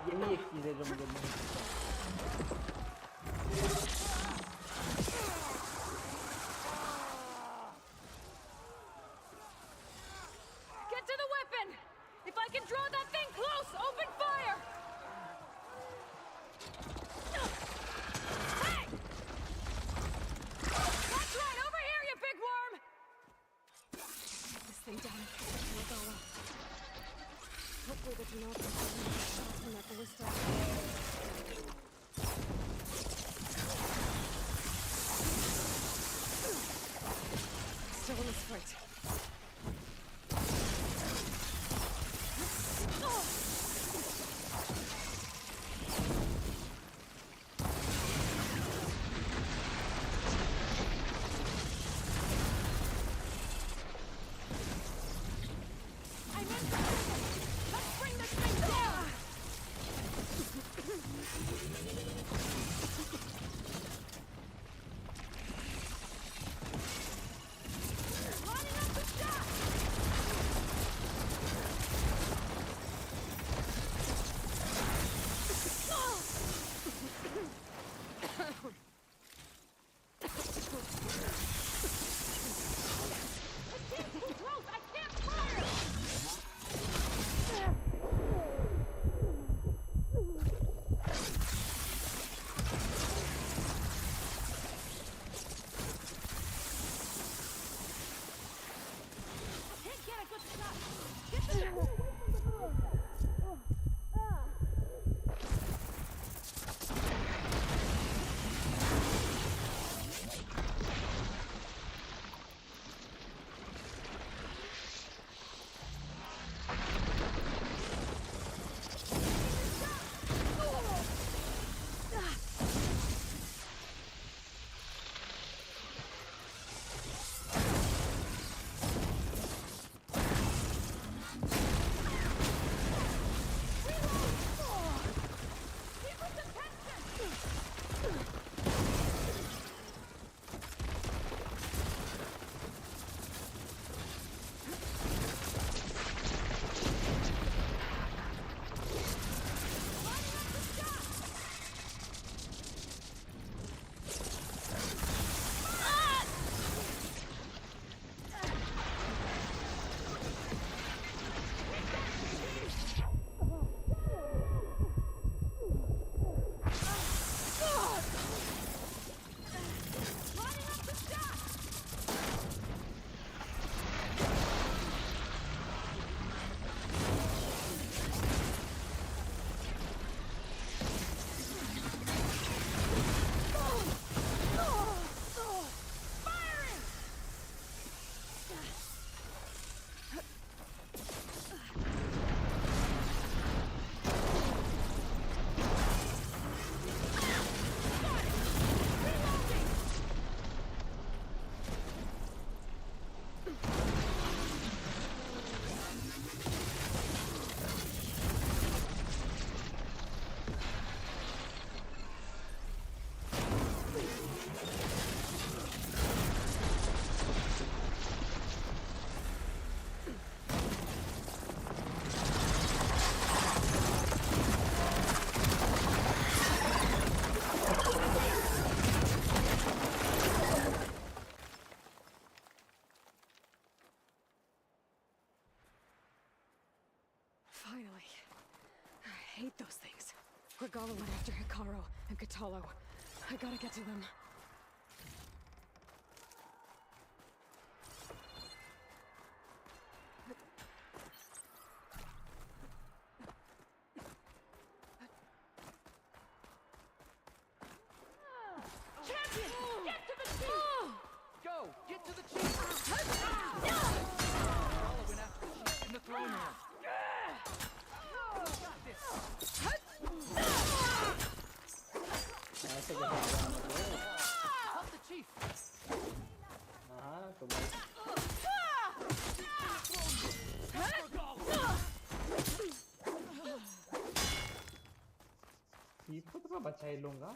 यही एक चीज़ है जो मुझे नहीं Get to the weapon! If I can draw that thing close, open fire! Hey! That's right, over here, you big worm! This thing down. Magala. Hopefully the Janata doesn't have shots from that ballista. Still in this fight. I'm in. Let's bring this thing down! Finally. I hate those things. Regala went after Hikaru and Katalo. I gotta get to them. Champion! Get to the chief! Go! Get to the chief! Regala went after the chief in the throne room. Got this! ऐसे कैसे आवाज Help the chief! हाँ तो भाई chief को तो मैं बचा ही लूंगा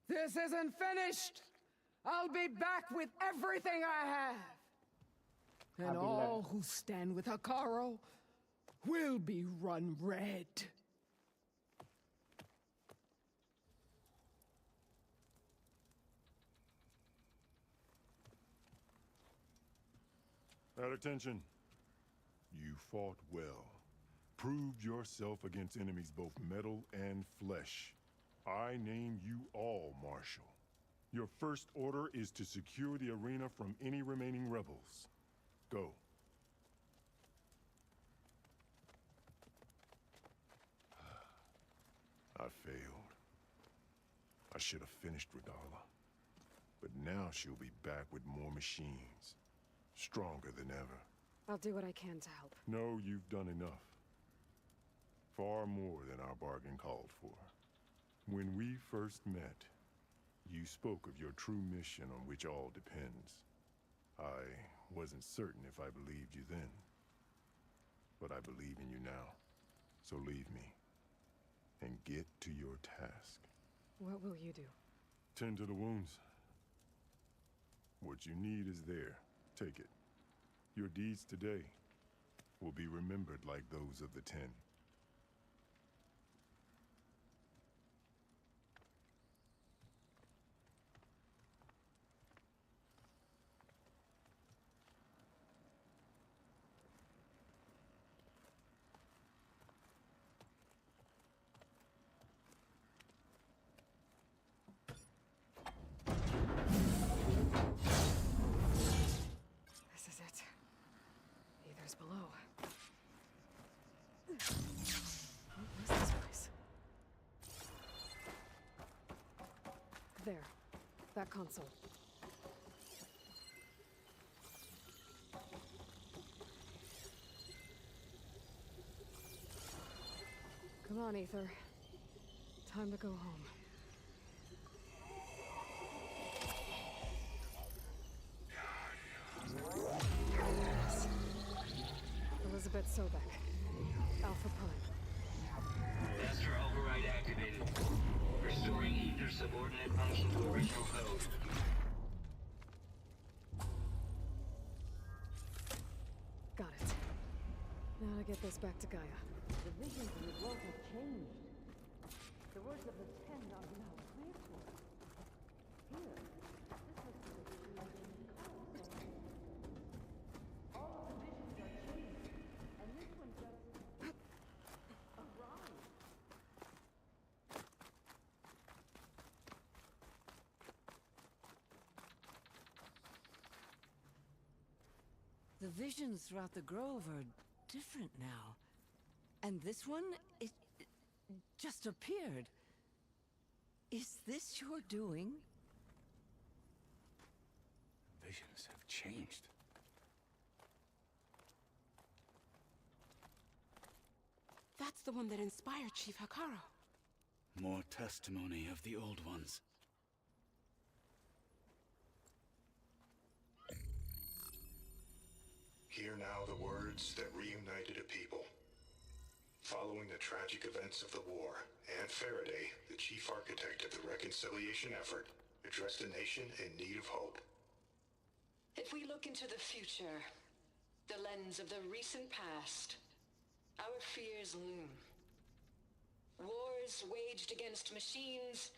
This isn't finished! I'll be back with everything I have! And all who stand with Hikaru will be run red. At attention. You fought well. Proved yourself against enemies both metal and flesh. I name you all Marshal. Your first order is to secure the arena from any remaining rebels. Go. I failed. I should have finished Regala. But now she'll be back with more machines. Stronger than ever. I'll do what I can to help. No, you've done enough. Far more than our bargain called for. When we first met, you spoke of your true mission on which all depends. I wasn't certain if I believed you then. But I believe in you now. So leave me. And get to your task. What will you do? Tend to the wounds. What you need is there. Take it. Your deeds today will be remembered like those of the 10. This is it. Aether's below. What is this place? There. That console. Come on, Aether. Time to go home. Elizabeth Sobek. Alpha Prime. Master override activated. Restoring ether subordinate function to original code. Got it. Now to get this back to Gaia. The visions in the world have changed. The words of the 10 are now clear to us. Here, this was the situation in Corsair. All the visions are changed. The visions throughout the grove are different now. And this one, it just appeared. Is this your doing? Visions have changed. That's the one that inspired Chief Hakaro. More testimony of the old ones. Hear now the words that reunited a people. Following the tragic events of the war, Aunt Faraday, the chief architect of the reconciliation effort, addressed a nation in need of hope. If we look into the future, the lens of the recent past, our fears loom. Wars waged against machines,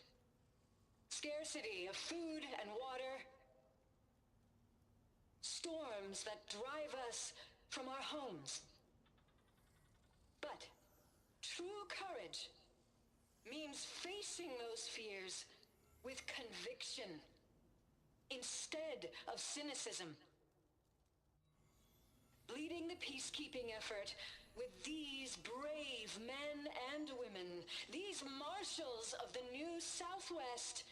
scarcity of food and water, storms that drive us from our homes. But true courage means facing those fears with conviction instead of cynicism. Leading the peacekeeping effort with these brave men and women, these marshals of the new Southwest,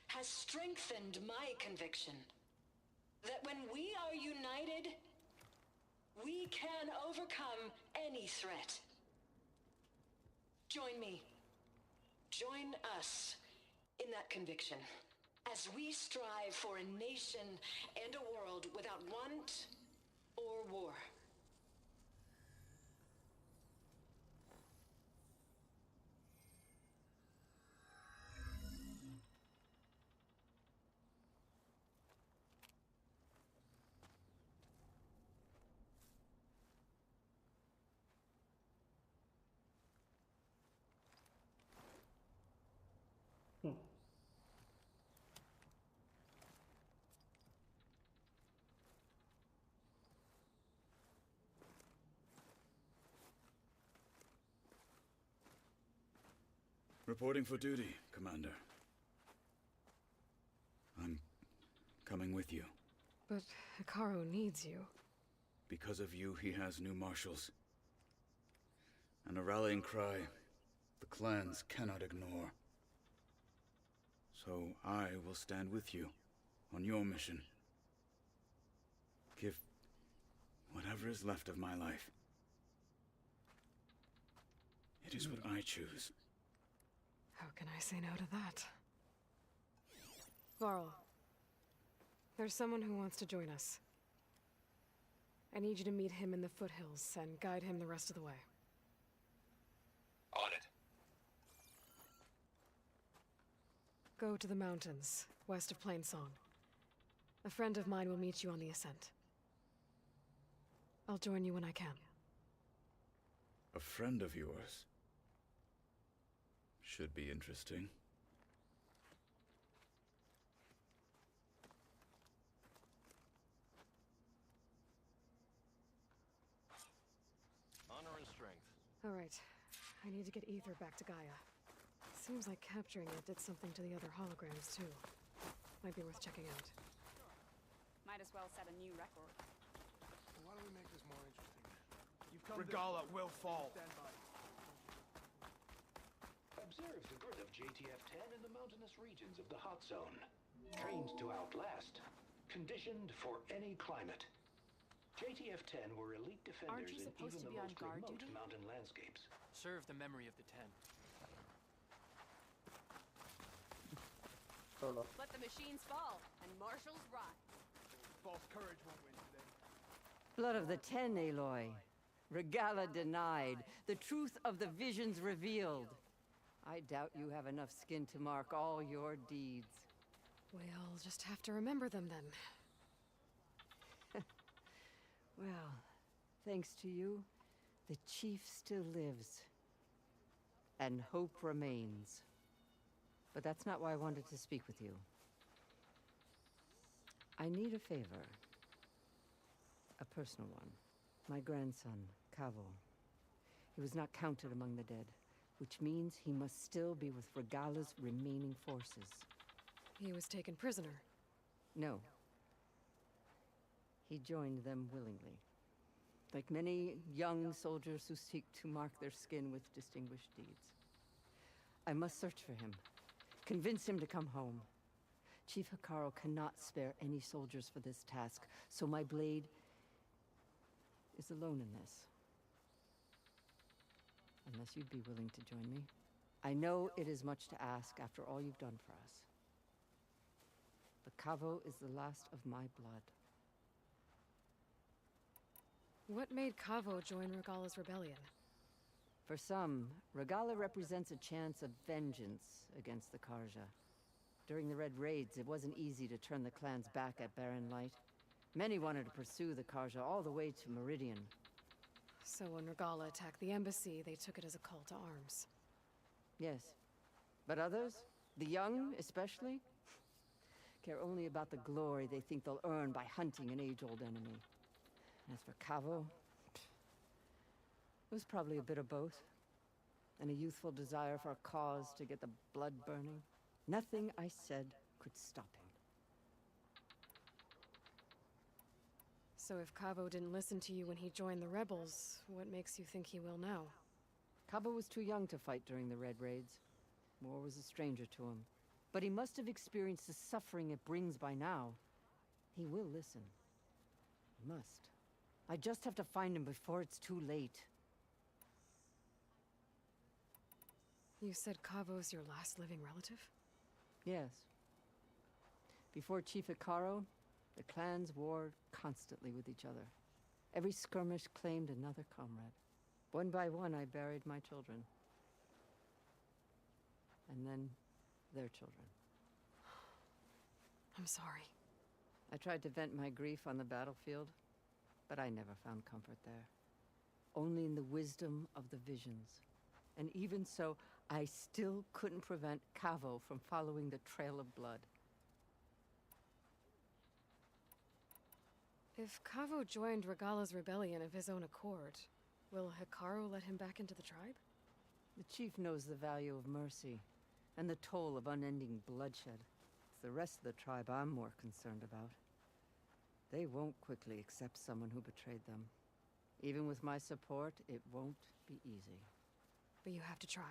has strengthened my conviction that when we are united, we can overcome any threat. Join me. Join us in that conviction as we strive for a nation and a world without want or war. Reporting for duty, Commander. I'm coming with you. But Hakaro needs you. Because of you, he has new marshals. And a rallying cry the clans cannot ignore. So I will stand with you on your mission. Give whatever is left of my life. It is what I choose. How can I say no to that? Varl, there's someone who wants to join us. I need you to meet him in the foothills and guide him the rest of the way. On it. Go to the mountains, west of Plainsong. A friend of mine will meet you on the ascent. I'll join you when I can. A friend of yours? Should be interesting. Honor and strength. All right. I need to get Ether back to Gaia. Seems like capturing it did something to the other holograms, too. Might be worth checking out. Might as well set a new record. Why don't we make this more interesting? Regala will fall. Observe the birth of JTF-10 in the mountainous regions of the hot zone. Trained to outlast. Conditioned for any climate. JTF-10 were elite defenders in even the most remote mountain landscapes. Serve the memory of the 10. Let the machines fall, and marshals rise. False courage won't win today. Blood of the 10, Aloy. Regala denied. The truth of the visions revealed. I doubt you have enough skin to mark all your deeds. We'll just have to remember them then. Well, thanks to you, the chief still lives. And hope remains. But that's not why I wanted to speak with you. I need a favor. A personal one. My grandson, Kavo. He was not counted among the dead, which means he must still be with Regala's remaining forces. He was taken prisoner. No. He joined them willingly. like many young soldiers who seek to mark their skin with distinguished deeds. I must search for him, convince him to come home. Chief Hikaru cannot spare any soldiers for this task, so my blade is alone in this. Unless you'd be willing to join me. I know it is much to ask after all you've done for us. But Kavo is the last of my blood. What made Kavo join Regala's rebellion? For some, Regala represents a chance of vengeance against the Karja. During the Red Raids, it wasn't easy to turn the clan's back at Barren Light. Many wanted to pursue the Karja all the way to Meridian. So when Regala attacked the embassy, they took it as a call to arms. Yes. But others, the young especially, care only about the glory they think they'll earn by hunting an age-old enemy. As for Kavo, it was probably a bit of both. And a youthful desire for a cause to get the blood burning. Nothing I said could stop him. So if Kavo didn't listen to you when he joined the rebels, what makes you think he will now? Kavo was too young to fight during the Red Raids. War was a stranger to him. But he must have experienced the suffering it brings by now. He will listen. He must. I just have to find him before it's too late. You said Kavo's your last living relative? Yes. Before Chief Hikaru, the clans warred constantly with each other. Every skirmish claimed another comrade. One by one, I buried my children. And then their children. I'm sorry. I tried to vent my grief on the battlefield, but I never found comfort there. Only in the wisdom of the visions. And even so, I still couldn't prevent Kavo from following the trail of blood. If Kavo joined Regala's rebellion of his own accord, will Hikaru let him back into the tribe? The chief knows the value of mercy, and the toll of unending bloodshed. It's the rest of the tribe I'm more concerned about. They won't quickly accept someone who betrayed them. Even with my support, it won't be easy. But you have to try.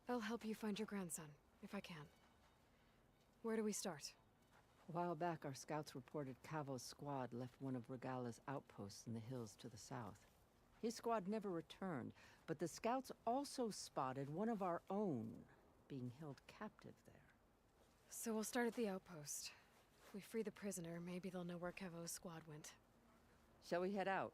I'll help you find your grandson, if I can. Where do we start? A while back, our scouts reported Kavo's squad left one of Regala's outposts in the hills to the south. His squad never returned, but the scouts also spotted one of our own being held captive there. So we'll start at the outpost. If we free the prisoner, maybe they'll know where Kavo's squad went. Shall we head out?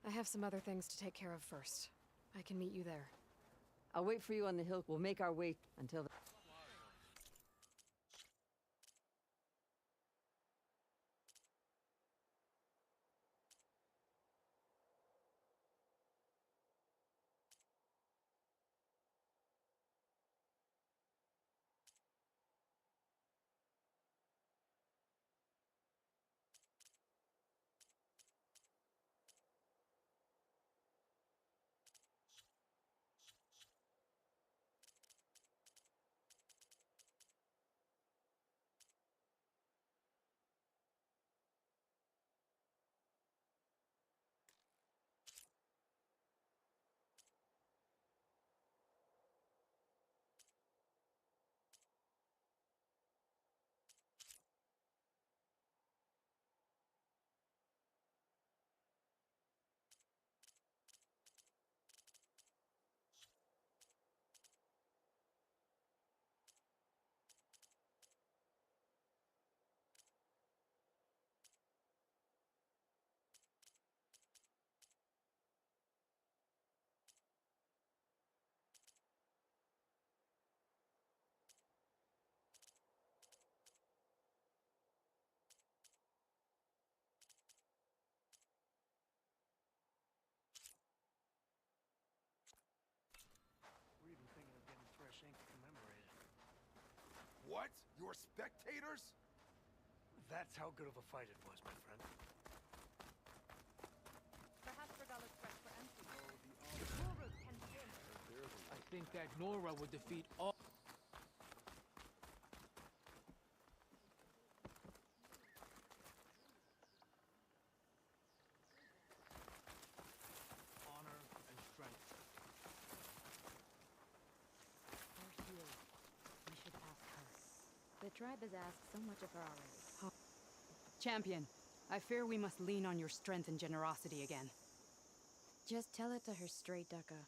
I have some other things to take care of first. I can meet you there. I'll wait for you on the hill. We'll make our way until the... What? You're spectators? That's how good of a fight it was, my friend. Perhaps Regala's threat for empty. The Nora can win. I think that Nora would defeat all... The tribe has asked so much of her already. Champion, I fear we must lean on your strength and generosity again. Just tell it to her straight, Ducka.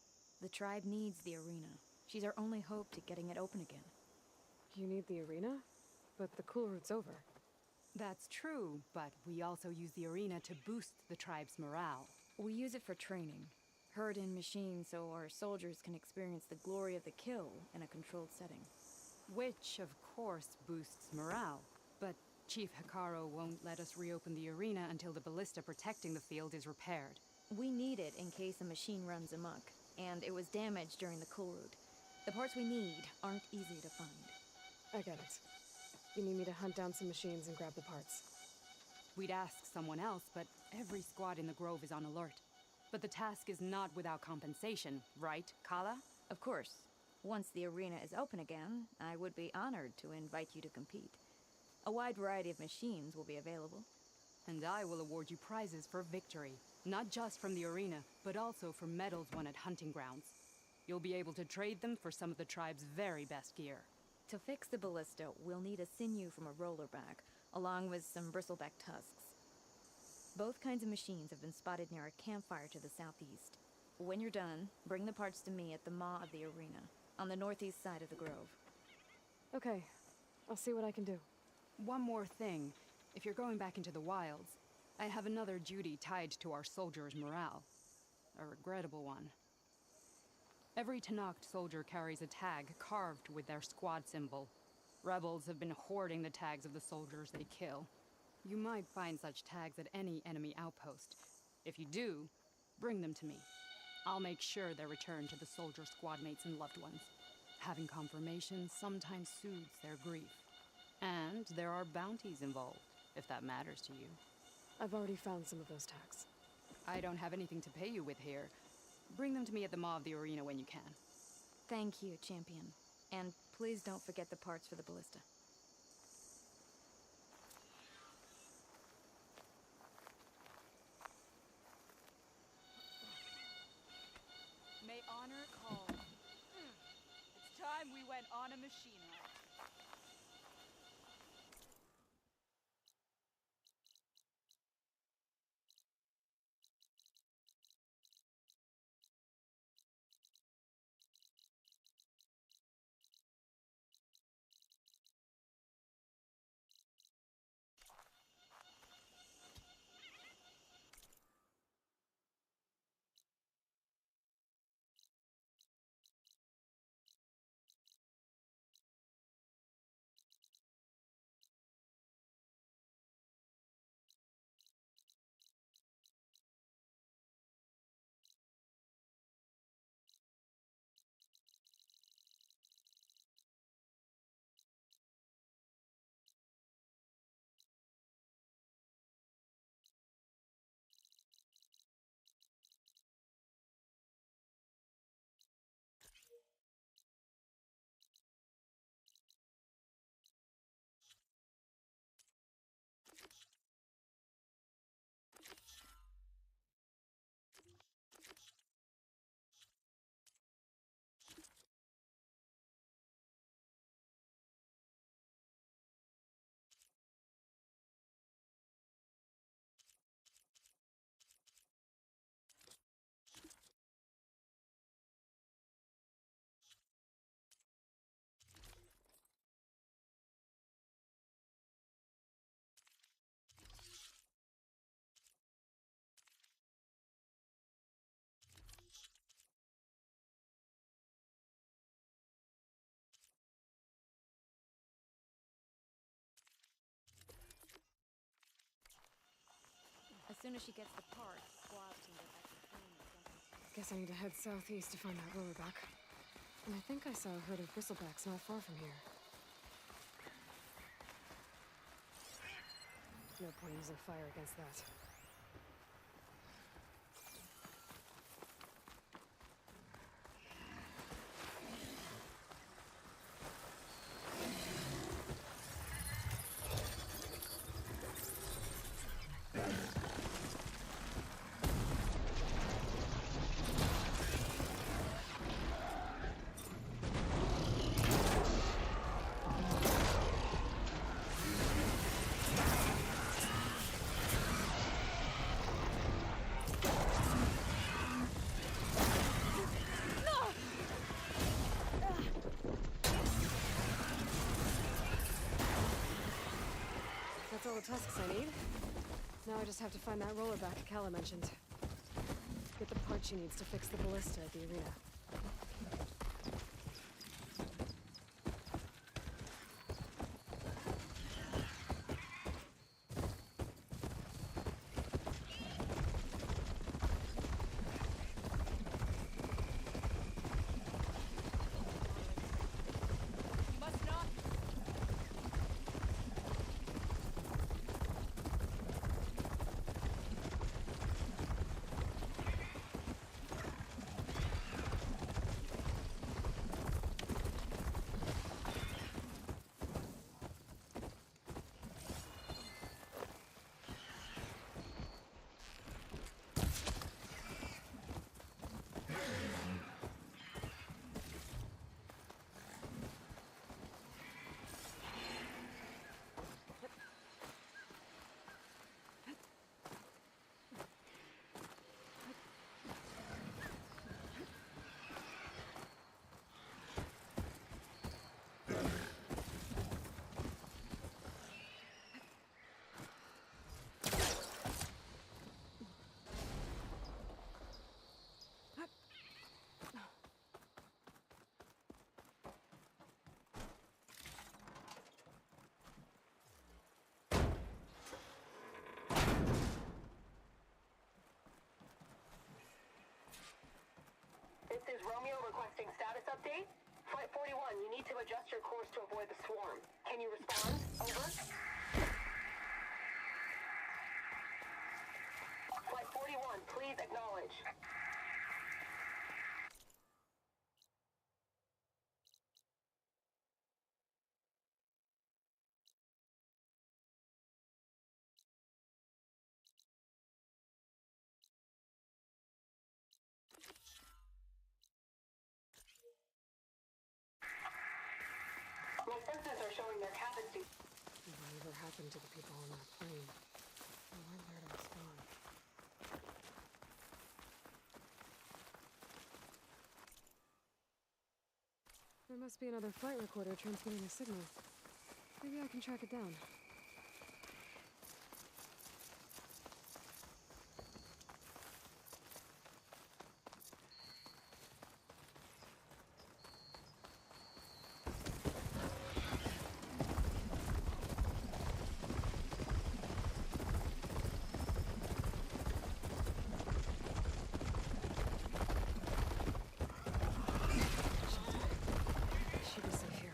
The tribe needs the arena. She's our only hope to getting it open again. You need the arena? But the cool route's over. That's true, but we also use the arena to boost the tribe's morale. We use it for training. Herd in machines so our soldiers can experience the glory of the kill in a controlled setting. Which, of course, boosts morale. But Chief Hikaru won't let us reopen the arena until the ballista protecting the field is repaired. We need it in case a machine runs amok, and it was damaged during the cool route. The parts we need aren't easy to find. I get it. You need me to hunt down some machines and grab the parts. We'd ask someone else, but every squad in the Grove is on alert. But the task is not without compensation, right, Kala? Of course. Once the arena is open again, I would be honored to invite you to compete. A wide variety of machines will be available. And I will award you prizes for victory. Not just from the arena, but also for medals won at hunting grounds. You'll be able to trade them for some of the tribe's very best gear. To fix the ballista, we'll need a sinew from a rollerback, along with some bristleback tusks. Both kinds of machines have been spotted near a campfire to the southeast. When you're done, bring the parts to me at the maw of the arena, on the northeast side of the Grove. Okay, I'll see what I can do. One more thing. If you're going back into the wilds, I have another duty tied to our soldiers' morale. A regrettable one. Every Tenakth soldier carries a tag carved with their squad symbol. Rebels have been hoarding the tags of the soldiers they kill. You might find such tags at any enemy outpost. If you do, bring them to me. I'll make sure they're returned to the soldier squad mates and loved ones. Having confirmation sometimes soothes their grief. And there are bounties involved, if that matters to you. I've already found some of those tags. I don't have anything to pay you with here. Bring them to me at the maw of the arena when you can. Thank you, Champion. And please don't forget the parts for the ballista. May honor call. It's time we went on a machine ride. As soon as she gets the parts, squads can get back to the phone or something. Guess I need to head southeast to find that rollerback. And I think I saw a herd of bristlebacks not far from here. No point using fire against that. all the tusks I need. Now I just have to find that rollerback Kala mentioned. Get the part she needs to fix the ballista at the arena. This is Romeo requesting status update. Flight 41, you need to adjust your course to avoid the swarm. Can you respond? Over. Flight 41, please acknowledge. My sensors are showing their cabin seat. Whatever happened to the people on that plane? They weren't there to respond. There must be another flight recorder transmitting a signal. Maybe I can track it down. Should be safe here.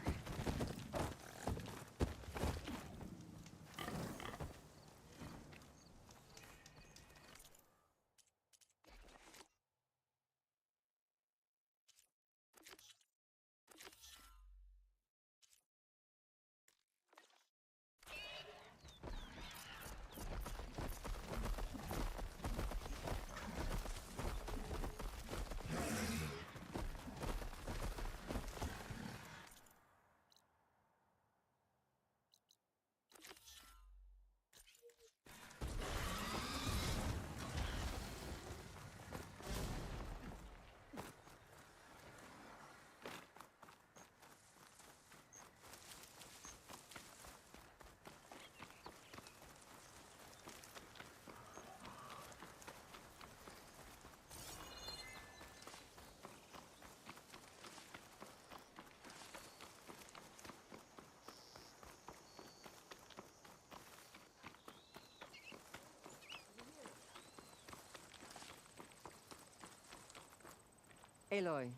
Aloy,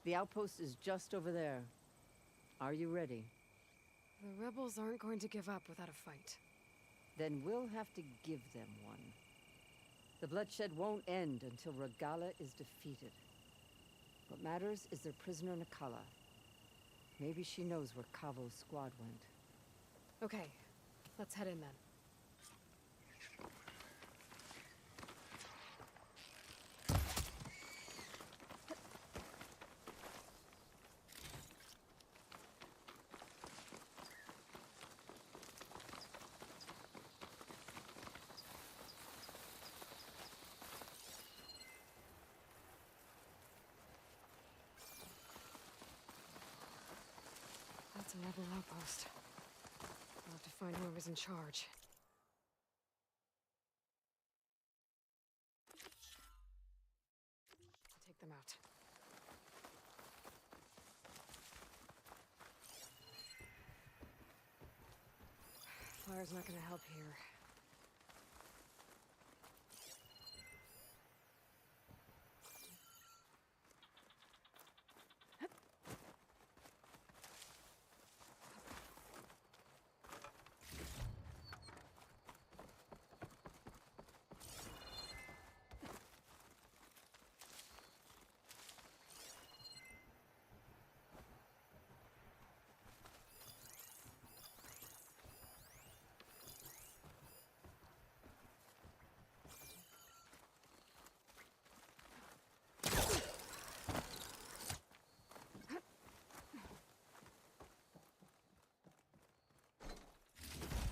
the outpost is just over there. Are you ready? The rebels aren't going to give up without a fight. Then we'll have to give them one. The bloodshed won't end until Regala is defeated. What matters is their prisoner Nakala. Maybe she knows where Kavo's squad went. Okay, let's head in then. That's a rebel outpost. I'll have to find whoever's in charge. Fire's not gonna help here.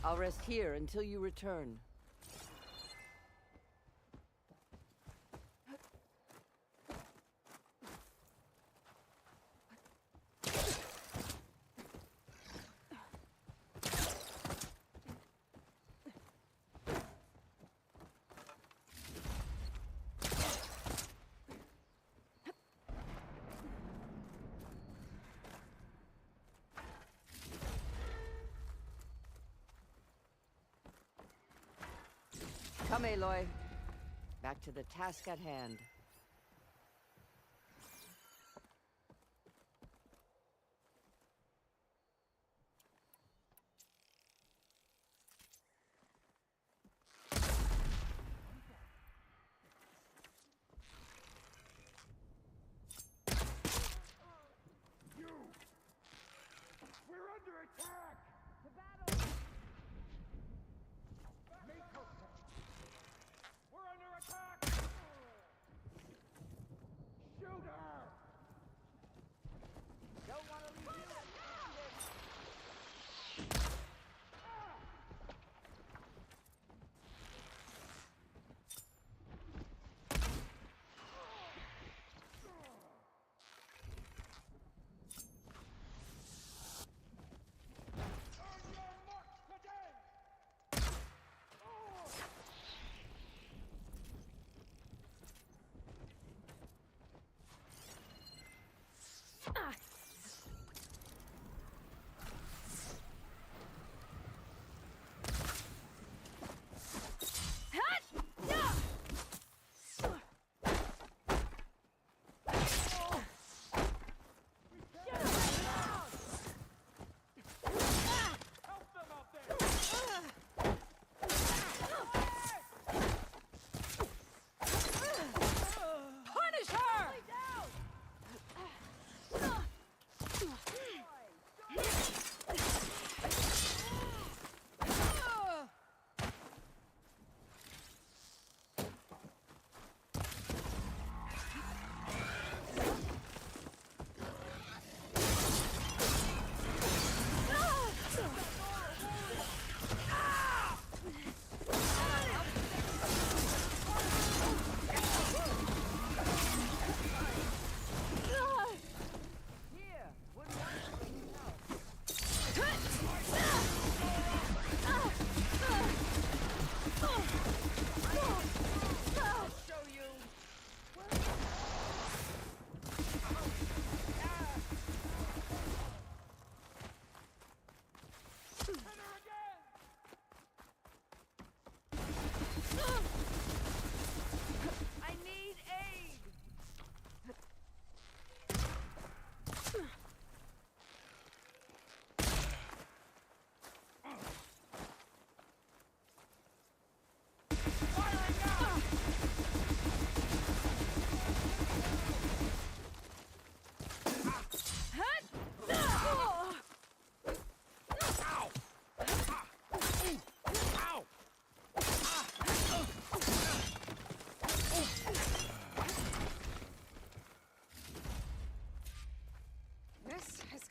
I'll rest here until you return. Come, Aloy. Back to the task at hand. We're under attack! To battle! Make contact! We're under attack! Shoot her! Don't want to leave you empty-handed!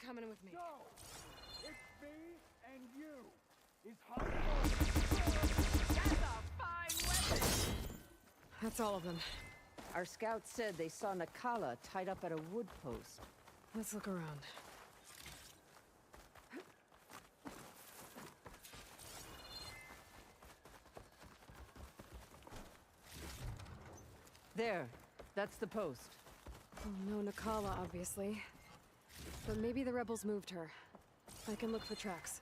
Coming with me. Go! It's me and you! Is hard. That's a fine weapon! That's all of them. Our scouts said they saw Nakala tied up at a wood post. Let's look around. There. That's the post. Oh, no Nakala, obviously. But maybe the rebels moved her. I can look for tracks.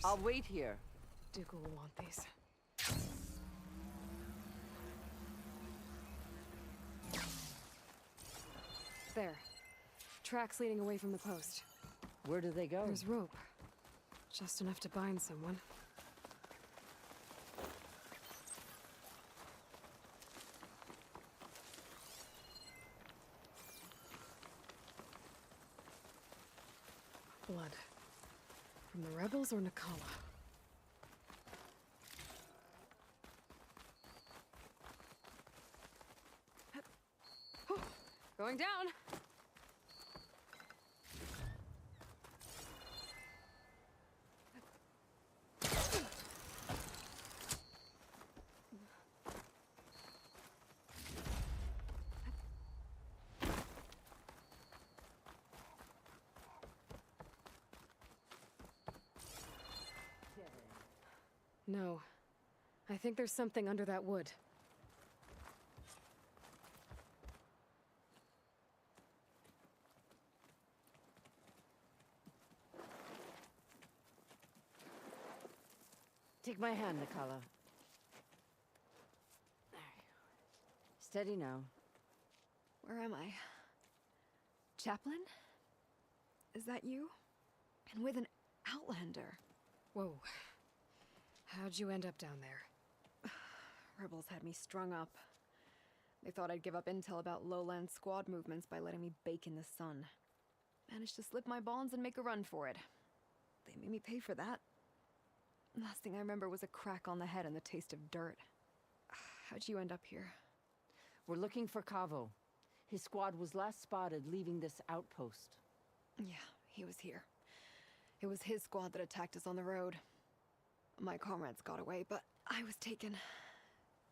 I'll wait here. Dooku will want these. There. Tracks leading away from the post. Where do they go? There's rope. Just enough to bind someone. Blood. From the rebels or Nakala? Going down! No. I think there's something under that wood. Take my hand, Nakala. There you go. Steady now. Where am I? Chaplain? Is that you? And with an Outlander. Whoa. How'd you end up down there? Rebels had me strung up. They thought I'd give up intel about lowland squad movements by letting me bake in the sun. Managed to slip my bonds and make a run for it. They made me pay for that. Last thing I remember was a crack on the head and the taste of dirt. How'd you end up here? We're looking for Cavo. His squad was last spotted leaving this outpost. Yeah, he was here. It was his squad that attacked us on the road. My comrades got away, but I was taken.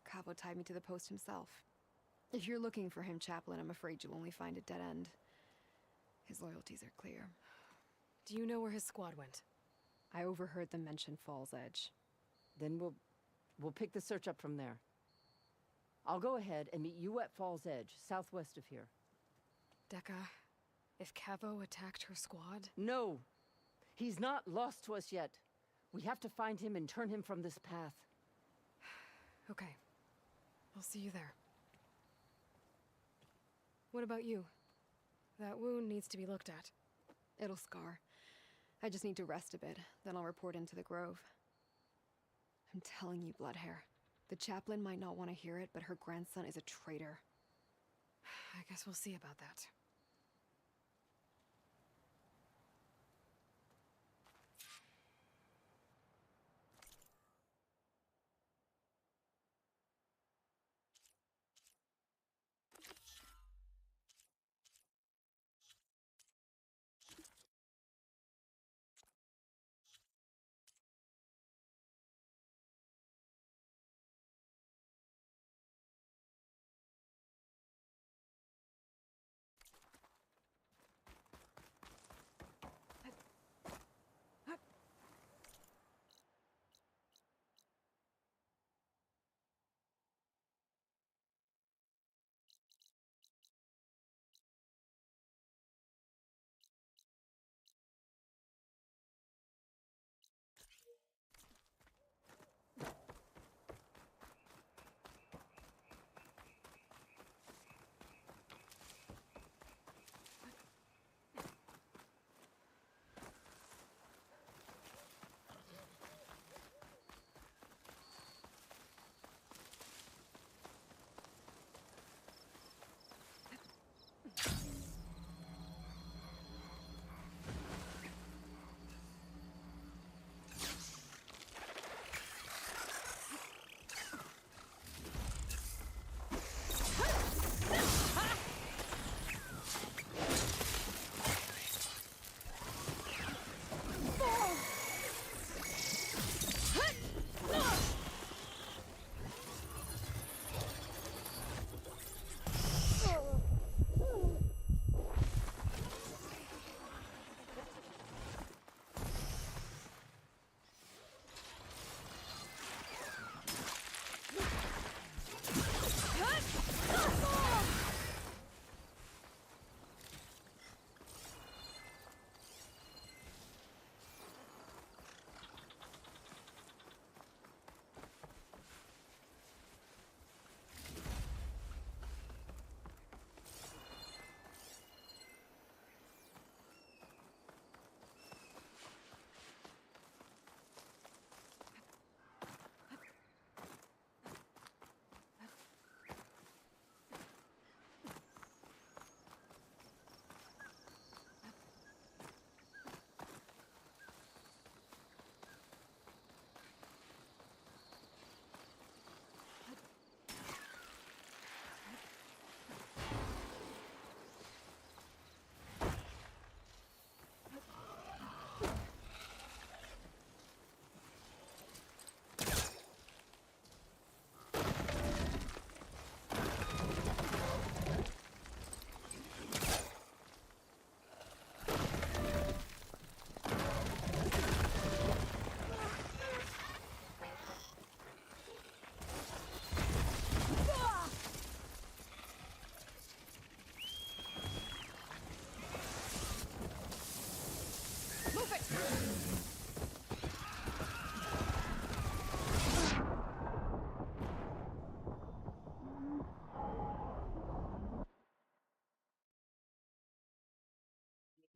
Cavo tied me to the post himself. If you're looking for him, Chaplain, I'm afraid you'll only find a dead end. His loyalties are clear. Do you know where his squad went? I overheard them mention Fall's Edge. Then we'll pick the search up from there. I'll go ahead and meet you at Fall's Edge, southwest of here. Dekka, if Cavo attacked her squad? No! He's not lost to us yet. We have to find him and turn him from this path. Okay. I'll see you there. What about you? That wound needs to be looked at. It'll scar. I just need to rest a bit, then I'll report into the Grove. I'm telling you, Bloodhair. The chaplain might not want to hear it, but her grandson is a traitor. I guess we'll see about that.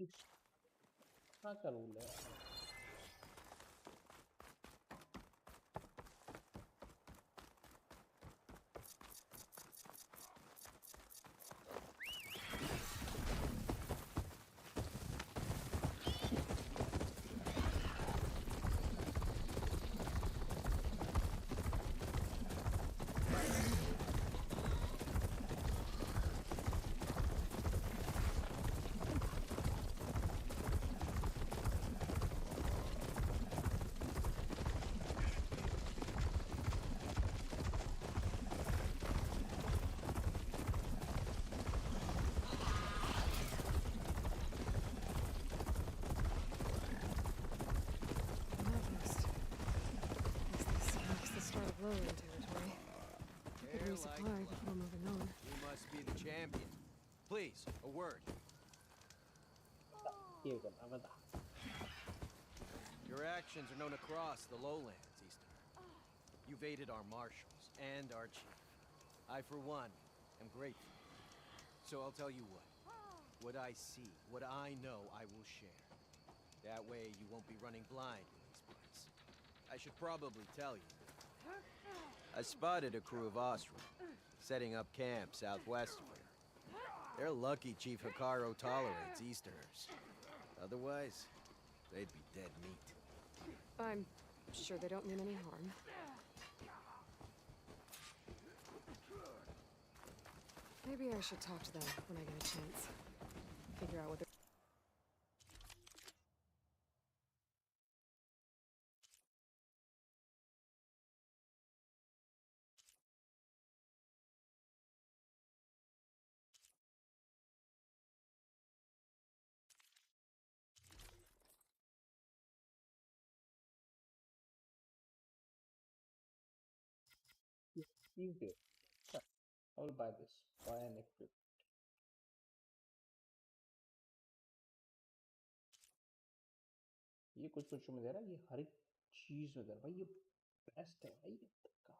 हाँ क्या rule है? Lowland territory. Could resupply before moving on. You must be the champion. Please, a word. Your actions are known across the lowlands, Easterner. You've aided our marshals and our chief. I, for one, am grateful. So I'll tell you what. What I see, what I know, I will share. That way you won't be running blind in these parts. I should probably tell you. I spotted a crew of Ostrom, setting up camp southwest of here. They're lucky Chief Hikaru tolerates Easterners. Otherwise, they'd be dead meat. I'm sure they don't mean any harm. Maybe I should talk to them when I get a chance. Figure out what they're... SEAGATE. Sure. I will buy this. Buy and equip. ये कुछ कुछ में दे रहा है, ये हर एक चीज में दे रहा है भाई, ये बेस्ट है भाई अब तक का।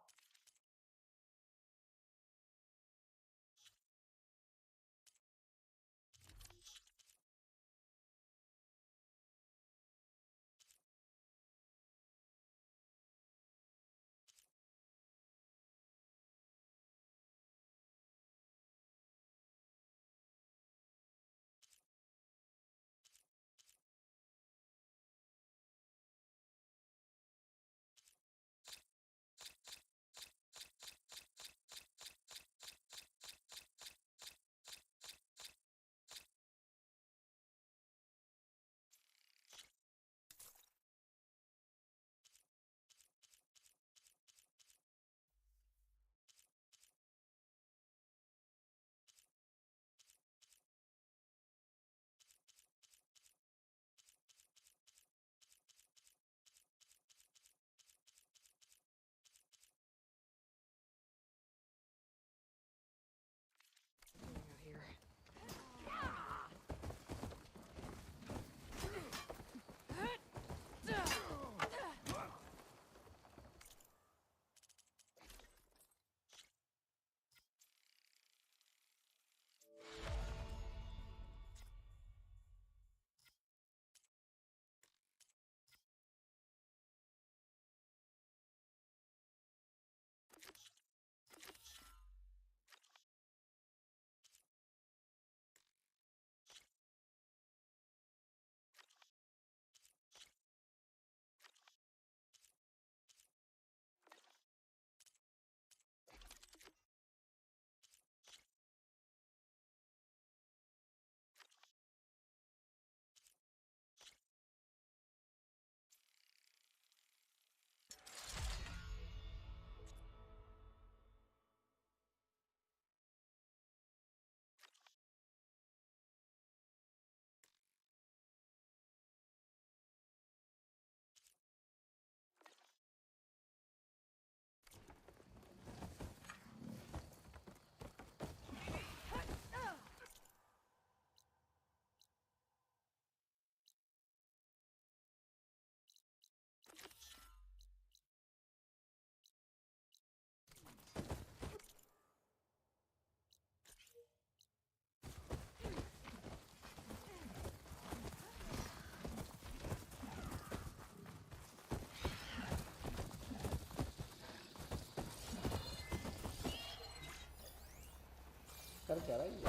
कर क्या रहा है ये?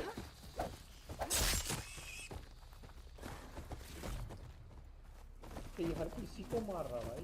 ये हर किसी को मार रहा भाई।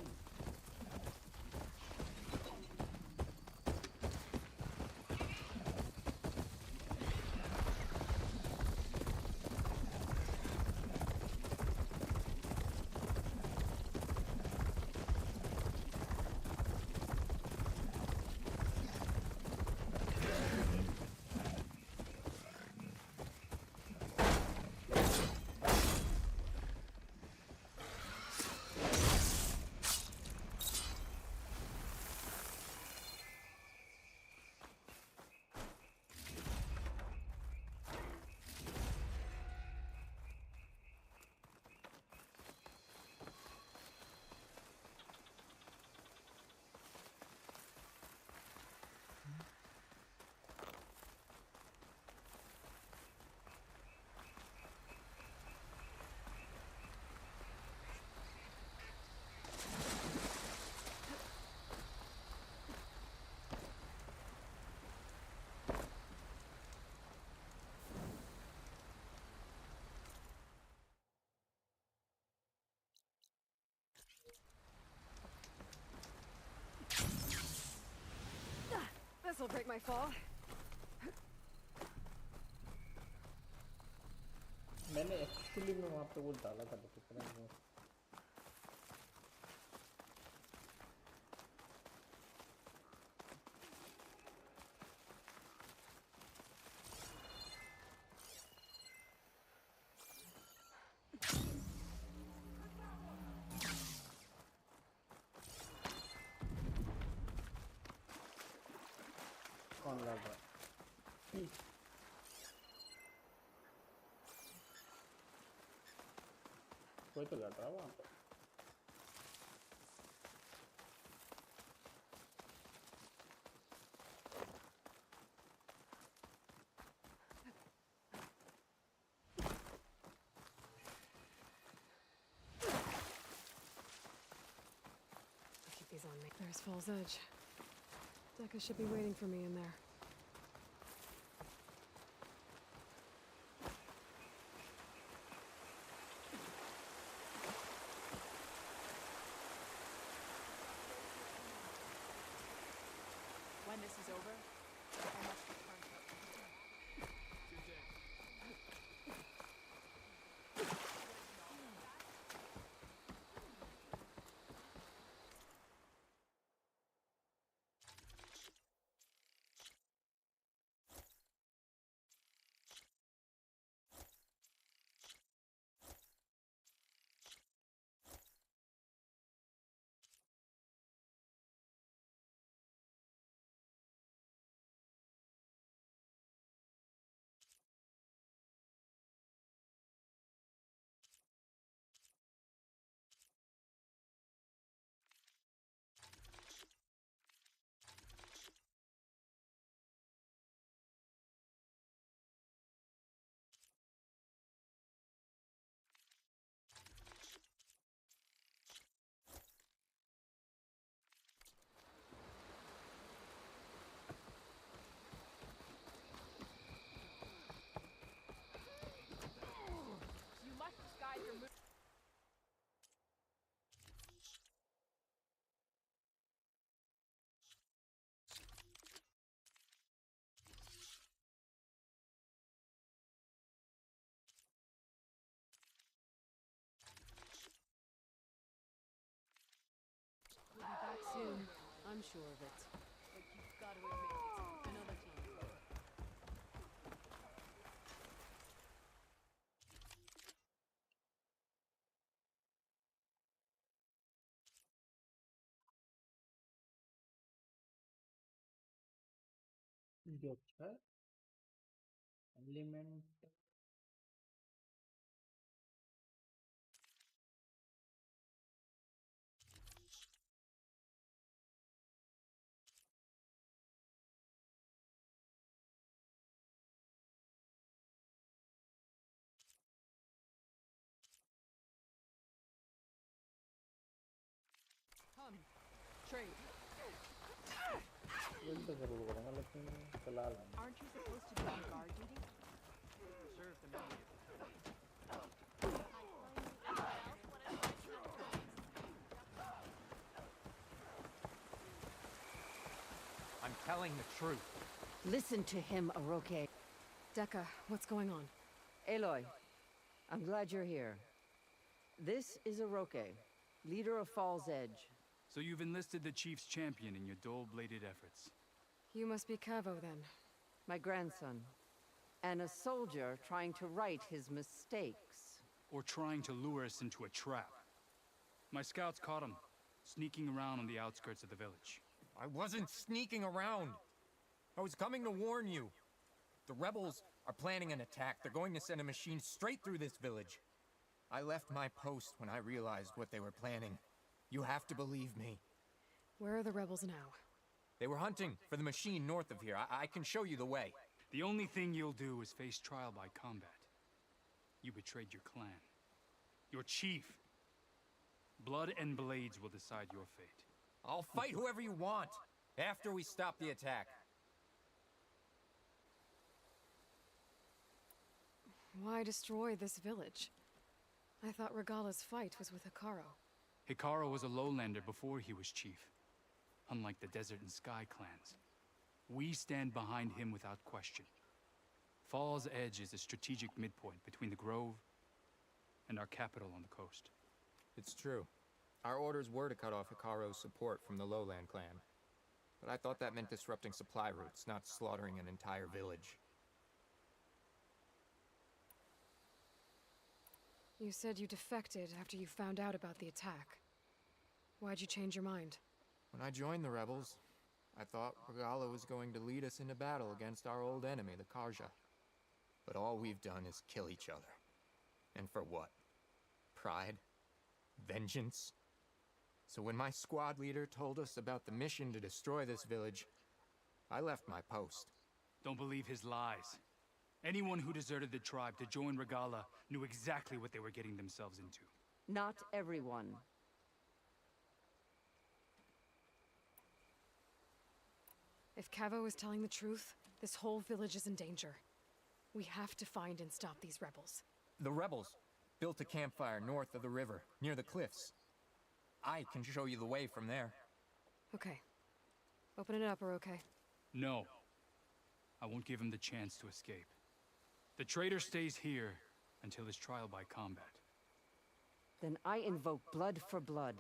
This'll break my fall. मैंने एक्चुअली में वहाँ पे वो डाला था कितना में कौन लड़ रहा है? कोई तो लड़ रहा है वहाँ पे। I'll keep these on me. There's Fall's Edge. Decca should be waiting for me in there. When this is over, I must return to it. You must disguise your move. We'll be back soon. I'm sure of it. But you've got to admit, it's another team. जो अच्छा है element Come, trade. तो जरूर करूँगा Aren't you supposed to be on guard duty? Serve the man. I'm telling the truth. Listen to him, Aroke. Decca, what's going on? Aloy, I'm glad you're here. This is Aroke, leader of Fall's Edge. So you've enlisted the Chief's champion in your dull-bladed efforts. You must be Cavo, then. My grandson. And a soldier trying to right his mistakes. Or trying to lure us into a trap. My scouts caught him, sneaking around on the outskirts of the village. I wasn't sneaking around. I was coming to warn you. The rebels are planning an attack. They're going to send a machine straight through this village. I left my post when I realized what they were planning. You have to believe me. Where are the rebels now? They were hunting for the machine north of here. I can show you the way. The only thing you'll do is face trial by combat. You betrayed your clan. Your chief. Blood and blades will decide your fate. I'll fight whoever you want, after we stop the attack. Why destroy this village? I thought Regala's fight was with Hikaru. Hikaru was a lowlander before he was chief. Unlike the Desert and Sky clans. We stand behind him without question. Fall's Edge is a strategic midpoint between the Grove and our capital on the coast. It's true. Our orders were to cut off Hikaru's support from the Lowland clan. But I thought that meant disrupting supply routes, not slaughtering an entire village. You said you defected after you found out about the attack. Why'd you change your mind? When I joined the rebels, I thought Regala was going to lead us into battle against our old enemy, the Karja. But all we've done is kill each other. And for what? Pride? Vengeance? So when my squad leader told us about the mission to destroy this village, I left my post. Don't believe his lies. Anyone who deserted the tribe to join Regala knew exactly what they were getting themselves into. Not everyone. If Cavo is telling the truth, this whole village is in danger. We have to find and stop these rebels. The rebels built a campfire north of the river, near the cliffs. I can show you the way from there. Okay. Open it up, Aroke. No. I won't give him the chance to escape. The traitor stays here until his trial by combat. Then I invoke blood for blood.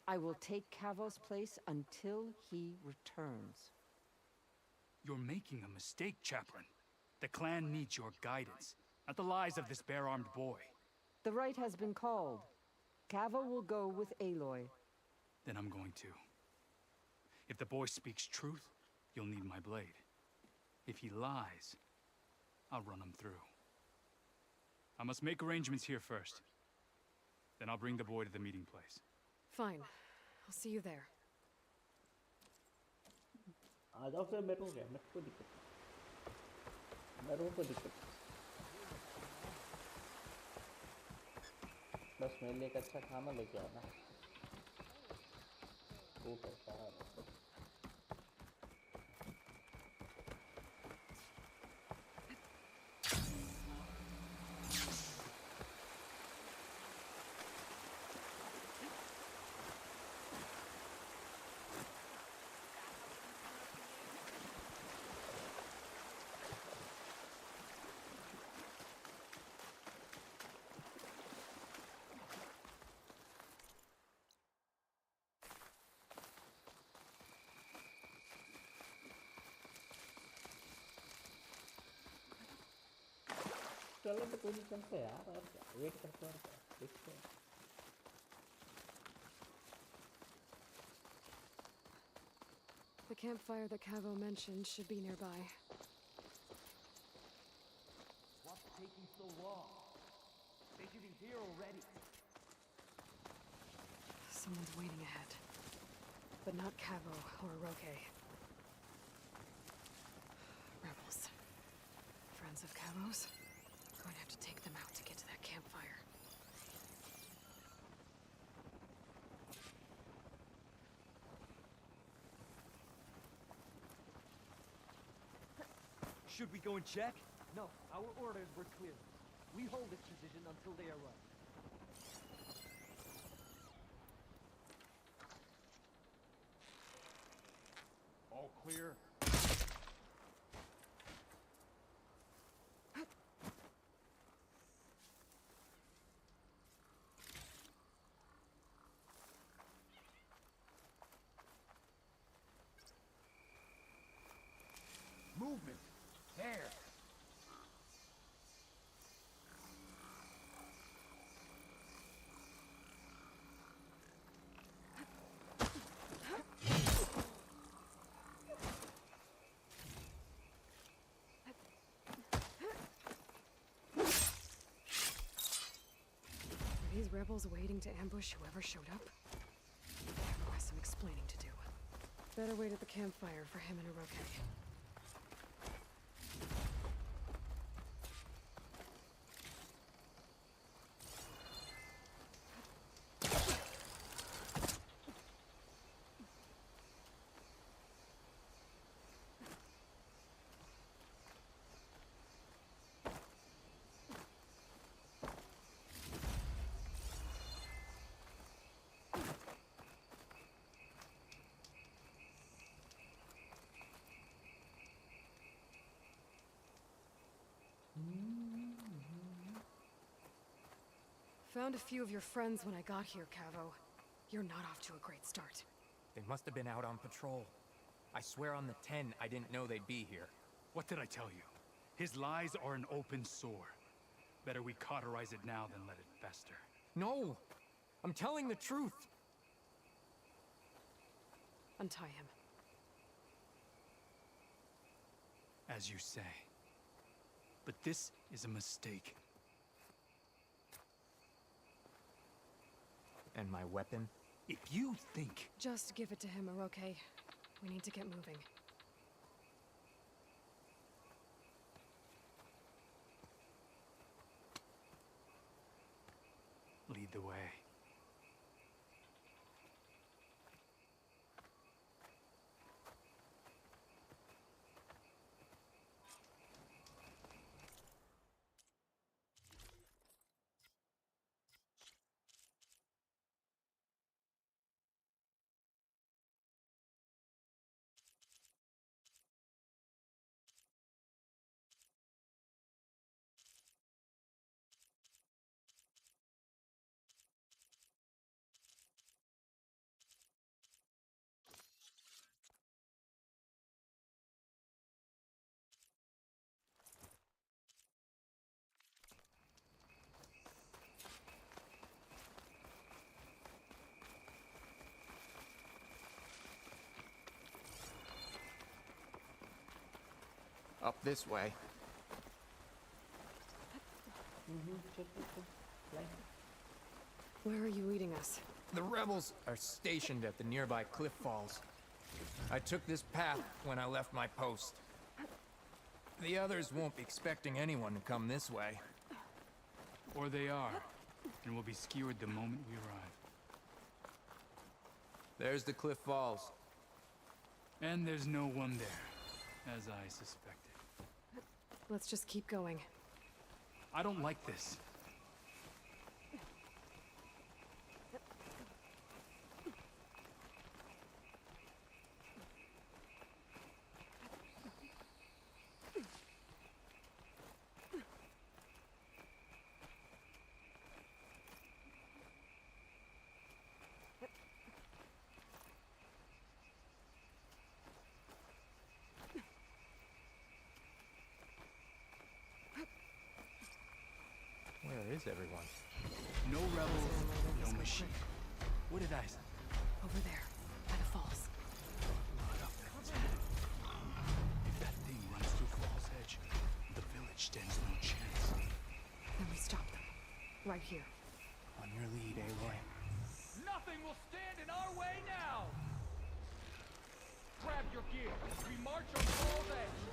I will take Cavo's place until he returns. You're making a mistake, Chaplain. The clan needs your guidance, not the lies of this bare-armed boy. The right has been called. Cavo will go with Aloy. Then I'm going to. If the boy speaks truth, you'll need my blade. If he lies, I'll run him through. I must make arrangements here first. Then I'll bring the boy to the meeting place. Fine. I'll see you there. आ जाओ फिर मेरे को क्या मेरे को दिक्कत मेरे को दिक्कत बस मेरे लिए एक अच्छा खाना लेके आना वो कैसा है चलो तो कोई नहीं चलते यार और क्या वेट करते और क्या देखते हैं The campfire that Cavo mentioned should be nearby. What's taking so long? They should be here already. Someone's waiting ahead. But not Cavo or Aroke. Rebels. Friends of Cavo's? Going to have to take them out to get to that campfire. Should we go and check? No, our orders were clear. We hold this position until they arrive. All clear. Movement. There. Are these rebels waiting to ambush whoever showed up? Aero has some explaining to do. Better wait at the campfire for him and Hiroke. Found a few of your friends when I got here, Cavo. You're not off to a great start. They must have been out on patrol. I swear on the 10, I didn't know they'd be here. What did I tell you? His lies are an open sore. Better we cauterize it now than let it fester. No! I'm telling the truth! Untie him. As you say. But this is a mistake. And my weapon? If you think... Just give it to him, Hiroke. We need to get moving. Lead the way. Up this way. Where are you leading us? The rebels are stationed at the nearby cliff falls. I took this path when I left my post. The others won't be expecting anyone to come this way. Or they are, and will be skewered the moment we arrive. There's the cliff falls. And there's no one there, as I suspected. Let's just keep going. I don't like this. Where is everyone? No rebels, no machine. What did I say? Over there, by the falls. Not up there. If that thing runs through Fall's Edge, the village stands no chance. Then we stop them. Right here. On your lead, Aloy. Nothing will stand in our way now! Grab your gear. We march on Fall's Edge.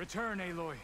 Return, Aloy.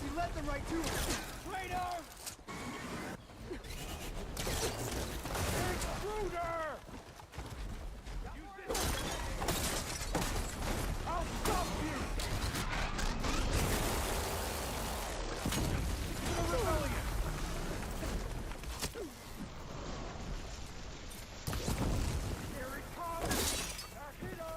We led them right to it! Traitor! Intruder! I'll stop you! The rebellion! Here it comes! Our hitter!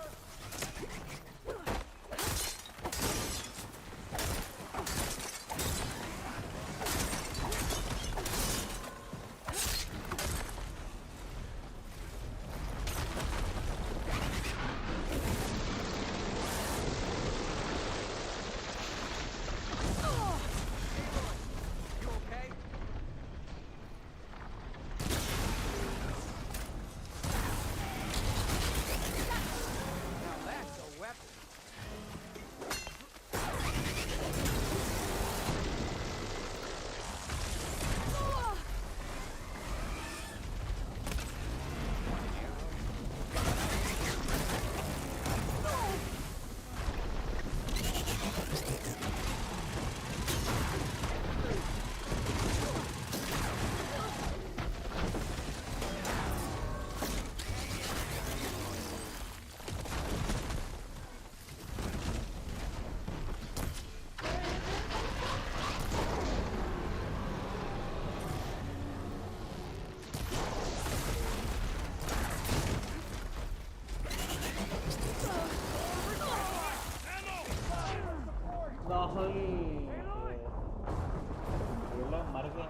मर गया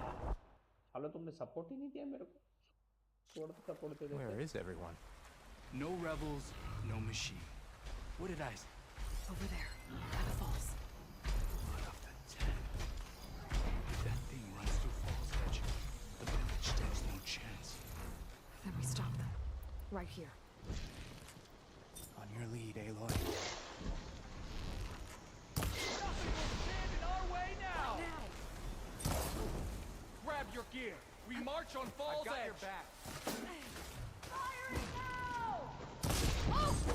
हालो तुमने support ही नहीं दिया मेरे को छोड़ दो support दे देते Where is everyone? No rebels, no machine. What did I say? Over there, by the falls. Blood of the 10. If that thing runs through Falls Edge, the village stands no chance. Then we stop them. Right here. On your lead, Aloy. Grab your gear. We march on Falls Edge. I got your back. Fire now! Oh!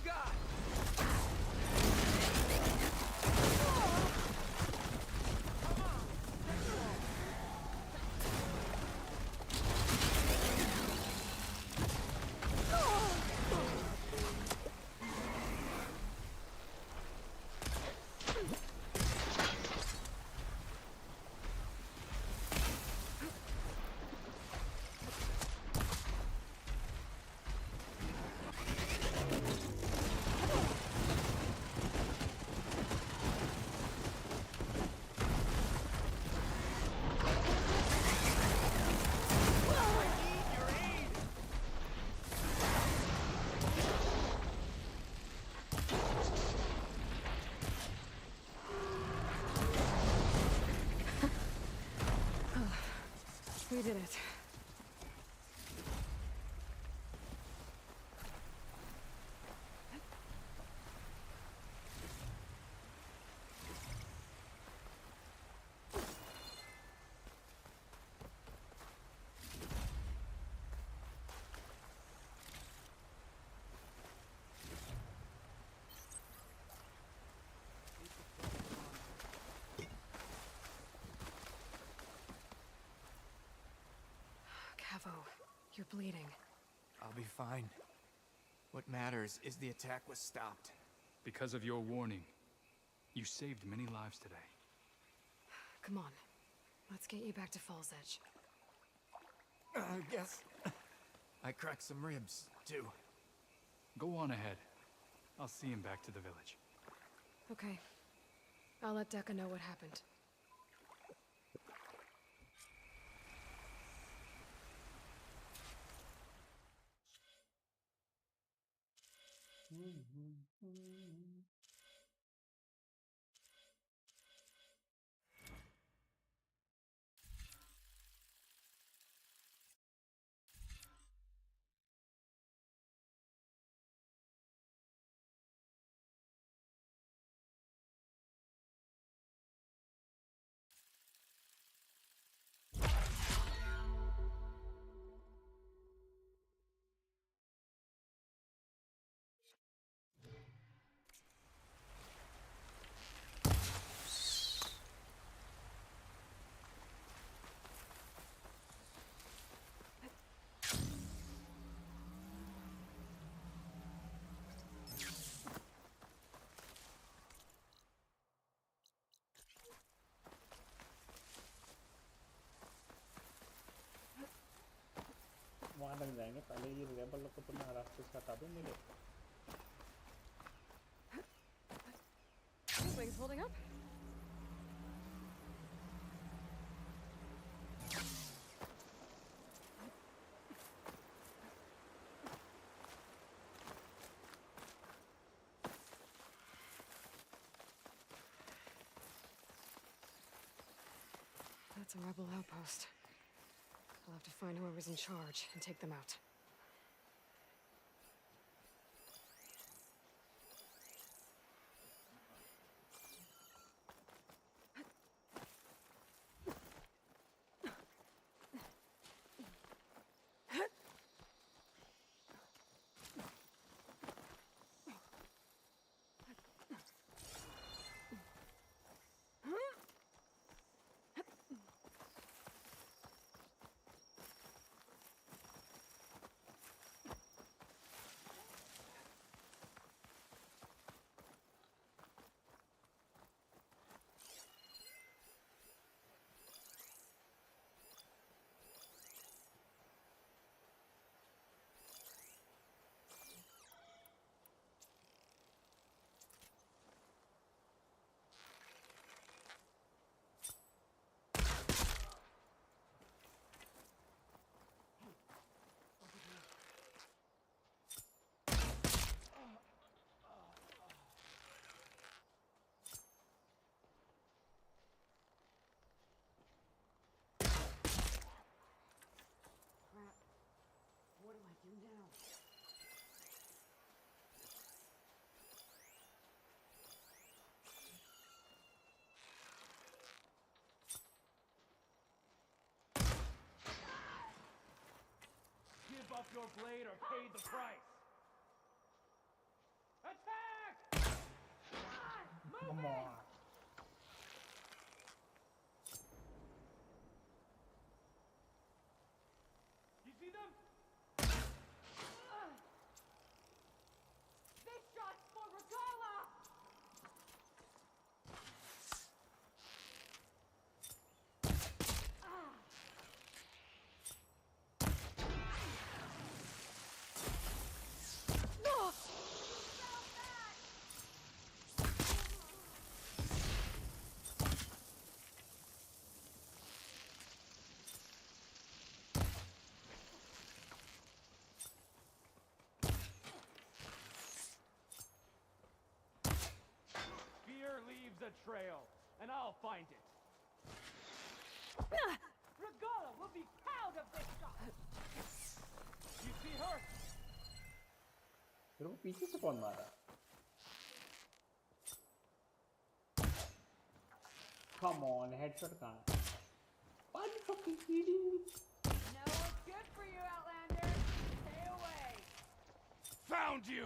got? We did it. You're bleeding. I'll be fine. What matters is the attack was stopped. Because of your warning, you saved many lives today. Come on. Let's get you back to Falls Edge. I guess I cracked some ribs, too. Go on ahead. I'll see him back to the village. Okay. I'll let Decca know what happened. वहाँ तक जाएंगे पहले ये rebel लोग को तो मैं रास्ते से हटा दूँ मेरे This wing's holding up. That's a rebel outpost. I'll have to find whoever's in charge and take them out. Give up your blade or pay the price. Come on. You see them? This shot's for Regala! Fear leaves a trail, and I'll find it. Regala will be proud of this shot. You see her? फिर वो पीछे से कौन मारा? Come on, headshot कहाँ है? Are you fucking kidding me? No, what's good for you, Outlander? Stay away. Found you!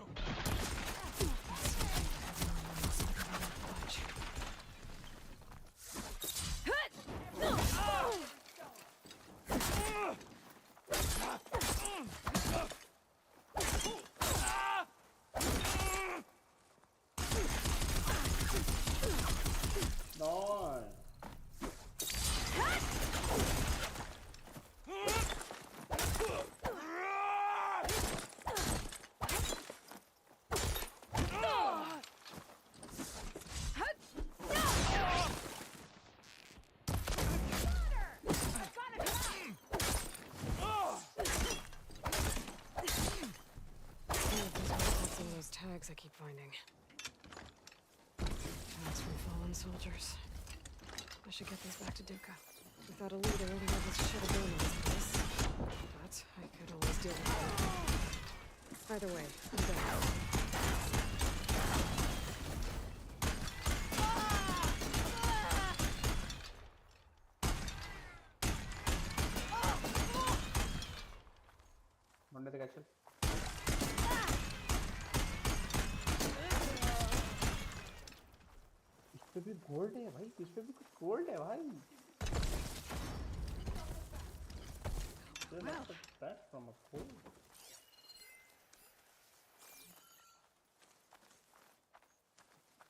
No. Those tags I keep finding. Tags from fallen soldiers. I should get these back to Duca. Without a leader, the rebels should have been in this place. But I could always deal with it. Either way, I'm done. Monday तक चल इस पे भी gold है भाई इस पे भी कुछ गोल्ड है भाई Wow. That from a pool.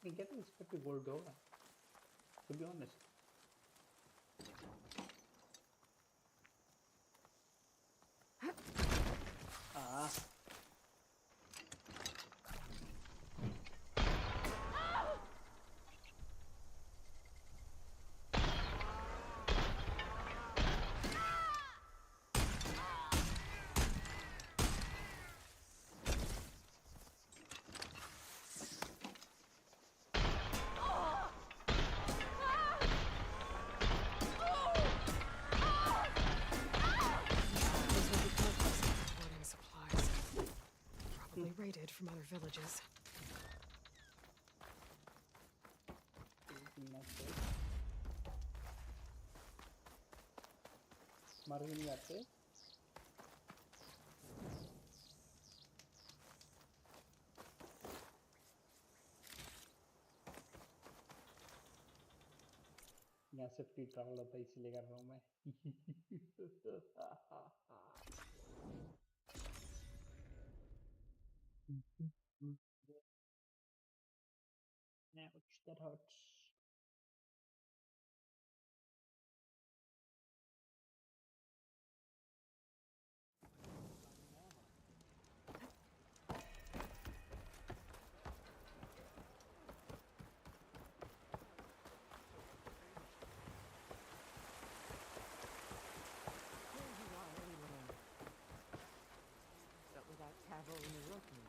I get this पे गोल्ड होगा to be honest Raided from other villages. मर भी नहीं आते यहाँ से फ्री ट्रैवल होता है इसलिए कर रहा हूँ मैं Ouch, that hurts. But without Cavo and Naroki.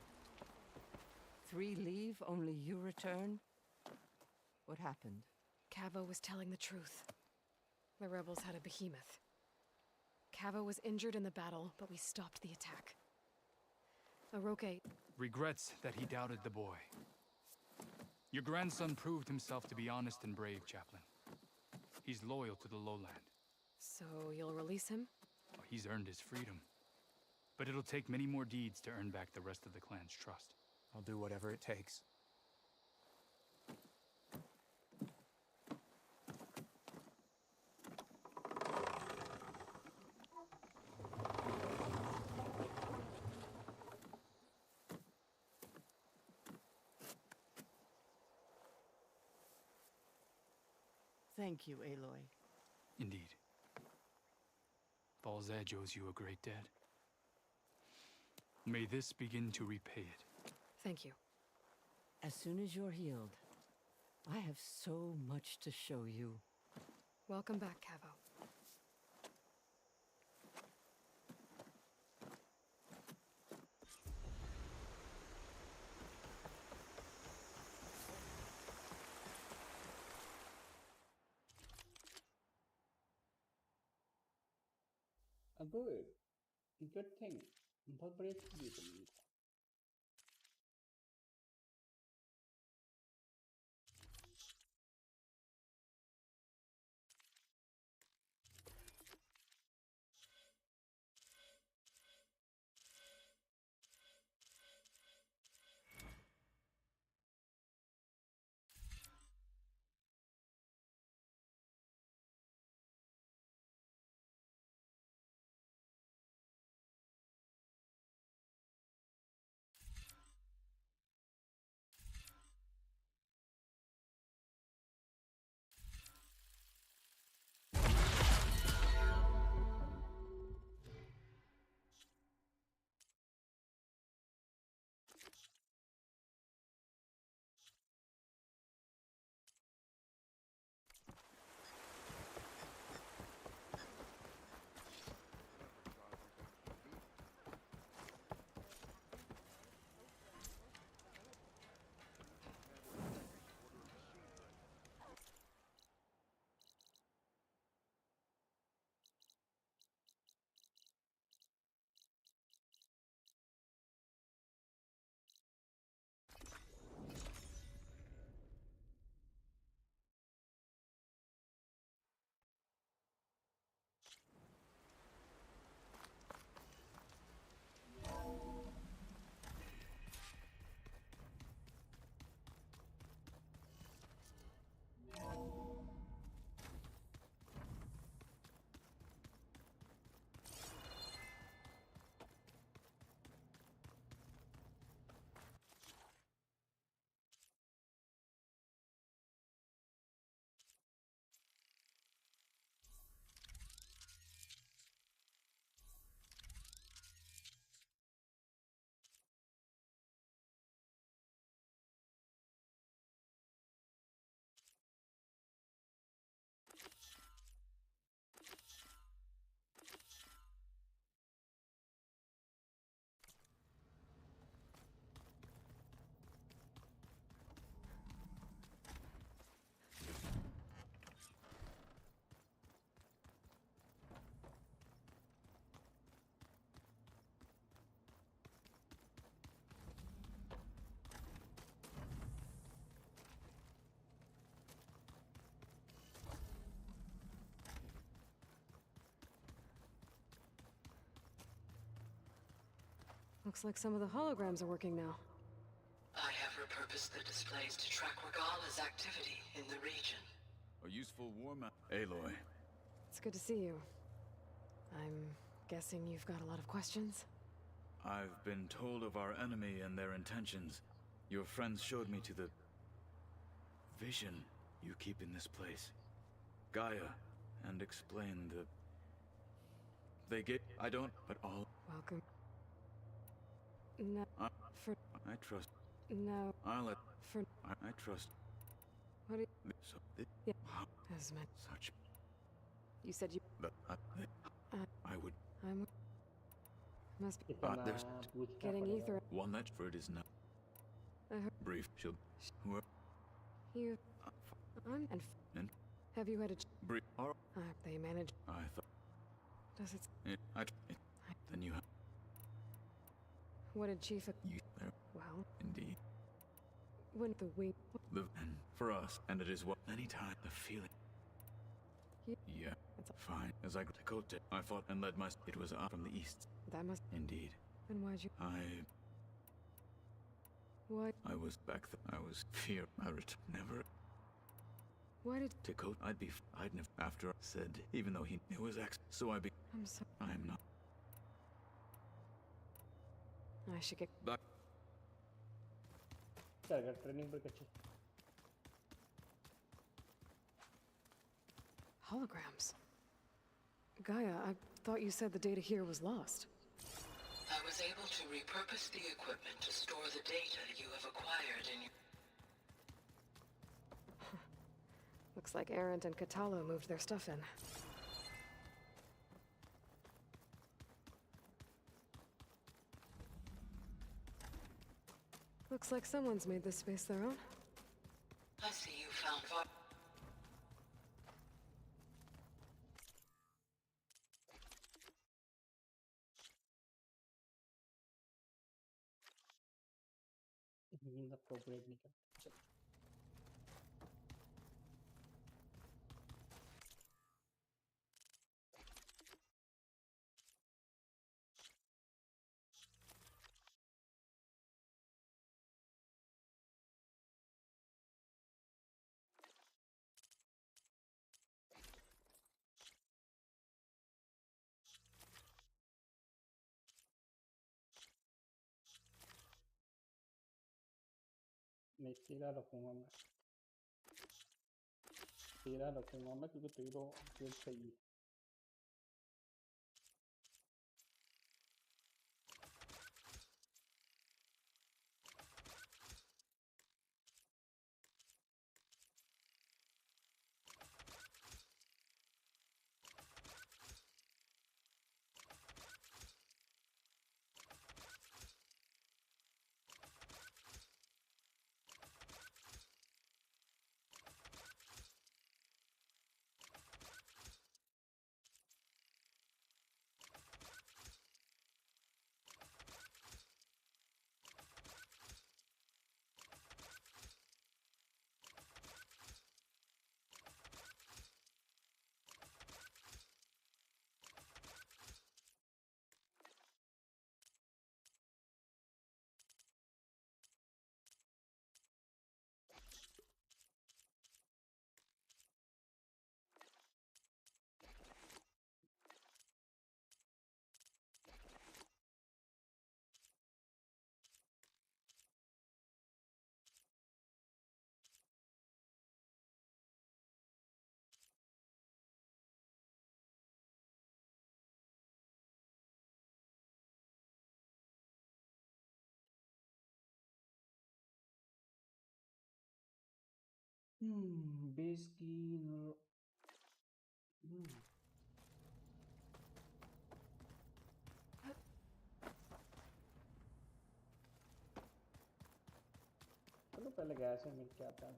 3 leave, only you return? What happened? Cavo was telling the truth. The rebels had a behemoth. Cavo was injured in the battle, but we stopped the attack. Aroke regrets that he doubted the boy. Your grandson proved himself to be honest and brave, Chaplain. He's loyal to the lowland. So you'll release him? Oh, he's earned his freedom. But it'll take many more deeds to earn back the rest of the clan's trust. I'll do whatever it takes. Thank you, Aloy. Indeed. Falls Edge owes you a great debt. May this begin to repay it. Thank you. As soon as you're healed, I have so much to show you. Welcome back, Cavo. A bird. A good thing. बहुत बढ़िया चीज है तुमने। Looks like some of the holograms are working now. I have repurposed the displays to track Regala's activity in the region. A useful war map. Aloy. It's good to see you. I'm guessing you've got a lot of questions? I've been told of our enemy and their intentions. Your friends showed me to the vision you keep in this place. Gaia, and explained the... They get... I don't... but all... Welcome. No. I trust... No. I'll let... For... I trust... What do you... So... Yeah. As meant. Such... You said you... I would... I'm... Must be... there's... Getting ether... One that for it is not... I heard... Brief. She'll... Whoever... You... I'm... And... Have you had a... Brief... They manage... I thought... Does it... Then you have... What did Chief... You there? Well... Indeed. When the we... Live... And for us, and it is what... Any time the feeling... Yeah. Fine. As I got to I fought and led my... It was up from the east. That must... Indeed. Then why'd you... What? I was back then. I was fear. I never... Why did... To coat, I'd never... After I said, even though he was ex... So I be... I'm sorry. I'm not... I should get... Back. चलेगा training पर कैसे Holograms. Gaia, I thought you said the data here was lost. I was able to repurpose the equipment to store the data you have acquired in your... Looks like Arendt and Katalo moved their stuff in. Looks like someone's made this space their own. I see you found appropriate नहीं कर नहीं तेरा रखूंगा मैं क्योंकि तेरा फिर सही है बेस की चलो पहले गैस में मिल के आता है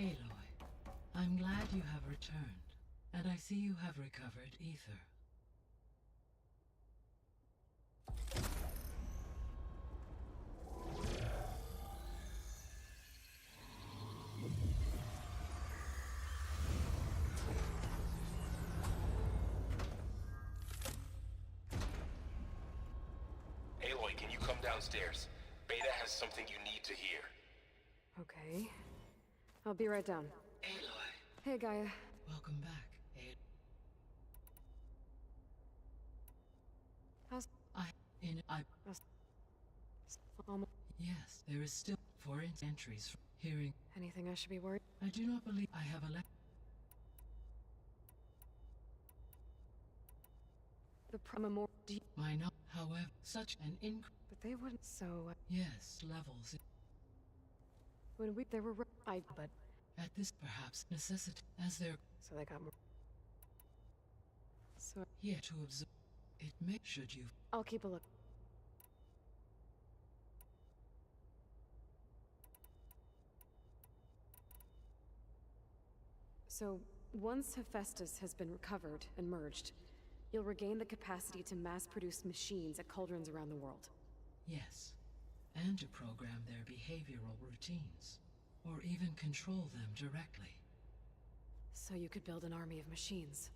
Aloy, I'm glad you have returned, and I see you have recovered ether. Aloy, can you come downstairs? Beta has something you need to hear. Okay. I'll be right down. Aloy. Hey, Gaia. Welcome back, Aloy. How's... Yes, there is still 4 entries from hearing. Anything I should be worried? I do not believe I have a The Primamor... Why not? However, such an But they wouldn't, so... Yes, levels. When there were... but... At this, perhaps, necessity, as there... So they got more... So... Here to observe. It may... Should you... I'll keep a look. So, once Hephaestus has been recovered and merged, you'll regain the capacity to mass-produce machines at cauldrons around the world. Yes. And to program their behavioral routines. Or even control them directly. So you could build an army of machines.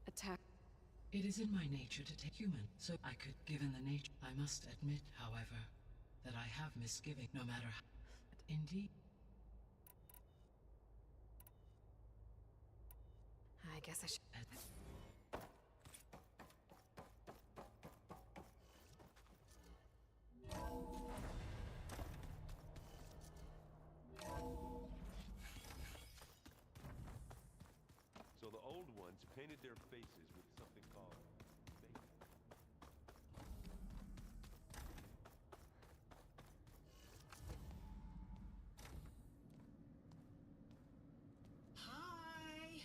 Attack... It is in my nature to take human, so I could, given the nature. I must admit, however, that I have misgiving, no matter how... Indeed. I guess I should... painted their faces with something called makeup. Hi!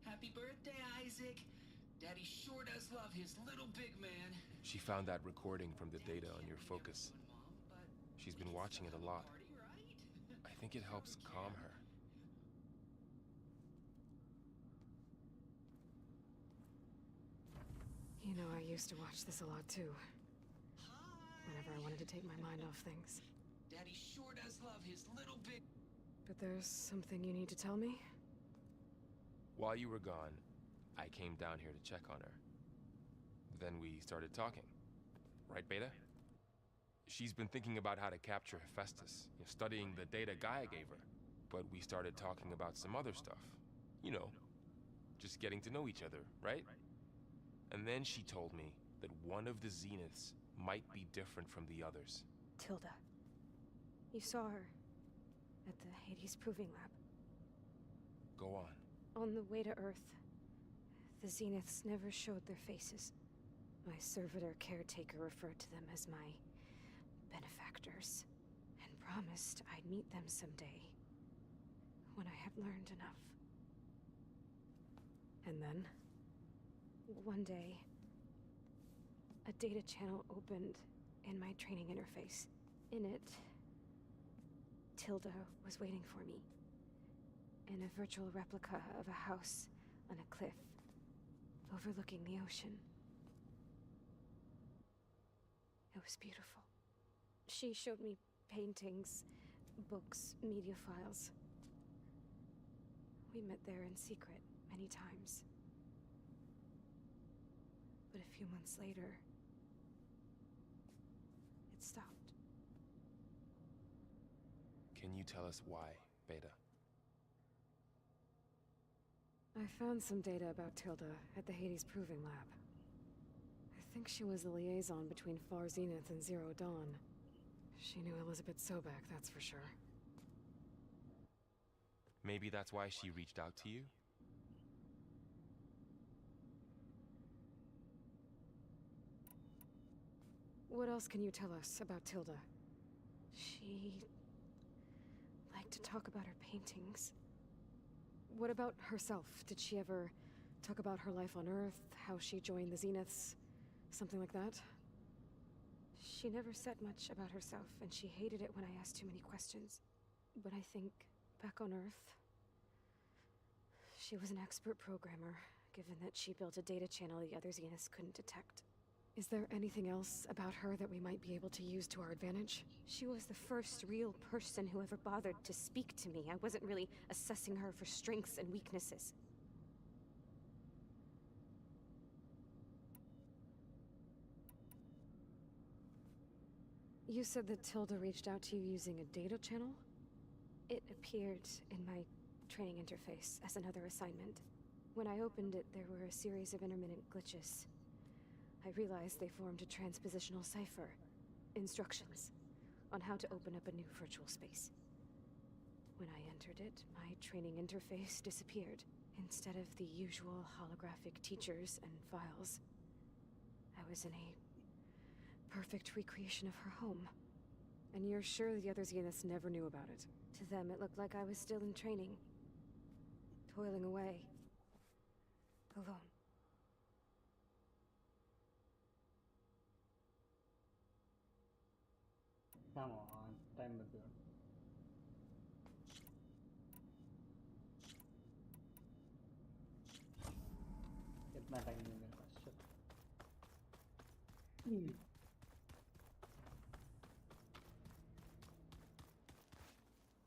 Happy birthday, Isaac. Daddy sure does love his little big man. She found that recording from the data on your focus. She's been watching it a lot. I think it helps calm her. You know, I used to watch this a lot too. Whenever I wanted to take my mind off things. Daddy sure does love his little big... But there's something you need to tell me? While you were gone, I came down here to check on her. Then we started talking. Right, Beta? She's been thinking about how to capture Hephaestus, studying the data Gaia gave her. But we started talking about some other stuff. You know, just getting to know each other, right? And then she told me that one of the Zeniths might be different from the others. Tilda. You saw her at the Hades Proving Lab. Go on. On the way to Earth, the Zeniths never showed their faces. My servitor caretaker referred to them as my benefactors, and promised I'd meet them someday, when I had learned enough. And then, one day, a data channel opened in my training interface. In it, Tilda was waiting for me, in a virtual replica of a house on a cliff, overlooking the ocean. It was beautiful. She showed me paintings, books, media files. We met there in secret many times. But a few months later, it stopped. Can you tell us why, Beta? I found some data about Tilda at the Hades Proving Lab. I think she was the liaison between Far Zenith and Zero Dawn. She knew Elizabeth Sobek, that's for sure. Maybe that's why she reached out to you? What else can you tell us about Tilda? She liked to talk about her paintings. What about herself? Did she ever talk about her life on Earth, how she joined the Zeniths, something like that? She never said much about herself, and she hated it when I asked too many questions. But I think, back on Earth, she was an expert programmer, given that she built a data channel the other Zeniths couldn't detect. Is there anything else about her that we might be able to use to our advantage? She was the first real person who ever bothered to speak to me. I wasn't really assessing her for strengths and weaknesses. You said that Tilda reached out to you using a data channel? It appeared in my training interface as another assignment. When I opened it, there were a series of intermittent glitches. I realized they formed a transpositional cipher. Instructions on how to open up a new virtual space. When I entered it, my training interface disappeared. Instead of the usual holographic teachers and files, I was in a perfect recreation of her home. And you're sure the other Zeniths never knew about it? To them, it looked like I was still in training. Toiling away. Alone. Come on, time with you. कितना time है मेरे पास? चलो.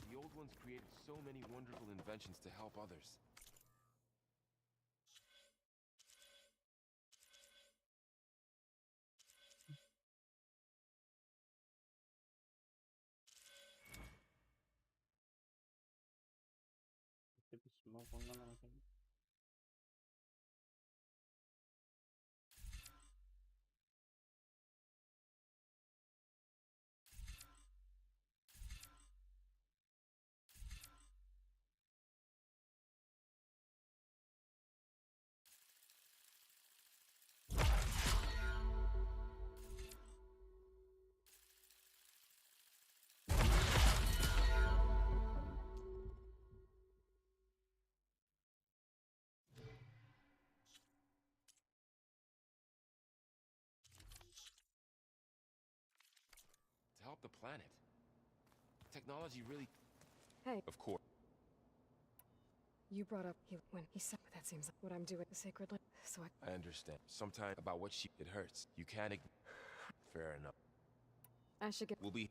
The old ones created so many wonderful inventions to help others. Smoke on the help the planet. Technology really... Hey. Of course. You brought up when he said that seems like what I'm doing sacredly. So I understand. Sometimes about what it hurts. You can't Fair enough. I should get... We'll be...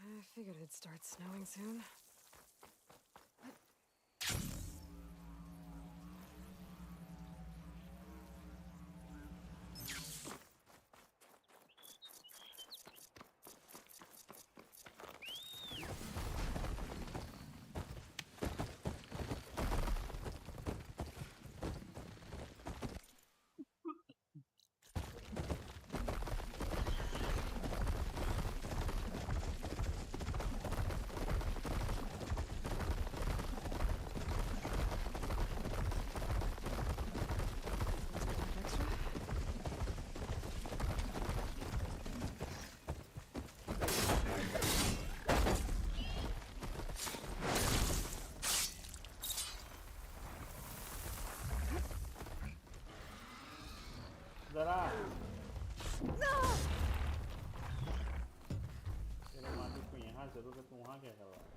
I figured it'd start snowing soon. जरा तेरे मालिक को यहाँ जरूरत है, वहाँ क्या कर रहा है?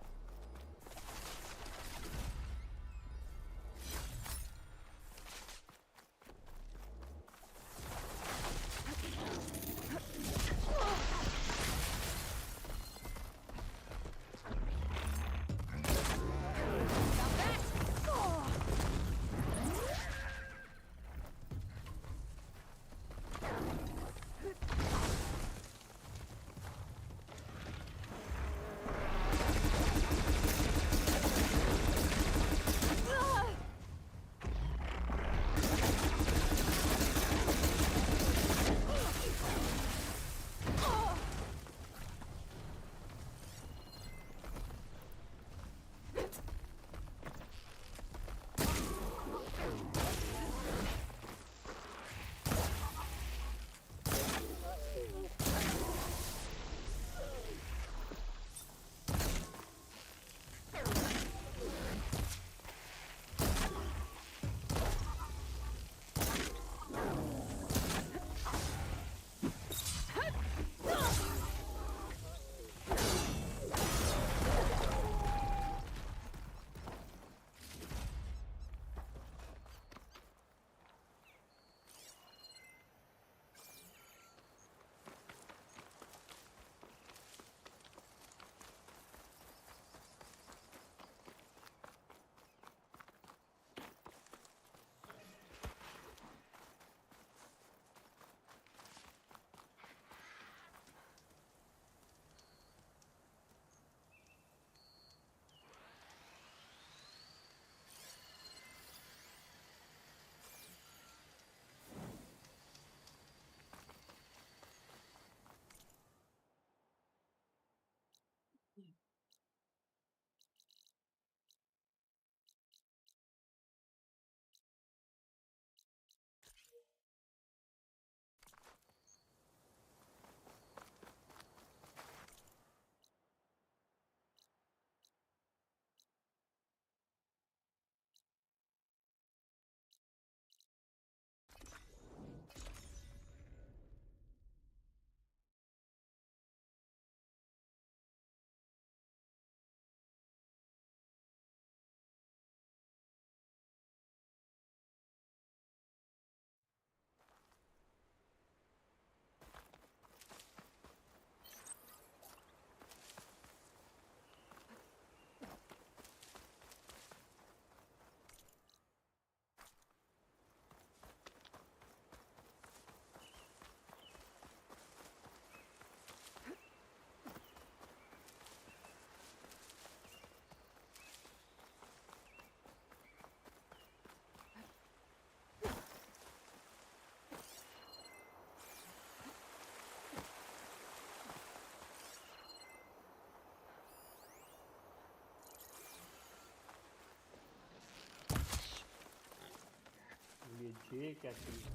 ये क्या चीज है?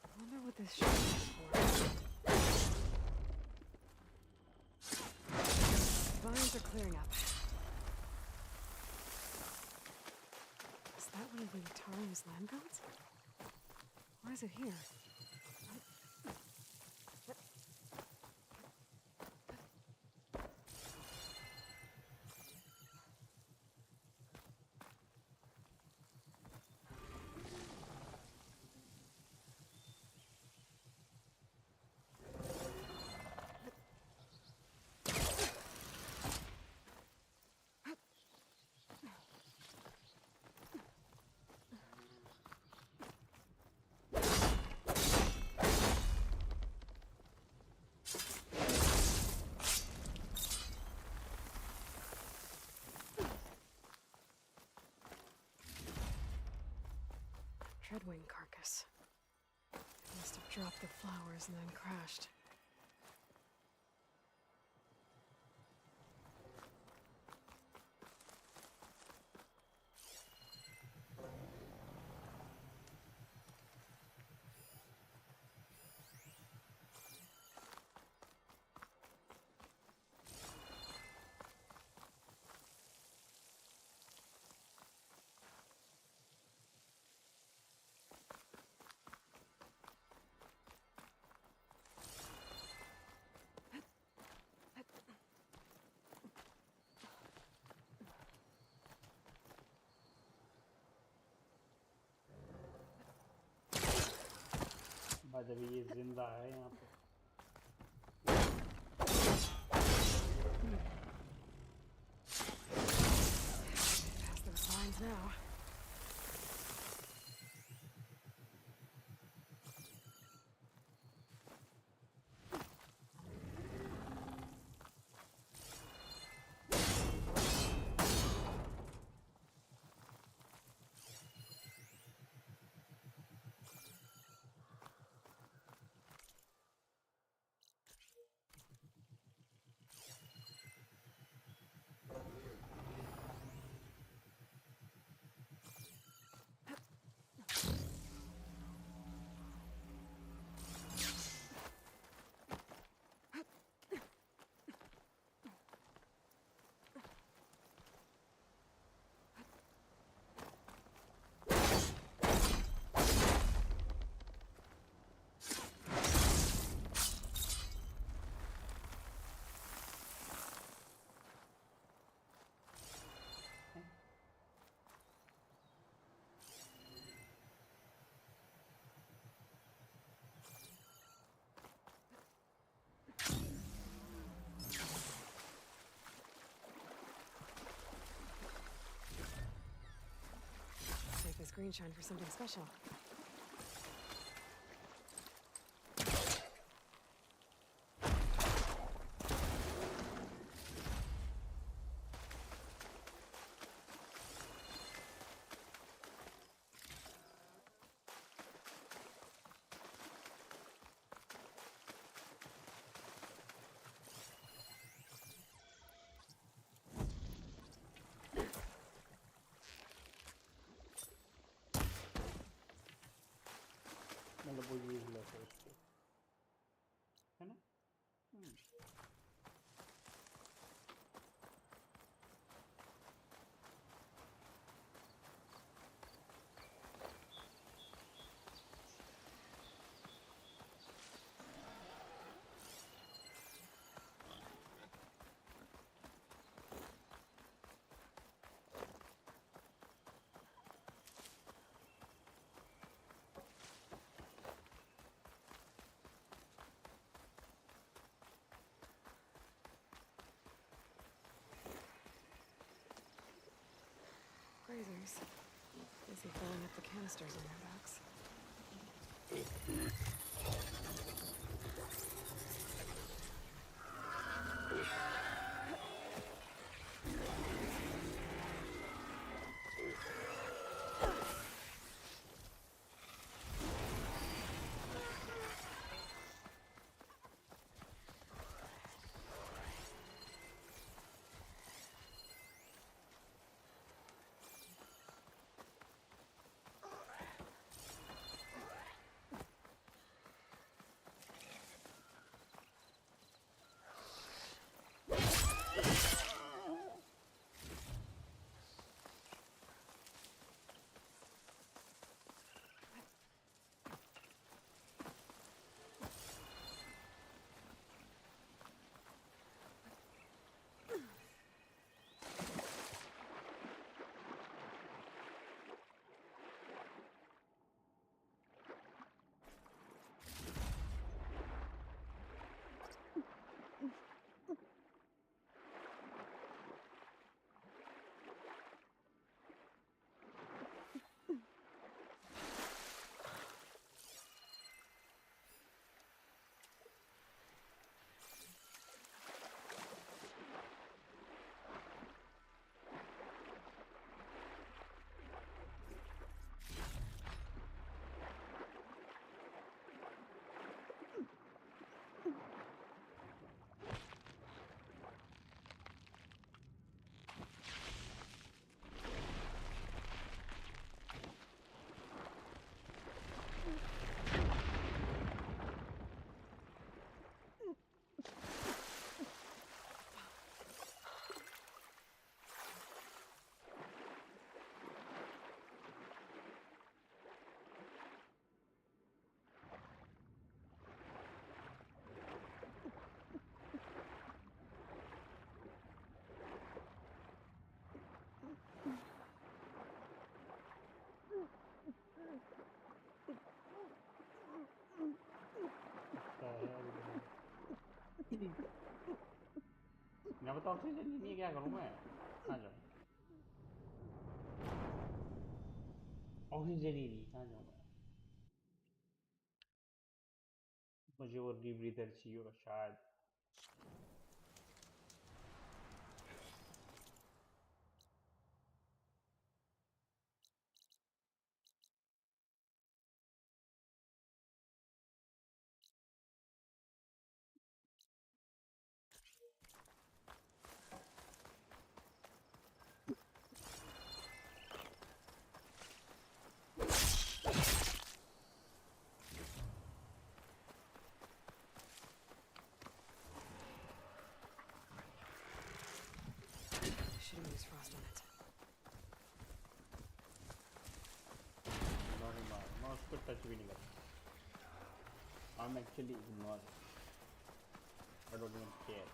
I wonder what this shot is for. Vines are clearing up. Is that one of the AROUS land goats? Why is it here? Treadwing carcass. It must have dropped the flowers and then crashed. बाद अभी ये जिंदा है यहाँ पे। Past those lines now. Save this green shine for something special. मतलब वो useless है उसके, है ना? Grazers. Busy filling up the canisters on their backs. पे तो ऑक्सीजन ही नहीं है, क्या करूं मैं? आ जाओ। ऑक्सीजन ही नहीं, कहाँ जाऊँ मैं? मुझे वो रीब्रीथर चाहिए होगा शायद। Should've used frost on it. मैं उसको टच भी नहीं करूँ। I'm actually ignoring. I don't even care.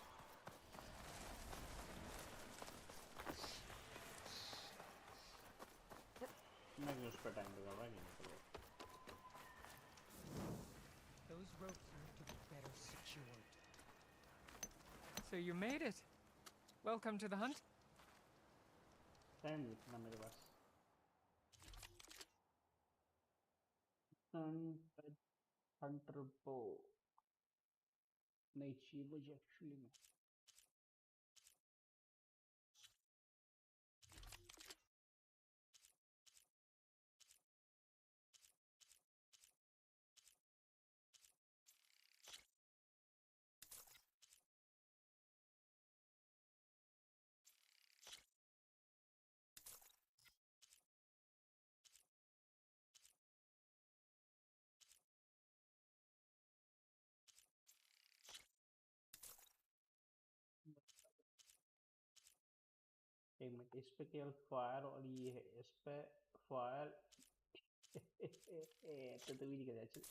मैं उस पर टाइम लगा रहा नहीं चलो। Those ropes need to be better secured. So you made it. Welcome to the hunt. Time जितना मेरे पास। हंटर बो नहीं चाहिए मुझे एक्चुअली में। एक मिनट, इस पे केवल फायर और ये है, इस पे फायर तो भी नहीं कर चल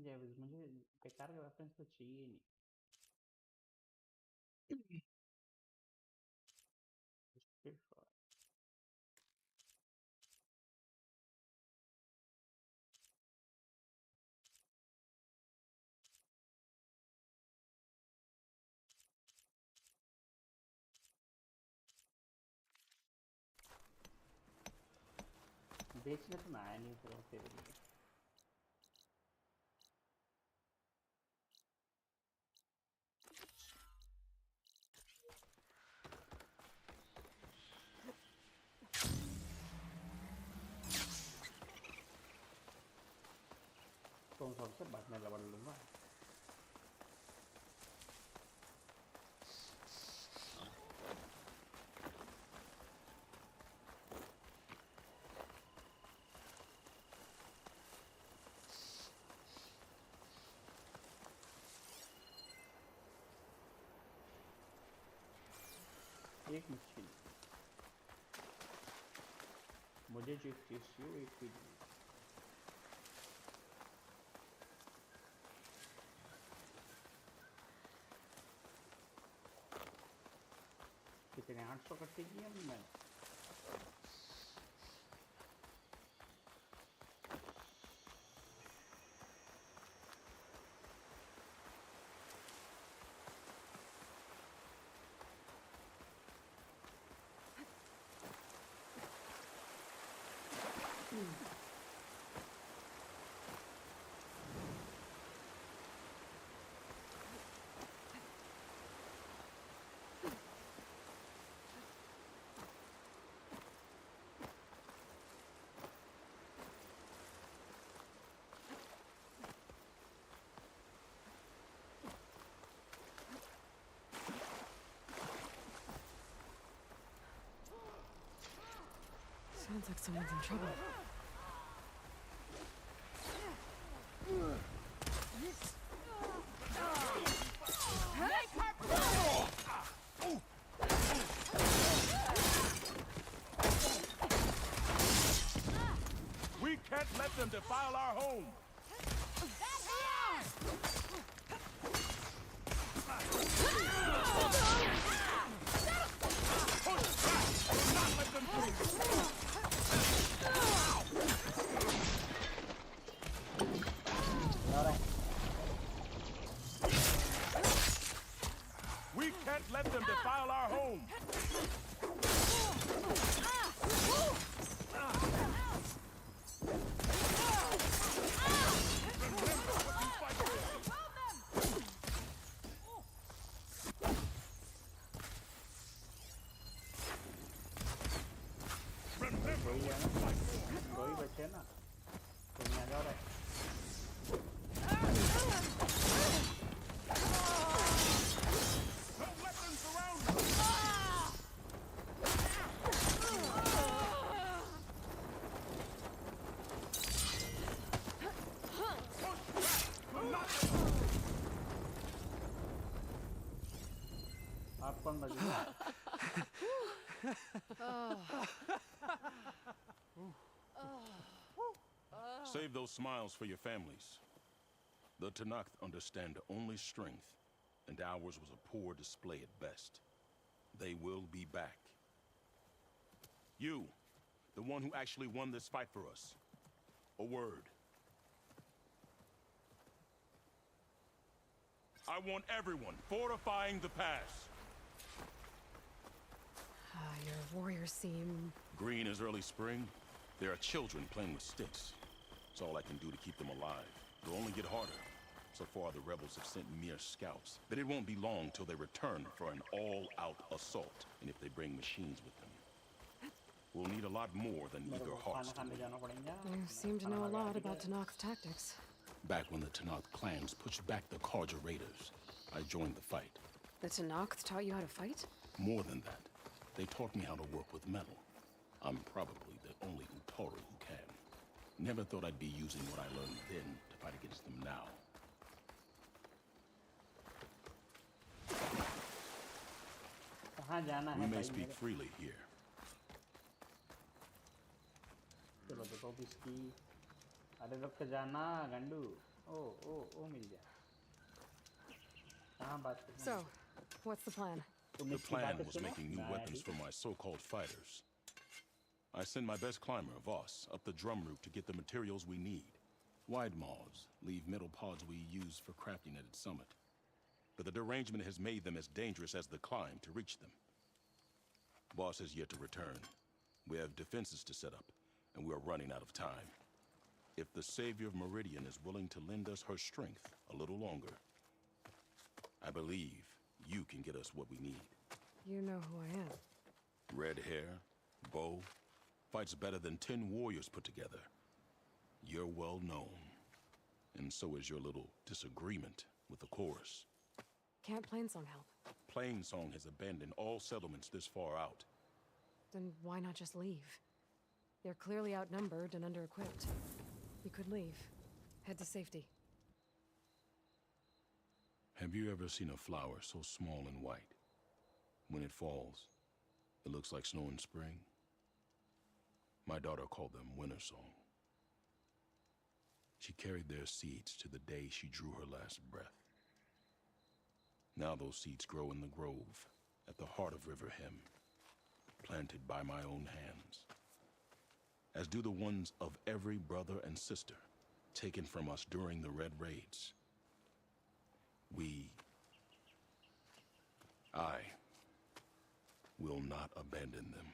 यार। मुझे बेकार का वेपन्स तो चाहिए नहीं। बेचने तो मैं आया नहीं फिर तेरे लिए। तुम सबसे बचने लड़ लूंगा। एक मछली मुझे जो चीज चाहिए एक चीज कितने 800 इकट्ठे किए मैंने। Sounds like someone's in trouble. We can't let them defile our home! Not let them through! let them defile our home! दो ही बचे ना तुम आ जाओ रे आप कौन बच गया Save those smiles for your families. The Tanakh understand only strength, and ours was a poor display at best. They will be back. You, the one who actually won this fight for us. A word. I want everyone fortifying the pass. Your warriors seem... Green is early spring. There are children playing with sticks. It's all I can do to keep them alive. It'll only get harder. So far, the rebels have sent mere scouts. But it won't be long till they return for an all-out assault. And if they bring machines with them, we'll need a lot more than eager hearts to lead. You seem to know a lot about Tanakh's tactics. Back when the Tanakh clans pushed back the Karja raiders, I joined the fight. The Tanakh taught you how to fight? More than that, they taught me how to work with metal. I'm probably the only Utaru who can. Never thought I'd be using what I learned then to fight against them now. We may speak freely here. चलो तो इसकी अरे रुक के जाना गंडू ओ मिल गया कहाँ बात करनी So, what's the plan? The plan was making new weapons for my so-called fighters. I send my best climber, Voss, up the drum route to get the materials we need. Wide maws leave metal pods we use for crafting at its summit. But the derangement has made them as dangerous as the climb to reach them. Boss has yet to return. We have defenses to set up, and we are running out of time. If the Savior of Meridian is willing to lend us her strength a little longer, I believe you can get us what we need. You know who I am. Red hair, bow, fights better than 10 warriors put together. You're well known. And so is your little disagreement with the chorus. Can't Plainsong help? Plainsong has abandoned all settlements this far out. Then why not just leave? They're clearly outnumbered and under-equipped. You could leave. Head to safety. Have you ever seen a flower so small and white? When it falls, it looks like snow in spring. My daughter called them winter song. She carried their seeds to the day she drew her last breath. Now those seeds grow in the grove at the heart of River Hem, planted by my own hands, as do the ones of every brother and sister taken from us during the Red Raids. I will not abandon them.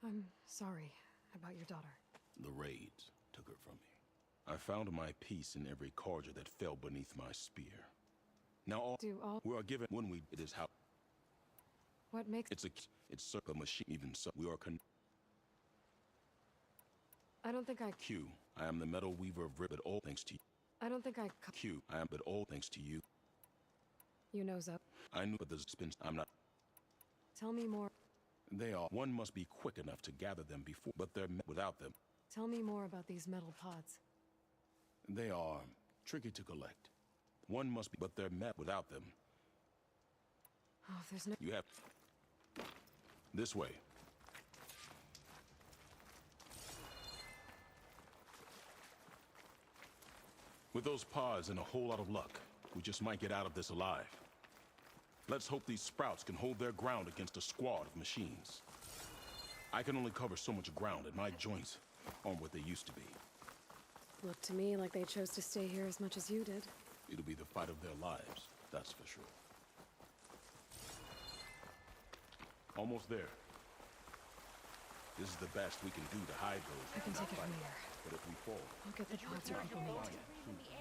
I'm sorry about your daughter. The raids took her from me. I found my peace in every cordial that fell beneath my spear. Now we are given when we it is how what makes it's circle machine even so we are I don't think I Q. I am the metal weaver of but all thanks to you. I don't think I Q. I am but all thanks to you. You nose up. I knew but the spins I'm not. Tell me more. They are. One must be quick enough to gather them before, but they're without them. Tell me more about these metal pods. They are tricky to collect. One must be, but they're met without them. Oh, there's no. You have this way. With those pods and a whole lot of luck, we just might get out of this alive. Let's hope these sprouts can hold their ground against a squad of machines. I can only cover so much ground, and my joints aren't what they used to be. Looked to me like they chose to stay here as much as you did. It'll be the fight of their lives, that's for sure. Almost there. This is the best we can do to hide those. I can take it from here. But if we fall... I'll get the pods your people need.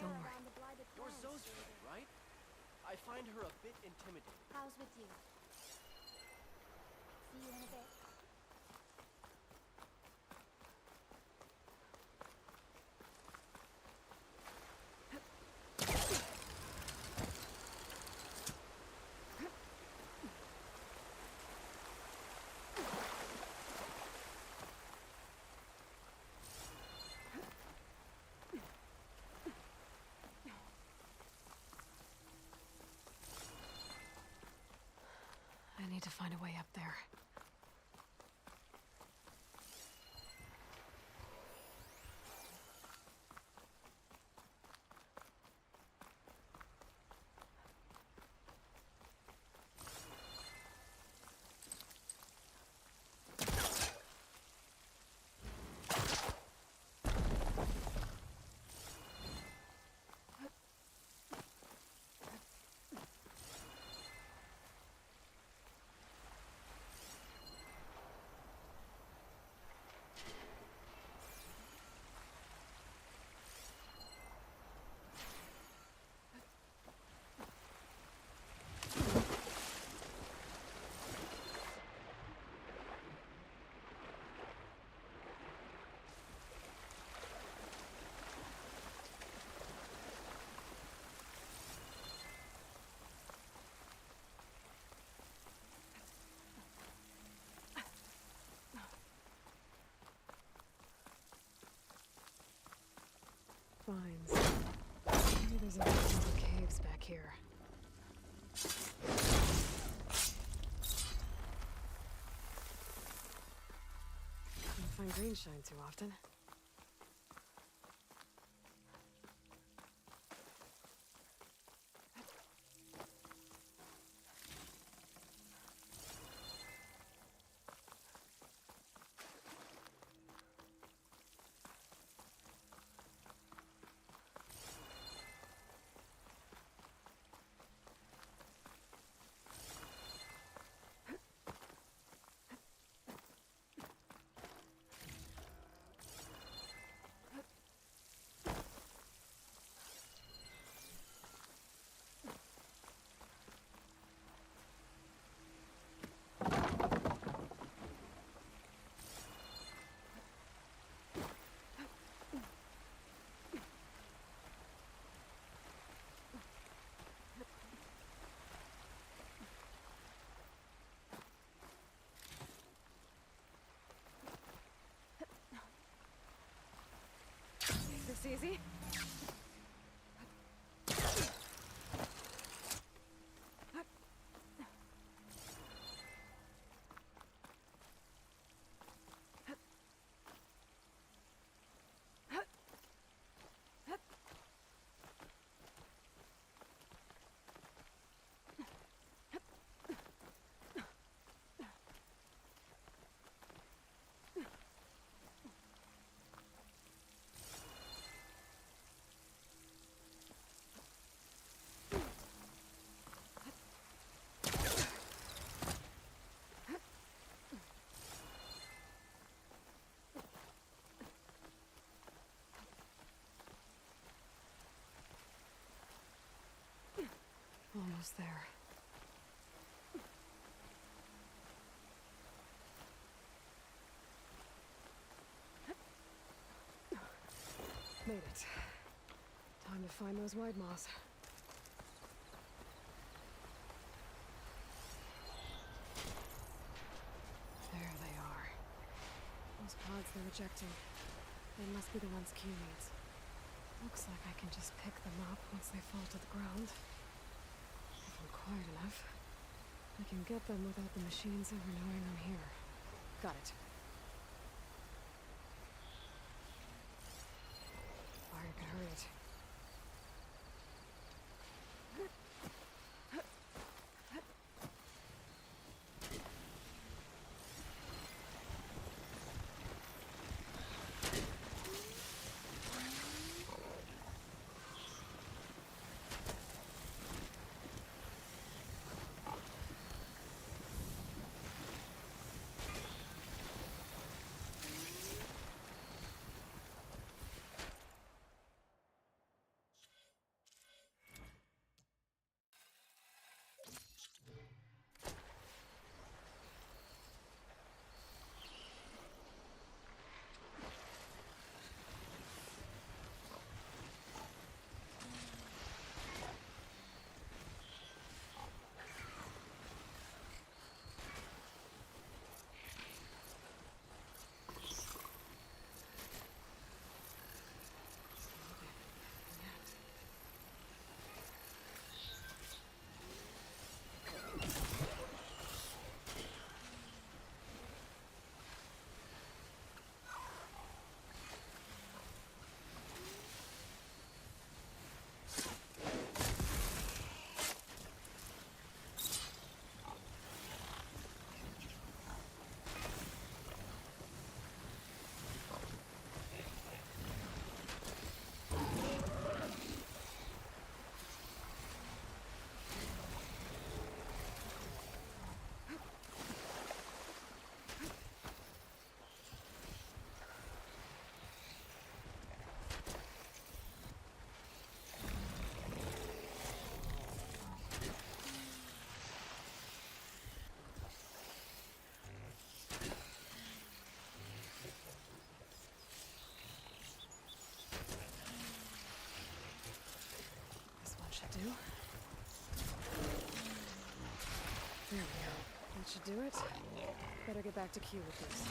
Don't worry. You're Zoe's friend, right? I find her a bit intimidating. How's with you? See you in a bit. I need to find a way up there. Vines. Maybe there's a lot of caves back here. Don't find green shine too often. almost there. Made it. Time to find those wide moths. There they are. Those pods they're ejecting. They must be the ones Q needs. Looks like I can just pick them up once they fall to the ground. If I'm quiet enough, I can get them without the machines ever knowing I'm here. Got it. Fire could hurt it. Do. There we go. That should do it. Better get back to Q with this.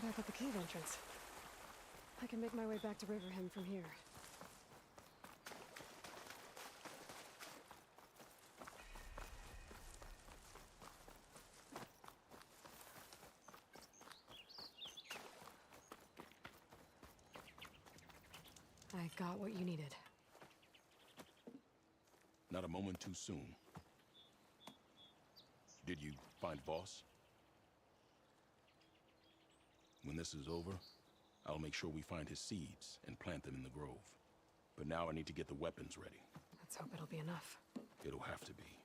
I got the cave entrance. I can make my way back to Riverham from here. I got what you needed. Not a moment too soon. Did you find Voss? When this is over, I'll make sure we find his seeds and plant them in the grove. But now I need to get the weapons ready. Let's hope it'll be enough. It'll have to be.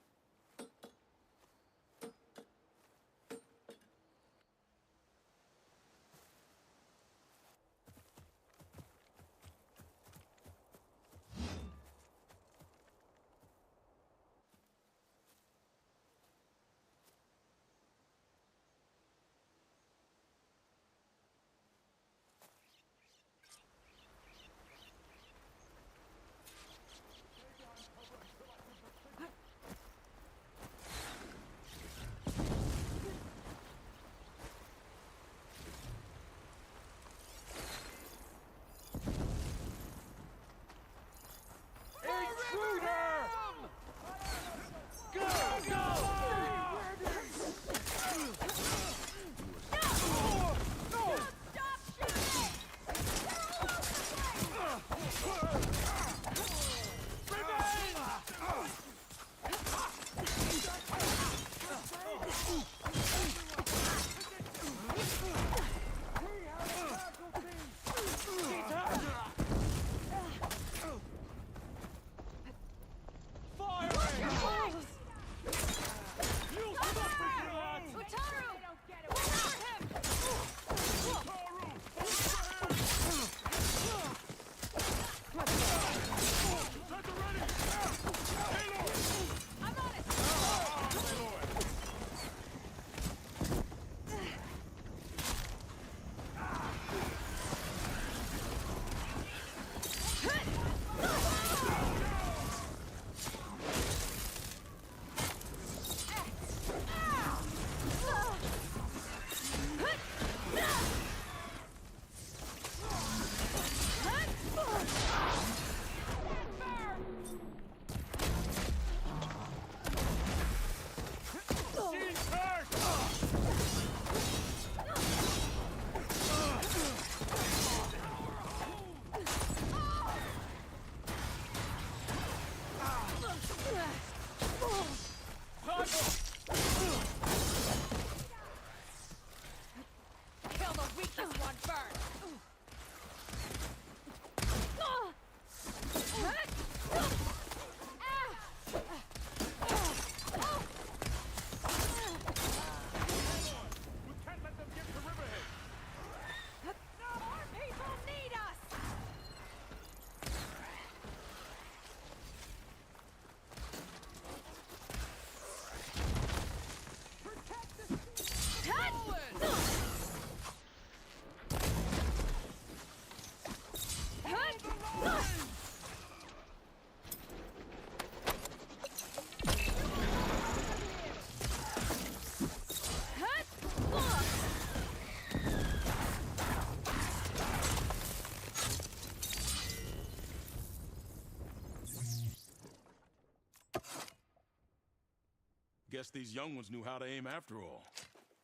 Guess these young ones knew how to aim after all.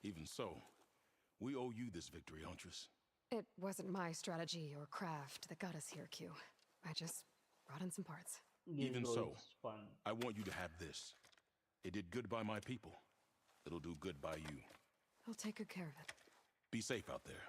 Even so, we owe you this victory, Huntress. It wasn't my strategy or craft that got us here, Q. I just brought in some parts. Even so, I want you to have this. It did good by my people. It'll do good by you. I'll take good care of it. Be safe out there.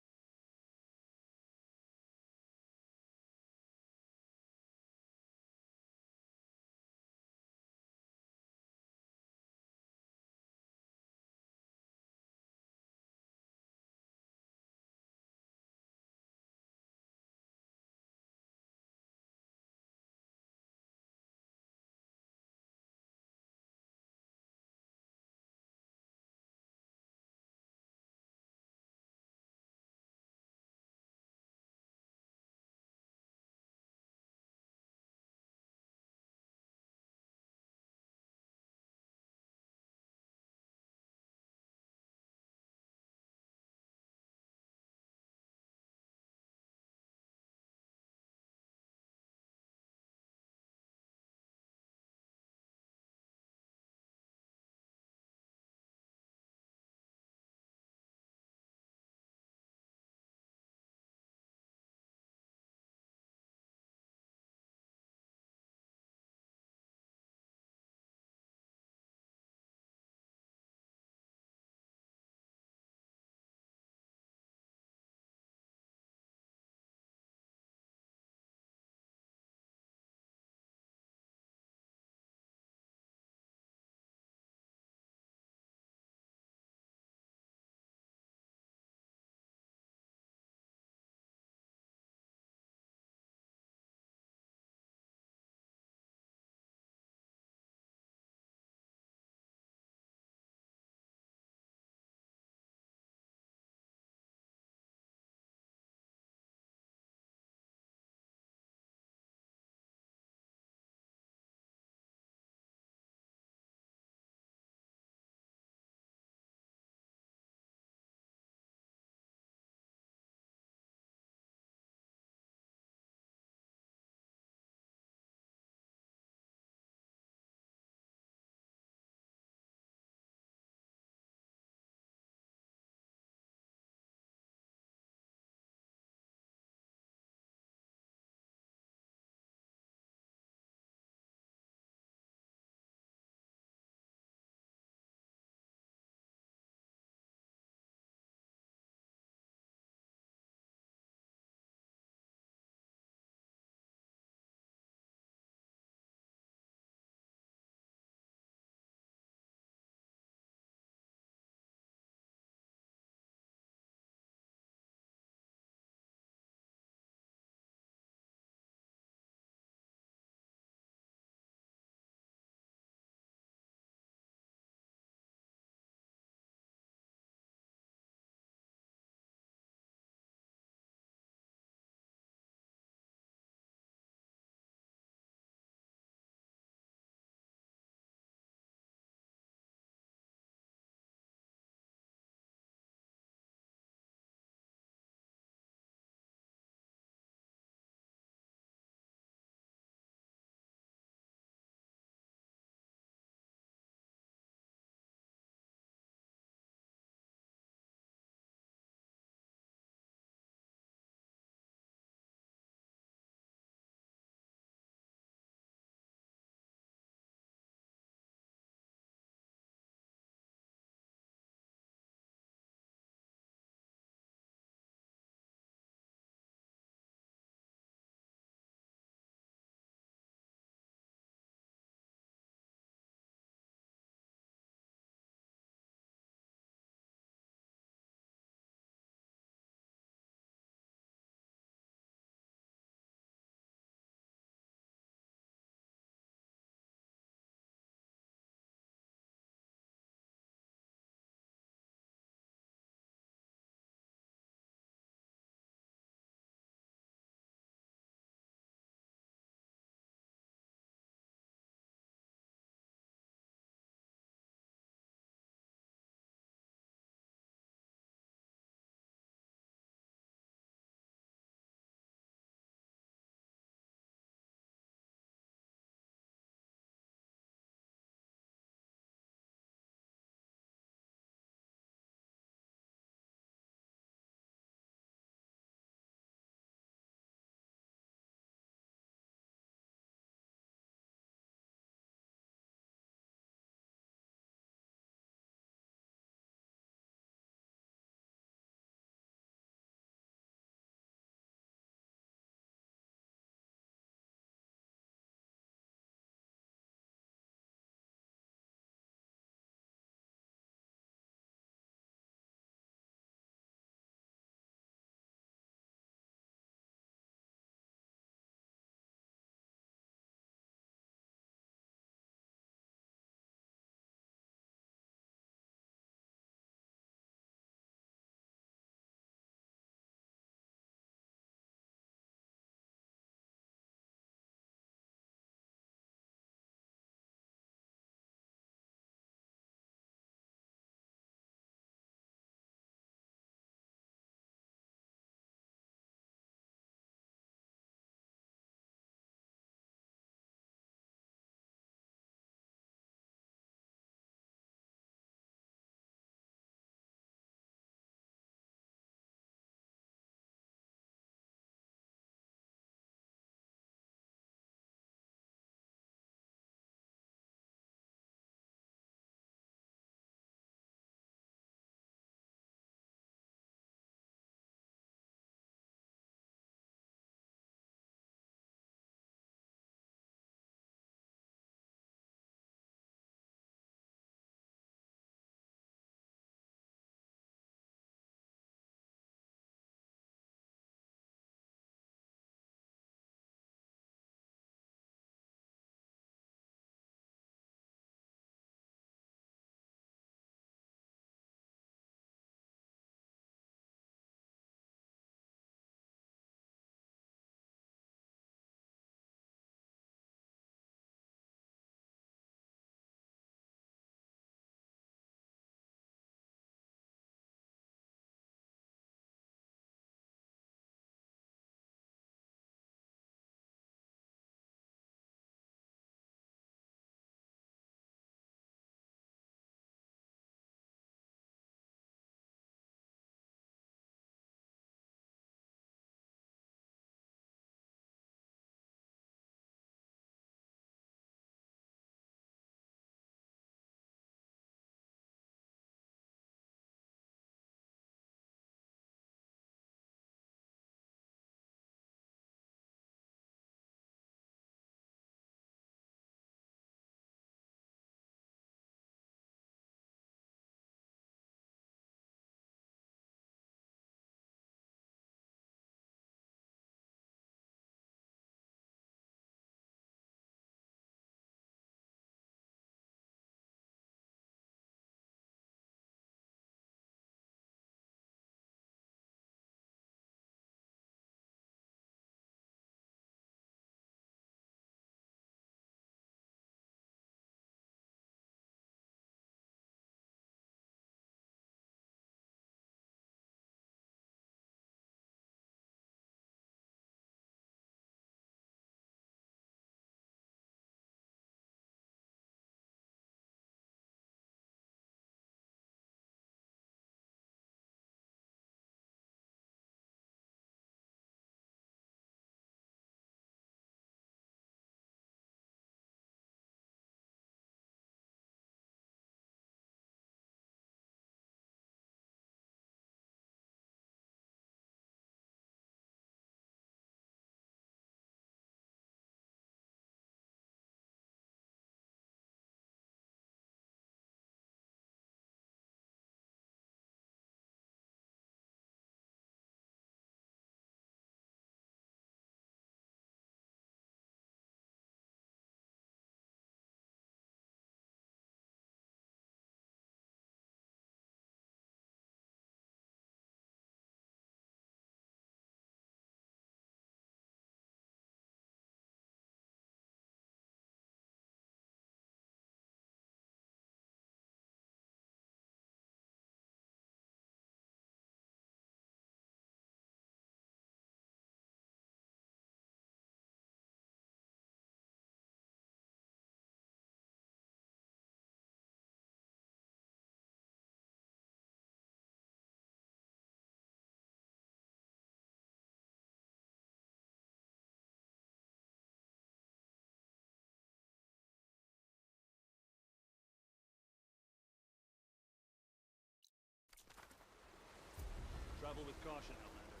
Travel with caution, Outlander.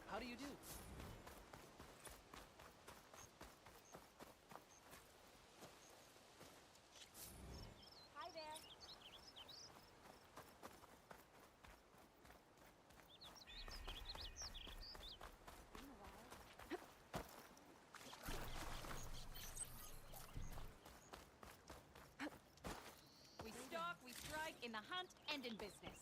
How do you do? Hi there. We stalk, we strike, in the hunt, and in business.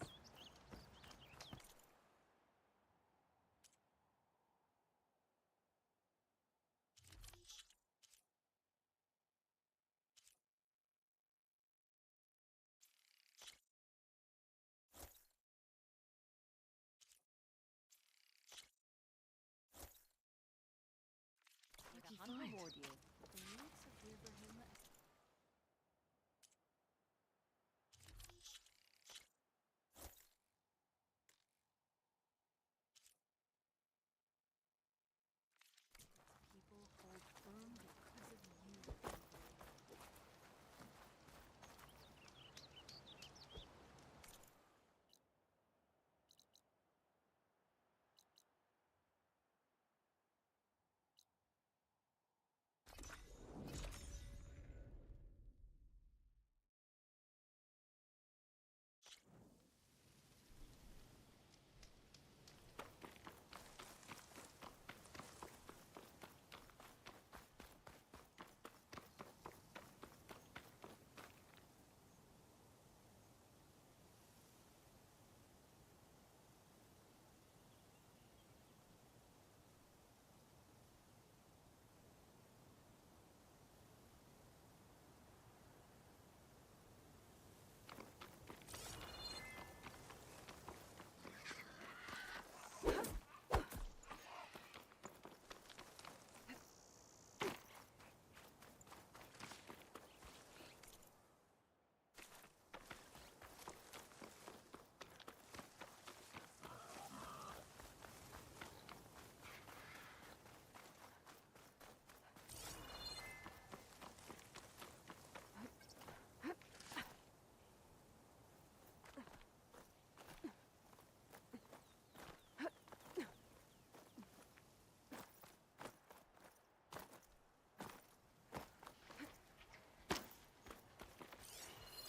Lucky The hunt find. reward you. The roots of Abraham. People hold firm because of you.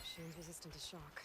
Machine's resistant to shock.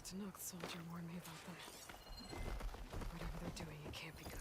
Tanakh soldier warned me about them. Whatever they're doing, it can't be good.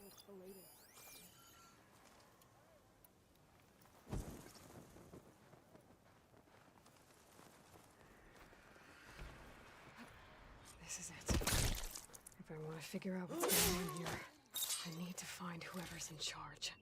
What's the latest? This is it. If I want to figure out what's going on here, I need to find whoever's in charge.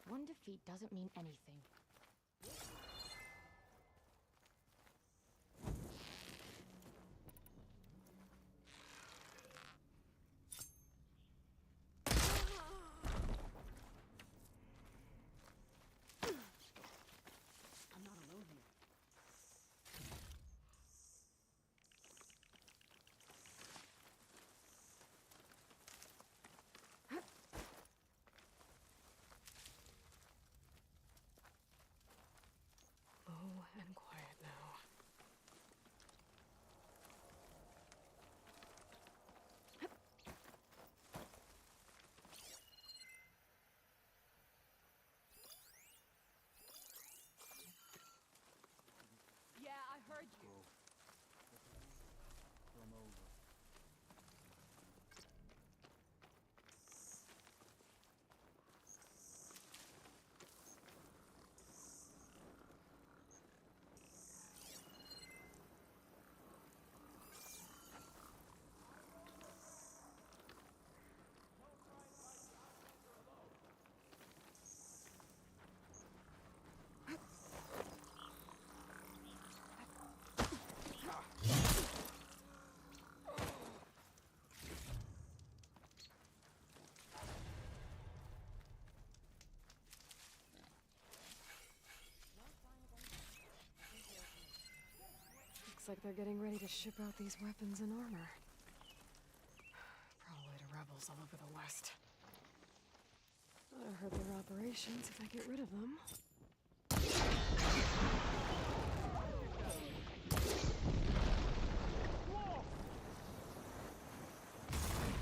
One defeat doesn't mean anything. I'm not alone here. Low and quiet now. Yeah, I heard you. Come over. Looks like they're getting ready to ship out these weapons and armor. Probably to rebels all over the West. That'll hurt their operations if I get rid of them.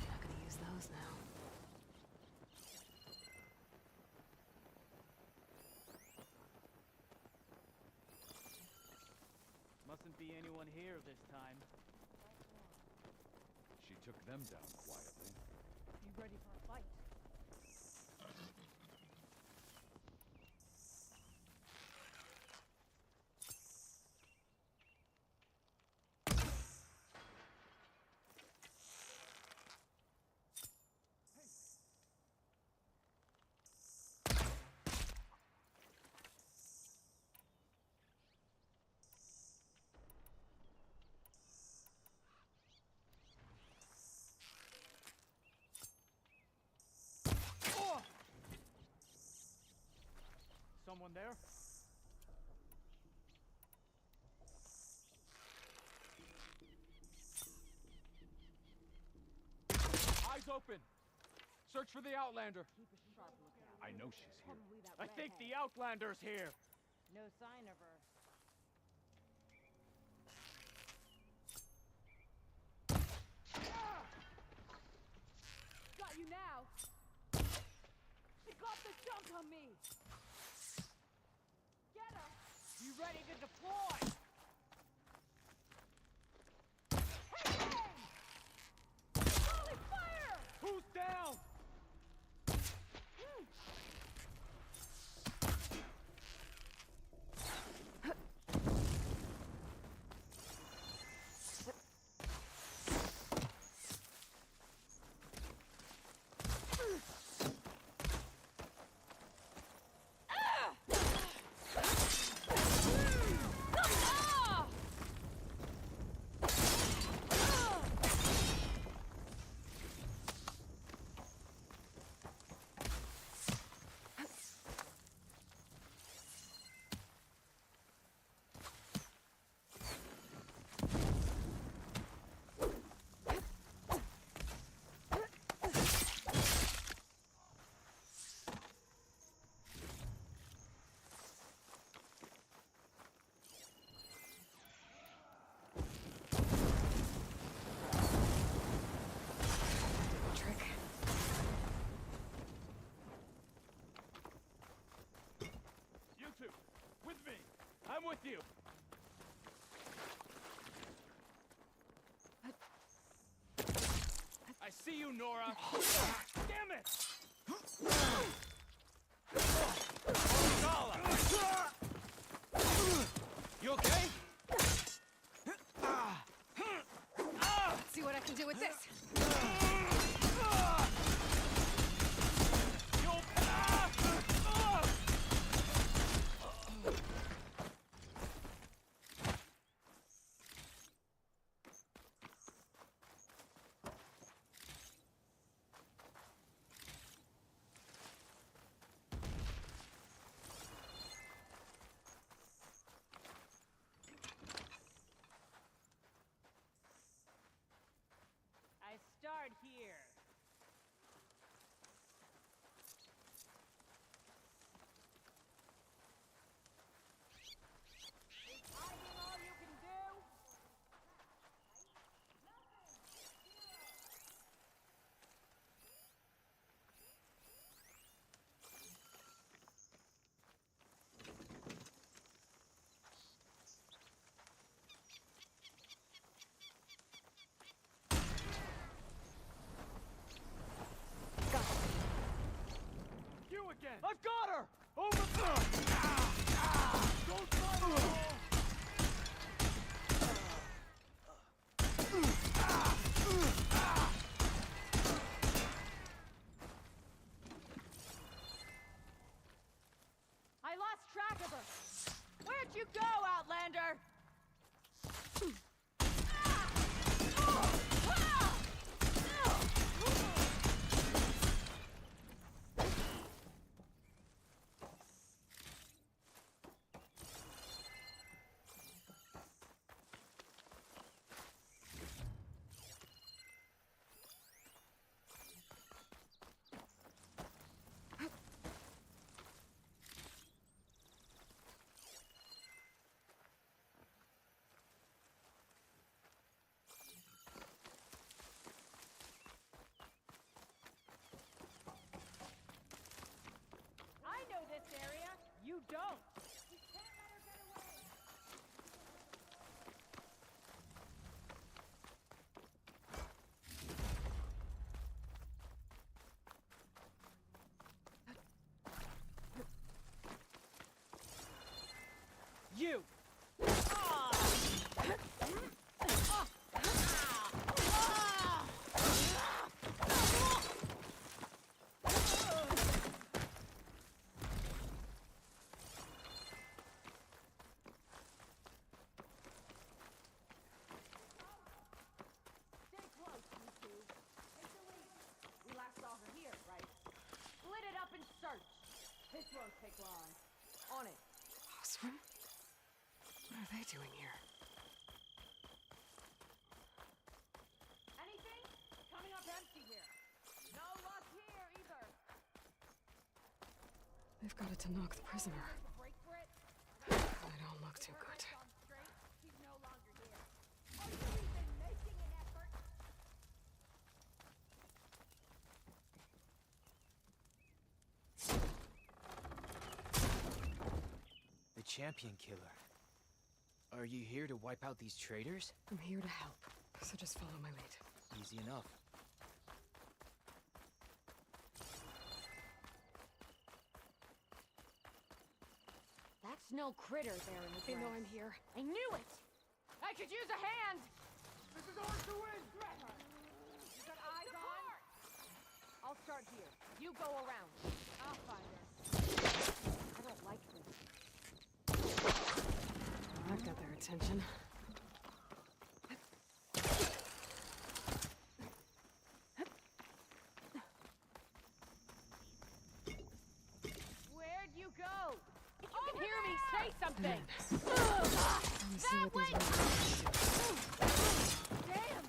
Not gonna use those now. Mustn't be anyone here this time. She took them down quietly. Be ready for a fight. down there. Eyes open. Search for the Outlander. Keep a sharp lookout. I know she's here. Probably that I think redhead. the Outlander's here. No sign of her. Got you now. They got the jump on me. Get her. You ready to deploy? Hey! Holy fire! Who's down? With me! I'm with you! I see you, Nora! Damn it! Gala! You okay? Let's see what I can do with this. I start here. Is hiding all you can do? You again! I've got her! Over there! Don't try to roll! I lost track of her. Where'd you go, Outlander? I know this area. You don't. We can't let her get away. You! Stay close, you two. Take the lead. We last saw her here, right? Split it up and search. This won't take long. On it. Osram? What are they doing here? Anything? Coming up empty here. No luck here either. They've got it to knock the prisoner. Break for it. They don't look too good. He's no longer here. Are you even making an effort? The champion killer. Are you here to wipe out these traitors? I'm here to help, so just follow my lead. Easy enough. That's no critter there in the They know grass. I'm here. I knew it! I could use a hand! This is ours to win! You got eyes on? I'll start here. You go around. I'll find her. I don't like this. That got their attention. Where'd you go? If you can hear me, say something! Let me see what these ones Damn!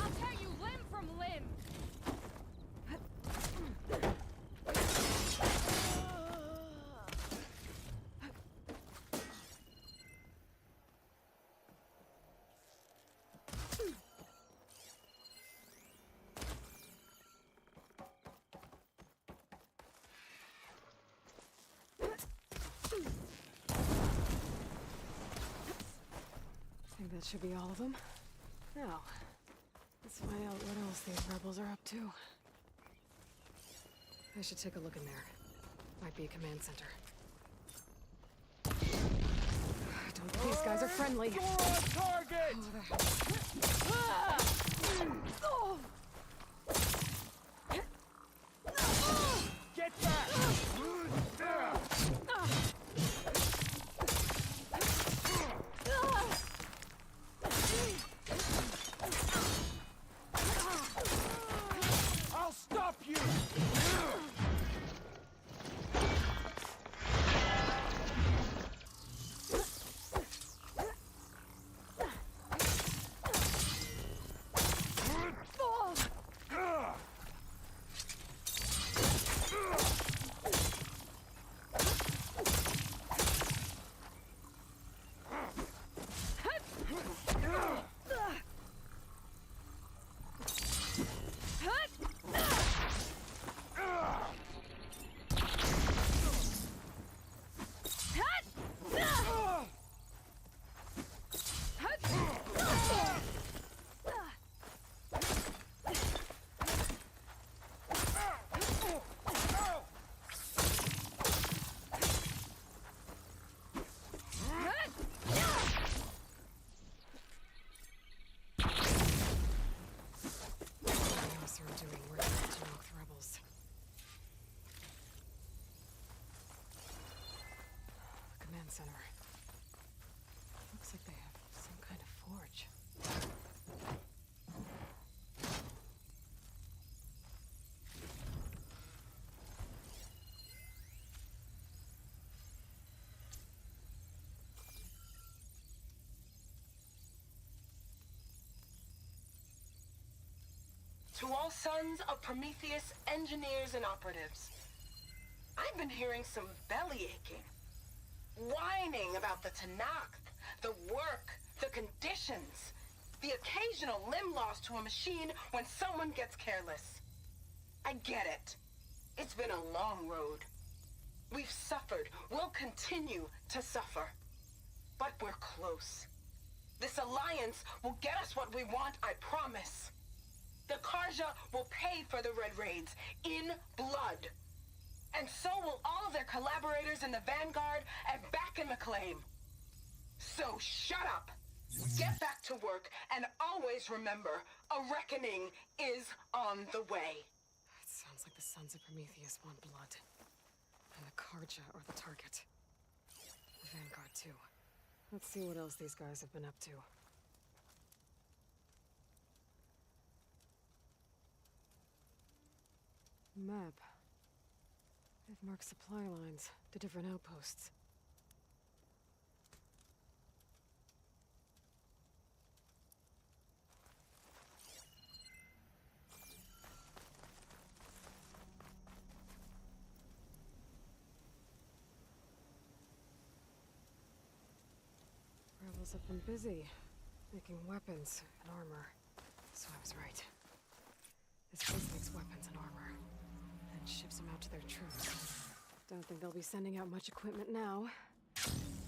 I'll tear you limb from limb! I think that should be all of them. Now, let's find out what else these rebels are up to. I should take a look in there. Might be a command center. I don't think these guys are friendly. You're on target! Get back! I'll stop you! Center. Looks like they have some kind of forge. To all sons of Prometheus engineers and operatives, I've been hearing some belly aching. Whining about the Tanakh, the work, the conditions, the occasional limb loss to a machine when someone gets careless. I get it. It's been a long road. We've suffered, we'll continue to suffer. But we're close. This alliance will get us what we want, I promise. The Karja will pay for the Red Raids in blood. And so will all of their collaborators in the Vanguard and back in the claim. So shut up, get back to work, and always remember, a reckoning is on the way. It sounds like the Sons of Prometheus want blood. And the Karja are the target. The Vanguard, too. Let's see what else these guys have been up to. Map. They've marked supply lines to different outposts. Rebels have been busy making weapons and armor. So I was right. This place makes weapons and armor, and ships them out to their troops. Don't think they'll be sending out much equipment now.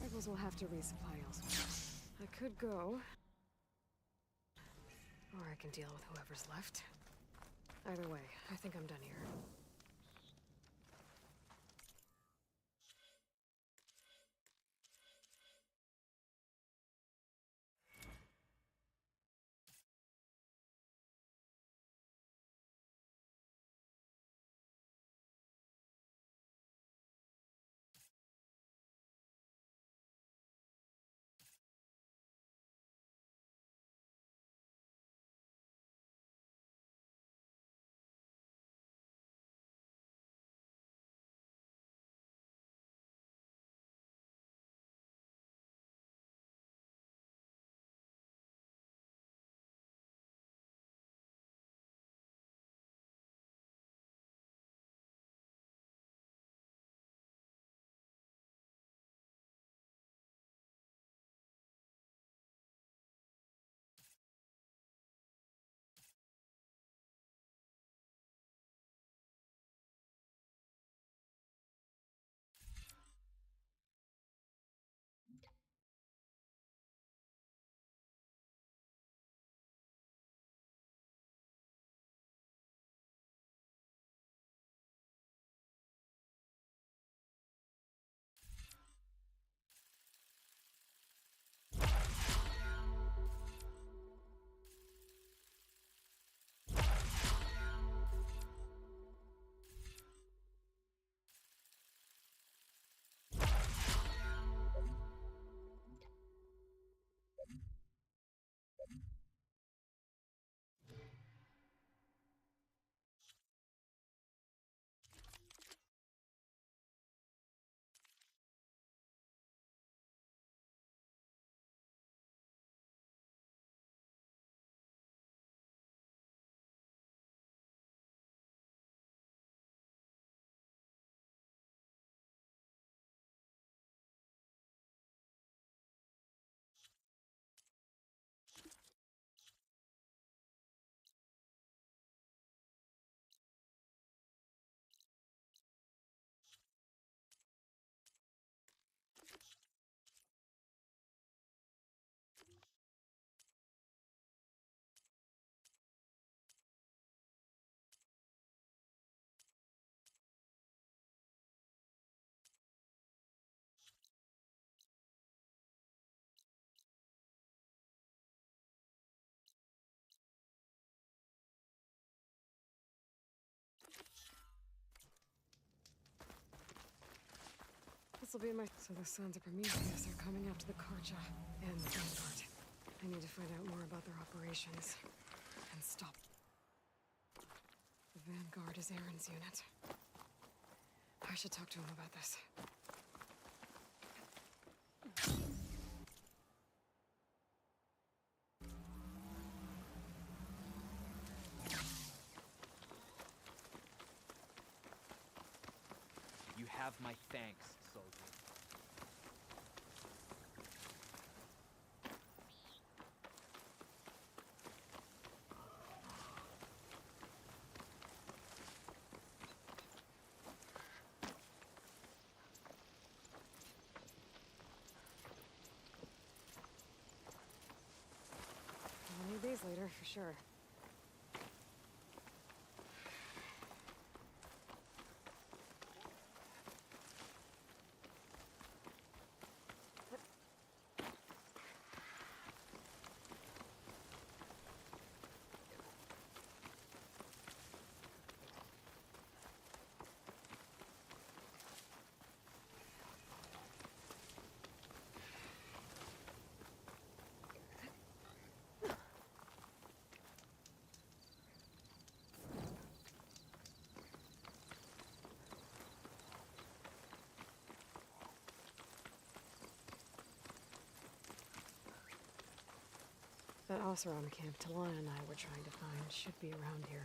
Rebels will have to resupply elsewhere. I could go, or I can deal with whoever's left. Either way, I think I'm done here. This'll be my... So the Sons of Prometheus are coming after the Karja and the Vanguard. I need to find out more about their operations and stop. The Vanguard is Aaron's unit. I should talk to him about this. You have my thanks, soldier. I'll need these later, for sure. That Oseram camp Talon and I were trying to find should be around here.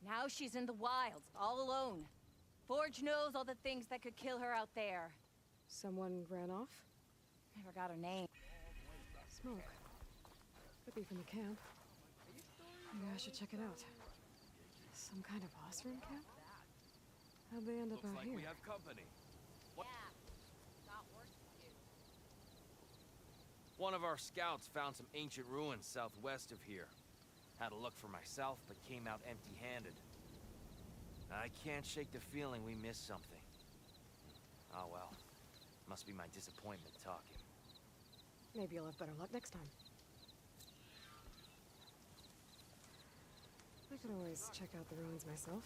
Now she's in the wilds, all alone. Forge knows all the things that could kill her out there. Someone ran off? Never got her name. Smoke. Could be from the camp. Maybe I should check it out. Some kind of Oseram camp? How'd they end up out here? We have company. One of our scouts found some ancient ruins southwest of here. Had a look for myself, but came out empty-handed. I can't shake the feeling we missed something. Oh well. Must be my disappointment talking. Maybe you'll have better luck next time. I could always check out the ruins myself.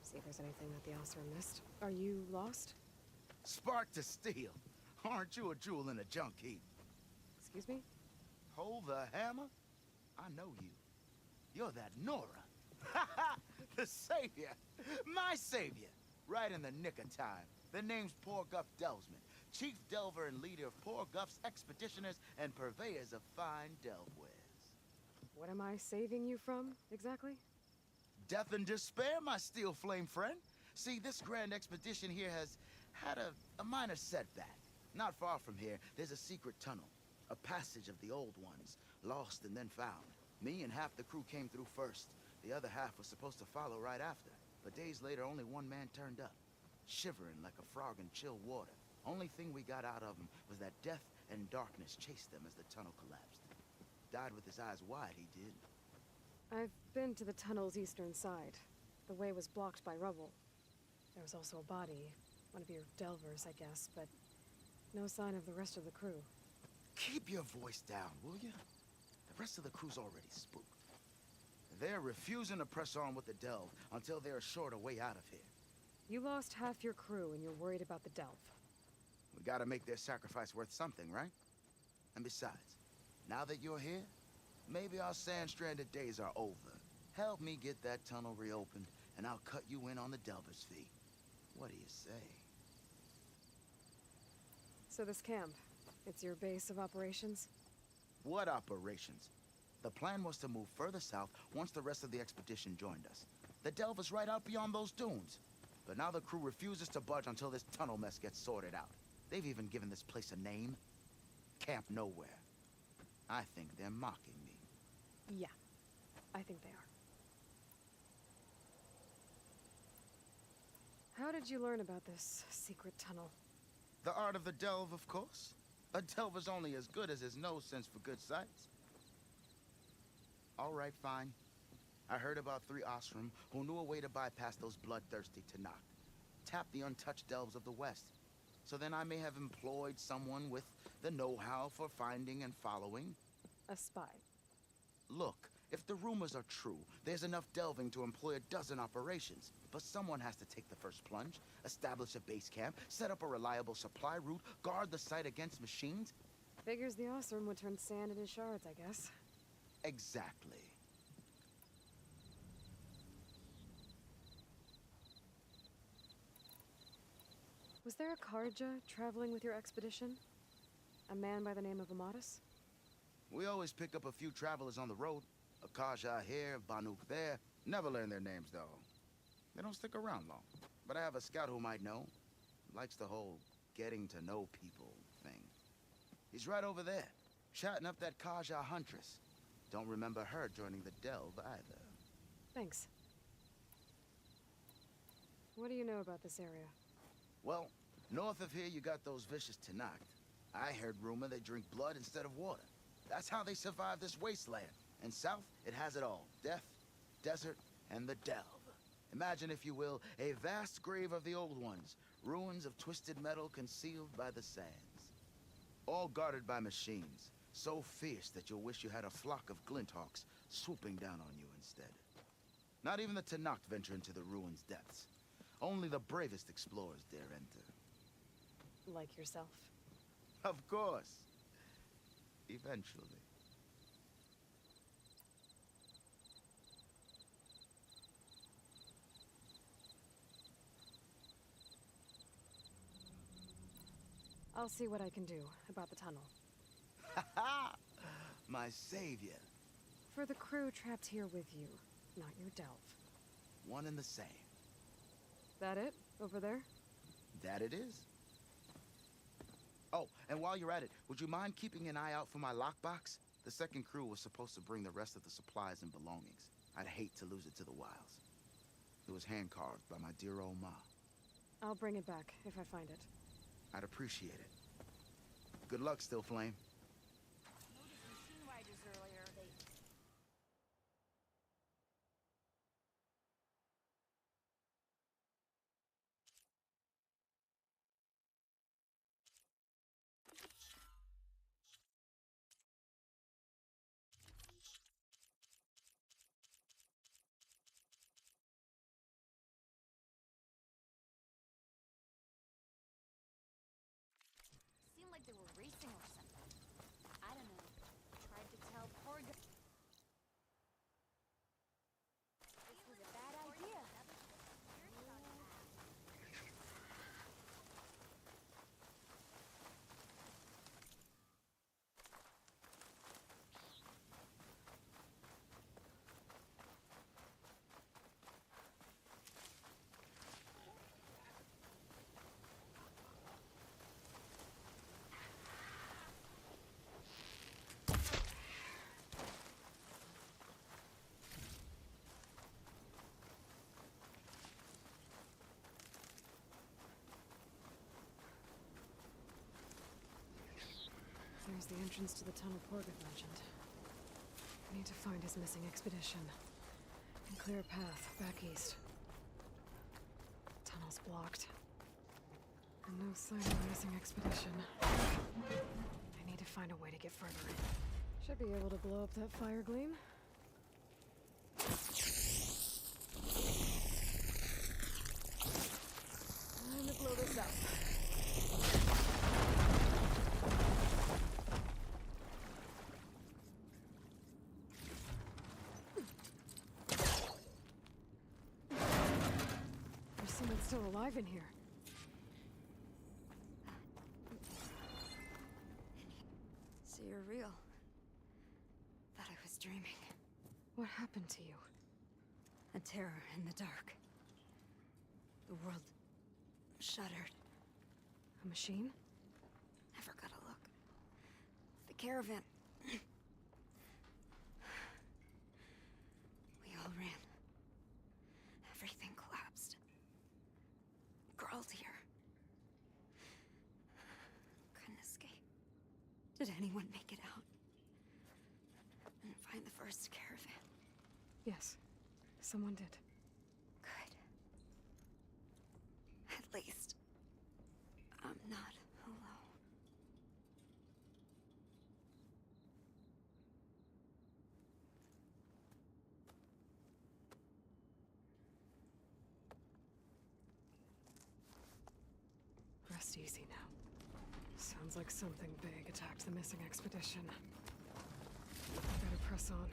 See if there's anything that the Oseram missed. Are you lost? Spark to steel. Aren't you a jewel in a junk heap? Excuse me? Hold the hammer? I know you. You're that Nora. Ha ha! The savior! My savior! Right in the nick of time. The name's Poor Guff Delvesman, chief delver and leader of Poor Guff's expeditioners and purveyors of fine delve wares. What am I saving you from, exactly? Death and despair, my steel flame friend. See, this grand expedition here has had a minor setback. Not far from here, there's a secret tunnel. A passage of the old ones, lost and then found. Me and half the crew came through first. The other half was supposed to follow right after. But days later, only one man turned up, shivering like a frog in chill water. Only thing we got out of him was that death and darkness chased them as the tunnel collapsed. Died with his eyes wide, he did. I've been to the tunnel's eastern side. The way was blocked by rubble. There was also a body, one of your delvers, I guess, but no sign of the rest of the crew. Keep your voice down, will you? The rest of the crew's already spooked. They're refusing to press on with the delve until they're assured a way out of here. You lost half your crew and you're worried about the delve. We gotta make their sacrifice worth something, right? And besides, now that you're here, maybe our sand-stranded days are over. Help me get that tunnel reopened, and I'll cut you in on the delver's fee. What do you say? So this camp, it's your base of operations? What operations? The plan was to move further south once the rest of the expedition joined us. The delve is right out beyond those dunes. But now the crew refuses to budge until this tunnel mess gets sorted out. They've even given this place a name. Camp Nowhere. I think they're mocking me. Yeah, I think they are. How did you learn about this secret tunnel? The art of the delve, of course. A delver's only as good as his nose sense for good sights. All right, fine. I heard about 3 Oseram who knew a way to bypass those bloodthirsty Tanakh. Tap the untouched delves of the West. So then I may have employed someone with the know-how for finding and following. A spy. Look, if the rumors are true, there's enough delving to employ a dozen operations. But someone has to take the first plunge, establish a base camp, set up a reliable supply route, guard the site against machines. Figures the Oseram would turn sand into shards, I guess. Exactly. Was there a Karja traveling with your expedition? A man by the name of Amatus? We always pick up a few travelers on the road. A Karja here, Banuk there. Never learn their names, though. They don't stick around long. But I have a scout who might know. Likes the whole getting to know people thing. He's right over there, chatting up that Karja huntress. Don't remember her joining the delve either. Thanks. What do you know about this area? Well, north of here you got those vicious Tanakh. I heard rumor they drink blood instead of water. That's how they survive this wasteland. And south, it has it all. Death, desert, and the delve. Imagine, if you will, a vast grave of the old ones. Ruins of twisted metal concealed by the sands. All guarded by machines. So fierce that you'll wish you had a flock of glinthawks swooping down on you instead. Not even the Tanakh venture into the ruins' depths. Only the bravest explorers dare enter. Like yourself? Of course. Eventually. I'll see what I can do about the tunnel. Ha! My savior. For the crew trapped here with you, not your delve. One and the same. That it? Over there? That it is. Oh, and while you're at it, would you mind keeping an eye out for my lockbox? The second crew was supposed to bring the rest of the supplies and belongings. I'd hate to lose it to the wilds. It was hand-carved by my dear old ma. I'll bring it back if I find it. I'd appreciate it. Good luck, Still Flame. Noticed machine riders earlier. They... Seemed like they were racing or something. I don't know. Tried to tell poor guy. This was a bad idea. There's the entrance to the tunnel Porgeth mentioned. I need to find his missing expedition. And clear a path back east. Tunnel's blocked. And no sign of the missing expedition. I need to find a way to get further in. Should be able to blow up that fire gleam. Time to blow this up. There's someone still alive in here. So you're real. Thought I was dreaming. What happened to you? A terror in the dark. The world shuddered. A machine? Never got a look. The caravan. We all ran. Everything collapsed. Crawled here. Couldn't escape. Did anyone make it out? And find the first caravan? Yes, someone did. Good. At least, I'm not alone. Rest easy now. Sounds like something big attacked the missing expedition. Better press on.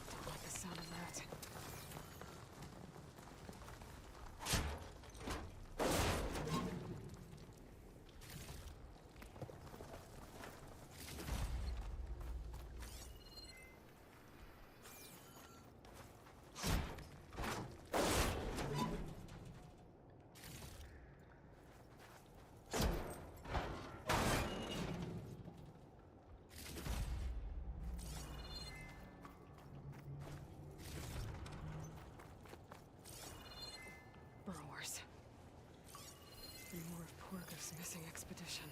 Don't like the sound of that. Burrowers. And more of Porgeth's missing expedition.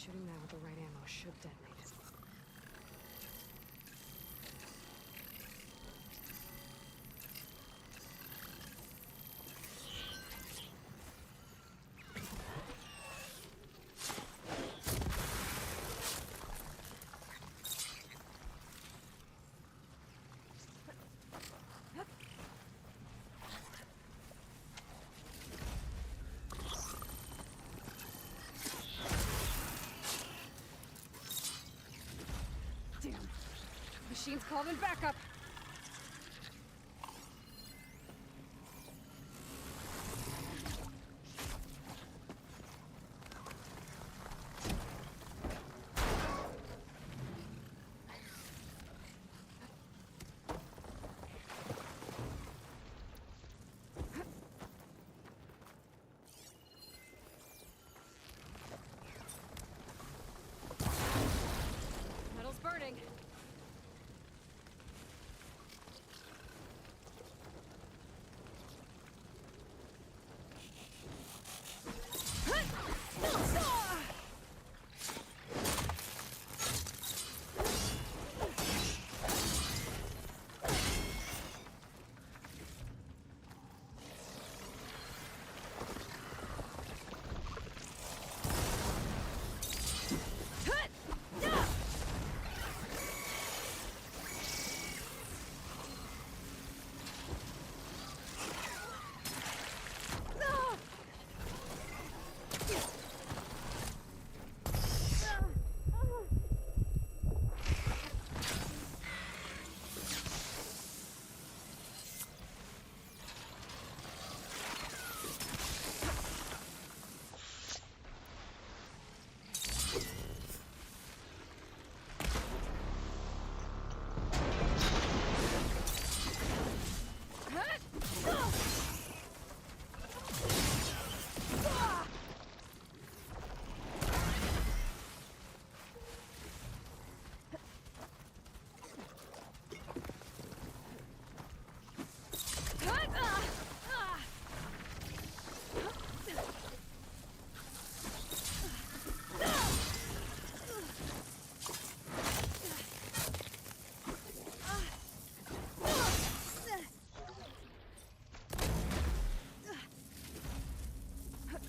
Shooting that with the right ammo should detonate. Machine's called in backup. Metal's burning.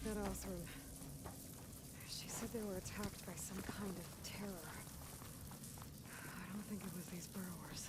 That AROUS room. She said they were attacked by some kind of terror. I don't think it was these burrowers.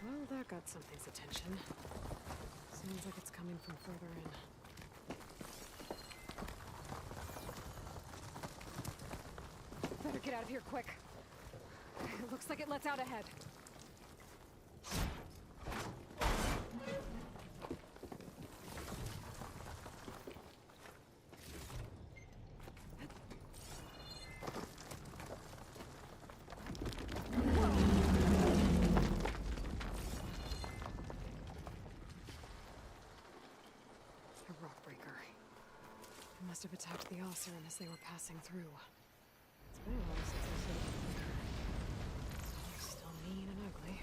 Well, that got something's attention. Sounds like it's coming from further in. Better get out of here quick. It looks like it lets out ahead. Must have attacked the Odyssey as they were passing through. It's been a while since I've seen it. Still mean and ugly.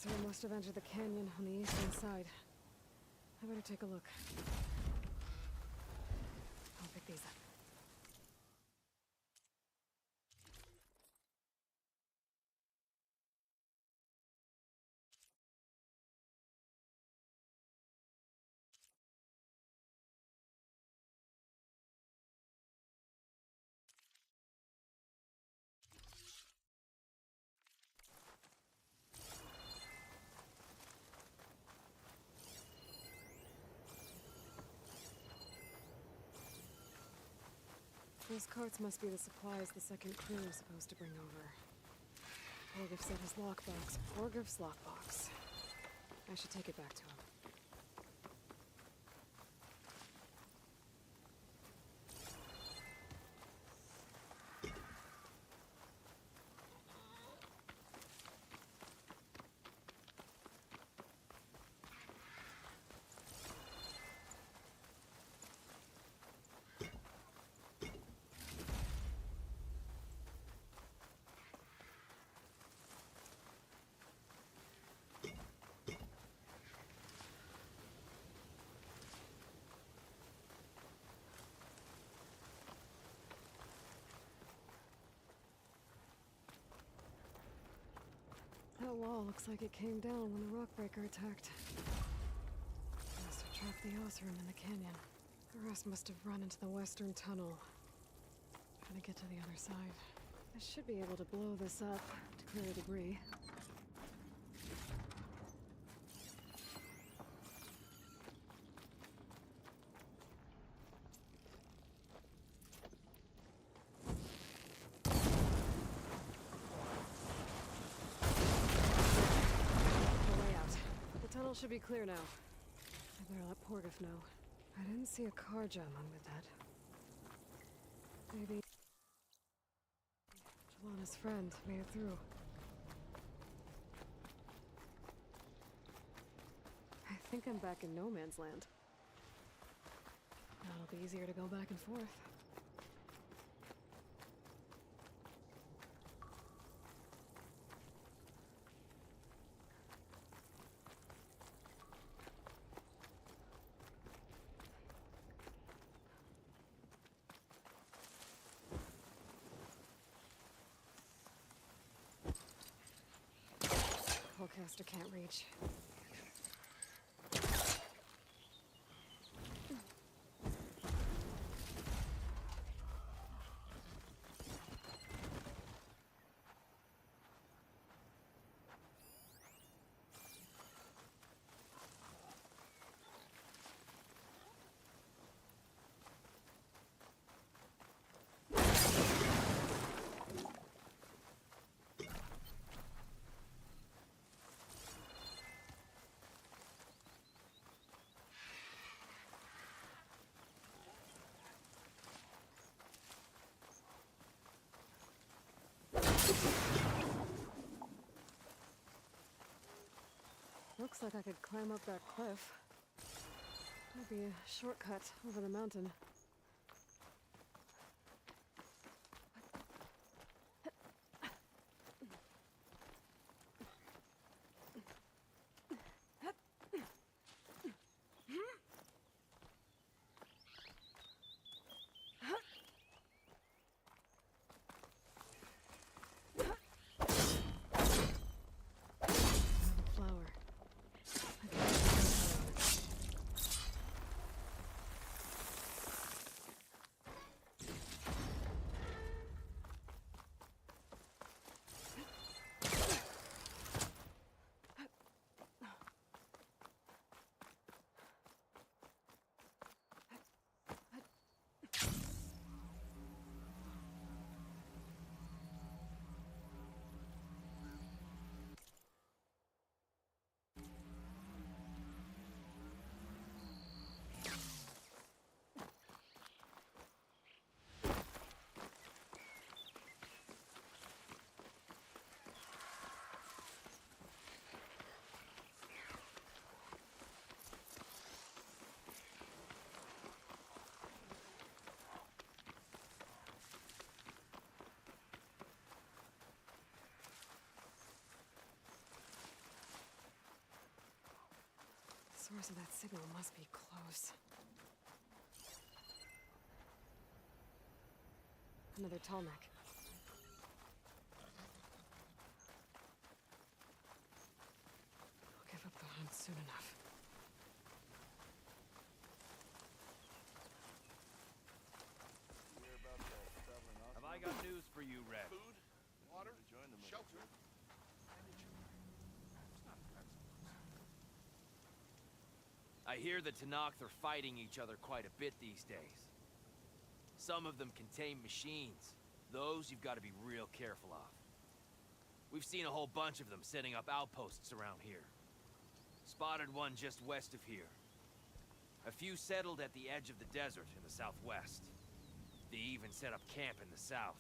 Corsair must have entered the canyon on the eastern side. I better take a look. I'll pick these up. Those carts must be the supplies the second crew is supposed to bring over. Orgif said his lockbox. Orgif's lockbox. I should take it back to him. That wall looks like it came down when the rockbreaker attacked. Must have trapped the AROUS room in the canyon. The rest must have run into the western tunnel. Trying to get to the other side. I should be able to blow this up to clear the debris. Should be clear now. I better let Porgif know. I didn't see a car gentleman with that. Maybe Jelana's friend made it through. I think I'm back in no man's land. Now it'll be easier to go back and forth. Caster can't reach. Looks like I could climb up that cliff. Might be a shortcut over the mountain. source of that signal must be close. Another tall neck. I'll give up the hunt soon enough. Have I got news for you, Red? Food, water, shelter. I hear the Tenakth are fighting each other quite a bit these days. Some of them contain machines. Those you've got to be real careful of. We've seen a whole bunch of them setting up outposts around here. Spotted one just west of here. A few settled at the edge of the desert in the southwest. They even set up camp in the south.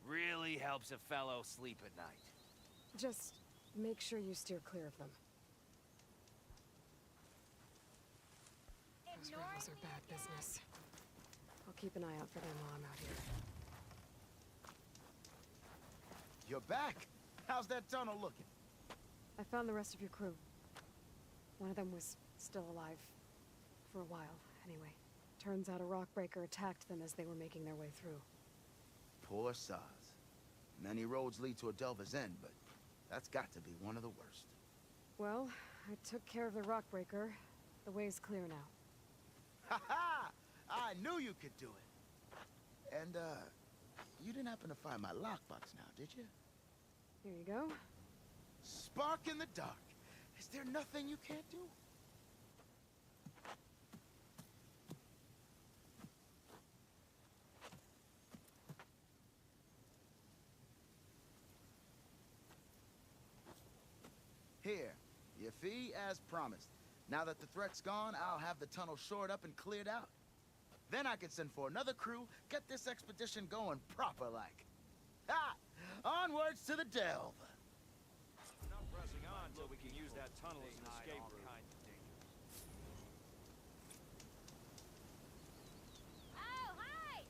Really helps a fellow sleep at night. Just make sure you steer clear of them. Those rebels are bad business. I'll keep an eye out for them while I'm out here. You're back. How's that tunnel looking? I found the rest of your crew. One of them was still alive. For a while, anyway. Turns out a rockbreaker attacked them as they were making their way through. Poor Saz. Many roads lead to a Delver's End, but that's got to be one of the worst. Well, I took care of the rockbreaker. The way's clear now. Ha ha! I knew you could do it. And, you didn't happen to find my lockbox now, did you? Here you go. Spark in the dark. Is there nothing you can't do? Here, your fee as promised. Now that the threat's gone, I'll have the tunnel shored up and cleared out. Then I can send for another crew, get this expedition going proper-like. Ha! Onwards to the delve! We're not pressing on until we can use that tunnel as an escape route. Oh, hi!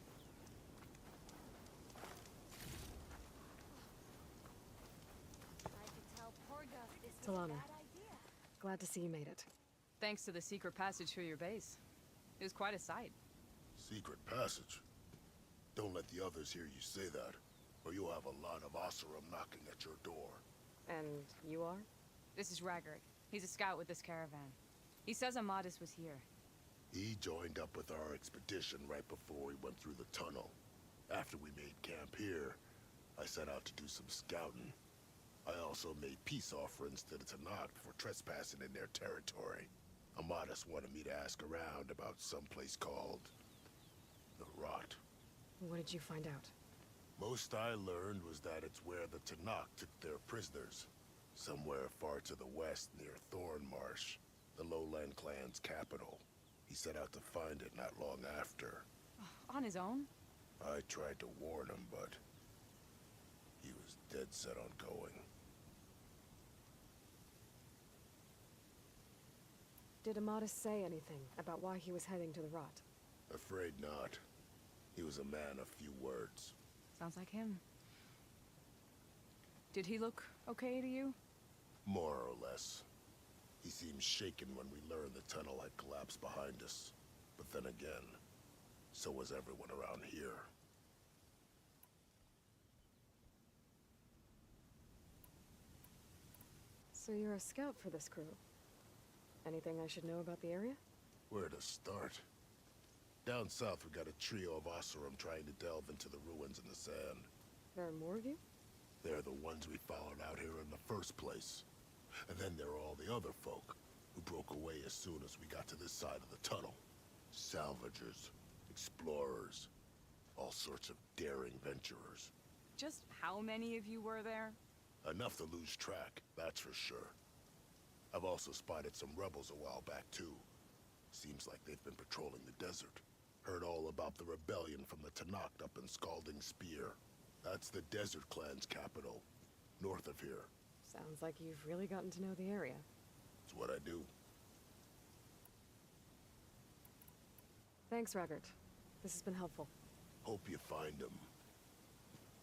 Tried to tell Porga this was a Talana. bad idea. Glad to see you made it. Thanks to the secret passage through your base. It was quite a sight. Secret passage? Don't let the others hear you say that, or you'll have a lot of Oseram knocking at your door. And you are? This is Raggard. He's a scout with this caravan. He says Amadis was here. He joined up with our expedition right before we went through the tunnel. After we made camp here, I set out to do some scouting. I also made peace offerings to the Tenakth for trespassing in their territory. Amadis wanted me to ask around about some place called the Rot. What did you find out? Most I learned was that it's where the Tenakth took their prisoners. Somewhere far to the west near Thornmarsh, the lowland clan's capital. He set out to find it not long after. On his own? I tried to warn him, but he was dead set on going. Did Amadis say anything about why he was heading to the Rot? Afraid not. He was a man of few words. Sounds like him. Did he look okay to you? More or less. He seemed shaken when we learned the tunnel had collapsed behind us. But then again, so was everyone around here. So you're a scout for this crew? Anything I should know about the area? Where to start? Down south, we got a trio of Oseram trying to delve into the ruins in the sand. There are more of you? They're the ones we followed out here in the first place. And then there are all the other folk who broke away as soon as we got to this side of the tunnel. Salvagers, explorers, all sorts of daring venturers. Just how many of you were there? Enough to lose track, that's for sure. I've also spotted some rebels a while back, too. Seems like they've been patrolling the desert. Heard all about the rebellion from the Tenakth up in Scalding Spear. That's the Desert Clan's capital, north of here. Sounds like you've really gotten to know the area. It's what I do. Thanks, Raggart. This has been helpful. Hope you find him.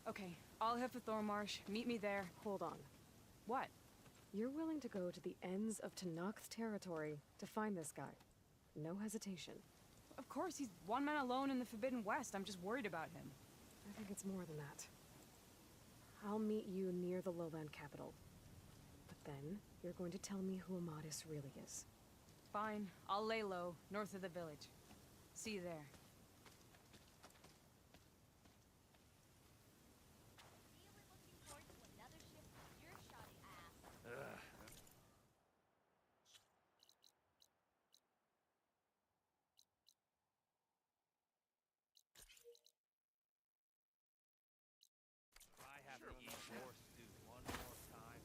Okay, I'll head for Thornmarsh. Meet me there. Hold on. What? You're willing to go to the ends of Tenakth's territory to find this guy. No hesitation. Of course, he's one man alone in the Forbidden West. I'm just worried about him. I think it's more than that. I'll meet you near the lowland capital. But then, you're going to tell me who Amadis really is. Fine. I'll lay low, north of the village. See you there. I have to eat more stew one more time.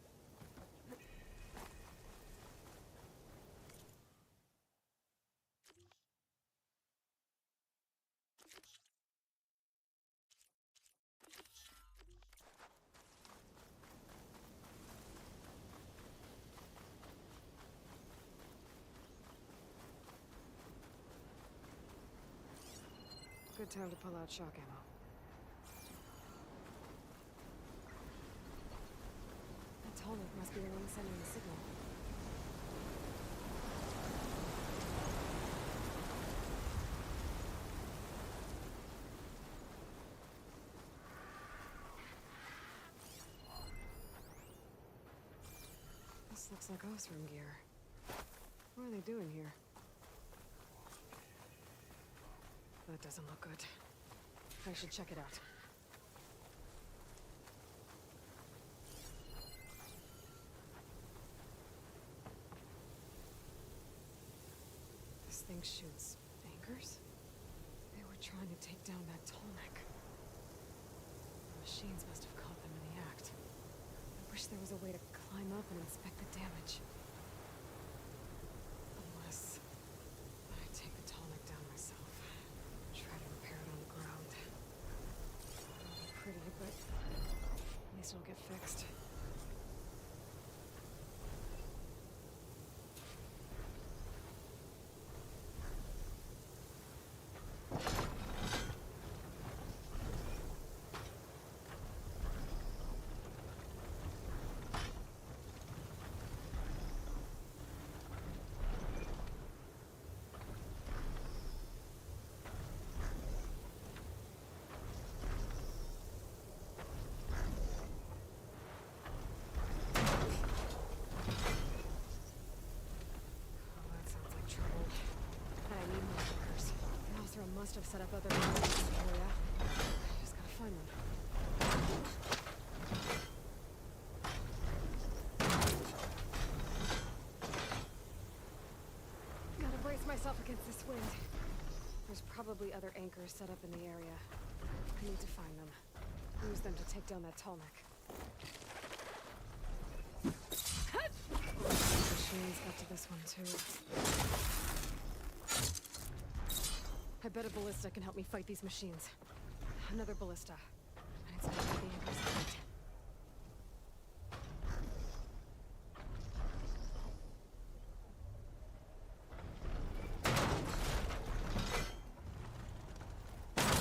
Good time to pull out shock ammo. That Tallneck must be the one sending the signal. This looks like Ostrom gear. What are they doing here? That doesn't look good. I should check it out. This thing shoots anchors? They were trying to take down that Tallneck. The machines must have caught them in the act. I wish there was a way to climb up and inspect the damage. Unless I take the Tallneck down myself. Try to repair it on the ground. It'll be pretty, but at least it'll get fixed. Must have set up other mines in this area. Just gotta find them. Gotta brace myself against this wind. There's probably other anchors set up in the area. I need to find them. Use them to take down that Tallneck. Machines got to this one too. I bet a ballista can help me fight these machines. Another ballista. And it's gonna be the anchor's height.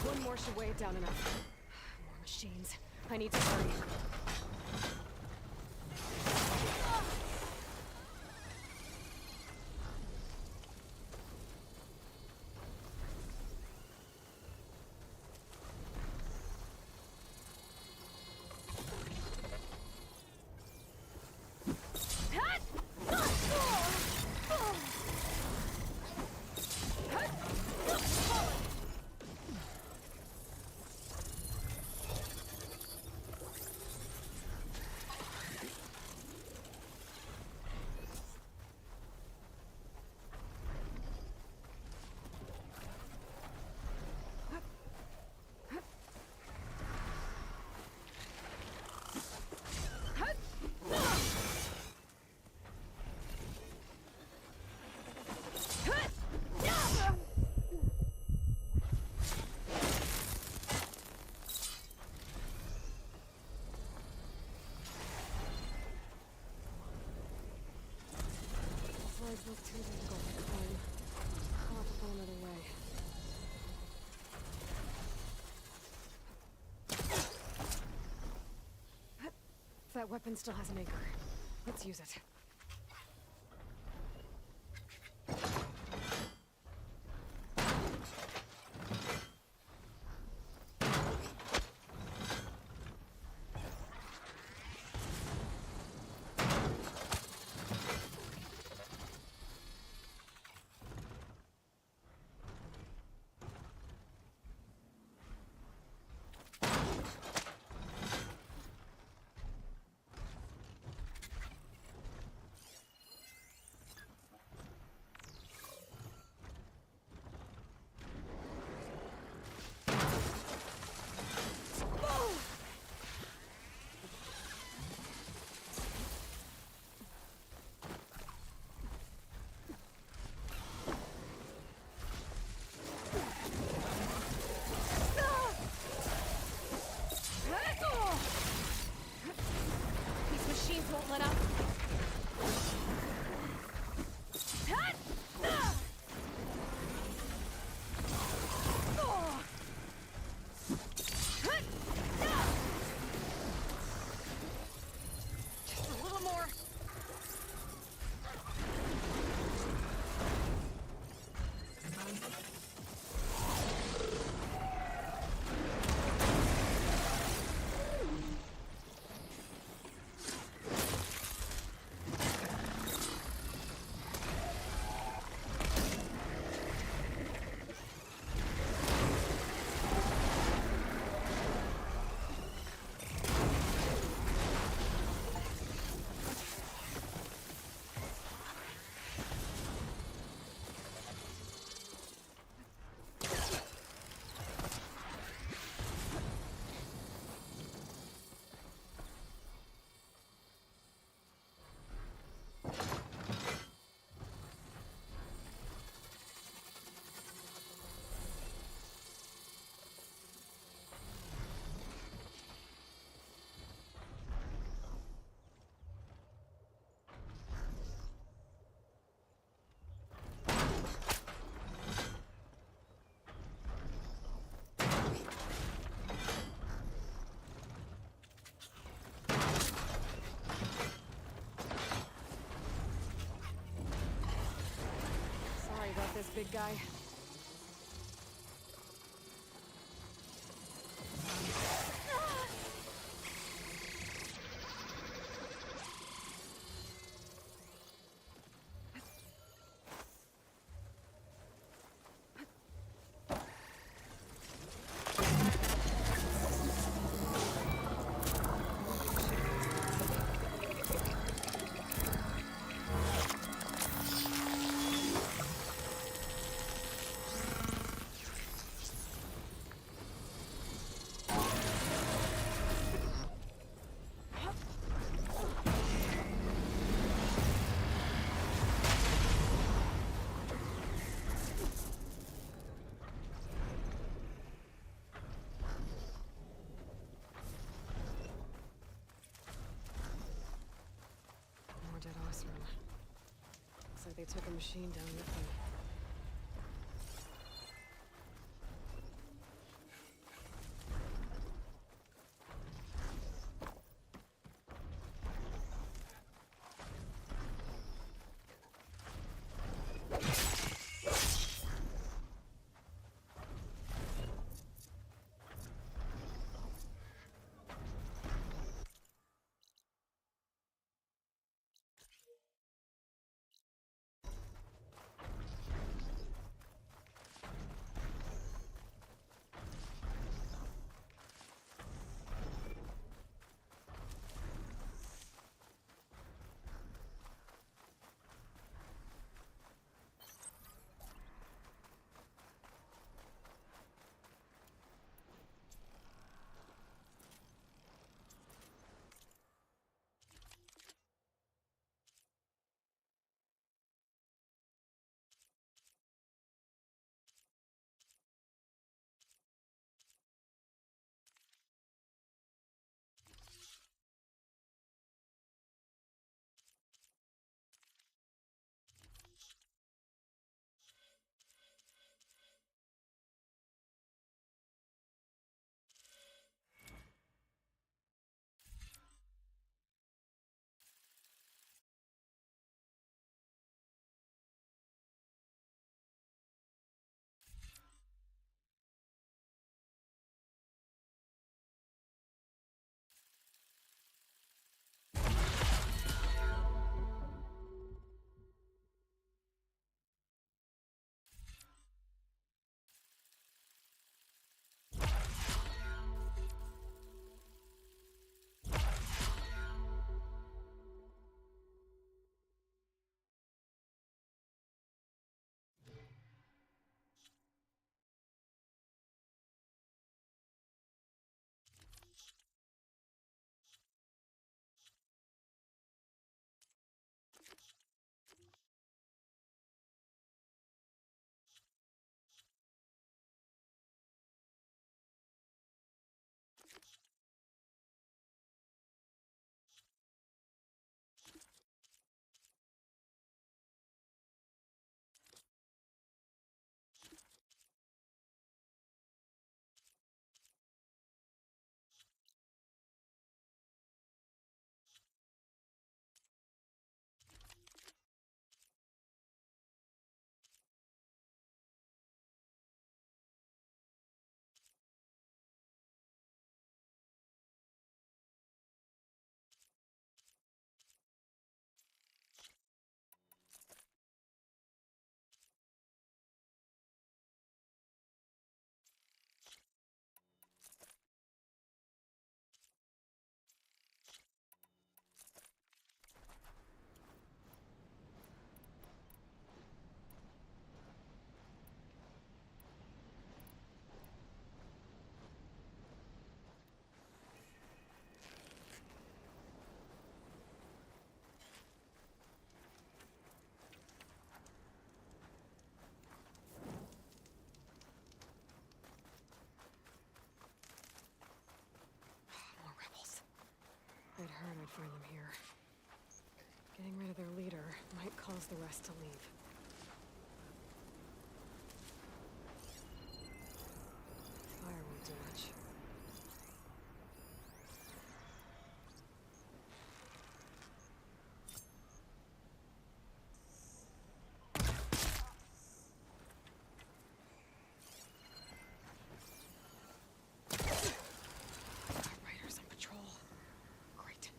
One more should weigh it down enough. More machines. I need to hurry. Look too difficult to climb. I'll have to go another way. That weapon still has an anchor. Let's use it. These machines won't let up. Just a little more. Sorry about this, big guy. More dead Osram. Looks like they took a machine down with them. cause the rest to leave. Fire won't do much. Raiders on patrol. Great.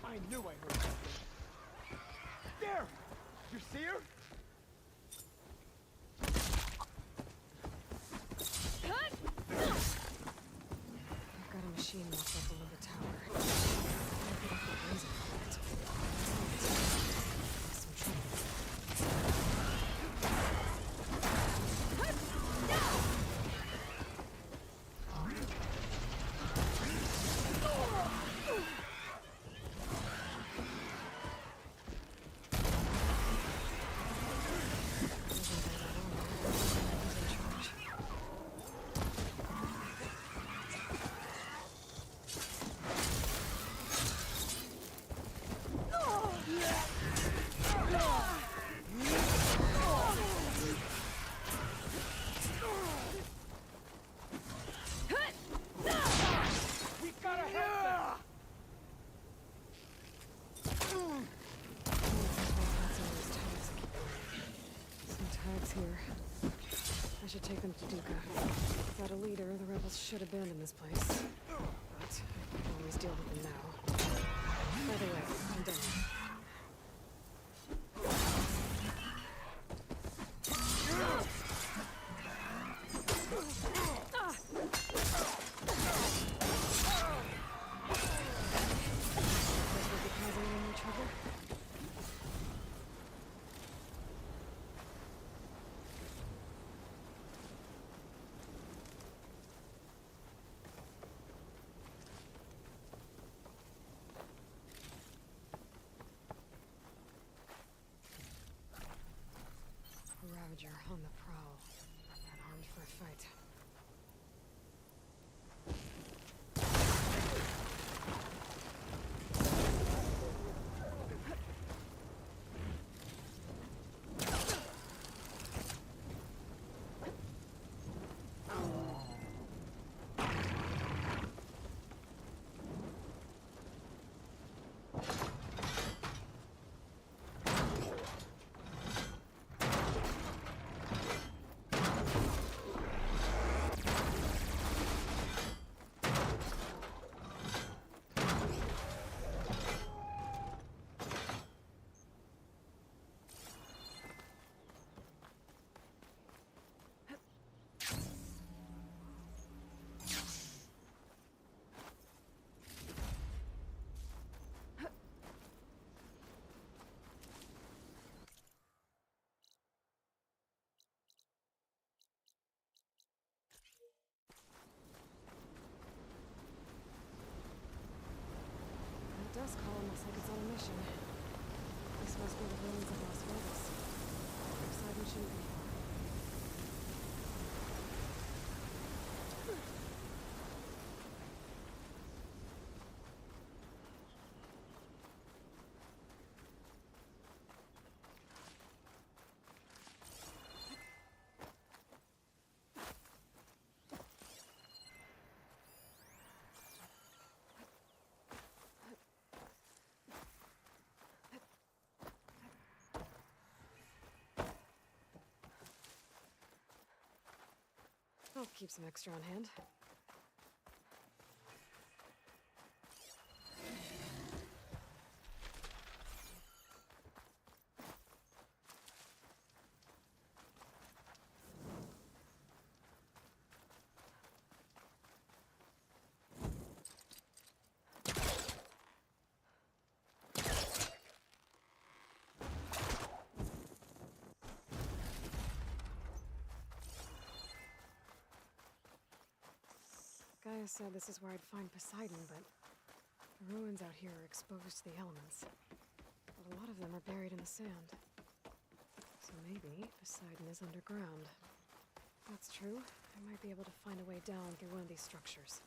I knew I heard something. There! You see her? I've got a machine locked up below the tower. I'll get off the blazing point. Some trouble. Here. I should take them to Duca. Without a leader, the rebels should abandon this place. But I can always deal with them now. By the way, I'm done. Ravager on the prowl, and armed for a fight. I'll keep some extra on hand. Gaia said this is where I'd find Poseidon, but the ruins out here are exposed to the elements. But a lot of them are buried in the sand. So maybe Poseidon is underground. If that's true, I might be able to find a way down through one of these structures.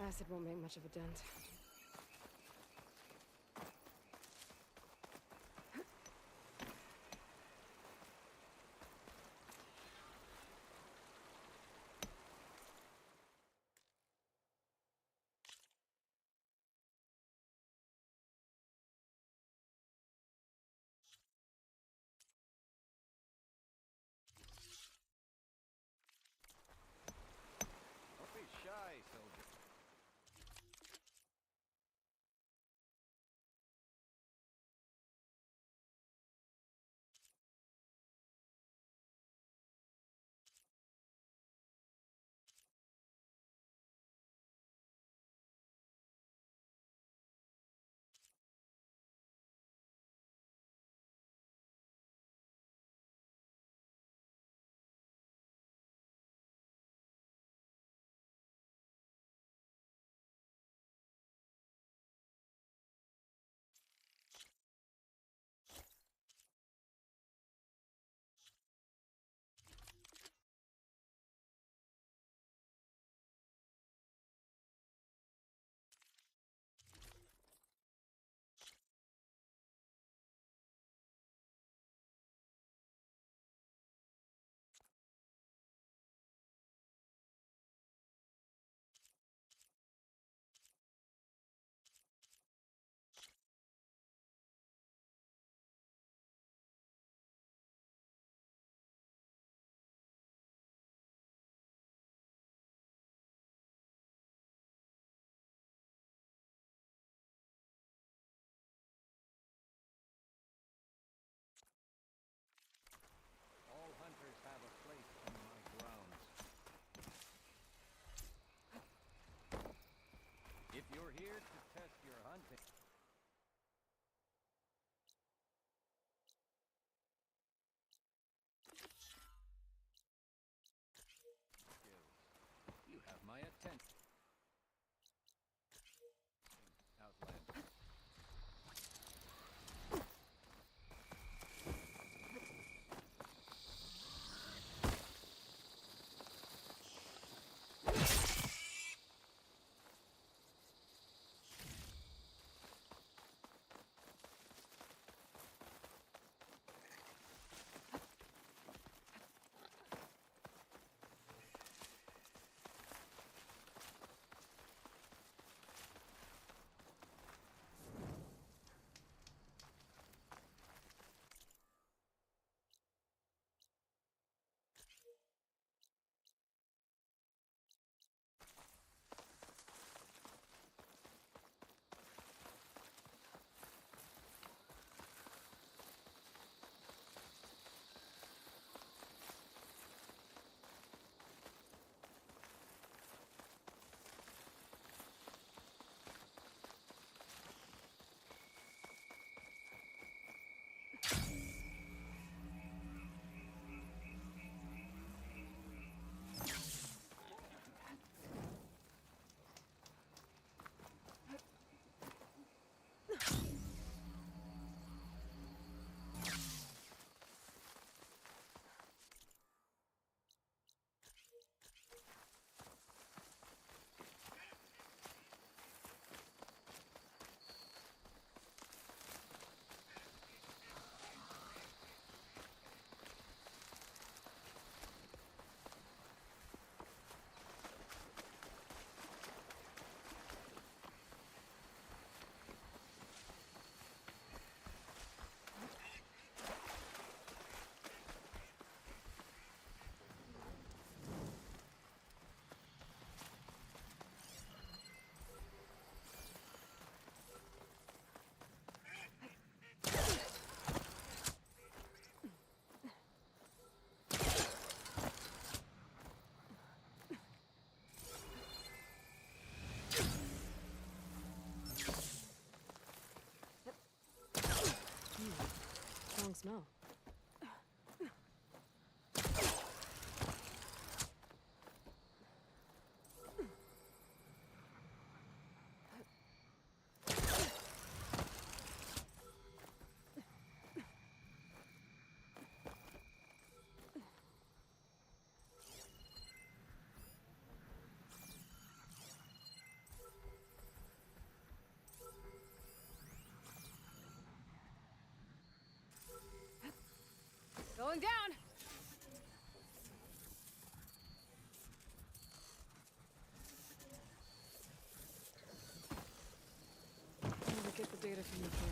Acid won't make much of a dent. Don't be shy, soldier. Going down! I'm gonna get the data from the drone.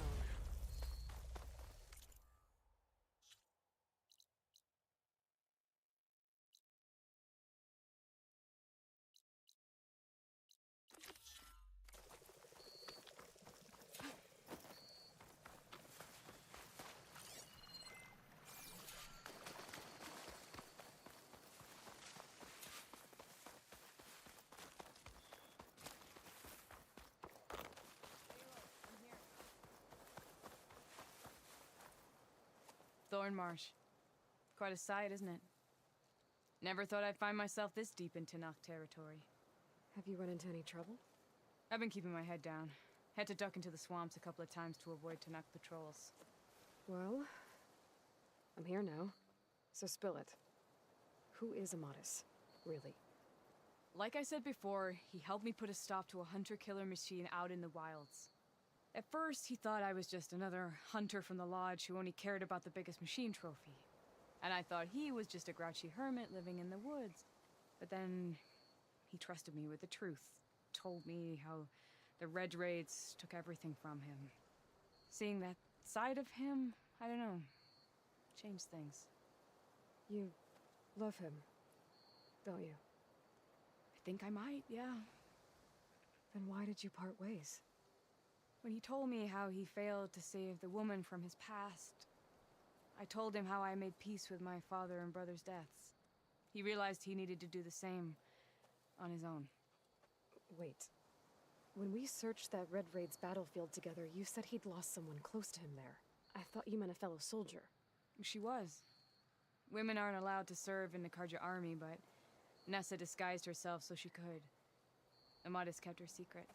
Thornmarsh. Quite a sight, isn't it? Never thought I'd find myself this deep in Tanakh territory. Have you run into any trouble? I've been keeping my head down. Had to duck into the swamps a couple of times to avoid Tanakh patrols. Well, I'm here now, so spill it. Who is Amatis, really? Like I said before, he helped me put a stop to a hunter-killer machine out in the wilds. At first, he thought I was just another hunter from the lodge who only cared about the biggest machine trophy. And I thought he was just a grouchy hermit living in the woods. But then, he trusted me with the truth. Told me how the Red Raids took everything from him. Seeing that side of him, I don't know, changed things. You love him, don't you? I think I might, yeah. Then why did you part ways? When he told me how he failed to save the woman from his past, I told him how I made peace with my father and brother's deaths. He realized he needed to do the same on his own. Wait. When we searched that Red Raid's battlefield together, you said he'd lost someone close to him there. I thought you meant a fellow soldier. She was. Women aren't allowed to serve in the Karja army, but Nessa disguised herself so she could. Amatis kept her secret.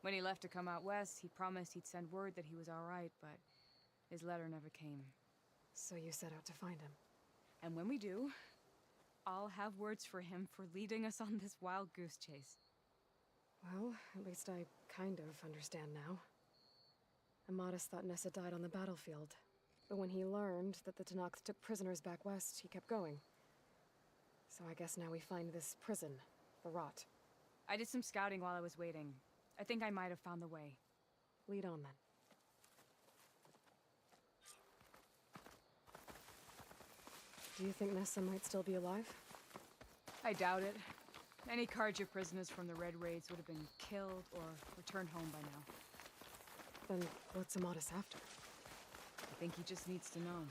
When he left to come out west, he promised he'd send word that he was all right, but his letter never came. So you set out to find him. And when we do, I'll have words for him for leading us on this wild goose chase. Well, at least I kind of understand now. Amatis thought Nessa died on the battlefield, but when he learned that the Tanakh took prisoners back west, he kept going. So I guess now we find this prison, the Rot. I did some scouting while I was waiting. I think I might have found the way. Lead on, then. Do you think Nessa might still be alive? I doubt it. Any Karja prisoners from the Red Raids would have been killed or returned home by now. Then what's Amatis after? I think he just needs to know.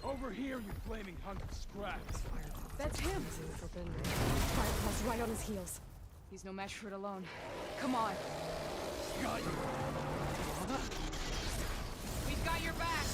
Over here, you flaming hunk of scraps. That's him! Firecud's right on his heels. He's no match for it alone. Come on. Got you. We've got your back.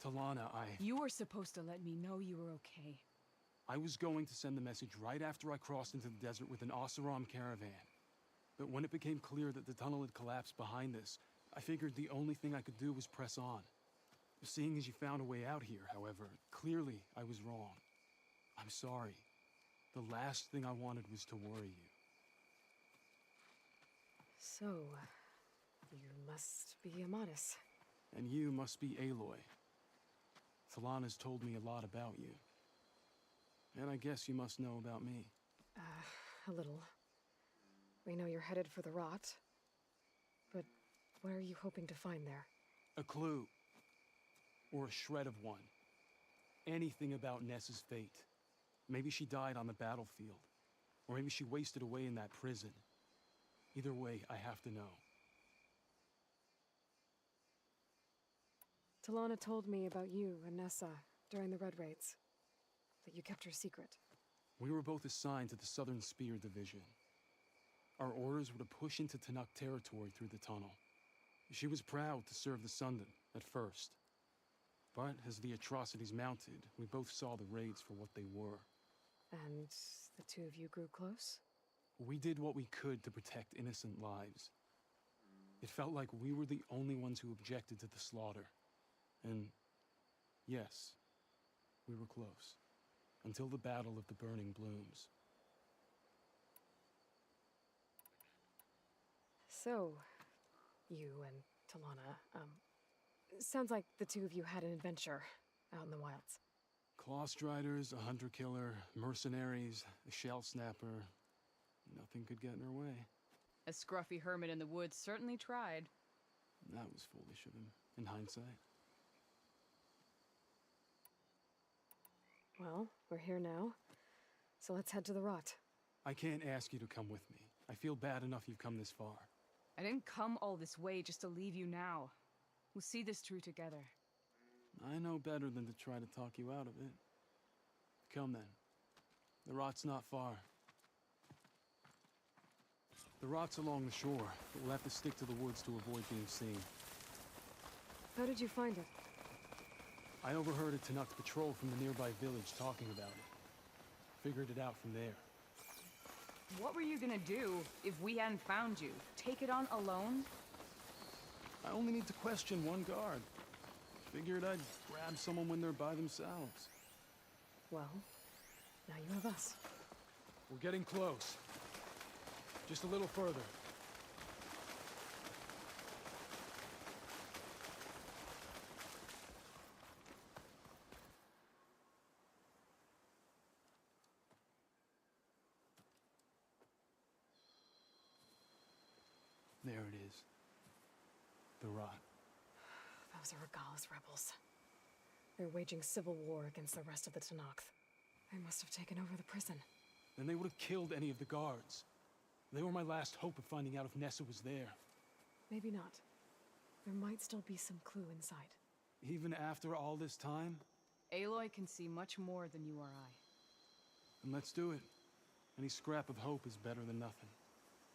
Talana, You were supposed to let me know you were okay. I was going to send the message right after I crossed into the desert with an Oseram caravan. But when it became clear that the tunnel had collapsed behind us, I figured the only thing I could do was press on. Seeing as you found a way out here, however, clearly I was wrong. I'm sorry. The last thing I wanted was to worry you. So, you must be Amatis. And you must be Aloy. Talana's told me a lot about you. And I guess you must know about me. A little. We know you're headed for the rot. But what are you hoping to find there? A clue. Or a shred of one. Anything about Ness's fate. Maybe she died on the battlefield. Or maybe she wasted away in that prison. Either way, I have to know. Talana told me about you and Nessa during the Red Raids. That you kept her secret. We were both assigned to the Southern Spear Division. Our orders were to push into Tanakh territory through the tunnel. She was proud to serve the Sundan at first. But as the atrocities mounted, we both saw the raids for what they were. And the two of you grew close? We did what we could to protect innocent lives. It felt like we were the only ones who objected to the slaughter. And yes, we were close. Until the Battle of the Burning Blooms. So, you and Talana, sounds like the two of you had an adventure out in the wilds. Claw Striders, a hunter-killer, mercenaries, a shell snapper. Nothing could get in her way. A scruffy hermit in the woods certainly tried. That was foolish of him, in hindsight. Well, we're here now, so let's head to the rot. I can't ask you to come with me. I feel bad enough you've come this far. I didn't come all this way just to leave you now. We'll see this through together. I know better than to try to talk you out of it. Come then. The rot's not far. The rot's along the shore, but we'll have to stick to the woods to avoid being seen. How did you find it? I overheard a Tanakh patrol from the nearby village talking about it. Figured it out from there. What were you gonna do if we hadn't found you? Take it on alone? I only need to question one guard. Figured I'd grab someone when they're by themselves. Well, now you have us. We're getting close. Just a little further. There it is. The rot. Those are Regala's rebels. They're waging civil war against the rest of the Tanakh. They must have taken over the prison. Then they would have killed any of the guards. They were my last hope of finding out if Nessa was there. Maybe not. There might still be some clue inside. Even after all this time? Aloy can see much more than you or I. Then let's do it. Any scrap of hope is better than nothing.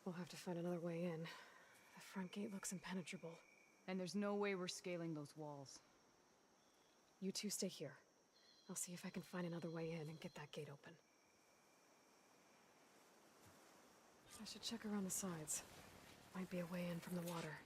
We'll have to find another way in. The front gate looks impenetrable. And there's no way we're scaling those walls. You two stay here. I'll see if I can find another way in and get that gate open. I should check around the sides. Might be a way in from the water.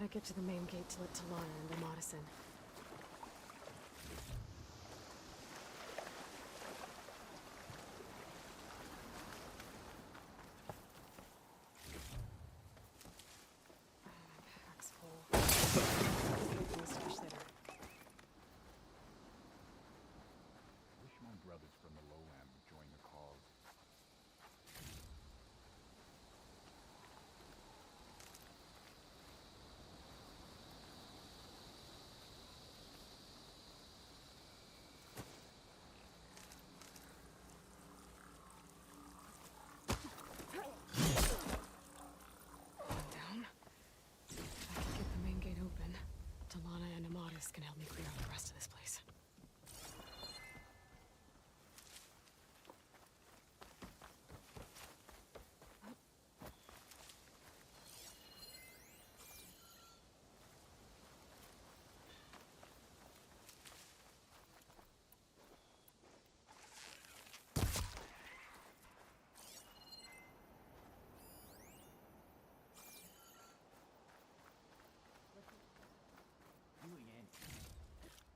Gotta get to the main gate to let Talana and Amatis in. Pack's full. Stash there. Wish my brothers from the lowland would join the cause. Down. If I can get the main gate open, Talana and Amatis can help me clear out the rest of this place. Healing ends.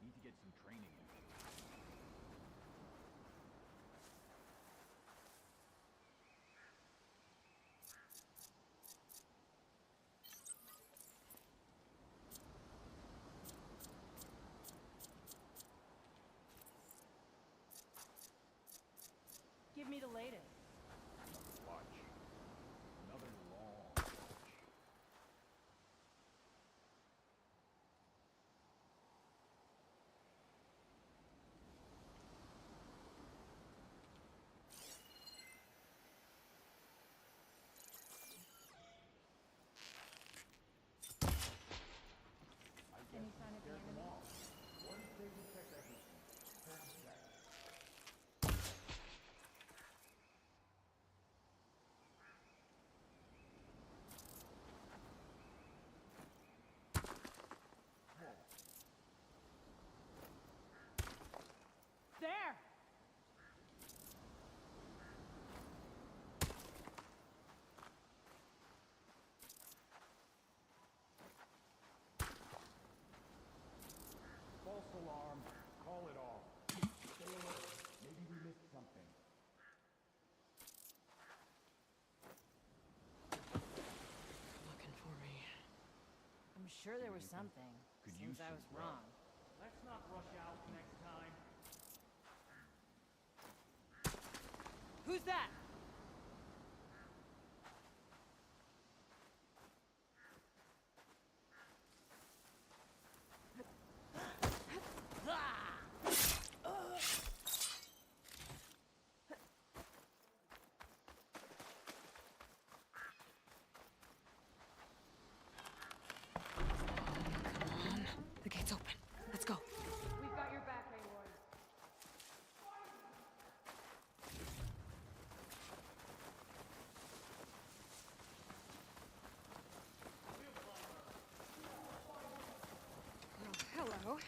Need to get some training in. Give me the latest. Watch. Another long watch. Any sign of the enemy? One stable check everything. Hold check. There! False alarm. Call it off. Stay alert. Maybe we missed something. Looking for me. I'm sure there was something. Could Seems use I some was grub. wrong. Let's not rush out next time. Who's that? The gate's open. Let's go. We've got your back, Aloy. Oh, hello.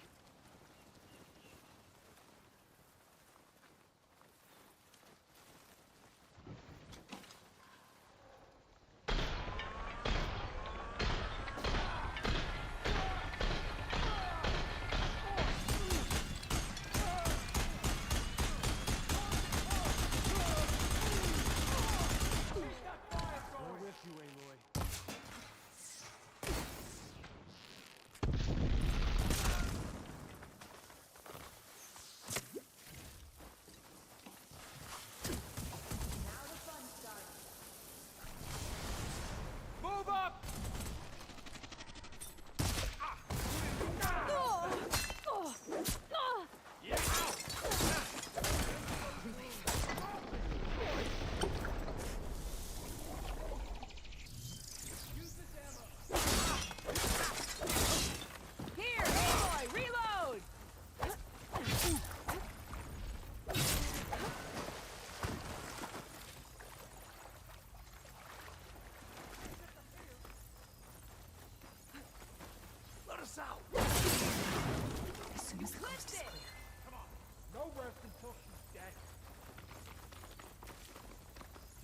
We're with you, Aloy. Move up! Here, Aloy, reload! Let us out! As soon as the coast is clear. No rest until she's dead.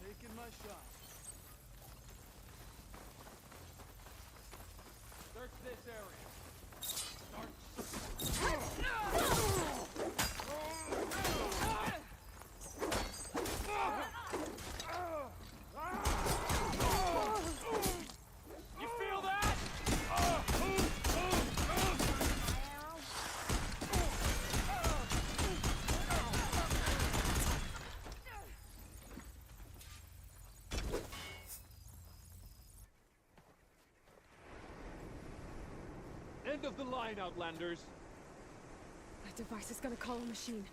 Taking my shot. They're End of the line, Outlanders. That device is gonna call a machine.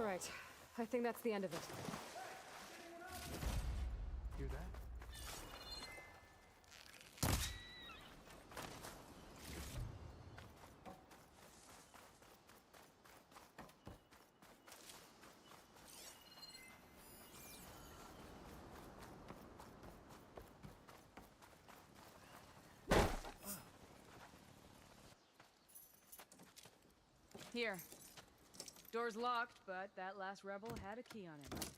Right. I think that's the end of it. Hear that? Here. Door's locked, but that last rebel had a key on it.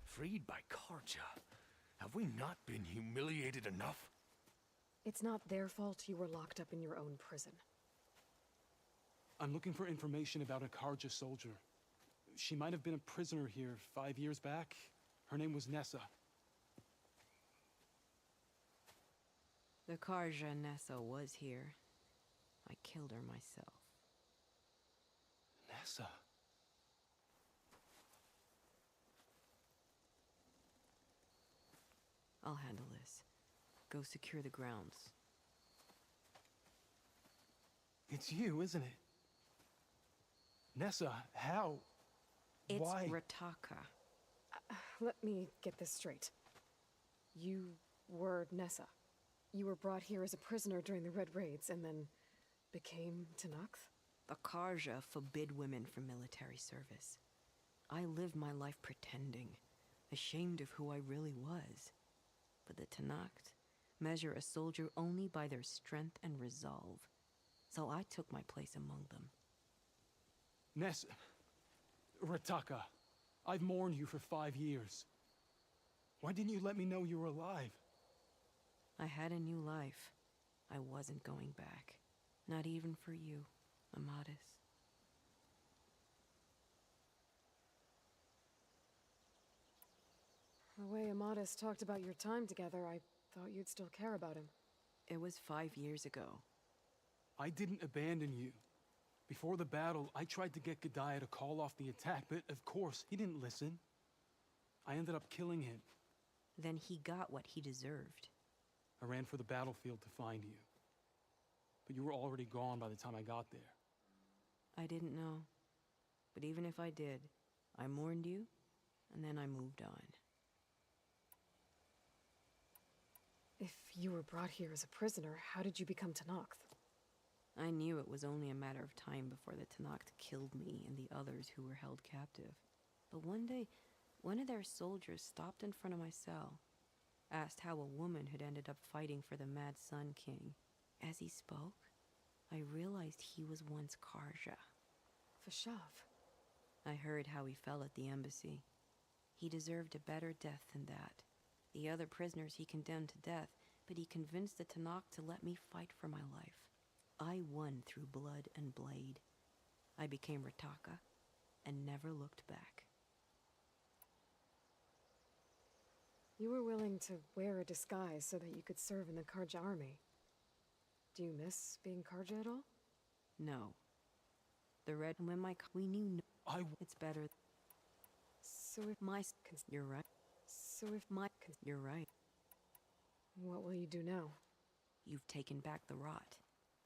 Freed by Karja. Have we not been humiliated enough? It's not their fault you were locked up in your own prison. I'm looking for information about a Karja soldier. She might have been a prisoner here 5 years back. Her name was Nessa. The Karja Nessa was here. I killed her myself. Nessa? I'll handle this. Go secure the grounds. It's you, isn't it? Nessa, how? It's Why? Rataka. Let me get this straight. You were Nessa. You were brought here as a prisoner during the Red Raids and then became Tenakth? The Karja forbid women from military service. I lived my life pretending, ashamed of who I really was. But the Tenakth, measure a soldier only by their strength and resolve. So I took my place among them. Ness... Rataka, I've mourned you for 5 years. Why didn't you let me know you were alive? I had a new life. I wasn't going back. Not even for you, Amadis. The way Amadis talked about your time together, I thought you'd still care about him. It was 5 years ago. I didn't abandon you. Before the battle, I tried to get Gigabyte to call off the attack, but of course, he didn't listen. I ended up killing him. Then he got what he deserved. I ran for the battlefield to find you. But you were already gone by the time I got there. I didn't know. But even if I did, I mourned you, and then I moved on. If you were brought here as a prisoner, how did you become Tenakth? I knew it was only a matter of time before the Tenakth killed me and the others who were held captive. But one day, one of their soldiers stopped in front of my cell, asked how a woman had ended up fighting for the Mad Sun King. As he spoke, I realized he was once Karja. Vashav. I heard how he fell at the embassy. He deserved a better death than that. The other prisoners he condemned to death, but he convinced the Tenakth to let me fight for my life. I won through blood and blade. I became Rataka and never looked back. You were willing to wear a disguise so that you could serve in the Karja army. Do you miss being Karja at all? No. The red when we knew it's better. So if You're right. So if You're right. What will you do now? You've taken back the rot.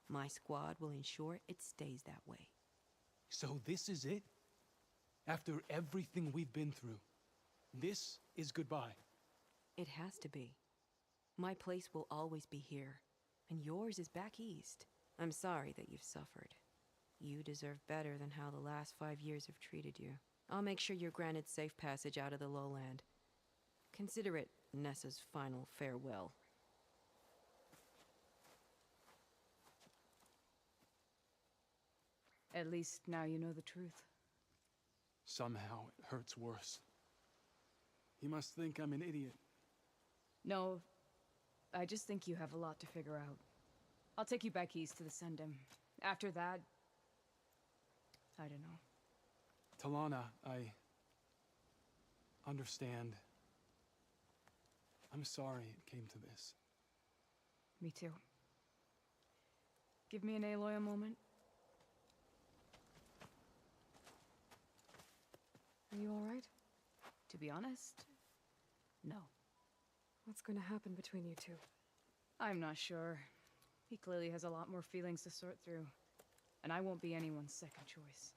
My squad will ensure it stays that way. So this is it? After everything we've been through, this is goodbye? It has to be. My place will always be here, and yours is back east. I'm sorry that you've suffered. You deserve better than how the last 5 years have treated you. I'll make sure you're granted safe passage out of the lowland. Consider it Nessa's final farewell. At least now you know the truth. Somehow it hurts worse. He must think I'm an idiot. No, I just think you have a lot to figure out. I'll take you back east to the Sundom. After that, I don't know. Talana, I understand. I'm sorry it came to this. Me too. Give me an Aloy a moment. Are you all right? To be honest, no. What's going to happen between you two? I'm not sure. He clearly has a lot more feelings to sort through, and I won't be anyone's second choice.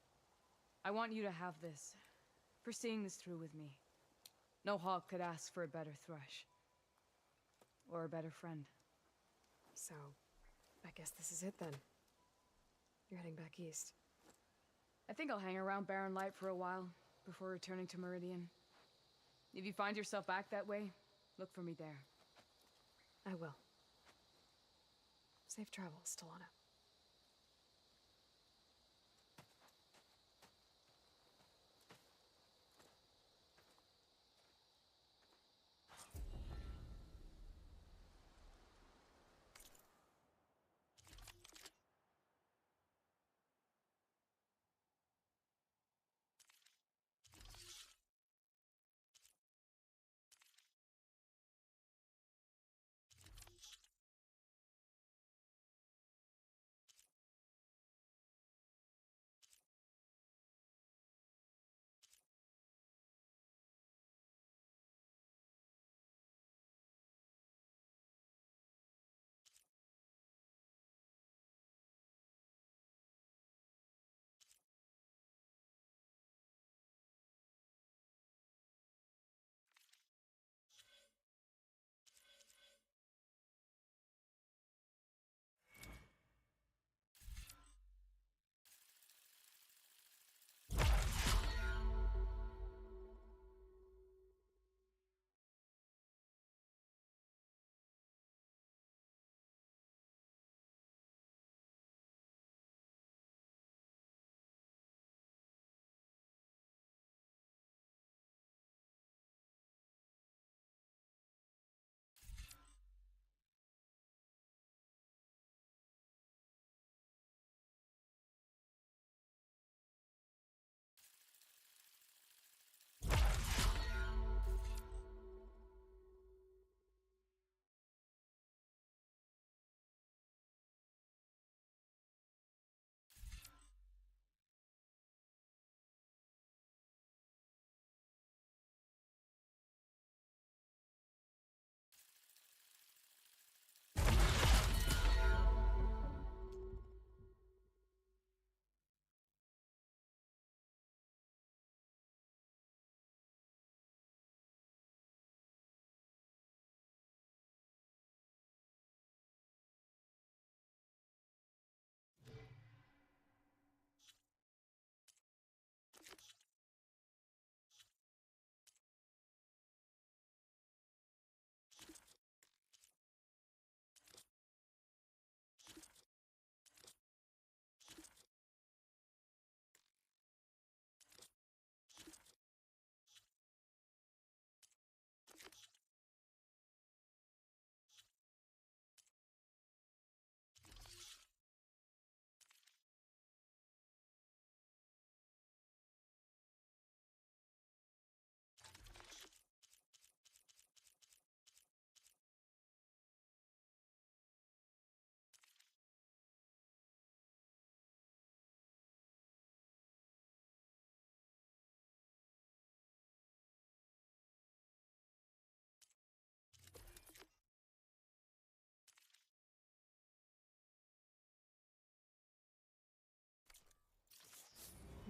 I want you to have this, for seeing this through with me. No hawk could ask for a better thrush. Or a better friend. So, I guess this is it then. You're heading back east. I think I'll hang around Barren Light for a while, before returning to Meridian. If you find yourself back that way, look for me there. I will. Safe travels, Talana.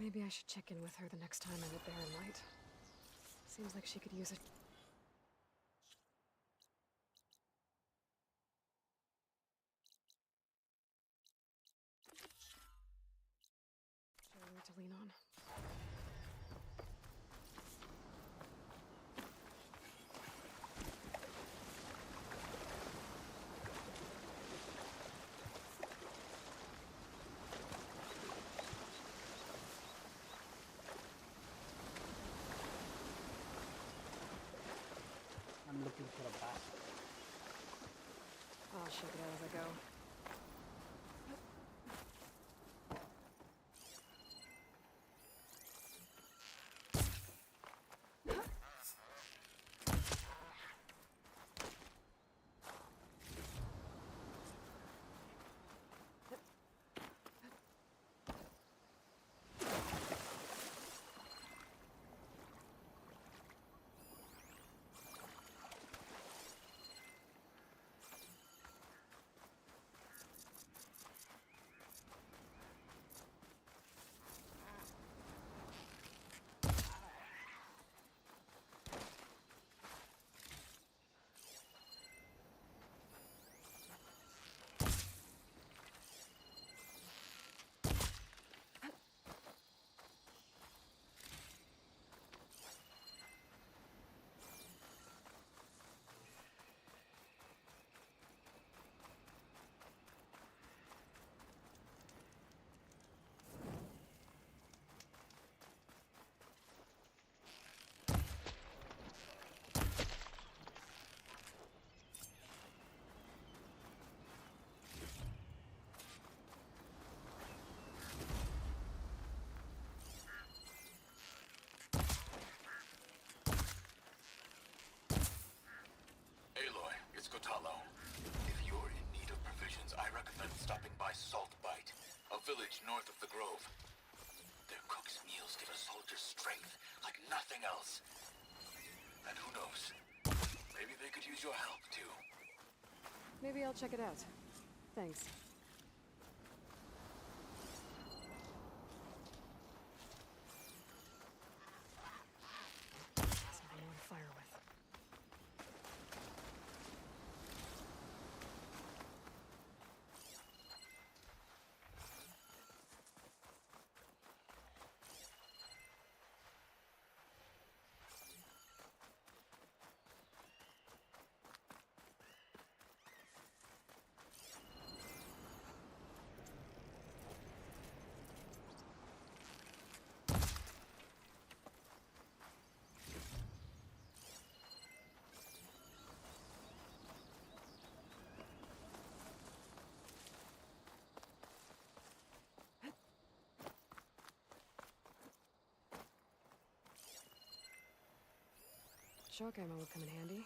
Maybe I should check in with her the next time I'm at Barren Light. Seems like she could use it. Shoulder to lean on. I'm looking for a basket. I'll check it out as I go. If you're in need of provisions, I recommend stopping by Saltbite, a village north of the Grove. Their cook's meals give a soldier strength like nothing else. And who knows, maybe they could use your help, too. Maybe I'll check it out. Thanks. Something more to fire with. Shock ammo would come in handy.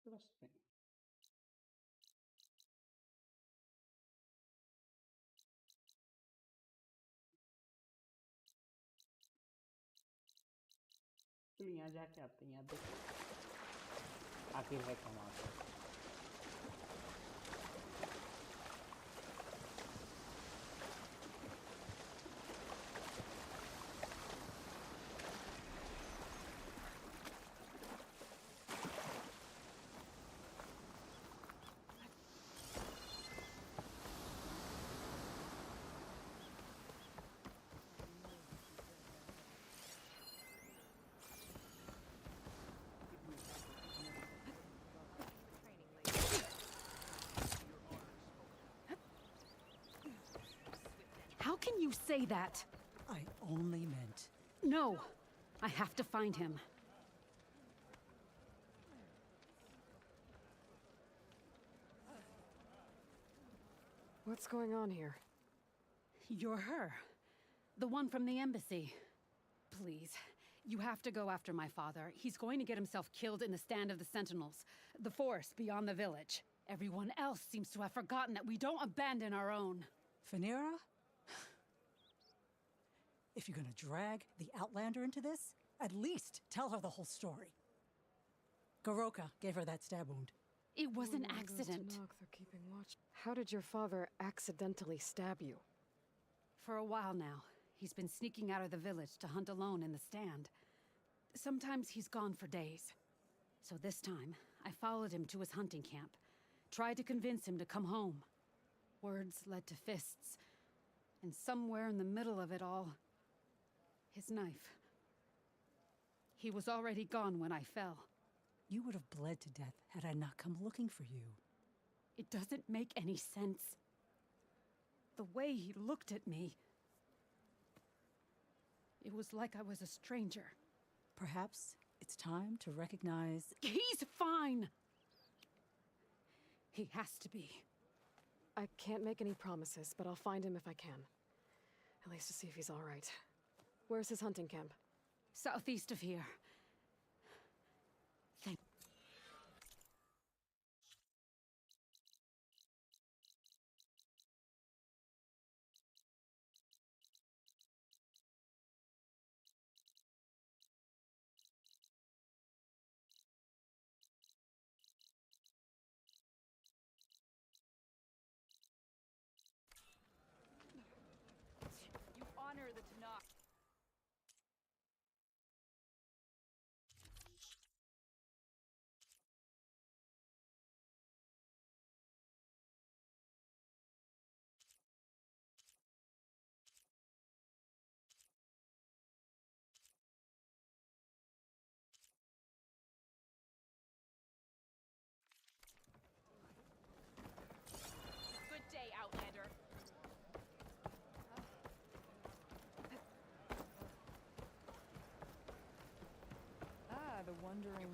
Interesting. चलो यहाँ जाके आते हैं, यहाँ देखो आखिर है कहाँ पर। How can you say that? I only meant... No! I have to find him. What's going on here? You're her. The one from the embassy. Please, you have to go after my father. He's going to get himself killed in the stand of the Sentinels. The forest beyond the village. Everyone else seems to have forgotten that we don't abandon our own. Phaneara? If you're gonna drag the Outlander into this, at least tell her the whole story. Goroka gave her that stab wound. It was an accident. They're keeping watch. How did your father accidentally stab you? For a while now, he's been sneaking out of the village to hunt alone in the stand. Sometimes he's gone for days. So this time, I followed him to his hunting camp. Tried to convince him to come home. Words led to fists. And somewhere in the middle of it all, his knife. He was already gone when I fell. You would have bled to death had I not come looking for you. It doesn't make any sense. The way he looked at me... It was like I was a stranger. Perhaps it's time to recognize... He's fine! He has to be. I can't make any promises, but I'll find him if I can. At least to see if he's all right. Where's his hunting camp? Southeast of here. Thank... You honor the Tanakh. Good day, Outlander. Ah, the wandering